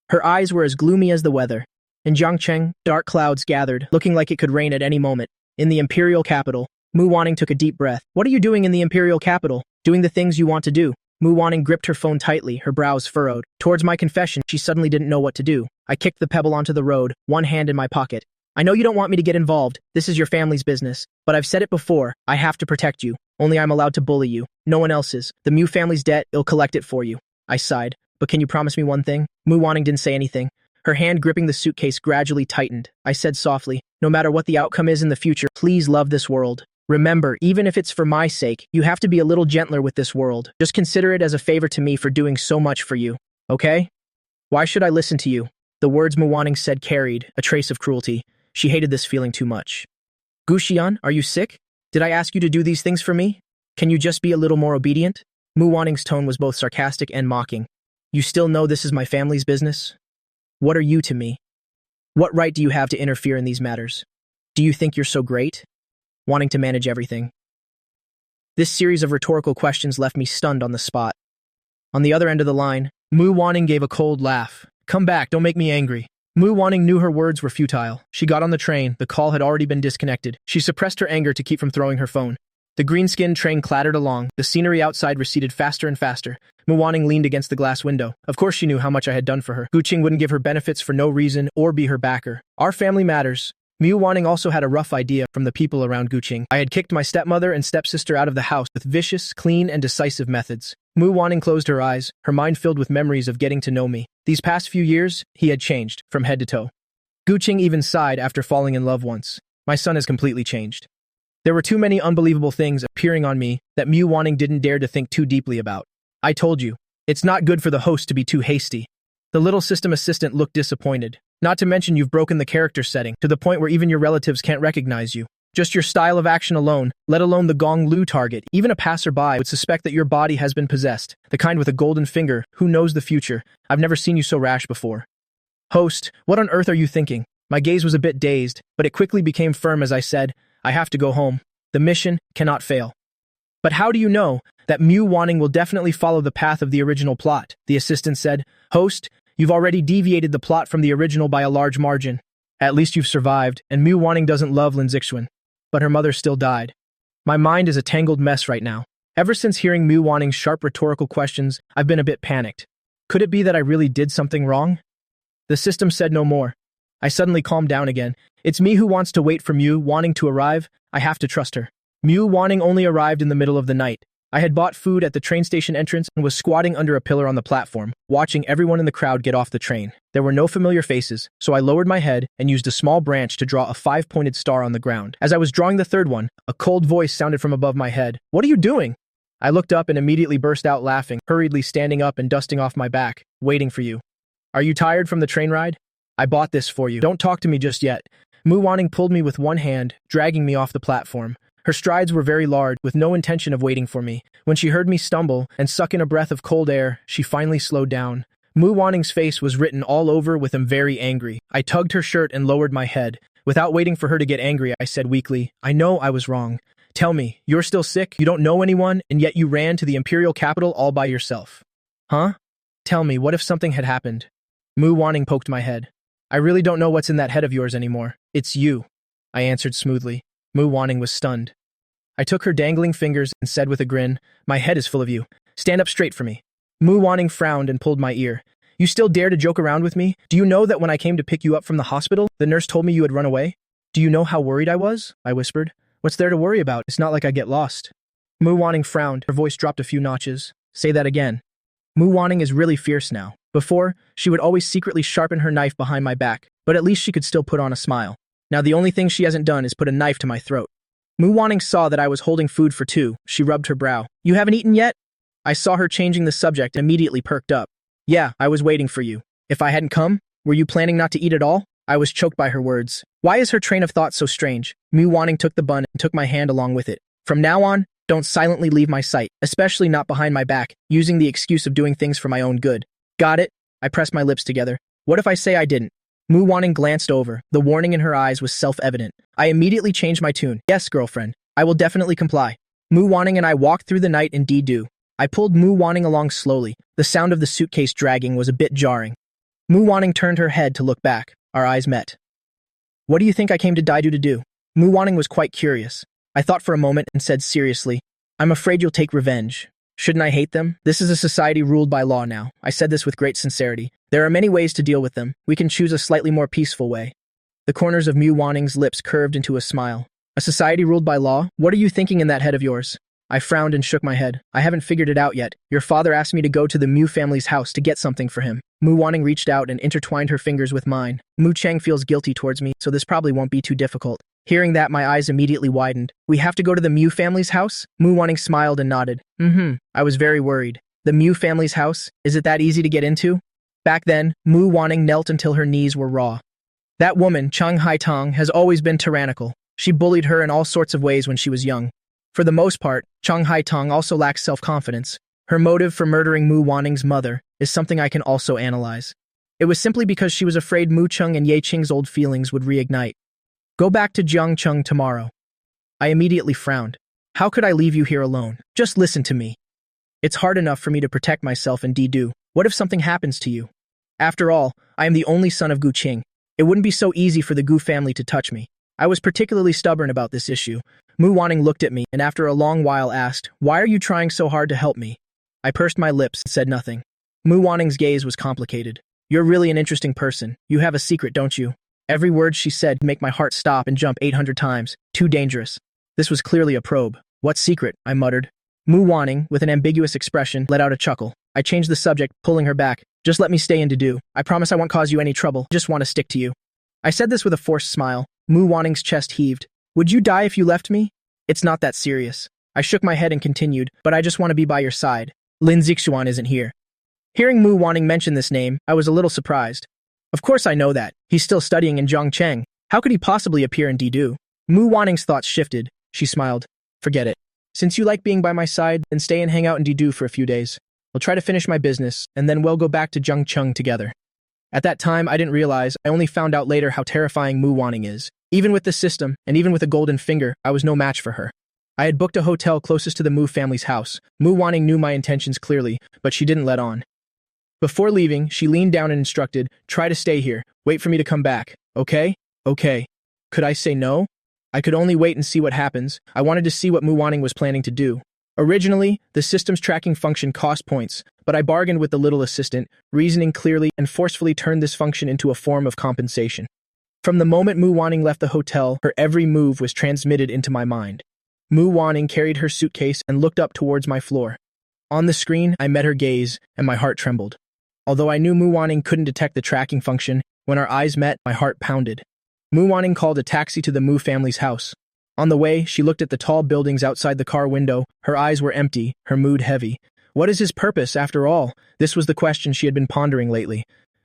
A: Her eyes were as gloomy as the weather. In Jiangcheng, dark clouds gathered, looking like it could rain at any moment. In the imperial capital, Mu Wanning took a deep breath. What are you doing in the imperial capital? Doing the things you want to do. Mu Wanning gripped her phone tightly, her brows furrowed. Towards my confession, she suddenly didn't know what to do. I kicked the pebble onto the road, one hand in my pocket. I know you don't want me to get involved. This is your family's business. But I've said it before, I have to protect you. Only I'm allowed to bully you. No one else's. The Mu family's debt, it'll collect it for you. I sighed. But can you promise me one thing? Mu Wanning didn't say anything. Her hand gripping the suitcase gradually tightened. I said softly, no matter what the outcome is in the future, please love this world. Remember, even if it's for my sake, you have to be a little gentler with this world. Just consider it as a favor to me for doing so much for you. Okay? Why should I listen to you? The words Mu Wanning said carried a trace of cruelty. She hated this feeling too much. Guxian, are you sick? Did I ask you to do these things for me? Can you just be a little more obedient? Mu Wanning's tone was both sarcastic and mocking. You still know this is my family's business? What are you to me? What right do you have to interfere in these matters? Do you think you're so great? Wanting to manage everything. This series of rhetorical questions left me stunned on the spot. On the other end of the line, Mu Wanning gave a cold laugh. Come back, don't make me angry. Mu Wanning knew her words were futile. She got on the train. The call had already been disconnected. She suppressed her anger to keep from throwing her phone. The green-skinned train clattered along. The scenery outside receded faster and faster. Mu Wanning leaned against the glass window. Of course she knew how much I had done for her. Guqing wouldn't give her benefits for no reason or be her backer. Our family matters. Mu Wanning also had a rough idea from the people around Guqing. I had kicked my stepmother and stepsister out of the house with vicious, clean, and decisive methods. Mu Wanning closed her eyes, her mind filled with memories of getting to know me. These past few years, he had changed, from head to toe. Guqing even sighed after falling in love once. My son has completely changed. There were too many unbelievable things appearing on me that Mu Wanning didn't dare to think too deeply about. I told you, it's not good for the host to be too hasty. The little system assistant looked disappointed. Not to mention you've broken the character setting, to the point where even your relatives can't recognize you. Just your style of action alone, let alone the Gong Lu target, even a passerby would suspect that your body has been possessed. The kind with a golden finger, who knows the future? I've never seen you so rash before. Host, what on earth are you thinking? My gaze was a bit dazed, but it quickly became firm as I said, I have to go home. The mission cannot fail. But how do you know that Mu Wanning will definitely follow the path of the original plot? The assistant said, Host, you've already deviated the plot from the original by a large margin. At least you've survived, and Mu Wanning doesn't love Lin Zixuan. But her mother still died. My mind is a tangled mess right now. Ever since hearing Mu Wanning's sharp rhetorical questions, I've been a bit panicked. Could it be that I really did something wrong? The system said no more. I suddenly calmed down again. It's me who wants to wait for Mu Wanning to arrive. I have to trust her. Mu Wanning only arrived in the middle of the night. I had bought food at the train station entrance and was squatting under a pillar on the platform, watching everyone in the crowd get off the train. There were no familiar faces, so I lowered my head and used a small branch to draw a 5-pointed star on the ground. As I was drawing the third one, a cold voice sounded from above my head. What are you doing? I looked up and immediately burst out laughing, hurriedly standing up and dusting off my back, waiting for you. Are you tired from the train ride? I bought this for you. Don't talk to me just yet. Mu Wanning pulled me with one hand, dragging me off the platform. Her strides were very large, with no intention of waiting for me. When she heard me stumble and suck in a breath of cold air, she finally slowed down. Mu Wanning's face was written all over with I'm very angry. I tugged her shirt and lowered my head. Without waiting for her to get angry, I said weakly, I know I was wrong. Tell me, you're still sick, you don't know anyone, and yet you ran to the imperial capital all by yourself. Huh? Tell me, what if something had happened? Mu Wanning poked my head. I really don't know what's in that head of yours anymore. It's you. I answered smoothly. Mu Wanning was stunned. I took her dangling fingers and said with a grin, My head is full of you. Stand up straight for me. Mu Wanning frowned and pulled my ear. You still dare to joke around with me? Do you know that when I came to pick you up from the hospital, the nurse told me you had run away? Do you know how worried I was? I whispered. What's there to worry about? It's not like I get lost. Mu Wanning frowned. Her voice dropped a few notches. Say that again. Mu Wanning is really fierce now. Before, she would always secretly sharpen her knife behind my back, but at least she could still put on a smile. Now the only thing she hasn't done is put a knife to my throat. Mu Wanning saw that I was holding food for two. She rubbed her brow. You haven't eaten yet? I saw her changing the subject and immediately perked up. Yeah, I was waiting for you. If I hadn't come, were you planning not to eat at all? I was choked by her words. Why is her train of thought so strange? Mu Wanning took the bun and took my hand along with it. From now on, Don't silently leave my sight, especially not behind my back, using the excuse of doing things for my own good. Got it? I pressed my lips together. What if I say I didn't? Mu Wanning glanced over. The warning in her eyes was self-evident. I immediately changed my tune. Yes, girlfriend. I will definitely comply. Mu Wanning and I walked through the night in D-Do. I pulled Mu Wanning along slowly. The sound of the suitcase dragging was a bit jarring. Mu Wanning turned her head to look back. Our eyes met. What do you think I came to Daidu to do? Mu Wanning was quite curious. I thought for a moment and said seriously, I'm afraid you'll take revenge. Shouldn't I hate them? This is a society ruled by law now. I said this with great sincerity. There are many ways to deal with them. We can choose a slightly more peaceful way. The corners of Mu Wanning's lips curved into a smile. A society ruled by law? What are you thinking in that head of yours? I frowned and shook my head. I haven't figured it out yet. Your father asked me to go to the Mu family's house to get something for him. Mu Wanning reached out and intertwined her fingers with mine. Mu Cheng feels guilty towards me, so this probably won't be too difficult. Hearing that, my eyes immediately widened. We have to go to the Mu family's house? Mu Wanning smiled and nodded. I was very worried. The Mu family's house? Is it that easy to get into? Back then, Mu Wanning knelt until her knees were raw. That woman, Chang Haitong, has always been tyrannical. She bullied her in all sorts of ways when she was young. For the most part, Chang Haitong also lacks self-confidence. Her motive for murdering Mu Wanning's mother is something I can also analyze. It was simply because she was afraid Mu Cheng and Ye Qing's old feelings would reignite. Go back to Jiangcheng tomorrow. I immediately frowned. How could I leave you here alone? Just listen to me. It's hard enough for me to protect myself in Didu. What if something happens to you? After all, I am the only son of Gu Qing. It wouldn't be so easy for the Gu family to touch me. I was particularly stubborn about this issue. Mu Wanning looked at me and after a long while asked, Why are you trying so hard to help me? I pursed my lips and said nothing. Mu Wanning's gaze was complicated. You're really an interesting person. You have a secret, don't you? Every word she said made my heart stop and jump 800 times. Too dangerous. This was clearly a probe. What secret? I muttered. Mu Wanning, with an ambiguous expression, let out a chuckle. I changed the subject, pulling her back. Just let me stay in Didu. I promise I won't cause you any trouble. Just want to stick to you. I said this with a forced smile. Mu Wanning's chest heaved. Would you die if you left me? It's not that serious. I shook my head and continued, but I just want to be by your side. Lin Zixuan isn't here. Hearing Mu Wanning mention this name, I was a little surprised. Of course I know that. He's still studying in Zhongcheng. How could he possibly appear in Didu? Mu Wanning's thoughts shifted. She smiled. Forget it. Since you like being by my side, then stay and hang out in Didu for a few days. I'll try to finish my business, and then we'll go back to Zhongcheng together. At that time, I didn't realize, I only found out later how terrifying Mu Wanning is. Even with the system, and even with a golden finger, I was no match for her. I had booked a hotel closest to the Mu family's house. Mu Wanning knew my intentions clearly, but she didn't let on. Before leaving, she leaned down and instructed, try to stay here. Wait for me to come back. Okay? Okay. Could I say no? I could only wait and see what happens. I wanted to see what Mu Wanning was planning to do. Originally, the system's tracking function cost points, but I bargained with the little assistant, reasoning clearly and forcefully turned this function into a form of compensation. From the moment Mu Wanning left the hotel, her every move was transmitted into my mind. Mu Wanning carried her suitcase and looked up towards my floor. On the screen, I met her gaze, and my heart trembled. Although I knew Mu Wanning couldn't detect the tracking function, when our eyes met, my heart pounded. Mu Wanning called a taxi to the Mu family's house. On the way, she looked at the tall buildings outside the car window. Her eyes were empty, her mood heavy. What is his purpose, after all? This was the question she had been pondering lately.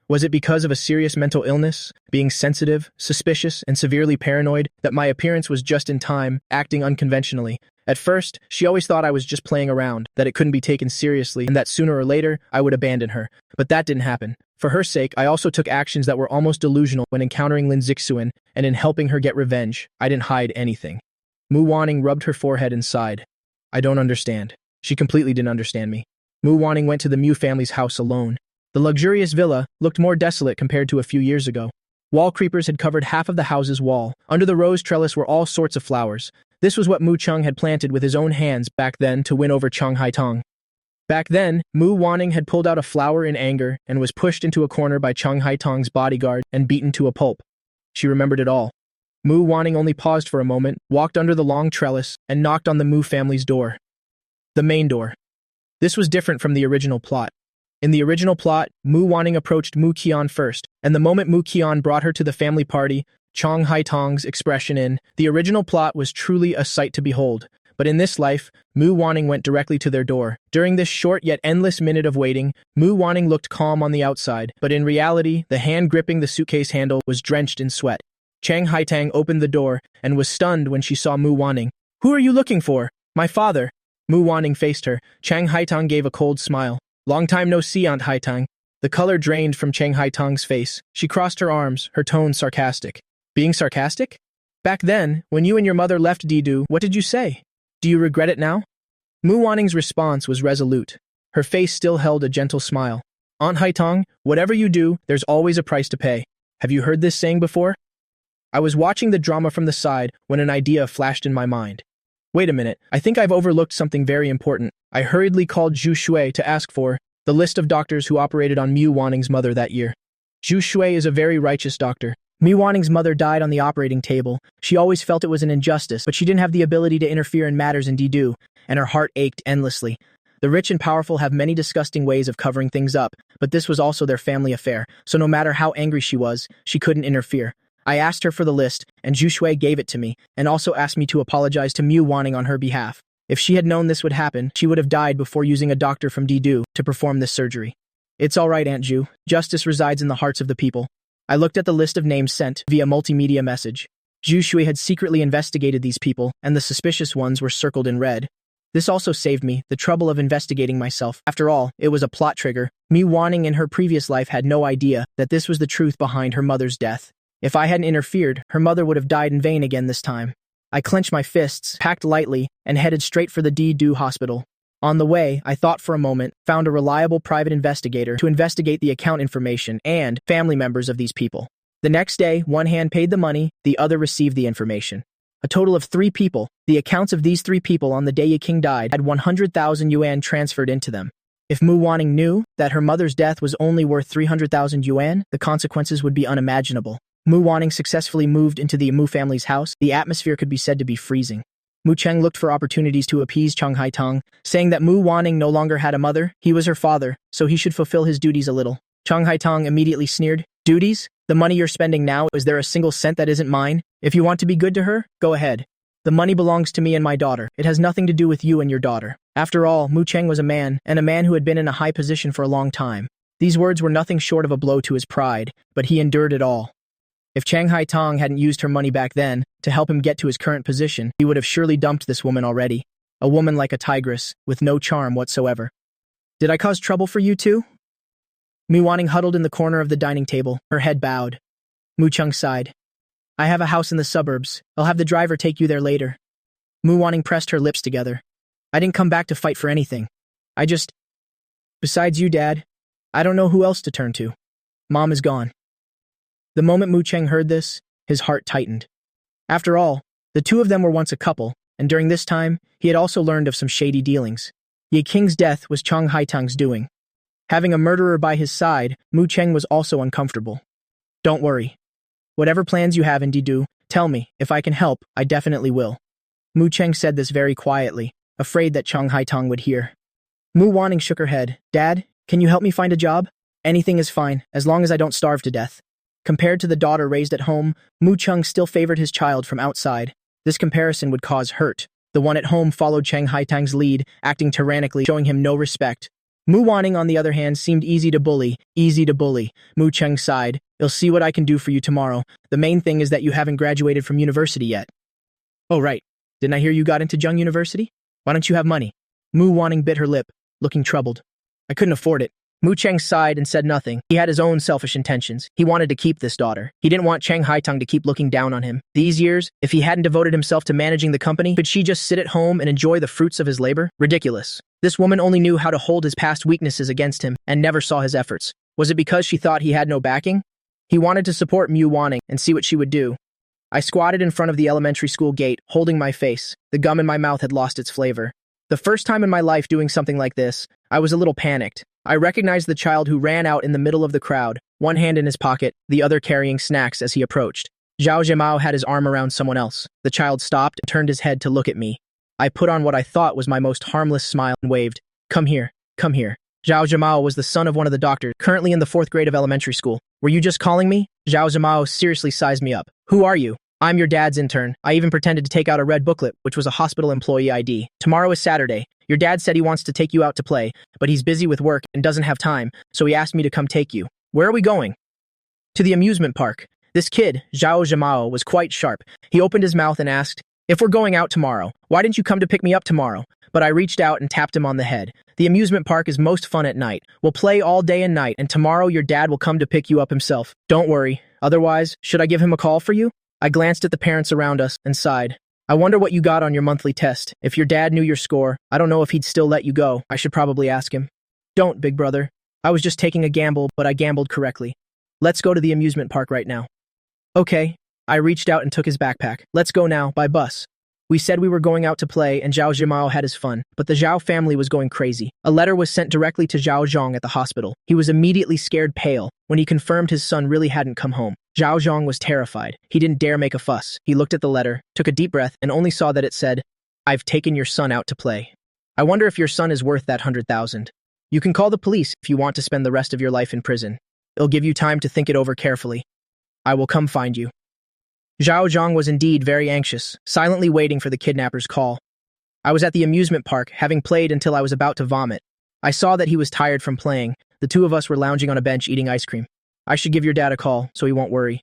A: Was it because of a serious mental illness, being sensitive, suspicious, and severely paranoid, that my appearance was just in time, acting unconventionally? At first, she always thought I was just playing around, that it couldn't be taken seriously, and that sooner or later, I would abandon her. But that didn't happen. For her sake, I also took actions that were almost delusional when encountering Lin Zixuan, and in helping her get revenge, I didn't hide anything. Mu Wanning rubbed her forehead and sighed. I don't understand. She completely didn't understand me. Mu Wanning went to the Mu family's house alone. The luxurious villa looked more desolate compared to a few years ago. Wall creepers had covered half of the house's wall. Under the rose trellis were all sorts of flowers. This was what Mu Cheng had planted with his own hands back then to win over Chang Haitong. Back then, Mu Wanning had pulled out a flower in anger and was pushed into a corner by Chang Haitong's bodyguard and beaten to a pulp. She remembered it all. Mu Wanning only paused for a moment, walked under the long trellis, and knocked on the Mu family's door. The main door. This was different from the original plot. In the original plot, Mu Wanning approached Mu Qian first, and the moment Mu Qian brought her to the family party, Chang Haitong's expression in the original plot was truly a sight to behold. But in this life, Mu Wanning went directly to their door. During this short yet endless minute of waiting, Mu Wanning looked calm on the outside, but in reality, the hand gripping the suitcase handle was drenched in sweat. Chang Haitang opened the door and was stunned when she saw Mu Wanning. Who are you looking for? My father. Mu Wanning faced her. Chang Haitang gave a cold smile. Long time no see, Aunt Haitang. The color drained from Chang Haitang's face. She crossed her arms, her tone sarcastic. Being sarcastic? Back then, when you and your mother left Didu, what did you say? Do you regret it now? Mu Wanning's response was resolute. Her face still held a gentle smile. Aunt Haitang, whatever you do, there's always a price to pay. Have you heard this saying before? I was watching the drama from the side when an idea flashed in my mind. Wait a minute, I think I've overlooked something very important. I hurriedly called Zhu Shui to ask for the list of doctors who operated on Mu Wanning's mother that year. Zhu Shui is a very righteous doctor. Mu Wanning's mother died on the operating table. She always felt it was an injustice, but she didn't have the ability to interfere in matters in Didu, and her heart ached endlessly. The rich and powerful have many disgusting ways of covering things up, but this was also their family affair, so no matter how angry she was, she couldn't interfere. I asked her for the list, and Zhu Shui gave it to me, and also asked me to apologize to Mu Wanning on her behalf. If she had known this would happen, she would have died before using a doctor from Didu to perform this surgery. It's all right, Aunt Zhu. Justice resides in the hearts of the people. I looked at the list of names sent via multimedia message. Zhu Shui had secretly investigated these people, and the suspicious ones were circled in red. This also saved me the trouble of investigating myself. After all, it was a plot trigger. Mu Wanning in her previous life had no idea that this was the truth behind her mother's death. If I hadn't interfered, her mother would have died in vain again this time. I clenched my fists, packed lightly, and headed straight for the Didu hospital. On the way, I thought for a moment, found a reliable private investigator to investigate the account information and family members of these people. The next day, one hand paid the money, the other received the information. A total of 3 people. The accounts of these 3 people on the day Ye King died had 100,000 yuan transferred into them. If Mu Wanning knew that her mother's death was only worth 300,000 yuan, the consequences would be unimaginable. Mu Wanning successfully moved into the Mu family's house. The atmosphere could be said to be freezing. Mu Cheng looked for opportunities to appease Chang Haitang, saying that Mu Wanning no longer had a mother. He was her father, so he should fulfill his duties a little. Chang Haitang immediately sneered. Duties? The money you're spending now, is there a single cent that isn't mine? If you want to be good to her, go ahead. The money belongs to me and my daughter. It has nothing to do with you and your daughter. After all, Mu Cheng was a man, and a man who had been in a high position for a long time. These words were nothing short of a blow to his pride, but he endured it all. If Chang Haitang hadn't used her money back then to help him get to his current position, he would have surely dumped this woman already. A woman like a tigress, with no charm whatsoever. Did I cause trouble for you too? Mu Wanning huddled in the corner of the dining table, her head bowed. Mu Cheng sighed. I have a house in the suburbs. I'll have the driver take you there later. Mu Wanning pressed her lips together. I didn't come back to fight for anything. Besides you, Dad, I don't know who else to turn to. Mom is gone. The moment Mu Cheng heard this, his heart tightened. After all, the two of them were once a couple, and during this time, he had also learned of some shady dealings. Ye King's death was Chang Haitang's doing. Having a murderer by his side, Mu Cheng was also uncomfortable. Don't worry. Whatever plans you have in Didu, tell me. If I can help, I definitely will. Mu Cheng said this very quietly, afraid that Chang Haitang would hear. Mu Wanning shook her head. Dad, can you help me find a job? Anything is fine, as long as I don't starve to death. Compared to the daughter raised at home, Mu Cheng still favored his child from outside. This comparison would cause hurt. The one at home followed Chang Haitang's lead, acting tyrannically, showing him no respect. Mu Wanning, on the other hand, seemed easy to bully. Mu Cheng sighed. You'll see what I can do for you tomorrow. The main thing is that you haven't graduated from university yet. Oh, right. Didn't I hear you got into Zheng University? Why don't you have money? Mu Wanning bit her lip, looking troubled. I couldn't afford it. Mu Cheng sighed and said nothing. He had his own selfish intentions. He wanted to keep this daughter. He didn't want Chang Haitang to keep looking down on him. These years, if he hadn't devoted himself to managing the company, could she just sit at home and enjoy the fruits of his labor? Ridiculous. This woman only knew how to hold his past weaknesses against him and never saw his efforts. Was it because she thought he had no backing? He wanted to support Mu Wanning and see what she would do. I squatted in front of the elementary school gate, holding my face. The gum in my mouth had lost its flavor. The first time in my life doing something like this, I was a little panicked. I recognized the child who ran out in the middle of the crowd, one hand in his pocket, the other carrying snacks as he approached. Zhao Zhimao had his arm around someone else. The child stopped and turned his head to look at me. I put on what I thought was my most harmless smile and waved. Come here, come here. Zhao Zhimao was the son of one of the doctors, currently in the 4th grade of elementary school. Were you just calling me? Zhao Zhimao seriously sized me up. Who are you? I'm your dad's intern. I even pretended to take out a red booklet, which was a hospital employee ID. Tomorrow is Saturday. Your dad said he wants to take you out to play, but he's busy with work and doesn't have time, so he asked me to come take you. Where are we going? To the amusement park. This kid, Zhao Zhimao, was quite sharp. He opened his mouth and asked, If we're going out tomorrow, why didn't you come to pick me up tomorrow? But I reached out and tapped him on the head. The amusement park is most fun at night. We'll play all day and night, and tomorrow your dad will come to pick you up himself. Don't worry. Otherwise, should I give him a call for you? I glanced at the parents around us and sighed. I wonder what you got on your monthly test. If your dad knew your score, I don't know if he'd still let you go. I should probably ask him. Don't, big brother. I was just taking a gamble, but I gambled correctly. Let's go to the amusement park right now. Okay. I reached out and took his backpack. Let's go now, by bus. We said we were going out to play, and Zhao Zhimao had his fun, but the Zhao family was going crazy. A letter was sent directly to Zhao Zhang at the hospital. He was immediately scared pale when he confirmed his son really hadn't come home. Zhao Zhang was terrified. He didn't dare make a fuss. He looked at the letter, took a deep breath, and only saw that it said, "I've taken your son out to play. I wonder if your son is worth that 100,000. You can call the police if you want to spend the rest of your life in prison. It'll give you time to think it over carefully. I will come find you." Zhao Zhang was indeed very anxious, silently waiting for the kidnapper's call. I was at the amusement park, having played until I was about to vomit. I saw that he was tired from playing. The two of us were lounging on a bench eating ice cream. I should give your dad a call, so he won't worry.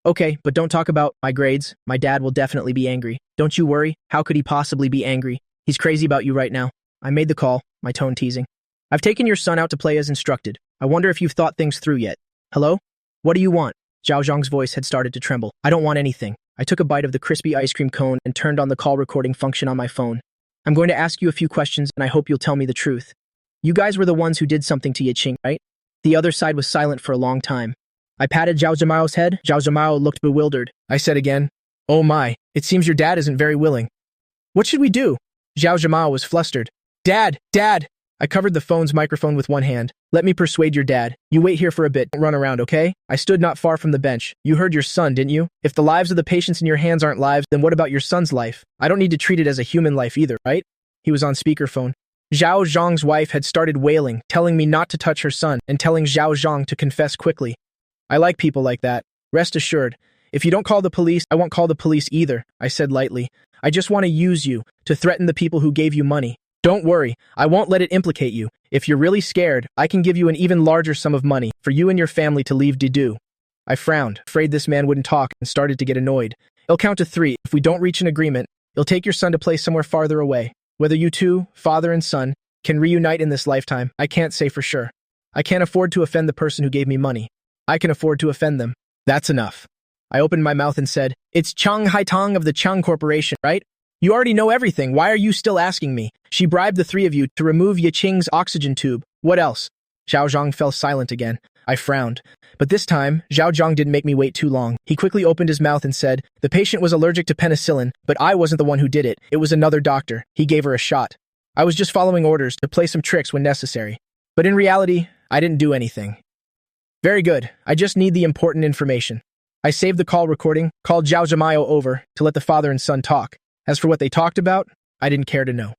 A: Okay, but don't talk about my grades. My dad will definitely be angry. Don't you worry. How could he possibly be angry? He's crazy about you right now. I made the call, my tone teasing. I've taken your son out to play as instructed. I wonder if you've thought things through yet. Hello? What do you want? Zhao Zhang's voice had started to tremble. I don't want anything. I took a bite of the crispy ice cream cone and turned on the call recording function on my phone. I'm going to ask you a few questions, and I hope you'll tell me the truth. You guys were the ones who did something to Yiqing, right? The other side was silent for a long time. I patted Zhao Zhimao's head. Zhao Zhimao looked bewildered. I said again, "Oh my, it seems your dad isn't very willing. What should we do?" Zhao Zhimao was flustered. Dad! I covered the phone's microphone with one hand. Let me persuade your dad. You wait here for a bit. Don't run around, okay? I stood not far from the bench. You heard your son, didn't you? If the lives of the patients in your hands aren't lives, then what about your son's life? I don't need to treat it as a human life either, right? He was on speakerphone. Zhao Zhang's wife had started wailing, telling me not to touch her son, and telling Zhao Zhang to confess quickly. I like people like that. Rest assured. If you don't call the police, I won't call the police either, I said lightly. I just want to use you to threaten the people who gave you money. Don't worry, I won't let it implicate you. If you're really scared, I can give you an even larger sum of money for you and your family to leave Didu. I frowned, afraid this man wouldn't talk, and started to get annoyed. I'll count to 3. If we don't reach an agreement, you'll take your son to play somewhere farther away. Whether you two, father and son, can reunite in this lifetime, I can't say for sure. I can't afford to offend the person who gave me money. I can afford to offend them. That's enough. I opened my mouth and said, "It's Chang Haitong of the Chang Corporation, right? You already know everything. Why are you still asking me?" She bribed the 3 of you to remove Yiqing's oxygen tube. What else? Zhao Zhang fell silent again. I frowned. But this time, Zhao Zhang didn't make me wait too long. He quickly opened his mouth and said, "The patient was allergic to penicillin, but I wasn't the one who did it. It was another doctor. He gave her a shot. I was just following orders to play some tricks when necessary. But in reality, I didn't do anything." Very good. I just need the important information. I saved the call recording, called Zhao Zhimao over to let the father and son talk. As for what they talked about, I didn't care to know.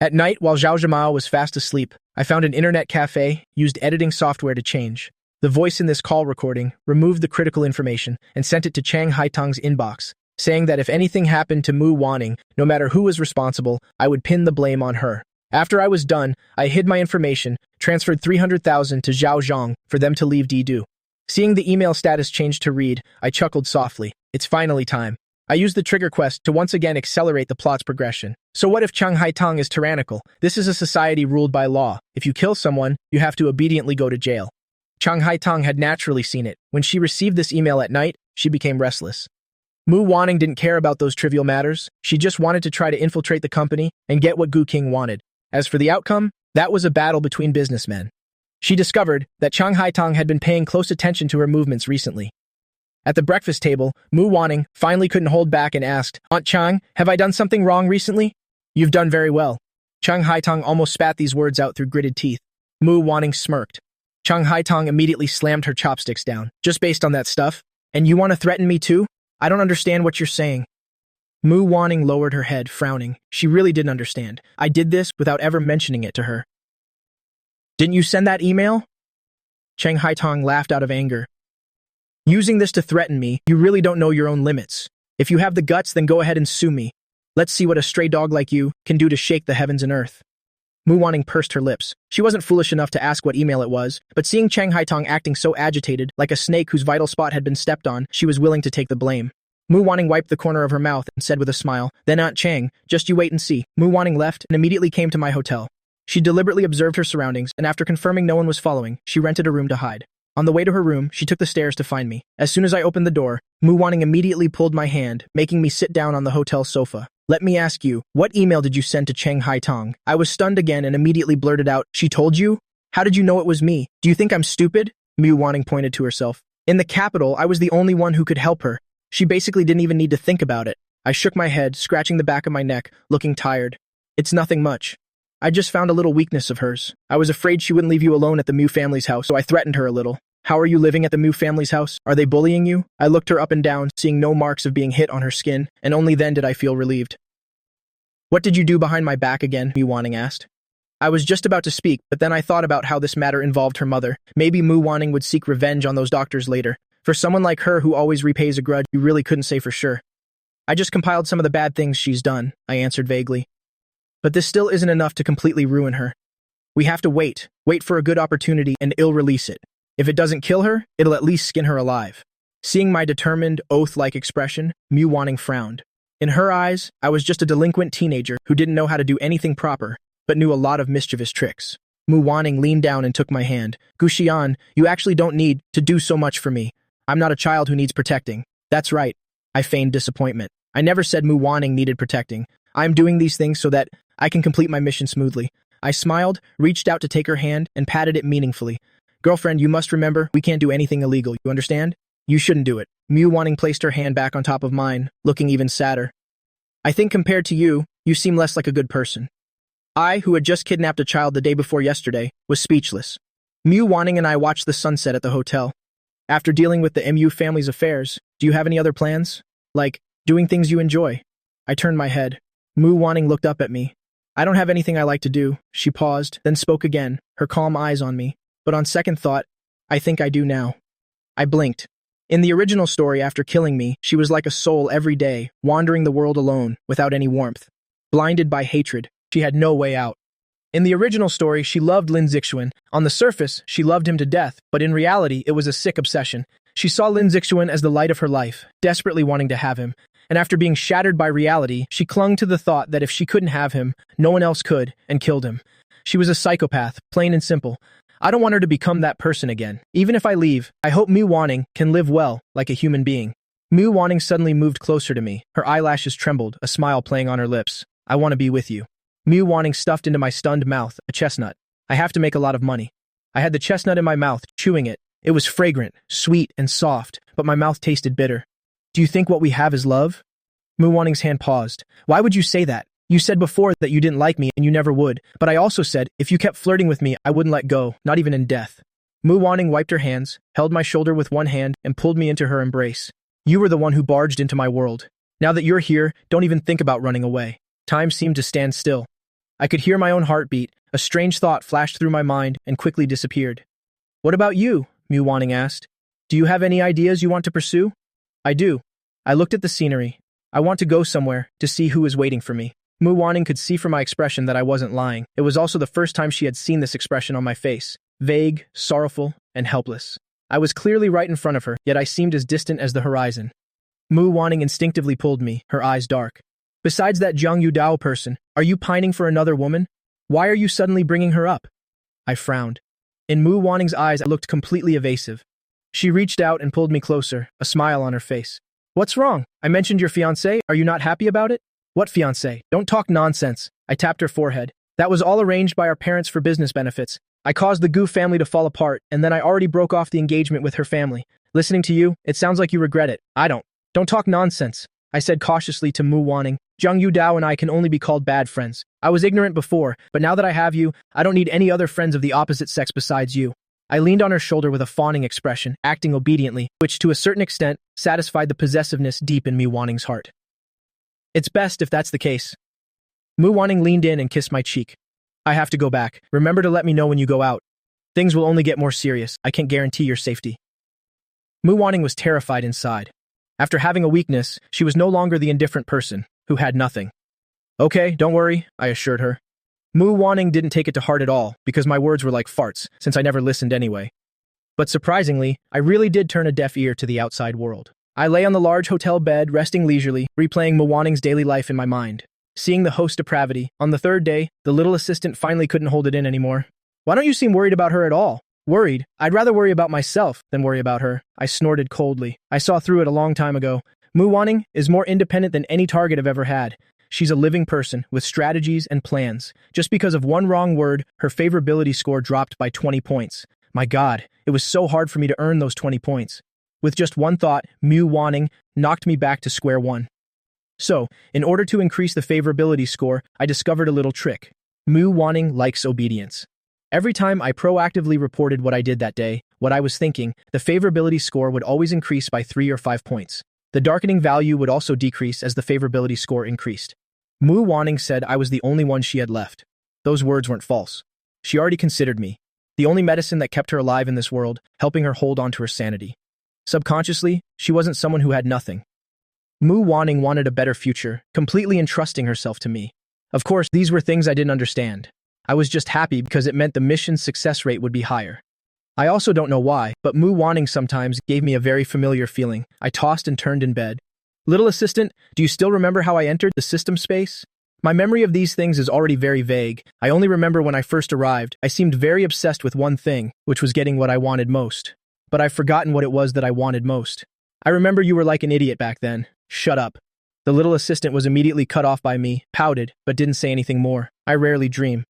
A: At night, while Zhao Zhimao was fast asleep, I found an internet cafe, used editing software to change. The voice in this call recording removed the critical information and sent it to Chang Haitong's inbox, saying that if anything happened to Mu Wanning, no matter who was responsible, I would pin the blame on her. After I was done, I hid my information, transferred 300,000 to Zhao Zhang for them to leave Didu. Seeing the email status change to read, I chuckled softly. It's finally time. I used the trigger quest to once again accelerate the plot's progression. So what if Chang Haitong is tyrannical? This is a society ruled by law. If you kill someone, you have to obediently go to jail. Chang Haitong had naturally seen it. When she received this email at night, she became restless. Mu Wanning didn't care about those trivial matters. She just wanted to try to infiltrate the company and get what Gu King wanted. As for the outcome, that was a battle between businessmen. She discovered that Chang Haitong had been paying close attention to her movements recently. At the breakfast table, Mu Wanning finally couldn't hold back and asked, "Aunt Chang, have I done something wrong recently?" "You've done very well." Chang Haitong almost spat these words out through gritted teeth. Mu Wanning smirked. Chang Haitong immediately slammed her chopsticks down. "Just based on that stuff? And you want to threaten me too? I don't understand what you're saying." Mu Wanning lowered her head, frowning. She really didn't understand. I did this without ever mentioning it to her. "Didn't you send that email?" Chang Haitong laughed out of anger. "Using this to threaten me, you really don't know your own limits. If you have the guts, then go ahead and sue me. Let's see what a stray dog like you can do to shake the heavens and earth." Mu Wanning pursed her lips. She wasn't foolish enough to ask what email it was, but seeing Chang Haitong acting so agitated, like a snake whose vital spot had been stepped on, she was willing to take the blame. Mu Wanning wiped the corner of her mouth and said with a smile, "Then Aunt Chang, just you wait and see." Mu Wanning left and immediately came to my hotel. She deliberately observed her surroundings, and after confirming no one was following, she rented a room to hide. On the way to her room, she took the stairs to find me. As soon as I opened the door, Mu Wanning immediately pulled my hand, making me sit down on the hotel sofa. "Let me ask you, what email did you send to Cheng Haitong?" I was stunned again and immediately blurted out, "She told you? How did you know it was me? Do you think I'm stupid?" Mu Wanning pointed to herself. "In the capital, I was the only one who could help her. She basically didn't even need to think about it." I shook my head, scratching the back of my neck, looking tired. "It's nothing much. I just found a little weakness of hers. I was afraid she wouldn't leave you alone at the Mu family's house, so I threatened her a little." "How are you living at the Mu family's house? Are they bullying you?" I looked her up and down, seeing no marks of being hit on her skin, and only then did I feel relieved. "What did you do behind my back again?" Mu Wanning asked. I was just about to speak, but then I thought about how this matter involved her mother. Maybe Mu Wanning would seek revenge on those doctors later. For someone like her who always repays a grudge, you really couldn't say for sure. "I just compiled some of the bad things she's done," I answered vaguely. "But this still isn't enough to completely ruin her. We have to wait for a good opportunity and release it. If it doesn't kill her, it'll at least skin her alive." Seeing my determined, oath-like expression, Mu Wanning frowned. In her eyes, I was just a delinquent teenager who didn't know how to do anything proper, but knew a lot of mischievous tricks. Mu Wanning leaned down and took my hand. "Guxian, you actually don't need to do so much for me. I'm not a child who needs protecting." "That's right." I feigned disappointment. "I never said Mu Wanning needed protecting. I'm doing these things so that I can complete my mission smoothly." I smiled, reached out to take her hand, and patted it meaningfully. "Girlfriend, you must remember, we can't do anything illegal, you understand? You shouldn't do it." Mu Wanning placed her hand back on top of mine, looking even sadder. "I think compared to you, you seem less like a good person." I, who had just kidnapped a child the day before yesterday, was speechless. Mu Wanning and I watched the sunset at the hotel. "After dealing with the Mu family's affairs, do you have any other plans? Like, doing things you enjoy?" I turned my head. Mu Wanning looked up at me. "I don't have anything I like to do." She paused, then spoke again, her calm eyes on me. "But on second thought, I think I do now." I blinked. In the original story, after killing me, she was like a soul every day, wandering the world alone, without any warmth. Blinded by hatred, she had no way out. In the original story, she loved Lin Zixuan. On the surface, she loved him to death, but in reality, it was a sick obsession. She saw Lin Zixuan as the light of her life, desperately wanting to have him. And after being shattered by reality, she clung to the thought that if she couldn't have him, no one else could, and killed him. She was a psychopath, plain and simple. I don't want her to become that person again. Even if I leave, I hope Mu Wanning can live well, like a human being. Mu Wanning suddenly moved closer to me. Her eyelashes trembled, a smile playing on her lips. "I want to be with you." Mu Wanning stuffed into my stunned mouth a chestnut. "I have to make a lot of money." I had the chestnut in my mouth, chewing it. It was fragrant, sweet, and soft, but my mouth tasted bitter. "Do you think what we have is love?" Mu Wanning's hand paused. "Why would you say that? You said before that you didn't like me and you never would, but I also said if you kept flirting with me, I wouldn't let go, not even in death." Mu Wanning wiped her hands, held my shoulder with one hand, and pulled me into her embrace. "You were the one who barged into my world. Now that you're here, don't even think about running away." Time seemed to stand still. I could hear my own heartbeat. A strange thought flashed through my mind and quickly disappeared. "What about you?" Mu Wanning asked. "Do you have any ideas you want to pursue?" "I do." I looked at the scenery. "I want to go somewhere, to see who is waiting for me." Mu Wanning could see from my expression that I wasn't lying. It was also the first time she had seen this expression on my face. Vague, sorrowful, and helpless. I was clearly right in front of her, yet I seemed as distant as the horizon. Mu Wanning instinctively pulled me, her eyes dark. "Besides that Zhang Yudao person, are you pining for another woman? Why are you suddenly bringing her up?" I frowned. In Mu Wanning's eyes, I looked completely evasive. She reached out and pulled me closer, a smile on her face. "What's wrong? I mentioned your fiancé. Are you not happy about it?" "What fiancé? Don't talk nonsense." I tapped her forehead. "That was all arranged by our parents for business benefits. I caused the Gu family to fall apart, and then I already broke off the engagement with her family. Listening to you, it sounds like you regret it. I don't. Don't talk nonsense," I said cautiously to Mu Wanning. "Zhang Yudao and I can only be called bad friends. I was ignorant before, but now that I have you, I don't need any other friends of the opposite sex besides you." I leaned on her shoulder with a fawning expression, acting obediently, which to a certain extent satisfied the possessiveness deep in Mu Wanning's heart. "It's best if that's the case." Mu Wanning leaned in and kissed my cheek. "I have to go back. Remember to let me know when you go out. Things will only get more serious. I can't guarantee your safety." Mu Wanning was terrified inside. After having a weakness, she was no longer the indifferent person who had nothing. "Okay, don't worry," I assured her. Mu Wanning didn't take it to heart at all, because my words were like farts, since I never listened anyway. But surprisingly, I really did turn a deaf ear to the outside world. I lay on the large hotel bed, resting leisurely, replaying Muwaning's daily life in my mind. Seeing the host depravity, on the third day, the little assistant finally couldn't hold it in anymore. Why don't you seem worried about her at all? Worried? I'd rather worry about myself than worry about her. I snorted coldly. I saw through it a long time ago. Muwaning is more independent than any target I've ever had. She's a living person with strategies and plans. Just because of one wrong word, her favorability score dropped by 20 points. My God, it was so hard for me to earn those 20 points. With just one thought, Muwaning knocked me back to square one. So, in order to increase the favorability score, I discovered a little trick. Muwaning likes obedience. Every time I proactively reported what I did that day, what I was thinking, the favorability score would always increase by 3 or 5 points. The darkening value would also decrease as the favorability score increased. Muwaning said I was the only one she had left. Those words weren't false. She already considered me the only medicine that kept her alive in this world, helping her hold on to her sanity. Subconsciously, she wasn't someone who had nothing. Muwaning wanted a better future, completely entrusting herself to me. Of course, these were things I didn't understand. I was just happy because it meant the mission's success rate would be higher. I also don't know why, but Muwaning sometimes gave me a very familiar feeling. I tossed and turned in bed. Little assistant, do you still remember how I entered the system space? My memory of these things is already very vague. I only remember when I first arrived, I seemed very obsessed with one thing, which was getting what I wanted most. But I've forgotten what it was that I wanted most. I remember you were like an idiot back then. Shut up. The little assistant was immediately cut off by me, pouted, but didn't say anything more. I rarely dream.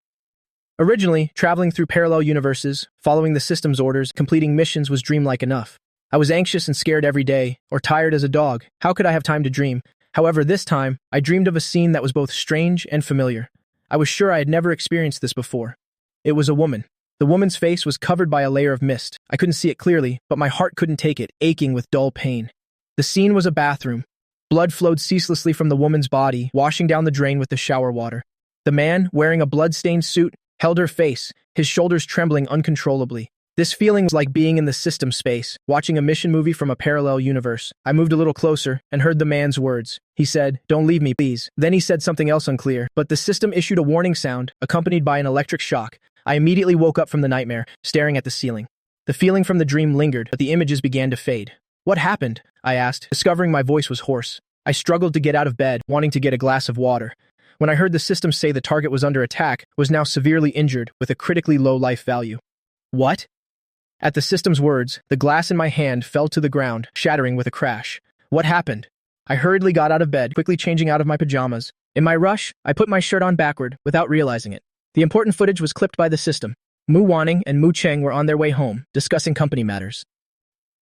A: Originally, traveling through parallel universes, following the system's orders, completing missions was dreamlike enough. I was anxious and scared every day, or tired as a dog. How could I have time to dream? However, this time, I dreamed of a scene that was both strange and familiar. I was sure I had never experienced this before. It was a woman. The woman's face was covered by a layer of mist. I couldn't see it clearly, but my heart couldn't take it, aching with dull pain. The scene was a bathroom. Blood flowed ceaselessly from the woman's body, washing down the drain with the shower water. The man, wearing a blood-stained suit, held her face, his shoulders trembling uncontrollably. This feeling was like being in the system space, watching a mission movie from a parallel universe. I moved a little closer and heard the man's words. He said, "Don't leave me, please." Then he said something else unclear, but the system issued a warning sound, accompanied by an electric shock. I immediately woke up from the nightmare, staring at the ceiling. The feeling from the dream lingered, but the images began to fade. What happened? I asked, discovering my voice was hoarse. I struggled to get out of bed, wanting to get a glass of water. When I heard the system say the target was under attack, was now severely injured with a critically low life value. What? At the system's words, the glass in my hand fell to the ground, shattering with a crash. What happened? I hurriedly got out of bed, quickly changing out of my pajamas. In my rush, I put my shirt on backward, without realizing it. The important footage was clipped by the system. Muwaning and Mu Cheng were on their way home, discussing company matters.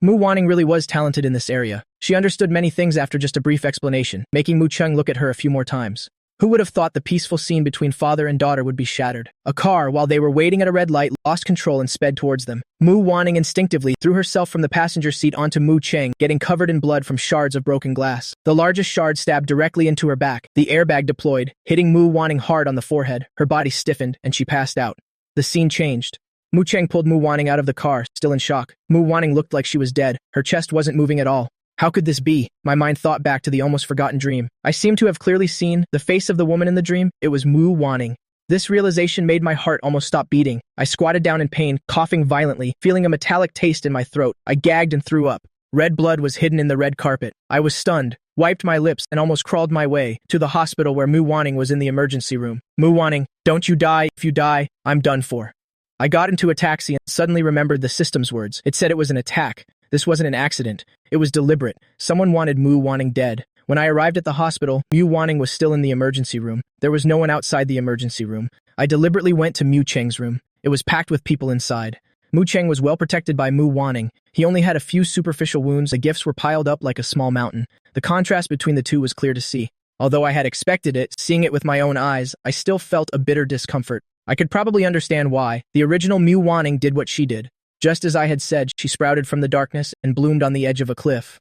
A: Muwaning really was talented in this area. She understood many things after just a brief explanation, making Mu Cheng look at her a few more times. Who would have thought the peaceful scene between father and daughter would be shattered? A car, while they were waiting at a red light, lost control and sped towards them. Muwaning instinctively threw herself from the passenger seat onto Mu Cheng, getting covered in blood from shards of broken glass. The largest shard stabbed directly into her back. The airbag deployed, hitting Muwaning hard on the forehead. Her body stiffened, and she passed out. The scene changed. Mu Cheng pulled Muwaning out of the car, still in shock. Muwaning looked like she was dead. Her chest wasn't moving at all. How could this be? My mind thought back to the almost forgotten dream. I seemed to have clearly seen the face of the woman in the dream. It was Muwaning. This realization made my heart almost stop beating. I squatted down in pain, coughing violently, feeling a metallic taste in my throat. I gagged and threw up. Red blood was hidden in the red carpet. I was stunned, wiped my lips, and almost crawled my way to the hospital where Muwaning was in the emergency room. Muwaning, don't you die. If you die, I'm done for. I got into a taxi and suddenly remembered the system's words. It said it was an attack. This wasn't an accident. It was deliberate. Someone wanted Muwaning dead. When I arrived at the hospital, Muwaning was still in the emergency room. There was no one outside the emergency room. I deliberately went to Mu Cheng's room. It was packed with people inside. Mu Cheng was well protected by Muwaning. He only had a few superficial wounds. The gifts were piled up like a small mountain. The contrast between the two was clear to see. Although I had expected it, seeing it with my own eyes, I still felt a bitter discomfort. I could probably understand why. The original Muwaning did what she did. Just as I had said, she sprouted from the darkness and bloomed on the edge of a cliff.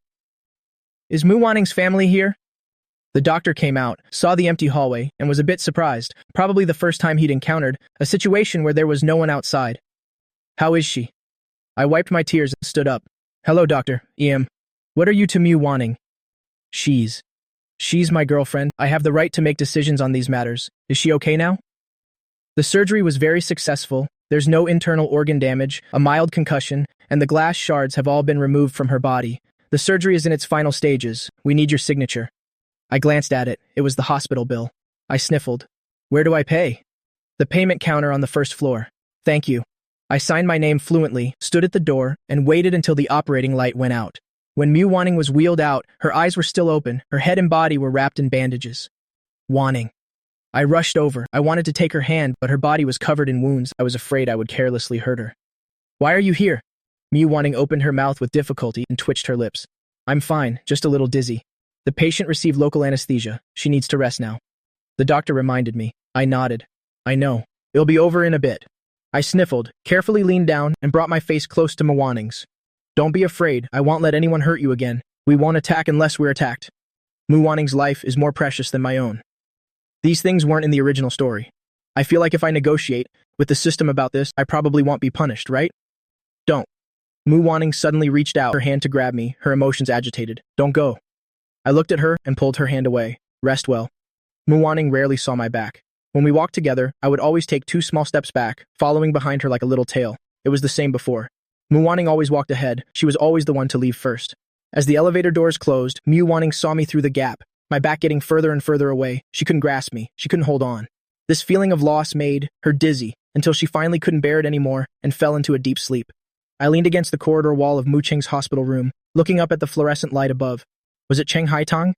A: Is Muwaning's family here? The doctor came out, saw the empty hallway, and was a bit surprised, probably the first time he'd encountered a situation where there was no one outside. How is she? I wiped my tears and stood up. Hello, Dr. Em. What are you to Muwaning? She's my girlfriend. I have the right to make decisions on these matters. Is she okay now? The surgery was very successful. There's no internal organ damage, a mild concussion, and the glass shards have all been removed from her body. The surgery is in its final stages. We need your signature. I glanced at it. It was the hospital bill. I sniffled. Where do I pay? The payment counter on the first floor. Thank you. I signed my name fluently, stood at the door, and waited until the operating light went out. When Mu Wanning was wheeled out, her eyes were still open, her head and body were wrapped in bandages. Wanning. I rushed over. I wanted to take her hand, but her body was covered in wounds. I was afraid I would carelessly hurt her. Why are you here? Mu Wanning opened her mouth with difficulty and twitched her lips. I'm fine, just a little dizzy. The patient received local anesthesia. She needs to rest now. The doctor reminded me. I nodded. I know. It'll be over in a bit. I sniffled, carefully leaned down, and brought my face close to Mu Wanning's. Don't be afraid. I won't let anyone hurt you again. We won't attack unless we're attacked. Mu Wanning's life is more precious than my own. These things weren't in the original story. I feel like if I negotiate with the system about this, I probably won't be punished, right? Don't. Mu Wanning suddenly reached out her hand to grab me, her emotions agitated. Don't go. I looked at her and pulled her hand away. Rest well. Mu Wanning rarely saw my back. When we walked together, I would always take 2 small steps back, following behind her like a little tail. It was the same before. Mu Wanning always walked ahead. She was always the one to leave first. As the elevator doors closed, Mu Wanning saw me through the gap, my back getting further and further away. She couldn't grasp me. She couldn't hold on. This feeling of loss made her dizzy until she finally couldn't bear it anymore and fell into a deep sleep. I leaned against the corridor wall of Mu Cheng's hospital room, looking up at the fluorescent light above. Was it Cheng Haitong?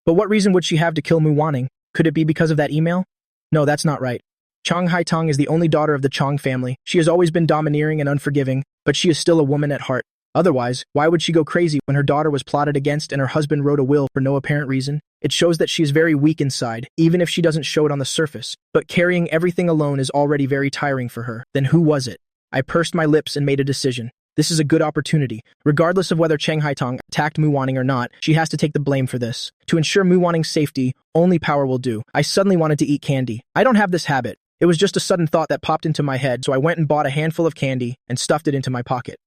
A: But what reason would she have to kill Mu Wanning? Could it be because of that email? No, that's not right. Chang Haitong is the only daughter of the Chong family. She has always been domineering and unforgiving, but she is still a woman at heart. Otherwise, why would she go crazy when her daughter was plotted against and her husband wrote a will for no apparent reason? It shows that she is very weak inside, even if she doesn't show it on the surface. But carrying everything alone is already very tiring for her. Then who was it? I pursed my lips and made a decision. This is a good opportunity. Regardless of whether Cheng Haitong attacked Mu Wanning or not, she has to take the blame for this. To ensure Mu Wanning's safety, only power will do. I suddenly wanted to eat candy. I don't have this habit. It was just a sudden thought that popped into my head, so I went and bought a handful of candy and stuffed it into my pocket.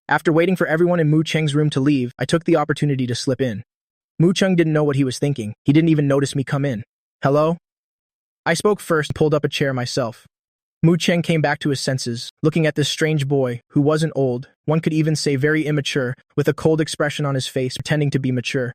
A: After waiting for everyone in Mu Cheng's room to leave, I took the opportunity to slip in. Mu Cheng didn't know what he was thinking. He didn't even notice me come in. Hello? I spoke first and pulled up a chair myself. Mu Cheng came back to his senses, looking at this strange boy, who wasn't old, one could even say very immature, with a cold expression on his face, pretending to be mature.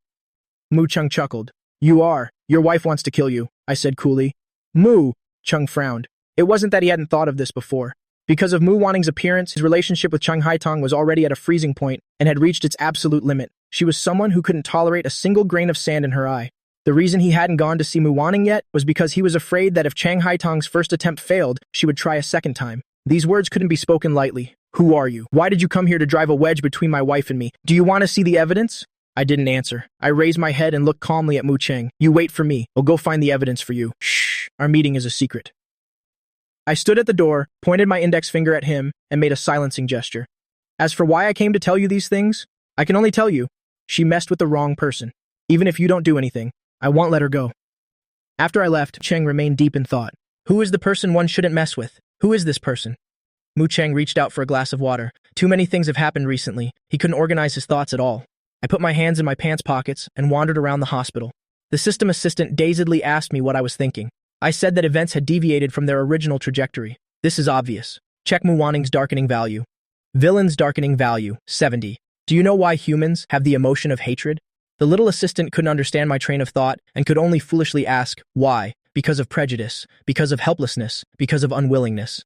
A: Mu Cheng chuckled. You are. Your wife wants to kill you, I said coolly. Mu Cheng frowned. It wasn't that he hadn't thought of this before. Because of Mu Wanning's appearance, his relationship with Cheng Haitong was already at a freezing point and had reached its absolute limit. She was someone who couldn't tolerate a single grain of sand in her eye. The reason he hadn't gone to see Mu Wanning yet was because he was afraid that if Cheng Haitong's first attempt failed, she would try a second time. These words couldn't be spoken lightly. Who are you? Why did you come here to drive a wedge between my wife and me? Do you want to see the evidence? I didn't answer. I raised my head and looked calmly at Mu Cheng. You wait for me. I'll go find the evidence for you. Shh. Our meeting is a secret. I stood at the door, pointed my index finger at him, and made a silencing gesture. As for why I came to tell you these things, I can only tell you, she messed with the wrong person. Even if you don't do anything, I won't let her go. After I left, Cheng remained deep in thought. Who is the person one shouldn't mess with? Who is this person? Mu Cheng reached out for a glass of water. Too many things have happened recently. He couldn't organize his thoughts at all. I put my hands in my pants pockets and wandered around the hospital. The system assistant dazedly asked me what I was thinking. I said that events had deviated from their original trajectory. This is obvious. Check Mu Wanning's darkening value. Villain's darkening value, 70. Do you know why humans have the emotion of hatred? The little assistant couldn't understand my train of thought and could only foolishly ask, why? Because of prejudice, because of helplessness, because of unwillingness.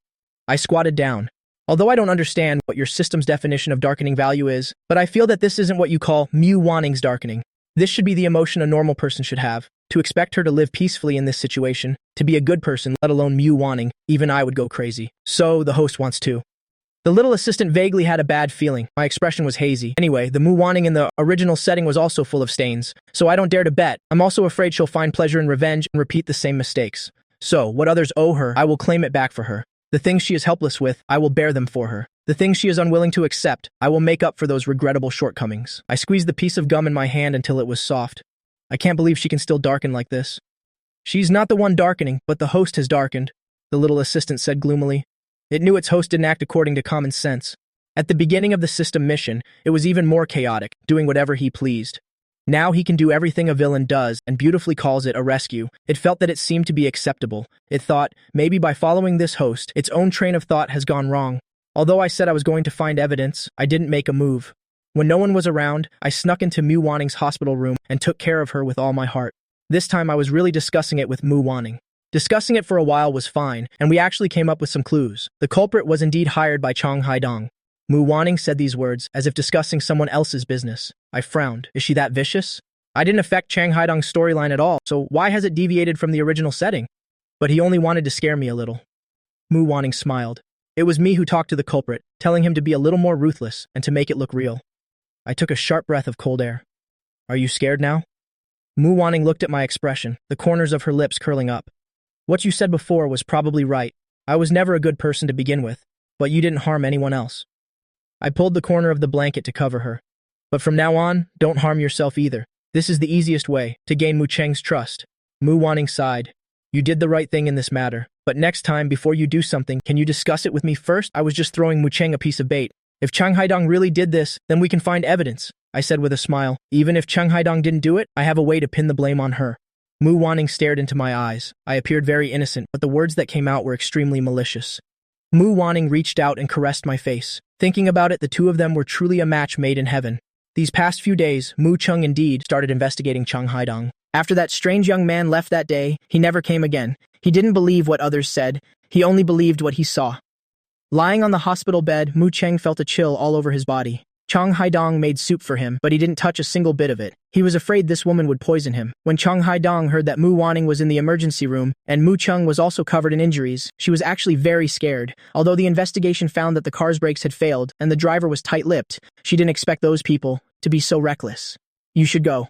A: I squatted down. Although I don't understand what your system's definition of darkening value is, but I feel that this isn't what you call Mu Wanning's darkening. This should be the emotion a normal person should have. To expect her to live peacefully in this situation, to be a good person, let alone Mu Wanning, even I would go crazy. So, the host wants to. The little assistant vaguely had a bad feeling. My expression was hazy. Anyway, the Mu Wanning in the original setting was also full of stains, so I don't dare to bet. I'm also afraid she'll find pleasure in revenge and repeat the same mistakes. So, what others owe her, I will claim it back for her. The things she is helpless with, I will bear them for her. The things she is unwilling to accept, I will make up for those regrettable shortcomings. I squeezed the piece of gum in my hand until it was soft. I can't believe she can still darken like this. She's not the one darkening, but the host has darkened, the little assistant said gloomily. It knew its host didn't act according to common sense. At the beginning of the system mission, it was even more chaotic, doing whatever he pleased. Now he can do everything a villain does and beautifully calls it a rescue. It felt that it seemed to be acceptable. It thought, maybe by following this host, its own train of thought has gone wrong. Although I said I was going to find evidence, I didn't make a move. When no one was around, I snuck into Mu Wanning's hospital room and took care of her with all my heart. This time I was really discussing it with Mu Wanning. Discussing it for a while was fine, and we actually came up with some clues. The culprit was indeed hired by Chang Haidong. Mu Wanning said these words as if discussing someone else's business. I frowned. Is she that vicious? I didn't affect Chang Haidong's storyline at all, so why has it deviated from the original setting? But he only wanted to scare me a little. Mu Wanning smiled. It was me who talked to the culprit, telling him to be a little more ruthless and to make it look real. I took a sharp breath of cold air. Are you scared now? Mu Wanning looked at my expression, the corners of her lips curling up. What you said before was probably right. I was never a good person to begin with, but you didn't harm anyone else. I pulled the corner of the blanket to cover her. But from now on, don't harm yourself either. This is the easiest way to gain Mu Cheng's trust. Mu Wanning sighed. You did the right thing in this matter, but next time before you do something, can you discuss it with me first? I was just throwing Mu Cheng a piece of bait. If Chang Haidong really did this, then we can find evidence, I said with a smile. Even if Chang Haidong didn't do it, I have a way to pin the blame on her. Mu Wanning stared into my eyes. I appeared very innocent, but the words that came out were extremely malicious. Mu Wanning reached out and caressed my face. Thinking about it, the two of them were truly a match made in heaven. These past few days, Mu Cheng indeed started investigating Chang Haidong. After that strange young man left that day, he never came again. He didn't believe what others said. He only believed what he saw. Lying on the hospital bed, Mu Cheng felt a chill all over his body. Chang Haidong made soup for him, but he didn't touch a single bit of it. He was afraid this woman would poison him. When Chang Haidong heard that Mu Wanning was in the emergency room, and Mu Cheng was also covered in injuries, she was actually very scared. Although the investigation found that the car's brakes had failed, and the driver was tight-lipped, she didn't expect those people to be so reckless. You should go.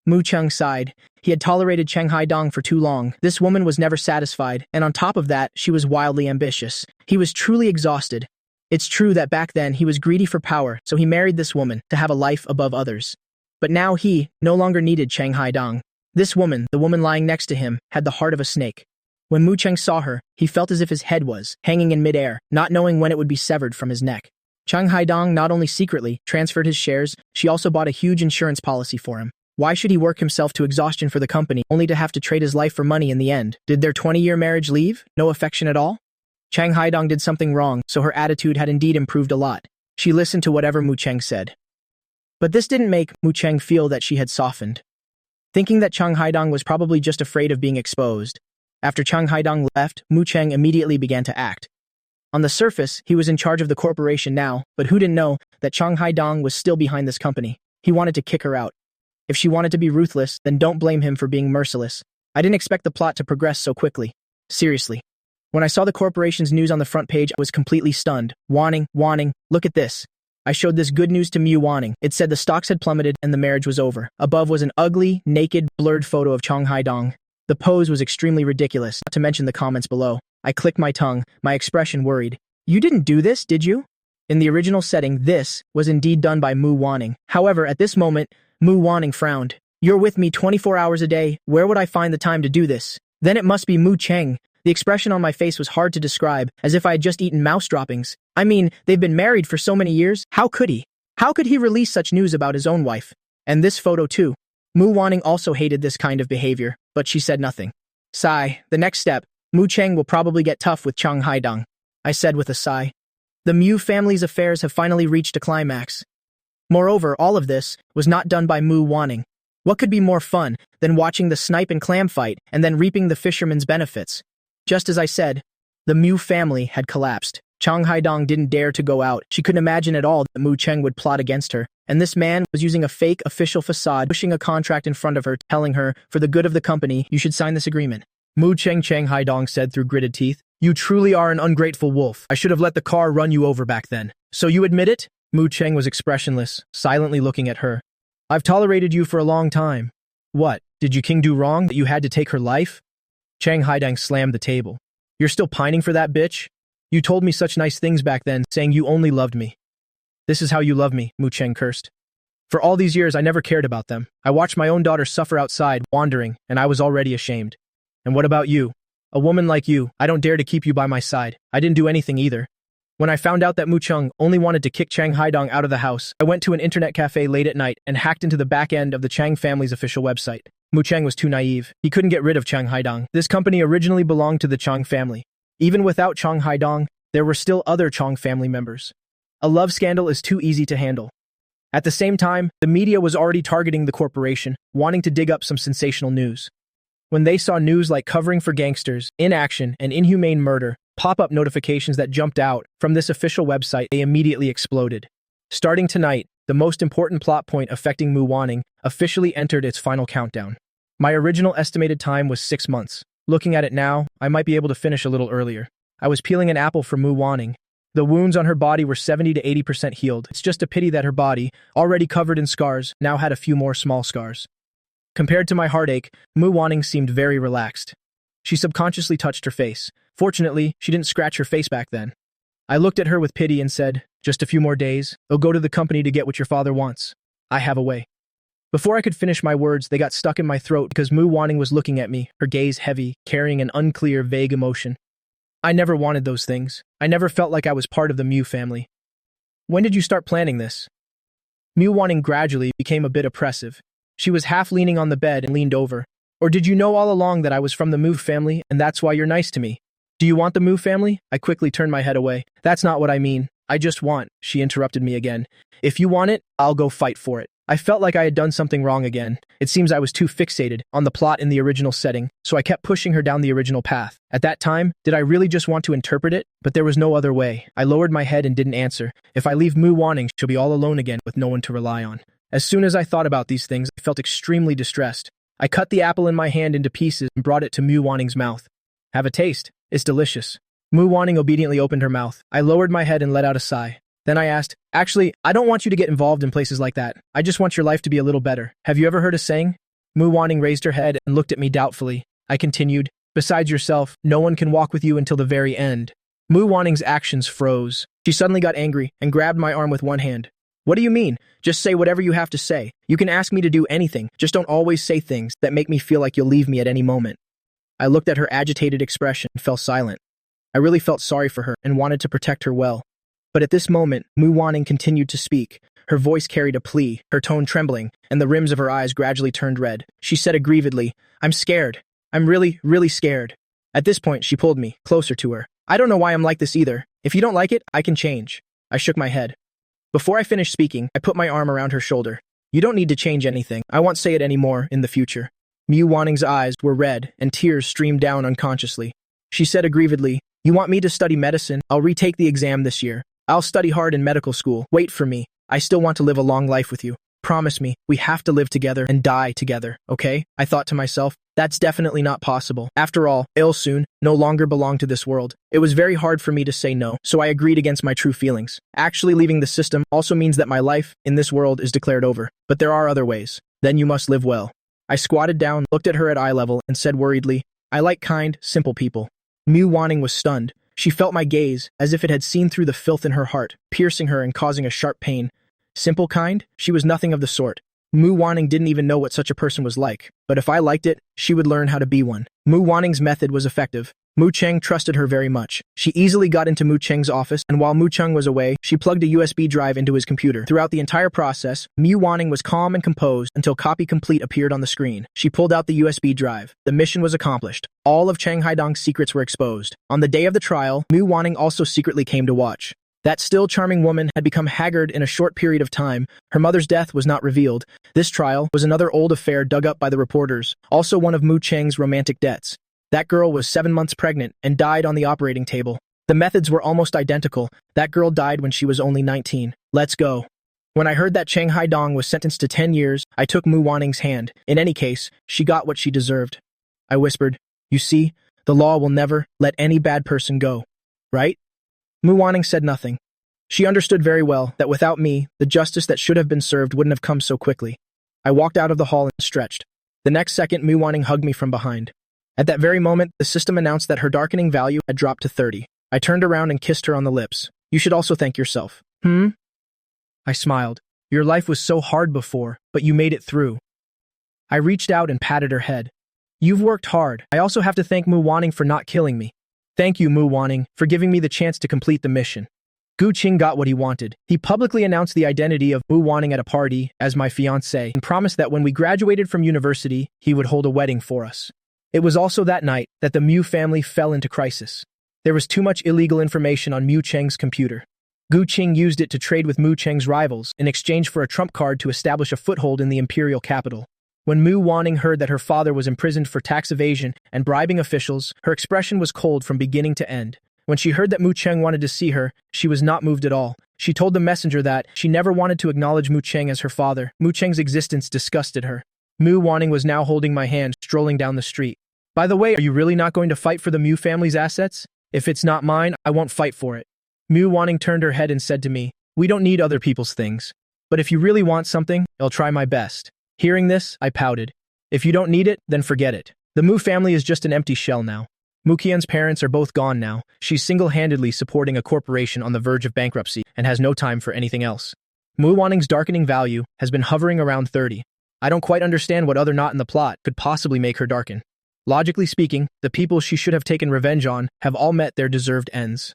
A: Mu Cheng sighed. He had tolerated Chang Haidong for too long. This woman was never satisfied, and on top of that, she was wildly ambitious. He was truly exhausted. It's true that back then he was greedy for power, so he married this woman to have a life above others. But now he no longer needed Chang Haidong. This woman, the woman lying next to him, had the heart of a snake. When Mu Cheng saw her, he felt as if his head was hanging in midair, not knowing when it would be severed from his neck. Chang Haidong not only secretly transferred his shares, she also bought a huge insurance policy for him. Why should he work himself to exhaustion for the company, only to have to trade his life for money in the end? Did their 20-year marriage leave? No affection at all? Chang Haidong did something wrong, so her attitude had indeed improved a lot. She listened to whatever Mu Cheng said. But this didn't make Mu Cheng feel that she had softened. Thinking that Chang Haidong was probably just afraid of being exposed. After Chang Haidong left, Mu Cheng immediately began to act. On the surface, he was in charge of the corporation now, but who didn't know that Chang Haidong was still behind this company? He wanted to kick her out. If she wanted to be ruthless, then don't blame him for being merciless. I didn't expect the plot to progress so quickly. Seriously. When I saw the corporation's news on the front page, I was completely stunned. Wanning, look at this. I showed this good news to Mu Wanning. It said the stocks had plummeted and the marriage was over. Above was an ugly, naked, blurred photo of Chang Haidong. The pose was extremely ridiculous, not to mention the comments below. I clicked my tongue, my expression worried. You didn't do this, did you? In the original setting, this was indeed done by Mu Wanning. However, at this moment, Mu Wanning frowned. You're with me 24 hours a day. Where would I find the time to do this? Then it must be Mu Cheng. The expression on my face was hard to describe, as if I had just eaten mouse droppings. I mean, they've been married for so many years. How could he? How could he release such news about his own wife? And this photo too. Mu Wanning also hated this kind of behavior, but she said nothing. Sigh. The next step. Mu Cheng will probably get tough with Chang Haidong, I said with a sigh. The Mu family's affairs have finally reached a climax. Moreover, all of this was not done by Mu Wanning. What could be more fun than watching the snipe and clam fight and then reaping the fisherman's benefits? Just as I said, the Mu family had collapsed. Chang Haidong didn't dare to go out. She couldn't imagine at all that Mu Cheng would plot against her. And this man was using a fake official facade, pushing a contract in front of her, telling her, for the good of the company, you should sign this agreement. Mu Cheng, Chang Haidong said through gritted teeth. You truly are an ungrateful wolf. I should have let the car run you over back then. So you admit it? Mu Cheng was expressionless, silently looking at her. I've tolerated you for a long time. What, did you King do wrong that you had to take her life? Chang Haidong slammed the table. You're still pining for that bitch? You told me such nice things back then, saying you only loved me. This is how you love me, Mu Cheng cursed. For all these years, I never cared about them. I watched my own daughter suffer outside, wandering, and I was already ashamed. And what about you? A woman like you, I don't dare to keep you by my side. I didn't do anything either. When I found out that Mu Cheng only wanted to kick Chang Haidong out of the house, I went to an internet cafe late at night and hacked into the back end of the Chang family's official website. Mu Cheng was too naive. He couldn't get rid of Chang Haidong. This company originally belonged to the Chang family. Even without Chang Haidong, there were still other Chang family members. A love scandal is too easy to handle. At the same time, the media was already targeting the corporation, wanting to dig up some sensational news. When they saw news like covering for gangsters, inaction, and inhumane murder, pop-up notifications that jumped out from this official website, they immediately exploded. Starting tonight, the most important plot point affecting Mu Wanning officially entered its final countdown. My original estimated time was 6 months. Looking at it now, I might be able to finish a little earlier. I was peeling an apple for Mu Wanning. The wounds on her body were 70 to 80% healed. It's just a pity that her body, already covered in scars, now had a few more small scars. Compared to my heartache, Mu Wanning seemed very relaxed. She subconsciously touched her face. Fortunately, she didn't scratch her face back then. I looked at her with pity and said, "Just a few more days. I'll go to the company to get what your father wants. I have a way." Before I could finish my words, they got stuck in my throat because Mu Wanning was looking at me, her gaze heavy, carrying an unclear, vague emotion. I never wanted those things. I never felt like I was part of the Mu family. When did you start planning this? Mu Wanning gradually became a bit oppressive. She was half leaning on the bed and leaned over. Or did you know all along that I was from the Mu family and that's why you're nice to me? Do you want the Mu family? I quickly turned my head away. That's not what I mean. I just want, she interrupted me again. If you want it, I'll go fight for it. I felt like I had done something wrong again. It seems I was too fixated on the plot in the original setting, so I kept pushing her down the original path. At that time, did I really just want to interpret it? But there was no other way. I lowered my head and didn't answer. If I leave Mu Wanning, she'll be all alone again with no one to rely on. As soon as I thought about these things, I felt extremely distressed. I cut the apple in my hand into pieces and brought it to Mu Wanning's mouth. Have a taste. It's delicious. Mu Wanning obediently opened her mouth. I lowered my head and let out a sigh. Then I asked, "Actually, I don't want you to get involved in places like that. I just want your life to be a little better. Have you ever heard a saying?" Mu Wanning raised her head and looked at me doubtfully. I continued, "Besides yourself, no one can walk with you until the very end." Mu Wanning's actions froze. She suddenly got angry and grabbed my arm with one hand. "What do you mean? Just say whatever you have to say. You can ask me to do anything, just don't always say things that make me feel like you'll leave me at any moment." I looked at her agitated expression and fell silent. I really felt sorry for her and wanted to protect her well. But at this moment, Mu Wanning continued to speak. Her voice carried a plea, her tone trembling, and the rims of her eyes gradually turned red. She said aggrievedly, "I'm scared. I'm really, really scared." At this point, she pulled me closer to her. "I don't know why I'm like this either. If you don't like it, I can change." I shook my head. Before I finished speaking, I put my arm around her shoulder. "You don't need to change anything. I won't say it anymore in the future." Mu Wanning's eyes were red, and tears streamed down unconsciously. She said aggrievedly, "You want me to study medicine? I'll retake the exam this year. I'll study hard in medical school. Wait for me. I still want to live a long life with you. Promise me, we have to live together and die together, okay?" I thought to myself, that's definitely not possible. After all, Il-soon no longer belonged to this world. It was very hard for me to say no, so I agreed against my true feelings. Actually leaving the system also means that my life in this world is declared over. But there are other ways. Then you must live well. I squatted down, looked at her at eye level, and said worriedly, "I like kind, simple people." Mu Wanning was stunned. She felt my gaze, as if it had seen through the filth in her heart, piercing her and causing a sharp pain. Simple kind? She was nothing of the sort. Mu Wanning didn't even know what such a person was like, but if I liked it, she would learn how to be one. Mu Wanning's method was effective. Mu Cheng trusted her very much. She easily got into Mu Cheng's office, and while Mu Cheng was away, she plugged a USB drive into his computer. Throughout the entire process, Mu Wanning was calm and composed until copy complete appeared on the screen. She pulled out the USB drive. The mission was accomplished. All of Cheng Haidong's secrets were exposed. On the day of the trial, Mu Wanning also secretly came to watch. That still charming woman had become haggard in a short period of time. Her mother's death was not revealed. This trial was another old affair dug up by the reporters, also one of Mu Cheng's romantic debts. That girl was 7 months pregnant and died on the operating table. The methods were almost identical. That girl died when she was only 19. Let's go. When I heard that Cheng Haidong was sentenced to 10 years, I took Mu Wanning's hand. In any case, she got what she deserved. I whispered, "You see, the law will never let any bad person go. Right?" Mu Wanning said nothing. She understood very well that without me, the justice that should have been served wouldn't have come so quickly. I walked out of the hall and stretched. The next second, Mu Wanning hugged me from behind. At that very moment, the system announced that her darkening value had dropped to 30. I turned around and kissed her on the lips. "You should also thank yourself." I smiled. "Your life was so hard before, but you made it through." I reached out and patted her head. "You've worked hard. I also have to thank Mu Wanning for not killing me." "Thank you, Mu Wanning, for giving me the chance to complete the mission." Gu Qing got what he wanted. He publicly announced the identity of Mu Wanning at a party as my fiancé and promised that when we graduated from university, he would hold a wedding for us. It was also that night that the Mu family fell into crisis. There was too much illegal information on Mu Cheng's computer. Gu Qing used it to trade with Mu Cheng's rivals in exchange for a trump card to establish a foothold in the imperial capital. When Mu Wanning heard that her father was imprisoned for tax evasion and bribing officials, her expression was cold from beginning to end. When she heard that Mu Cheng wanted to see her, she was not moved at all. She told the messenger that she never wanted to acknowledge Mu Cheng as her father. Mu Cheng's existence disgusted her. Mu Wanning was now holding my hand, strolling down the street. By the way, are you really not going to fight for the Mu family's assets? If it's not mine, I won't fight for it. Mu Wanning turned her head and said to me, "We don't need other people's things. But if you really want something, I'll try my best." Hearing this, I pouted. If you don't need it, then forget it. The Mu family is just an empty shell now. Mu Qian's parents are both gone now. She's single-handedly supporting a corporation on the verge of bankruptcy and has no time for anything else. Mu Wanning's darkening value has been hovering around 30. I don't quite understand what other knot in the plot could possibly make her darken. Logically speaking, the people she should have taken revenge on have all met their deserved ends.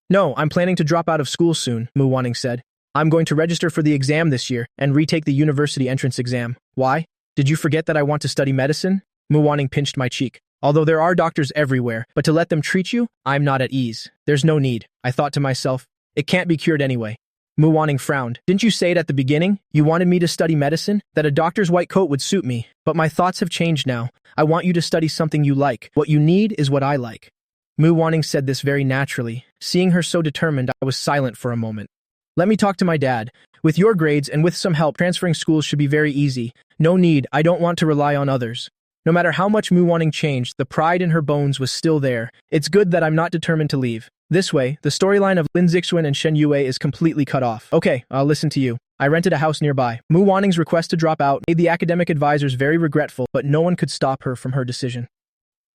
A: No, I'm planning to drop out of school soon, Mu Wanning said. I'm going to register for the exam this year and retake the university entrance exam. Why? Did you forget that I want to study medicine? Mu Wanning pinched my cheek. Although there are doctors everywhere, but to let them treat you, I'm not at ease. There's no need. I thought to myself, it can't be cured anyway. Mu Wanning frowned. Didn't you say it at the beginning? You wanted me to study medicine? That a doctor's white coat would suit me. But my thoughts have changed now. I want you to study something you like. What you need is what I like. Mu Wanning said this very naturally. Seeing her so determined, I was silent for a moment. Let me talk to my dad. With your grades and with some help, transferring schools should be very easy. No need. I don't want to rely on others. No matter how much Mu Wanning changed, the pride in her bones was still there. It's good that I'm not determined to leave. This way, the storyline of Lin Zixuan and Shen Yue is completely cut off. Okay, I'll listen to you. I rented a house nearby. Mu Wanning's request to drop out made the academic advisors very regretful, but no one could stop her from her decision.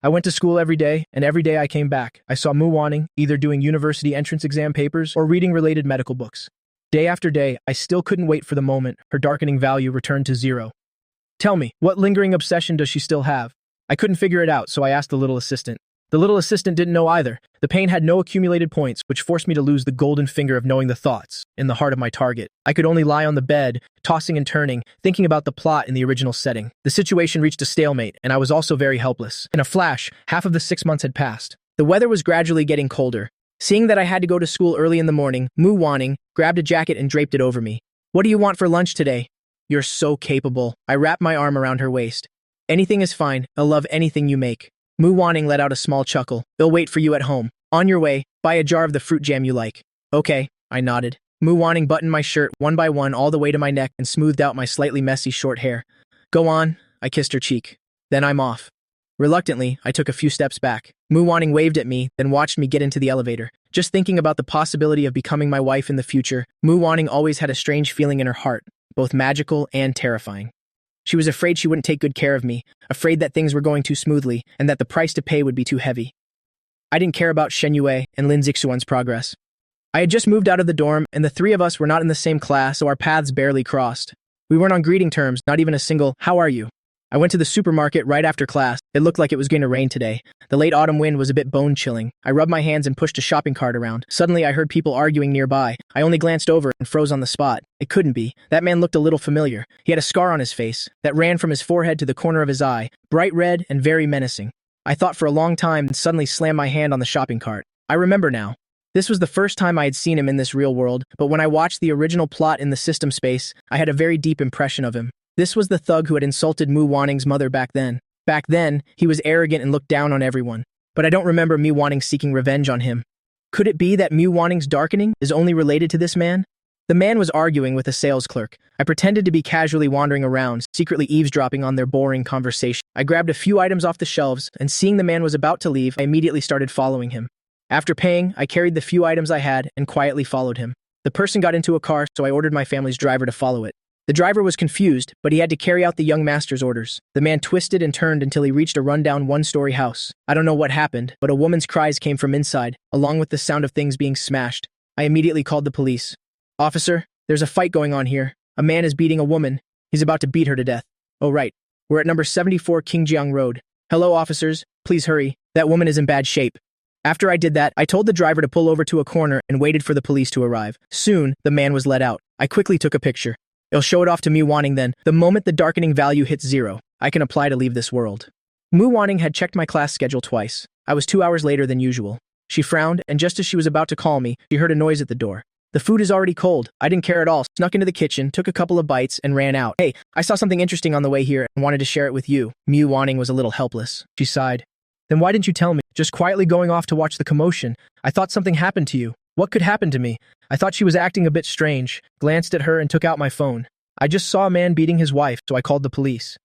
A: I went to school every day, and every day I came back. I saw Mu Wanning either doing university entrance exam papers or reading related medical books. Day after day, I still couldn't wait for the moment her darkening value returned to 0. Tell me, what lingering obsession does she still have? I couldn't figure it out, so I asked the little assistant. The little assistant didn't know either. The pain had no accumulated points, which forced me to lose the golden finger of knowing the thoughts in the heart of my target. I could only lie on the bed, tossing and turning, thinking about the plot in the original setting. The situation reached a stalemate, and I was also very helpless. In a flash, half of the 6 months had passed. The weather was gradually getting colder. Seeing that I had to go to school early in the morning, Mu Wanning grabbed a jacket and draped it over me. What do you want for lunch today? You're so capable. I wrapped my arm around her waist. Anything is fine. I'll love anything you make. Mu Wanning let out a small chuckle. They'll wait for you at home. On your way, buy a jar of the fruit jam you like. Okay, I nodded. Mu Wanning buttoned my shirt one by one all the way to my neck and smoothed out my slightly messy short hair. Go on, I kissed her cheek. Then I'm off. Reluctantly, I took a few steps back. Mu Wanning waved at me, then watched me get into the elevator. Just thinking about the possibility of becoming my wife in the future, Mu Wanning always had a strange feeling in her heart, both magical and terrifying. She was afraid she wouldn't take good care of me, afraid that things were going too smoothly, and that the price to pay would be too heavy. I didn't care about Shen Yue and Lin Zixuan's progress. I had just moved out of the dorm, and the three of us were not in the same class, so our paths barely crossed. We weren't on greeting terms, not even a single, "How are you?" I went to the supermarket right after class. It looked like it was going to rain today. The late autumn wind was a bit bone-chilling. I rubbed my hands and pushed a shopping cart around. Suddenly, I heard people arguing nearby. I only glanced over and froze on the spot. It couldn't be. That man looked a little familiar. He had a scar on his face that ran from his forehead to the corner of his eye, bright red and very menacing. I thought for a long time and suddenly slammed my hand on the shopping cart. I remember now. This was the first time I had seen him in this real world, but when I watched the original plot in the system space, I had a very deep impression of him. This was the thug who had insulted Mu Wanning's mother back then. Back then, he was arrogant and looked down on everyone. But I don't remember Mu Wanning seeking revenge on him. Could it be that Mu Wanning's darkening is only related to this man? The man was arguing with a sales clerk. I pretended to be casually wandering around, secretly eavesdropping on their boring conversation. I grabbed a few items off the shelves, and seeing the man was about to leave, I immediately started following him. After paying, I carried the few items I had and quietly followed him. The person got into a car, so I ordered my family's driver to follow it. The driver was confused, but he had to carry out the young master's orders. The man twisted and turned until he reached a rundown one-story house. I don't know what happened, but a woman's cries came from inside, along with the sound of things being smashed. I immediately called the police. "Officer, there's a fight going on here. A man is beating a woman. He's about to beat her to death." "Oh right. We're at number 74 Qingjiang Road. Hello, officers. Please hurry. That woman is in bad shape." After I did that, I told the driver to pull over to a corner and waited for the police to arrive. Soon, the man was let out. I quickly took a picture. I'll show it off to Mu Wanning then. The moment the darkening value hits 0, I can apply to leave this world. Mu Wanning had checked my class schedule twice. I was 2 hours later than usual. She frowned, and just as she was about to call me, she heard a noise at the door. The food is already cold. I didn't care at all. Snuck into the kitchen, took a couple of bites, and ran out. Hey, I saw something interesting on the way here and wanted to share it with you. Mu Wanning was a little helpless. She sighed. Then why didn't you tell me? Just quietly going off to watch the commotion. I thought something happened to you. What could happen to me? I thought she was acting a bit strange, glanced at her and took out my phone. I just saw a man beating his wife, so I called the police.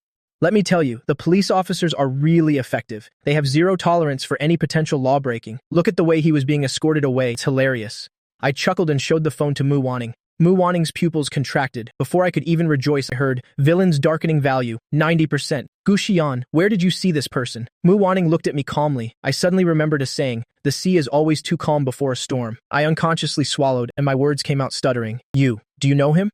A: Let me tell you, the police officers are really effective. They have zero tolerance for any potential lawbreaking. Look at the way he was being escorted away. It's hilarious. I chuckled and showed the phone to Mu Wanning. Mu Wanning's pupils contracted. Before I could even rejoice, I heard, "Villain's darkening value, 90%. Gu Xian, where did you see this person?" Mu Wanning looked at me calmly. I suddenly remembered a saying, "The sea is always too calm before a storm." I unconsciously swallowed, and my words came out stuttering. Do you know him?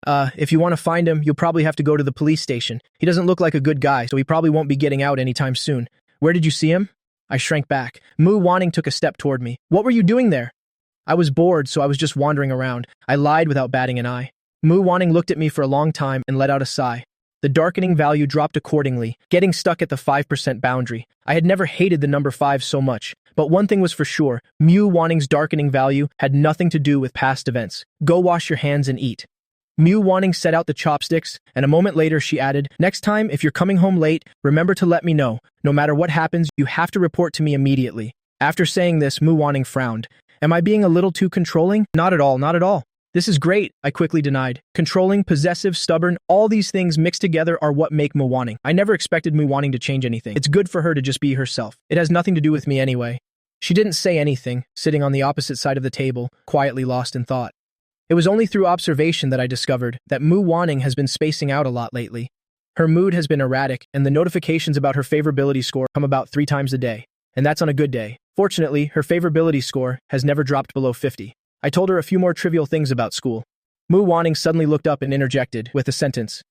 A: If you want to find him, you'll probably have to go to the police station. He doesn't look like a good guy, so he probably won't be getting out anytime soon. Where did you see him? I shrank back. Mu Wanning took a step toward me. What were you doing there? I was bored, so I was just wandering around. I lied without batting an eye. Mu Wanning looked at me for a long time and let out a sigh. The darkening value dropped accordingly, getting stuck at the 5% boundary. I had never hated the number 5 so much, but one thing was for sure, Mu Wanning's darkening value had nothing to do with past events. Go wash your hands and eat. Mu Wanning set out the chopsticks, and a moment later she added, "Next time, if you're coming home late, remember to let me know. No matter what happens, you have to report to me immediately." After saying this, Mu Wanning frowned. Am I being a little too controlling? Not at all, not at all. This is great, I quickly denied. Controlling, possessive, stubborn, all these things mixed together are what make Mu Wanning. I never expected Mu Wanning to change anything. It's good for her to just be herself. It has nothing to do with me anyway. She didn't say anything, sitting on the opposite side of the table, quietly lost in thought. It was only through observation that I discovered that Mu Wanning has been spacing out a lot lately. Her mood has been erratic, and the notifications about her favorability score come about 3 times a day. And that's on a good day. Fortunately, her favorability score has never dropped below 50. I told her a few more trivial things about school. Mu Wanning suddenly looked up and interjected with a sentence.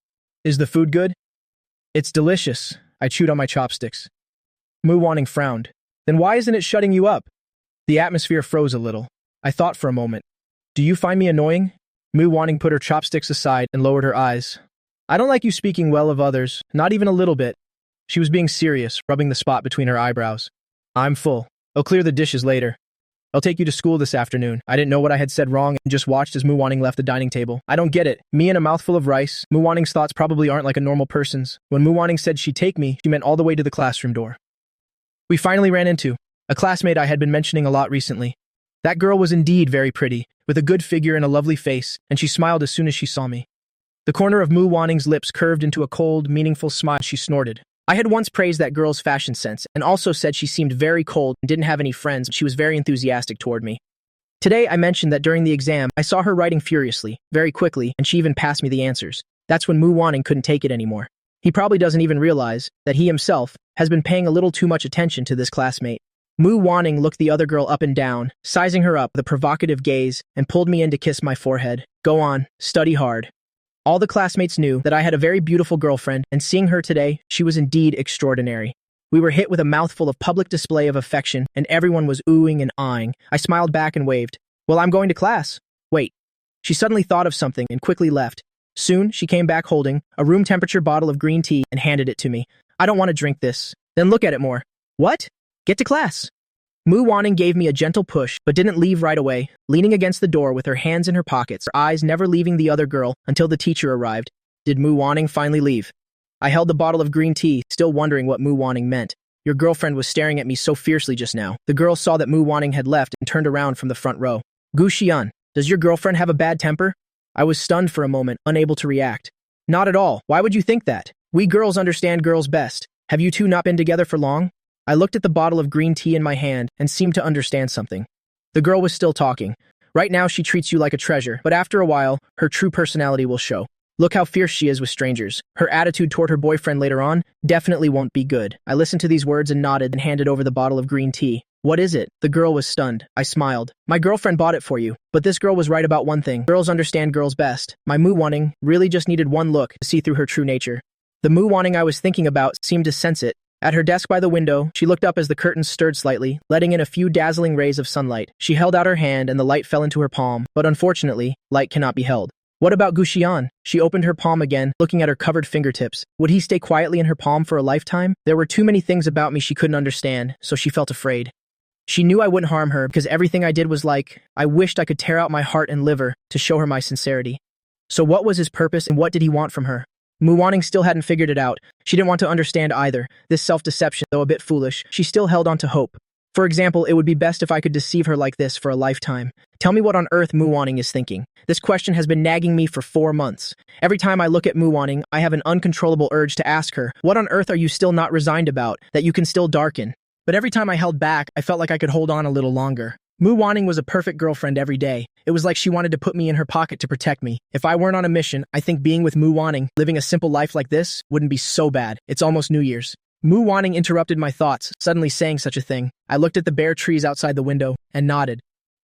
A: Is the food good? It's delicious. I chewed on my chopsticks. Mu Wanning frowned. Then why isn't it shutting you up? The atmosphere froze a little. I thought for a moment. Do you find me annoying? Mu Wanning put her chopsticks aside and lowered her eyes. I don't like you speaking well of others, not even a little bit. She was being serious, rubbing the spot between her eyebrows. I'm full. I'll clear the dishes later. I'll take you to school this afternoon. I didn't know what I had said wrong and just watched as Mu Wanning left the dining table. I don't get it. Me and a mouthful of rice. Mu Wanning's thoughts probably aren't like a normal person's. When Mu Wanning said she'd take me, she meant all the way to the classroom door. We finally ran into a classmate I had been mentioning a lot recently. That girl was indeed very pretty, with a good figure and a lovely face, and she smiled as soon as she saw me. The corner of Mu Wanning's lips curved into a cold, meaningful smile. She snorted. I had once praised that girl's fashion sense and also said she seemed very cold and didn't have any friends, but she was very enthusiastic toward me. Today, I mentioned that during the exam, I saw her writing furiously, very quickly, and she even passed me the answers. That's when Mu Wanning couldn't take it anymore. He probably doesn't even realize that he himself has been paying a little too much attention to this classmate. Mu Wanning looked the other girl up and down, sizing her up with a provocative gaze, and pulled me in to kiss my forehead. Go on, study hard. All the classmates knew that I had a very beautiful girlfriend, and seeing her today, she was indeed extraordinary. We were hit with a mouthful of public display of affection, and everyone was oohing and eyeing. I smiled back and waved. Well, I'm going to class. Wait. She suddenly thought of something and quickly left. Soon, she came back holding a room-temperature bottle of green tea and handed it to me. I don't want to drink this. Then look at it more. What? Get to class. Mu Wanning gave me a gentle push, but didn't leave right away, leaning against the door with her hands in her pockets, her eyes never leaving the other girl until the teacher arrived. Did Mu Wanning finally leave? I held the bottle of green tea, still wondering what Mu Wanning meant. Your girlfriend was staring at me so fiercely just now. The girl saw that Mu Wanning had left and turned around from the front row. Gu Xian, does your girlfriend have a bad temper? I was stunned for a moment, unable to react. Not at all. Why would you think that? We girls understand girls best. Have you two not been together for long? I looked at the bottle of green tea in my hand and seemed to understand something. The girl was still talking. Right now she treats you like a treasure, but after a while, her true personality will show. Look how fierce she is with strangers. Her attitude toward her boyfriend later on definitely won't be good. I listened to these words and nodded and handed over the bottle of green tea. What is it? The girl was stunned. I smiled. My girlfriend bought it for you. But this girl was right about one thing. Girls understand girls best. My Mu Wanning really just needed one look to see through her true nature. The Mu Wanning I was thinking about seemed to sense it. At her desk by the window, she looked up as the curtains stirred slightly, letting in a few dazzling rays of sunlight. She held out her hand and the light fell into her palm, but unfortunately, light cannot be held. What about Gu Xian? She opened her palm again, looking at her covered fingertips. Would he stay quietly in her palm for a lifetime? There were too many things about me she couldn't understand, so she felt afraid. She knew I wouldn't harm her because everything I did was like, I wished I could tear out my heart and liver to show her my sincerity. So what was his purpose and what did he want from her? Mu Wanting still hadn't figured it out. She didn't want to understand either. This self-deception, though a bit foolish, she still held on to hope. For example, it would be best if I could deceive her like this for a lifetime. Tell me what on earth Mu Wanting is thinking. This question has been nagging me for 4 months. Every time I look at Mu Wanting, I have an uncontrollable urge to ask her, what on earth are you still not resigned about, that you can still darken? But every time I held back, I felt like I could hold on a little longer. Mu Wanting was a perfect girlfriend every day. It was like she wanted to put me in her pocket to protect me. If I weren't on a mission, I think being with Mu Wanting, living a simple life like this, wouldn't be so bad. It's almost New Year's. Mu Wanting interrupted my thoughts, suddenly saying such a thing. I looked at the bare trees outside the window and nodded.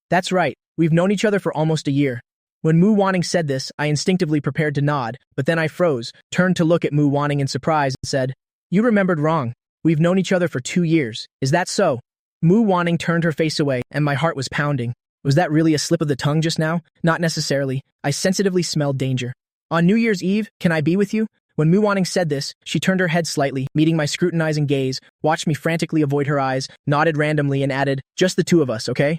A: That's right, we've known each other for almost a year. When Mu Wanting said this, I instinctively prepared to nod, but then I froze, turned to look at Mu Wanting in surprise and said, You remembered wrong. We've known each other for 2 years. Is that so? Mu Wanting turned her face away, and my heart was pounding. Was that really a slip of the tongue just now? Not necessarily. I sensitively smelled danger. On New Year's Eve, can I be with you? When Mu Wanting said this, she turned her head slightly, meeting my scrutinizing gaze, watched me frantically avoid her eyes, nodded randomly, and added, Just the two of us, okay?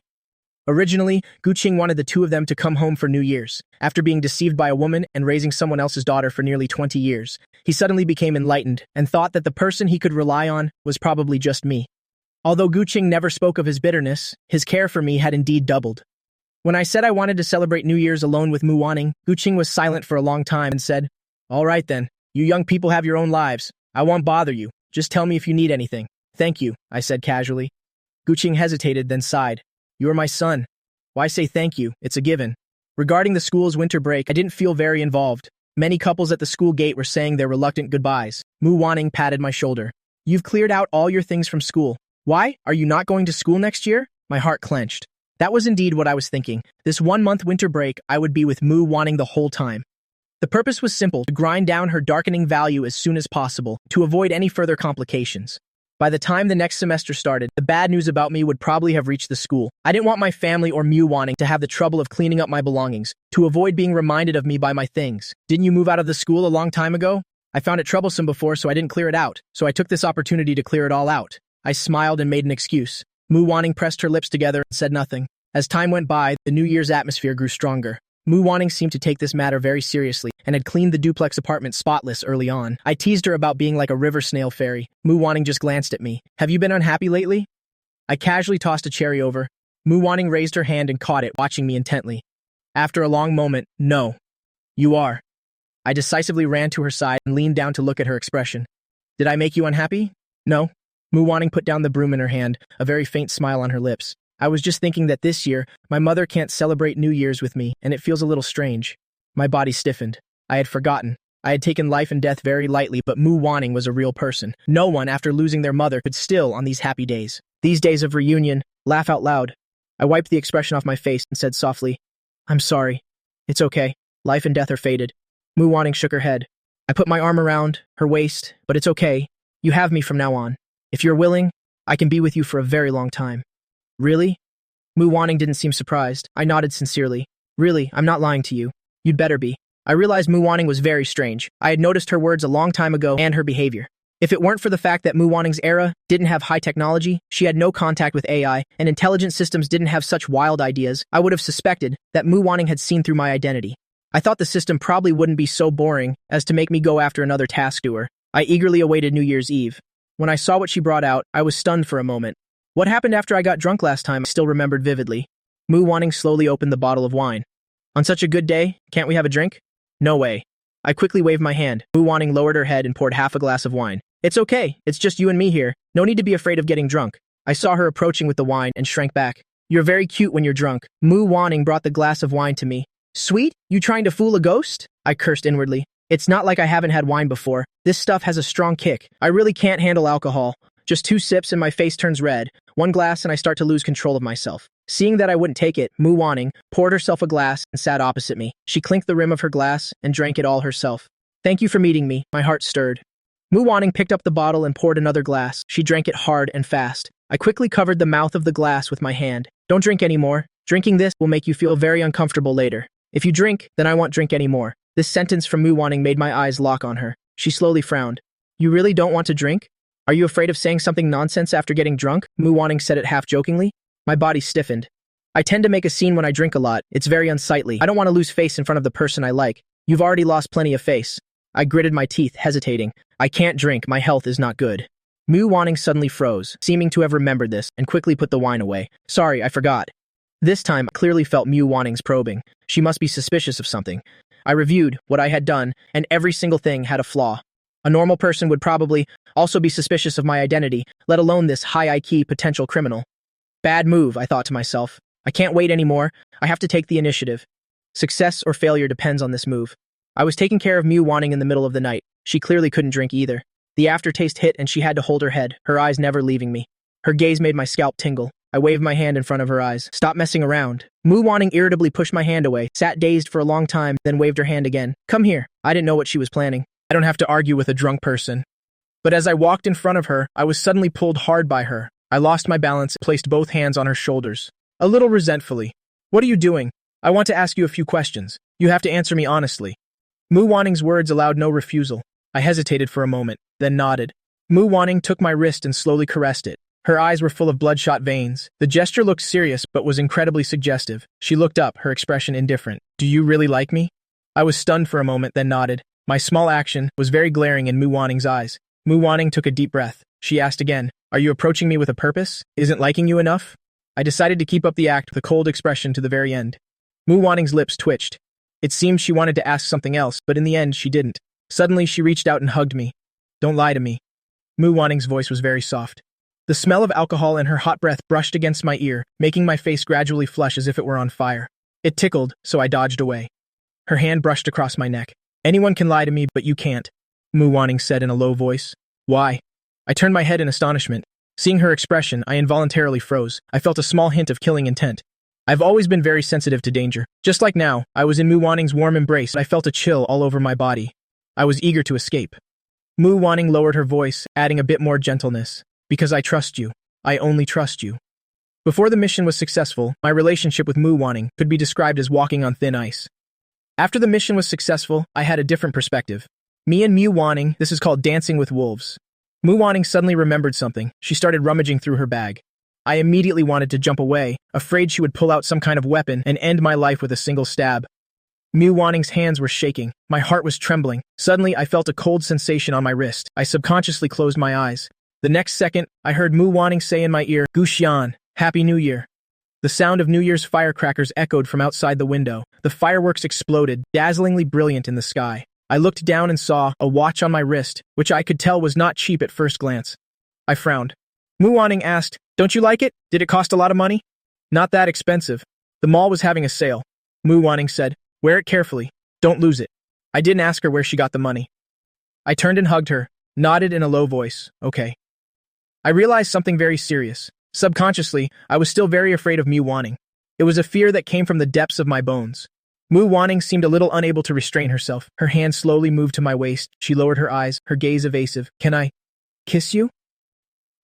A: Originally, Guqing wanted the two of them to come home for New Year's. After being deceived by a woman and raising someone else's daughter for nearly 20 years, he suddenly became enlightened and thought that the person he could rely on was probably just me. Although Guqing never spoke of his bitterness, his care for me had indeed doubled. When I said I wanted to celebrate New Year's alone with Mu Wanting, Guqing was silent for a long time and said, All right then, you young people have your own lives. I won't bother you. Just tell me if you need anything. Thank you, I said casually. Guqing hesitated, then sighed. You are my son. Why say thank you? It's a given. Regarding the school's winter break, I didn't feel very involved. Many couples at the school gate were saying their reluctant goodbyes. Mu Wanting patted my shoulder. You've cleared out all your things from school. Why? Are you not going to school next year? My heart clenched. That was indeed what I was thinking. This 1-month winter break, I would be with Mu Wanting the whole time. The purpose was simple, to grind down her darkening value as soon as possible, to avoid any further complications. By the time the next semester started, the bad news about me would probably have reached the school. I didn't want my family or Mu Wanting to have the trouble of cleaning up my belongings, to avoid being reminded of me by my things. Didn't you move out of the school a long time ago? I found it troublesome before, so I didn't clear it out. So I took this opportunity to clear it all out. I smiled and made an excuse. Mu Wanting pressed her lips together and said nothing. As time went by, the New Year's atmosphere grew stronger. Mu Wanting seemed to take this matter very seriously and had cleaned the duplex apartment spotless early on. I teased her about being like a river snail fairy. Mu Wanting just glanced at me. Have you been unhappy lately? I casually tossed a cherry over. Mu Wanting raised her hand and caught it, watching me intently. After a long moment, no. You are. I decisively ran to her side and leaned down to look at her expression. Did I make you unhappy? No. Mu Wanting put down the broom in her hand, a very faint smile on her lips. I was just thinking that this year, my mother can't celebrate New Year's with me, and it feels a little strange. My body stiffened. I had forgotten. I had taken life and death very lightly, but Mu Wanting was a real person. No one, after losing their mother, could still on these happy days. These days of reunion, laugh out loud. I wiped the expression off my face and said softly, I'm sorry. It's okay. Life and death are fated. Mu Wanting shook her head. I put my arm around her waist, but it's okay. You have me from now on. If you're willing, I can be with you for a very long time. Really? Mu Wanting didn't seem surprised. I nodded sincerely. Really, I'm not lying to you. You'd better be. I realized Mu Wanting was very strange. I had noticed her words a long time ago and her behavior. If it weren't for the fact that Mu Wanting's era didn't have high technology, she had no contact with AI, and intelligent systems didn't have such wild ideas, I would have suspected that Mu Wanting had seen through my identity. I thought the system probably wouldn't be so boring as to make me go after another task doer. I eagerly awaited New Year's Eve. When I saw what she brought out, I was stunned for a moment. What happened after I got drunk last time I still remembered vividly. Mu Wanting slowly opened the bottle of wine. On such a good day, can't we have a drink? No way. I quickly waved my hand. Mu Wanting lowered her head and poured half a glass of wine. It's okay, it's just you and me here. No need to be afraid of getting drunk. I saw her approaching with the wine and shrank back. You're very cute when you're drunk. Mu Wanting brought the glass of wine to me. Sweet? You trying to fool a ghost? I cursed inwardly. It's not like I haven't had wine before. This stuff has a strong kick. I really can't handle alcohol. Just 2 sips and my face turns red. 1 glass and I start to lose control of myself. Seeing that I wouldn't take it, Mu Wanting poured herself a glass and sat opposite me. She clinked the rim of her glass and drank it all herself. Thank you for meeting me. My heart stirred. Mu Wanting picked up the bottle and poured another glass. She drank it hard and fast. I quickly covered the mouth of the glass with my hand. Don't drink anymore. Drinking this will make you feel very uncomfortable later. If you drink, then I won't drink anymore. This sentence from Mu Wanting made my eyes lock on her. She slowly frowned. You really don't want to drink? Are you afraid of saying something nonsense after getting drunk? Mu Wanning said it half-jokingly. My body stiffened. I tend to make a scene when I drink a lot. It's very unsightly. I don't want to lose face in front of the person I like. You've already lost plenty of face. I gritted my teeth, hesitating. I can't drink. My health is not good. Mu Wanning suddenly froze, seeming to have remembered this, and quickly put the wine away. Sorry, I forgot. This time, I clearly felt Mu Wanning's probing. She must be suspicious of something. I reviewed what I had done, and every single thing had a flaw. A normal person would probably also be suspicious of my identity, let alone this high-IQ potential criminal. Bad move, I thought to myself. I can't wait anymore. I have to take the initiative. Success or failure depends on this move. I was taking care of Mu Wanning in the middle of the night. She clearly couldn't drink either. The aftertaste hit and she had to hold her head, her eyes never leaving me. Her gaze made my scalp tingle. I waved my hand in front of her eyes. Stop messing around. Mu Wanning irritably pushed my hand away, sat dazed for a long time, then waved her hand again. Come here. I didn't know what she was planning. I don't have to argue with a drunk person. But as I walked in front of her, I was suddenly pulled hard by her. I lost my balance, placed both hands on her shoulders. A little resentfully. What are you doing? I want to ask you a few questions. You have to answer me honestly. Mu Wanning's words allowed no refusal. I hesitated for a moment, then nodded. Mu Wanning took my wrist and slowly caressed it. Her eyes were full of bloodshot veins. The gesture looked serious, but was incredibly suggestive. She looked up, her expression indifferent. Do you really like me? I was stunned for a moment, then nodded. My small action was very glaring in Mu Wanning's eyes. Mu Wanning took a deep breath. She asked again, Are you approaching me with a purpose? Isn't liking you enough? I decided to keep up the act with a cold expression to the very end. Mu Wanning's lips twitched. It seemed she wanted to ask something else, but in the end she didn't. Suddenly she reached out and hugged me. Don't lie to me. Mu Wanning's voice was very soft. The smell of alcohol and her hot breath brushed against my ear, making my face gradually flush as if it were on fire. It tickled, so I dodged away. Her hand brushed across my neck. Anyone can lie to me, but you can't, Mu Wanning said in a low voice. Why? I turned my head in astonishment. Seeing her expression, I involuntarily froze. I felt a small hint of killing intent. I've always been very sensitive to danger. Just like now, I was in Mu Wanning's warm embrace, and I felt a chill all over my body. I was eager to escape. Mu Wanning lowered her voice, adding a bit more gentleness. Because I trust you. I only trust you. Before the mission was successful, my relationship with Mu Wanning could be described as walking on thin ice. After the mission was successful, I had a different perspective. Me and Mu Wanning, this is called dancing with wolves. Mu Wanning suddenly remembered something. She started rummaging through her bag. I immediately wanted to jump away, afraid she would pull out some kind of weapon and end my life with a single stab. Mu Wanning's hands were shaking. My heart was trembling. Suddenly, I felt a cold sensation on my wrist. I subconsciously closed my eyes. The next second, I heard Mu Wanning say in my ear, Gushian, Happy New Year. The sound of New Year's firecrackers echoed from outside the window. The fireworks exploded, dazzlingly brilliant in the sky. I looked down and saw a watch on my wrist, which I could tell was not cheap at first glance. I frowned. Mu Wanning asked, Don't you like it? Did it cost a lot of money? Not that expensive. The mall was having a sale. Mu Wanning said, Wear it carefully. Don't lose it. I didn't ask her where she got the money. I turned and hugged her, nodded in a low voice, Okay. I realized something very serious. Subconsciously, I was still very afraid of Mu Wanning. It was a fear that came from the depths of my bones. Mu Wanning seemed a little unable to restrain herself. Her hand slowly moved to my waist. She lowered her eyes, her gaze evasive. Can I kiss you?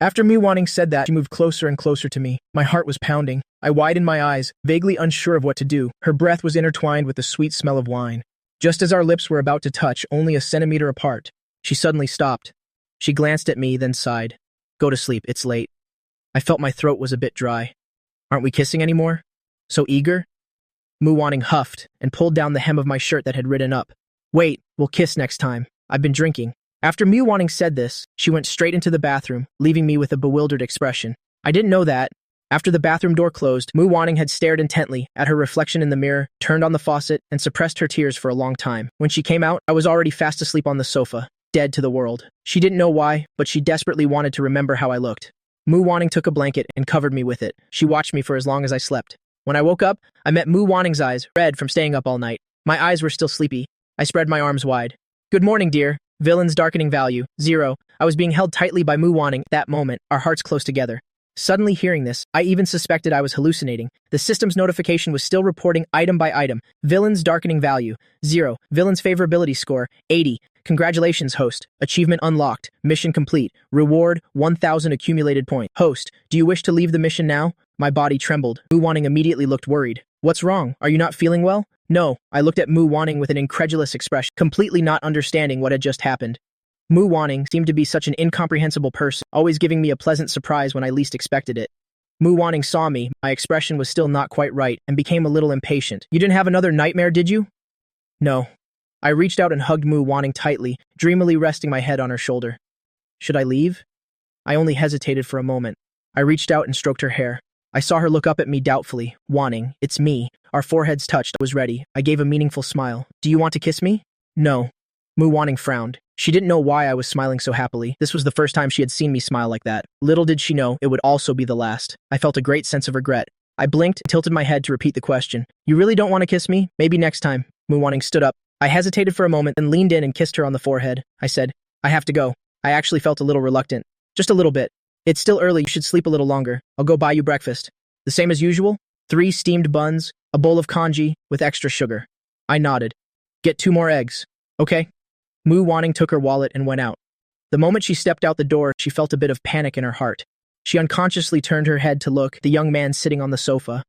A: After Mu Wanning said that, she moved closer and closer to me. My heart was pounding. I widened my eyes, vaguely unsure of what to do. Her breath was intertwined with the sweet smell of wine. Just as our lips were about to touch, only a centimeter apart, she suddenly stopped. She glanced at me, then sighed. Go to sleep, it's late. I felt my throat was a bit dry. Aren't we kissing anymore? So eager? Mu Wanning huffed and pulled down the hem of my shirt that had ridden up. Wait, we'll kiss next time. I've been drinking. After Mu Wanning said this, she went straight into the bathroom, leaving me with a bewildered expression. I didn't know that. After the bathroom door closed, Mu Wanning had stared intently at her reflection in the mirror, turned on the faucet, and suppressed her tears for a long time. When she came out, I was already fast asleep on the sofa, dead to the world. She didn't know why, but she desperately wanted to remember how I looked. Mu Wanning took a blanket and covered me with it. She watched me for as long as I slept. When I woke up, I met Mu Wanning's eyes, red from staying up all night. My eyes were still sleepy. I spread my arms wide. Good morning, dear. Villain's darkening value, 0. I was being held tightly by Mu Wanning at that moment, our hearts close together. Suddenly hearing this, I even suspected I was hallucinating. The system's notification was still reporting item by item. Villain's darkening value, 0. Villain's favorability score, 80. Congratulations, host. Achievement unlocked. Mission complete. Reward, 1,000 accumulated points. Host, do you wish to leave the mission now? My body trembled. Mu Wanning immediately looked worried. What's wrong? Are you not feeling well? No. I looked at Mu Wanning with an incredulous expression, completely not understanding what had just happened. Mu Wanning seemed to be such an incomprehensible person, always giving me a pleasant surprise when I least expected it. Mu Wanning saw me, my expression was still not quite right, and became a little impatient. You didn't have another nightmare, did you? No. I reached out and hugged Mu Wanning tightly, dreamily resting my head on her shoulder. Should I leave? I only hesitated for a moment. I reached out and stroked her hair. I saw her look up at me doubtfully. Wanning, it's me. Our foreheads touched. I was ready. I gave a meaningful smile. Do you want to kiss me? No. Mu Wanning frowned. She didn't know why I was smiling so happily. This was the first time she had seen me smile like that. Little did she know, it would also be the last. I felt a great sense of regret. I blinked and tilted my head to repeat the question. You really don't want to kiss me? Maybe next time. Mu Wanning stood up. I hesitated for a moment, then leaned in and kissed her on the forehead. I said, I have to go. I actually felt a little reluctant. Just a little bit. It's still early, you should sleep a little longer. I'll go buy you breakfast. The same as usual? 3 steamed buns, a bowl of congee with extra sugar. I nodded. Get 2 more eggs. Okay? Mu Wanning took her wallet and went out. The moment she stepped out the door, she felt a bit of panic in her heart. She unconsciously turned her head to look at the young man sitting on the sofa.